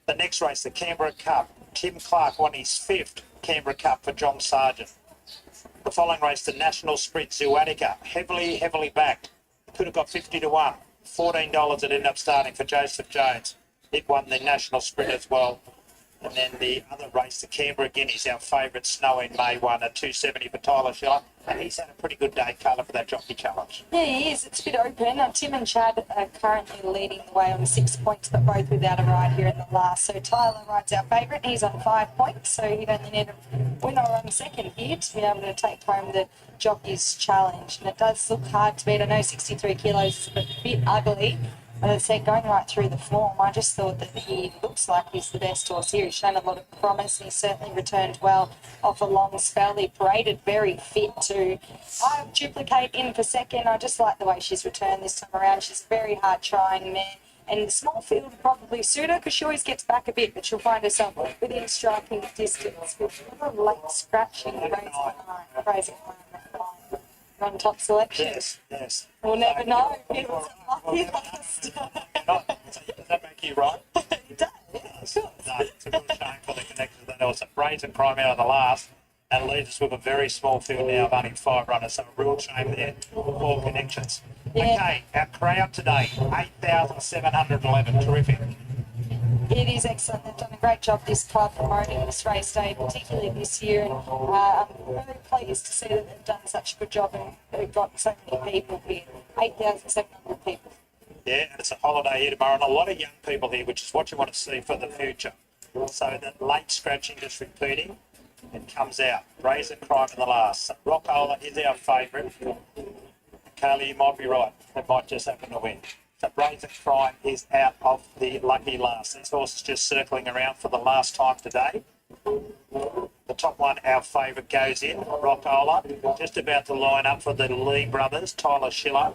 Speaker 2: The next race, the Canberra Cup. Tim Clark won his 5th Canberra Cup for John Sargent. The following race, the National Sprint Zuanica, heavily backed. Could have got 50 to 1. $14 it ended up starting for Joseph Jones. It won the National Sprint as well. And then the other race, the Canberra Guineas, our favourite Snow in May won at $2.70 for Tyler Schiller. And he's had a pretty good day, Carla, for that jockey challenge.
Speaker 4: Yeah, he is. It's a bit open. Tim and Chad are currently leading the way on 6 points, but both without a ride here in the last. So Tyler rides our favourite. He's on 5 points, so he'd only need a winner on second here to be able to take home the jockey's challenge. And it does look hard to beat. I know 63 kilos is a bit ugly. But as I said, going right through the form, I just thought that he looks like he's the best horse here. He's shown a lot of promise, and he certainly returned well off a long spell. He paraded very fit too. I duplicate in for second. I just like the way she's returned this time around. She's very hard trying there. And the small field will probably suit her because she always gets back a bit, but she'll find herself within striking distance with a little late scratching. Raising on top selection.
Speaker 2: Yes.
Speaker 4: We'll never know. It was unlucky last.
Speaker 2: Does that make you right?
Speaker 4: It does.
Speaker 2: Yes. No, it's a real shame for the connections that there was a brazen crime out of the last and leaves us with a very small field now of only 5 runners. So a real shame there for connections.
Speaker 4: Yeah.
Speaker 2: Okay, our crowd today, 8,711. Terrific.
Speaker 4: It is excellent. They've done a great job, this club, promoting this race day, particularly this year. And I'm really pleased to see that they've done such a good job and they've got so many people here. 8,700 people.
Speaker 2: Yeah, and it's a holiday here tomorrow, and a lot of young people here, which is what you want to see for the future. So that late scratching, just repeating, it comes out. Brazen crime in the last. So Rockola is our favourite. Carly, you might be right. They might just happen to win. So Brazen Crime is out of the lucky last. This horse is just circling around for the last time today. The top one, our favourite, goes in, Rockola, just about to line up for the Lee brothers, Tyler Schiller.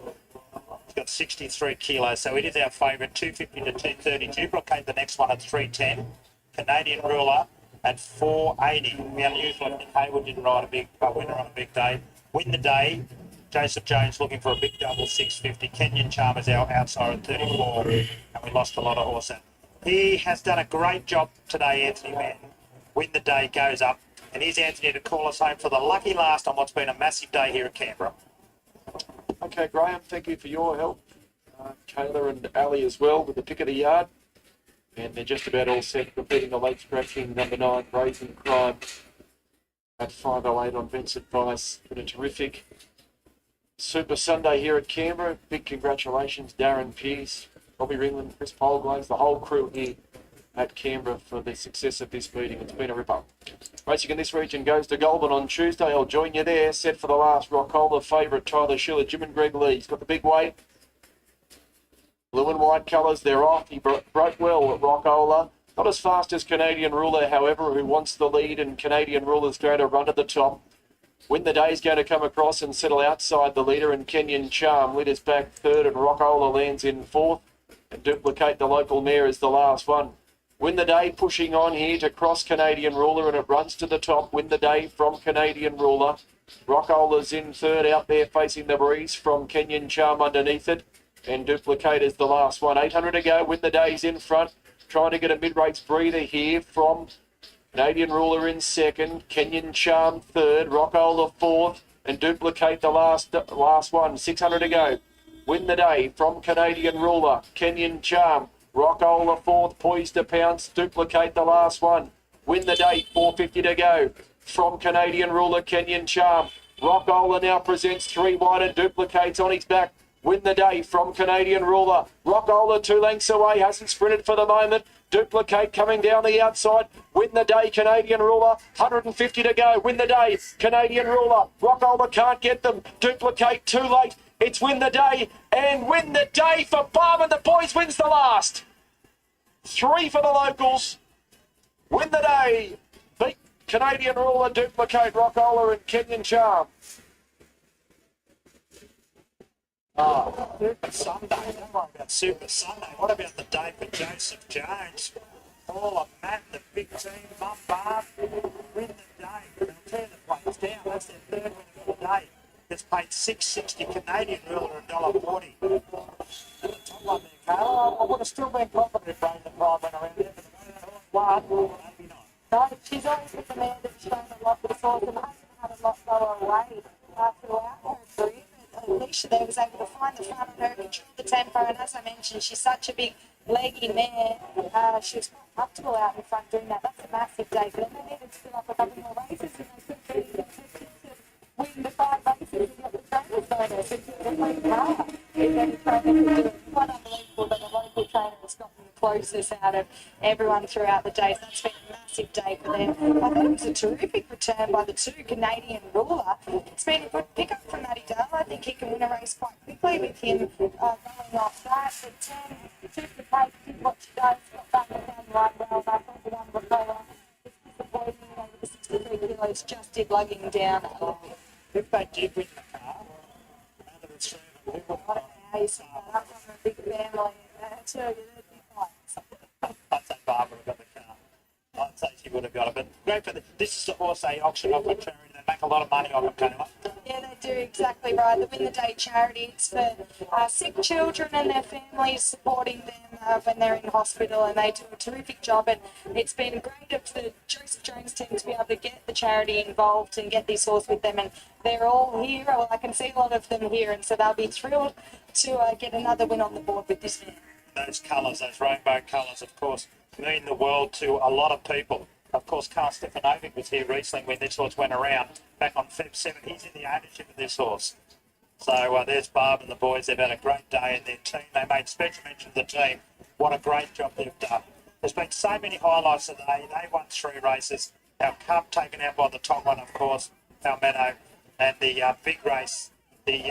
Speaker 2: He's got 63 kilos, so it is our favourite, 250 to 232. Blockade the next one at 310. Canadian Ruler at 480. The unusual, Nick Hayward didn't ride a big winner on a big day. Win the day. Joseph Jones looking for a big double 650. Kenyan Charmers our outside at 34, and we lost a lot of horse. He has done a great job today, Anthony Mann. Win the day goes up, and here's Anthony to call us home for the lucky last on what's been a massive day here at Canberra.
Speaker 3: Okay, Graham, thank you for your help. Kayla and Ali as well with the pick of the yard. And they're just about all set for beating the late scratching number 9, Raising Crime, at 5:08 on Vincent Vice. Been a terrific Super Sunday here at Canberra. Big congratulations, Darren Pearce, Robbie Ringland, Chris Polglaze, the whole crew here at Canberra for the success of this meeting. It's been a ripper. Racing in this region goes to Goulburn on Tuesday. I'll join you there. Set for the last, Rockola favourite, Tyler Schiller, Jim and Greg Lee. He's got the big weight. Blue and white colours, they're off. He broke well at Rockola. Not as fast as Canadian Ruler, however, who wants the lead, and Canadian Ruler's going to run to the top. Win the Day's going to come across and settle outside the leader, and Kenyan Charm leaders back third, and Rockola lands in fourth, and Duplicate the Local Mare is the last one. Win the Day pushing on here to cross Canadian Ruler, and it runs to the top. Win the Day from Canadian Ruler. Rockola's in third out there facing the breeze from Kenyan Charm underneath it. And Duplicate is the last one. 800 to go. Win the Day's in front. Trying to get a mid-race breather here from Canadian Ruler in second. Kenyan Charm third. Rockola fourth. And Duplicate the last one. 600 to go. Win the Day from Canadian Ruler. Kenyan Charm. Rockola fourth. Poised to pounce. Duplicate the last one. Win the Day. 450 to go. From Canadian Ruler. Kenyan Charm. Rockola now presents 3 wide and Duplicates on his back. Win the Day from Canadian Ruler. Rockola 2 lengths away, hasn't sprinted for the moment. Duplicate coming down the outside. Win the Day, Canadian Ruler. 150 to go. Win the Day, Canadian Ruler. Rockola can't get them. Duplicate too late. It's Win the Day, and Win the Day for Barb and the boys wins the last. 3 for the locals. Win the Day. Beat Canadian Ruler, Duplicate, Rockola and Kenyan Charm.
Speaker 2: Oh, Super Sunday. Don't worry about Super Sunday. What about the day for Joseph Jones? All of Matt, the big team, Mum Barb, win the day. They'll tear the plates down. That's their third win of the day. It's paid $6.60 Canadian Ruler, $1.40. And the top one there, Carl, I would have still been confident if Raven Pride went around there, but the way that horse won, maybe not.
Speaker 4: No, she's always been the man that's shown a lot with horse and hasn't had a lot lower away throughout her career. Alicia there was able to find the front of her, control the tempo, and as I mentioned, she's such a big leggy mare. She was quite comfortable out in front doing that. That's a massive day for them. They needed to fill up a couple more races, and they could be to win the 5 races and get the trainer's bonus. It's a great car. If any trainer could do it, quite unbelievable that a local trainer has gotten the closest out of everyone throughout the day. So that's been a massive day for them. I thought it was a terrific return by the 2 Canadian Ruler. It's been a good pickup from Matty Dale. I think he can win a race quite quickly with him going off that. But Super Pace did what she does, got back and down right well. Back on the one before. It's disappointing over the 63 kilos, just did lugging down a little bit.
Speaker 2: If they did win the car, another it's 3 of them.
Speaker 4: What an hour you see that from a big family. I tell you, they'd be fine.
Speaker 2: I'd say Barbara got the car. I'd say she would have got it. But great for this is the horse they auction off at charity. They make a lot of money on them, Kayla.
Speaker 4: Yeah, they do, exactly right. The Win the Day charity, it's for sick children and their families, supporting them when they're in hospital, and they do a terrific job. And it's been great for the Joseph Jones team to be able to get the charity involved and get this horse with them. And they're all here. Well, I can see a lot of them here, and so they'll be thrilled to get another win on the board with this man.
Speaker 2: Those colours, those rainbow colours, of course, mean the world to a lot of people. Of course, Carl Stefanovic was here recently when this horse went around back on Feb 7. He's in the ownership of this horse. So there's Barb and the boys. They've had a great day in their team. They made special mention of the team. What a great job they've done. There's been so many highlights today. They won 3 races. Our Cup taken out by the top one, of course, Palmetto, and the big race, the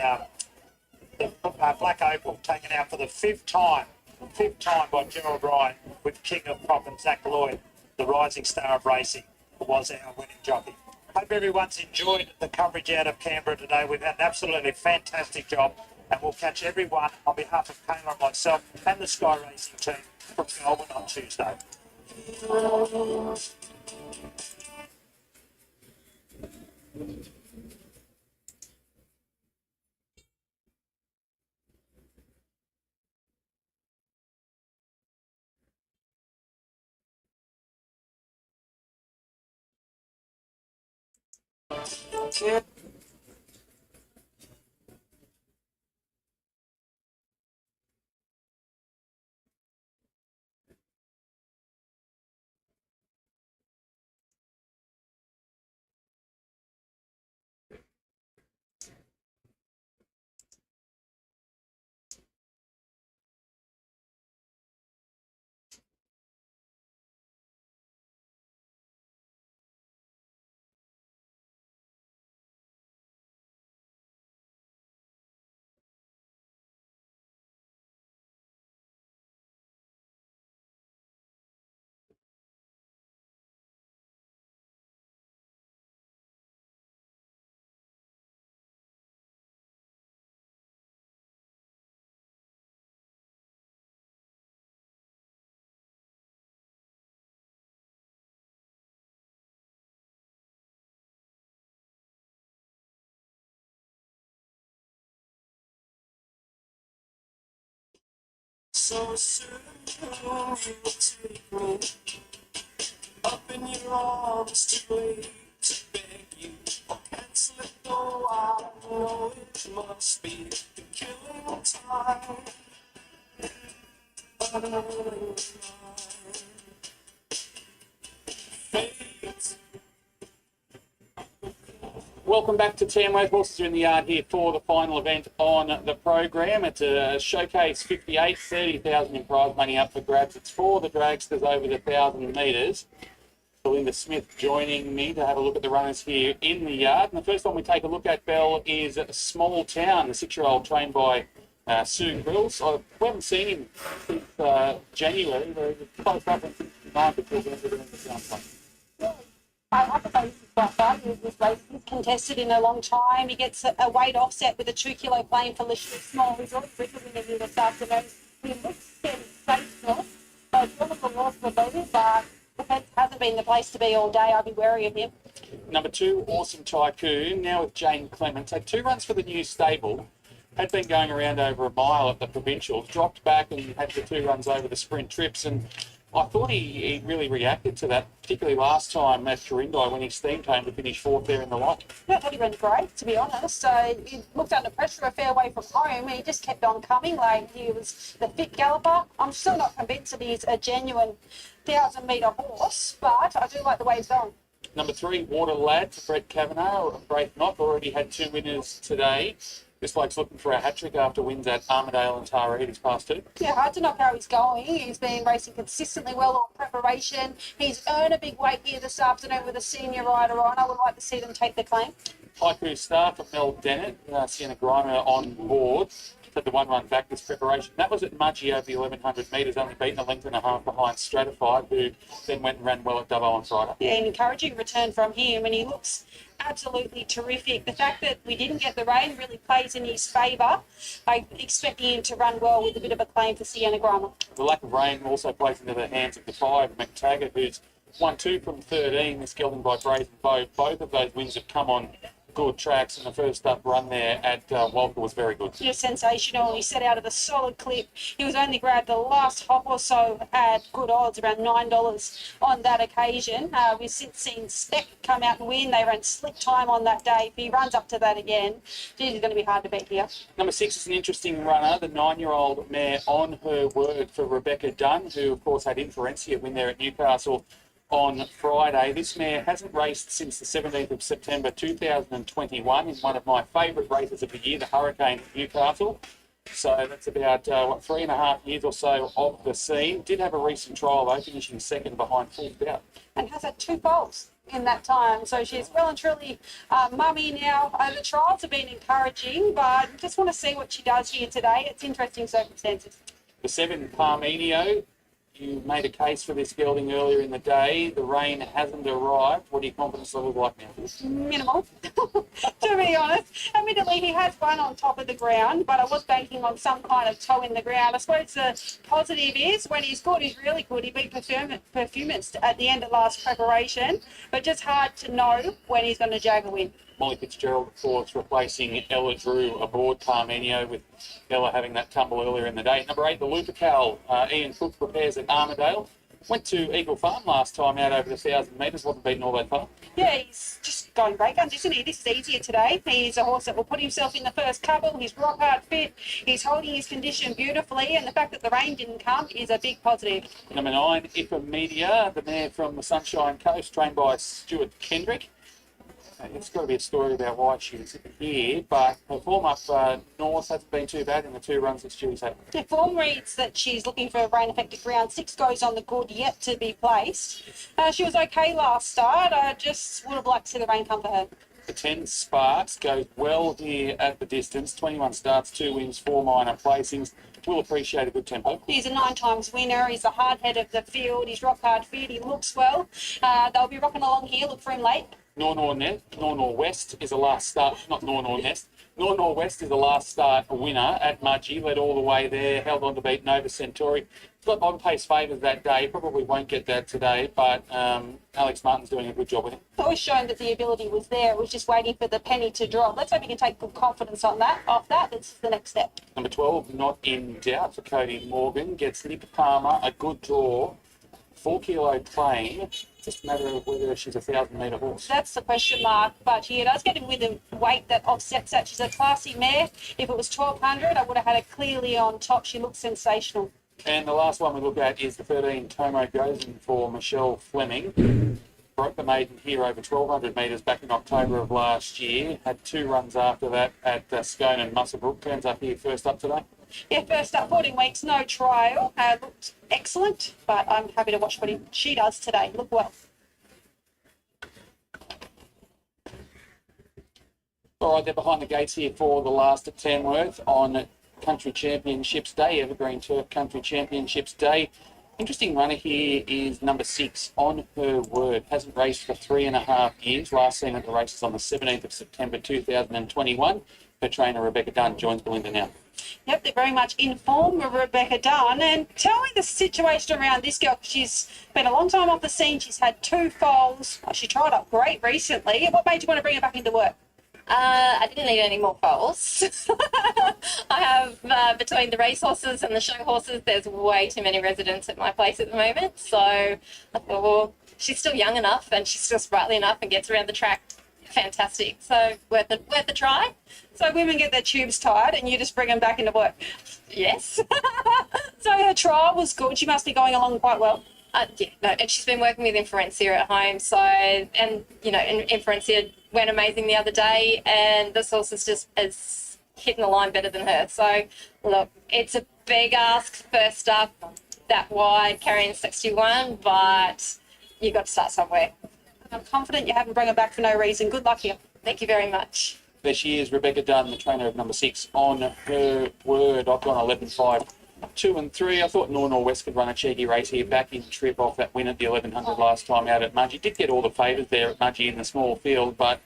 Speaker 2: Black Opal, taken out for the 5th time by Gerald Ryan with King of Pop and Zach Lloyd, the rising star of racing. was our winning jockey. Hope everyone's enjoyed the coverage out of Canberra today. We've had an absolutely fantastic job, and we'll catch everyone on behalf of Kayla and myself and the Sky Racing team from Melbourne on Tuesday.
Speaker 12: So soon you will take me up in your arms too late to beg you. I can't slip though I know it must be the killing time. But I fate. Welcome back to Tamworth. Horses are in the yard here for the final event on the program. It's a Showcase 58, 30,000 in prize money up for grabs. It's for the dragsters over the 1,000 metres. Belinda Smith joining me to have a look at the runners here in the yard. And the first one we take a look at, Bell, is Small Town, the 6-year-old trained by Sue Grills. We haven't seen him since January. Very close up in 69 before we entered in the sound play.
Speaker 8: I like the basis quite fun. This race is contested in a long time. He gets a weight offset with a 2 kilo claim for Lishly Small, who's already ridden with him this afternoon. He looks fairly safe now. It's one of the loss for beaters, but the fence hasn't been the place to be all day. I'd be wary of him.
Speaker 5: Number 2, Awesome Tycoon, now with Jane Clements. Had 2 runs for the new stable. Had been going around over a mile at the provincials, dropped back and had the 2 runs over the sprint trips. And I thought he really reacted to that, particularly last time at Corindai when he steamed home to finish 4th there in the lot.
Speaker 8: Yeah, I thought he ran great, to be honest. He looked under pressure a fair way from home. He just kept on coming. Like, he was the fit galloper. I'm still not convinced that he's a genuine 1,000-metre horse, but I do like the way he's going.
Speaker 5: Number 3, Water Lad for Brett Kavanagh. Break Not already had 2 winners today. This bloke's looking for a hat-trick after wins at Armadale and Taree. He's past 2.
Speaker 8: Yeah, hard to knock how he's going. He's been racing consistently well on preparation. He's earned a big weight here this afternoon with a senior rider on. I would like to see them take the claim.
Speaker 5: Haiku Star for Mel Dennett. Sienna Grimer on board. Had the 1 run back this preparation. That was at Mudgee over the 1,100 metres, only beaten a length and a half behind Stratified, who then went and ran well at Dubbo on Friday.
Speaker 8: Yeah, an encouraging return from him, and he looks absolutely terrific. The fact that we didn't get the rain really plays in his favour. I'm expecting him to run well with a bit of a claim for Sienna Grimer.
Speaker 5: The lack of rain also plays into the hands of the 5, McTaggart, who's won 2 from 13, this gelding by Brazen Bow. Both of those wins have come on good tracks, and the first up run there at Walker was very good.
Speaker 8: Yeah, sensational. He set out at a solid clip. He was only grabbed the last hop or so at good odds, around $9 on that occasion. We've since seen Speck come out and win. They ran slick time on that day. If he runs up to that again, geez, he's going to be hard to beat here.
Speaker 5: Number 6 is an interesting runner, the 9-year-old mare On Her Word for Rebecca Dunn, who of course had Inferencia win there at Newcastle on Friday. This mare hasn't raced since the 17th of September 2021 in one of my favourite races of the year, the Hurricane at Newcastle. So that's about, 3.5 years or so of the scene. Did have a recent trial though, finishing 2nd behind Full Scout.
Speaker 8: And has had 2 foals in that time. So she's well and truly mummy now. The trials have been encouraging, but just want to see what she does here today. It's interesting circumstances.
Speaker 5: The 7, Parmenio. You made a case for this gelding earlier in the day. The rain hasn't arrived. What are your confidence levels like now?
Speaker 8: Minimal, to be honest. Admittedly, he has one on top of the ground, but I was banking on some kind of toe in the ground. I suppose the positive is when he's good, he's really good. He beat Perfumist at the end of last preparation, but just hard to know when he's going to jag a win.
Speaker 5: Molly Fitzgerald, of course, replacing Ella Drew aboard Parmenio, with Ella having that tumble earlier in the day. Number 8, the Lupercal. Ian Cook prepares at Armadale. Went to Eagle Farm last time out over the 1,000 metres. Wasn't beaten all that far.
Speaker 8: Yeah, he's just going great guns, isn't he? This is easier today. He's a horse that will put himself in the first couple. He's rock hard fit. He's holding his condition beautifully, and the fact that the rain didn't come is a big positive.
Speaker 5: Number 9, Ifa Media, the mare from the Sunshine Coast, trained by Stuart Kendrick. It's got to be a story about why she's here, but her form up north hasn't been too bad in the 2 runs that Stewie's had.
Speaker 8: The form reads that she's looking for a rain-affected ground. 6 goes on the good, yet to be placed. She was okay last start. I just would have liked to see the rain come for her.
Speaker 5: The 10 Sparks goes well here at the distance. 21 starts, 2 wins, 4 minor placings. Will appreciate a good tempo.
Speaker 8: He's a 9 times winner. He's the hard head of the field. He's rock hard fit. He looks well. They'll be rocking along here. Look for him late.
Speaker 5: Nor West is the last start, not Nor Nest. Nor West is the last start winner at Mudgee, led all the way there, held on to beat Nova Centauri. Got on-pace favours that day, probably won't get that today, but Alex Martin's doing a good job with him.
Speaker 8: It's always shown that the ability was there. It was just waiting for the penny to drop. Let's hope he can take good confidence on that. Off that, that's the next step.
Speaker 5: Number 12, Not in Doubt for Cody Morgan, gets Nick Palmer, a good draw, 4 kilo claim. Just a matter of whether she's a 1,000-metre horse.
Speaker 8: That's the question mark, but she does get him with a weight that offsets that. She's a classy mare. If it was 1,200, I would have had her clearly on top. She looks sensational.
Speaker 5: And the last one we look at is the 13 Tomo Gozen for Michelle Fleming. Broke the maiden here over 1,200 metres back in October of last year. Had 2 runs after that at Scone and Musselbrook. Turns up here first up today.
Speaker 8: Yeah, first up, 14 weeks, no trial. Looked excellent, but I'm happy to watch what she does today. Look well.
Speaker 5: All right, they're behind the gates here for the last at Tamworth on Country Championships Day, Evergreen Turf Country Championships Day. Interesting runner here is number 6, On Her Word. Hasn't raced for 3.5 years. Last seen at the races on the 17th of September 2021. Her trainer, Rebecca Dunn, joins Belinda now.
Speaker 8: Yep, they're very much in form of Rebecca Dunn. And tell me the situation around this girl. She's been a long time off the scene. She's had 2 foals. She tried up great recently. What made you want to bring her back into work?
Speaker 20: I didn't need any more foals. I have, between the racehorses and the show horses, there's way too many residents at my place at the moment. So I thought, well, she's still young enough and she's still sprightly enough and gets around the track. Fantastic. So worth a try.
Speaker 8: So women get their tubes tied and you just bring them back into work?
Speaker 20: Yes.
Speaker 8: So her trial was good. She must be going along quite well.
Speaker 20: Yeah, no, and she's been working with Inferencia at home. So, and, you know, Inferencia went amazing the other day and this horse is hitting the line better than her. So, look, it's a big ask first up, that wide, carrying 61, but you've got to start somewhere.
Speaker 8: I'm confident you haven't brought her back for no reason. Good luck here.
Speaker 20: Thank you very much.
Speaker 5: There she is, Rebecca Dunn, the trainer of number 6, On Her Word. I've gone 11.5. 2 and 3. I thought Nor West could run a cheeky race here, back in trip off that win at the 1100 last time out at Mudgee. Did get all the favours there at Mudgee in the small field, but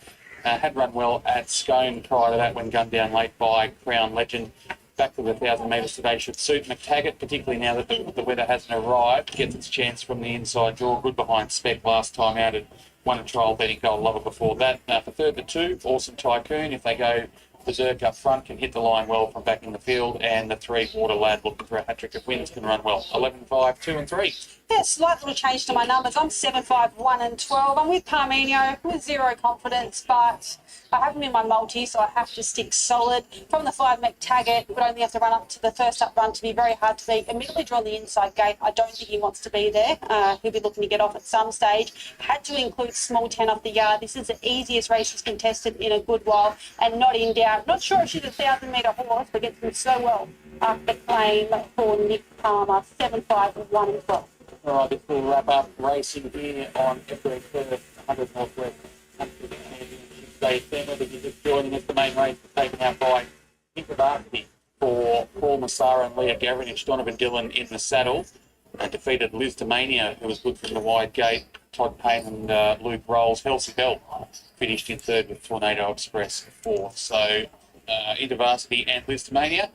Speaker 5: had run well at Scone prior to that when gunned down late by Crown Legend. Back to the 1,000 metres today should suit McTaggart, particularly now that the weather hasn't arrived. Gets its chance from the inside draw. Good behind Spec last time out and won a trial betting Gold Lover before that. For third to 2, Awesome Tycoon. If they go berserk up front, can hit the line well from back in the field, and the 3 Water Lad looking for a hat-trick of wins can run well. 11.5, 2 and 3.
Speaker 8: Yeah, slight little change to my numbers. I'm 7, 5, 1 and 12. I'm with Parmenio with 0 confidence, but I have him in my multi, so I have to stick solid. From the 5, McTaggart would only have to run up to the first up run to be very hard to beat. Immediately drawn the inside gate. I don't think he wants to be there. He'll be looking to get off at some stage. Had to include small 10 off the yard. This is the easiest race he's contested in a good while, and Not in Doubt. Not sure if she's a 1,000-metre horse, but gets them so well after claim for Nick Palmer. 7, 5, 1 and 12.
Speaker 5: All right, this will wrap up racing here on Evergreen Turf, 100 Northwest Country Championship Day. Family, if you're just joining us, the main race is taken out by Intervarsity for Paul Massara and Leah Gavranich. Donovan Dillon in the saddle. defeated Liz Mania, who was good from the wide gate. Todd Payne and Luke Rolls. Halsey Bell finished in third with Tornado Express fourth. So InterVarsity and Liz Mania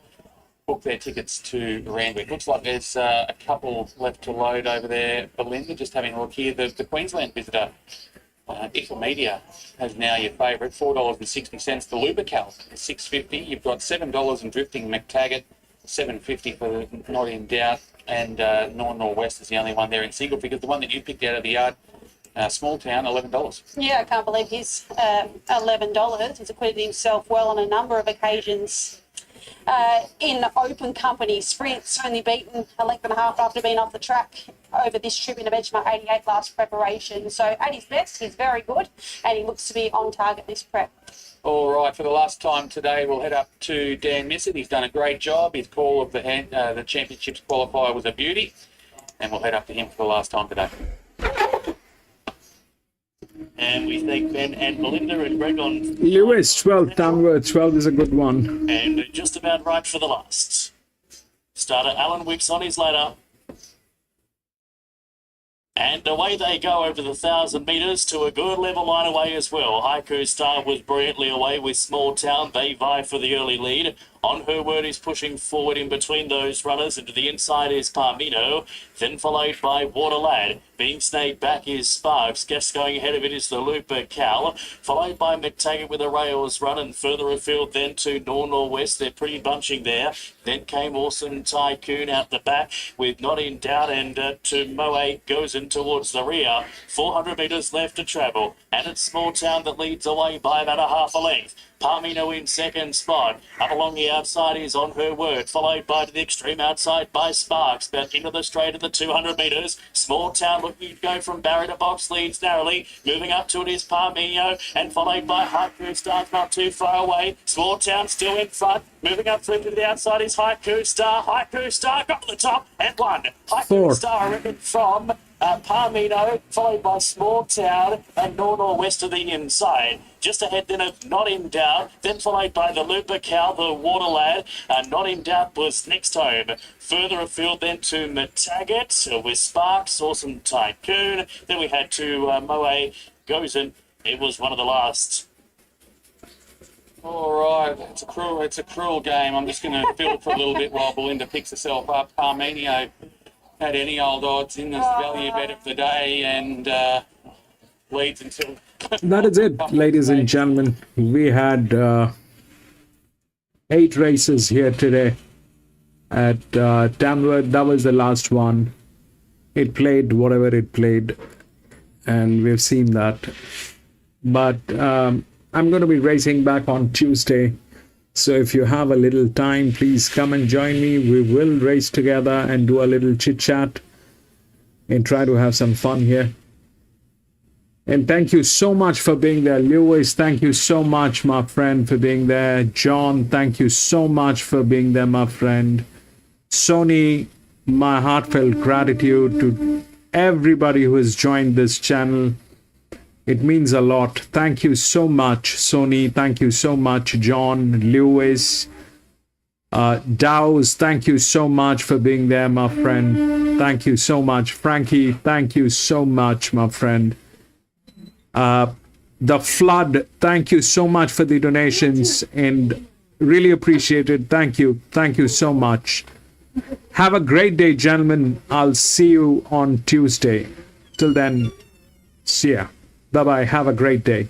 Speaker 5: book their tickets to Randwick. Looks like there's a couple left to load over there. Belinda, just having a look here. The Queensland visitor, Media, has now your favourite, $4.60. The Lubercal, $6.50. You've got $7 in Drifting McTaggart, $7.50 for the Not in Doubt, and North-Northwest is the only one there in single figures. The one that you picked out of the yard, Small Town, $11.
Speaker 8: Yeah, I can't believe he's $11. He's acquitted himself well on a number of occasions. In open company sprints, only beaten a length and a half after being off the track over this trip in a benchmark 88 last preparation. So at his best, he's very good, and he looks to be on target this prep.
Speaker 5: All right, for the last time today, we'll head up to Dan Missett. He's done a great job. His call of the championships qualifier was a beauty, and we'll head up to him for the last time today.
Speaker 12: And we thank Ben and Melinda and Greg on...
Speaker 1: Lewis, 12, Tamworth 12 is a good one.
Speaker 12: And just about right for the last. Starter Alan Wicks on his ladder. And away they go over the 1,000 metres to a good level line away as well. Haiku Star was brilliantly away with Small Town. They vie for the early lead. On Her Word is pushing forward in between those runners. And to the inside is Parmino, then followed by Water Lad. Being snaked back is Sparks. Guest going ahead of it is the Looper Cal, followed by McTaggart with a rails run, and further afield then to North-Northwest. They're pretty bunching there. Then came Awesome Tycoon out the back with Not in Doubt, and to Moe goes in towards the rear. 400 metres left to travel, and it's Small Town that leads away by about a half a length. Parmino in second spot. Up along the outside is On Her Word, followed by to the extreme outside by Sparks. But into the straight of the 200 metres. Small Town looking to go from barrier to box, leads narrowly. Moving up to it is Parmino, and followed by Haiku Star, not too far away. Small Town still in front. Moving up through to the outside is Haiku Star. Haiku Star got to the top and won. Haiku Star, I reckon, from Parmino, followed by Small Town and North-Northwest to the inside. Just ahead then of Not in Doubt, then followed by the Looper Cal, the Water Lad. Not in Doubt was next home. Further afield then to McTaggart with Sparks, Awesome Tycoon. Then we had to Moe Gozen. It was one of the last.
Speaker 5: All right, it's a cruel game. I'm just going to field for a little bit while Belinda picks herself up. Parmenio had any old odds in this value bet of the day, and leads until...
Speaker 1: That is it, ladies and gentlemen. We had 8 races here today at Tamworth. That was the last one. It played whatever it played, and we've seen that. But I'm going to be racing back on Tuesday. So if you have a little time, please come and join me. We will race together and do a little chit-chat and try to have some fun here. And thank you so much for being there. Lewis, thank you so much, my friend, for being there. John, thank you so much for being there, my friend. Sony, my heartfelt gratitude to everybody who has joined this channel. It means a lot. Thank you so much, Sony. Thank you so much, John, Lewis, Dows. Thank you so much for being there, my friend. Thank you so much. Frankie, thank you so much, my friend. The Flood, thank you so much for the donations and really appreciate it. Thank you. Thank you so much. Have a great day, gentlemen. I'll see you on Tuesday. Till then, see ya. Bye-bye. Have a great day.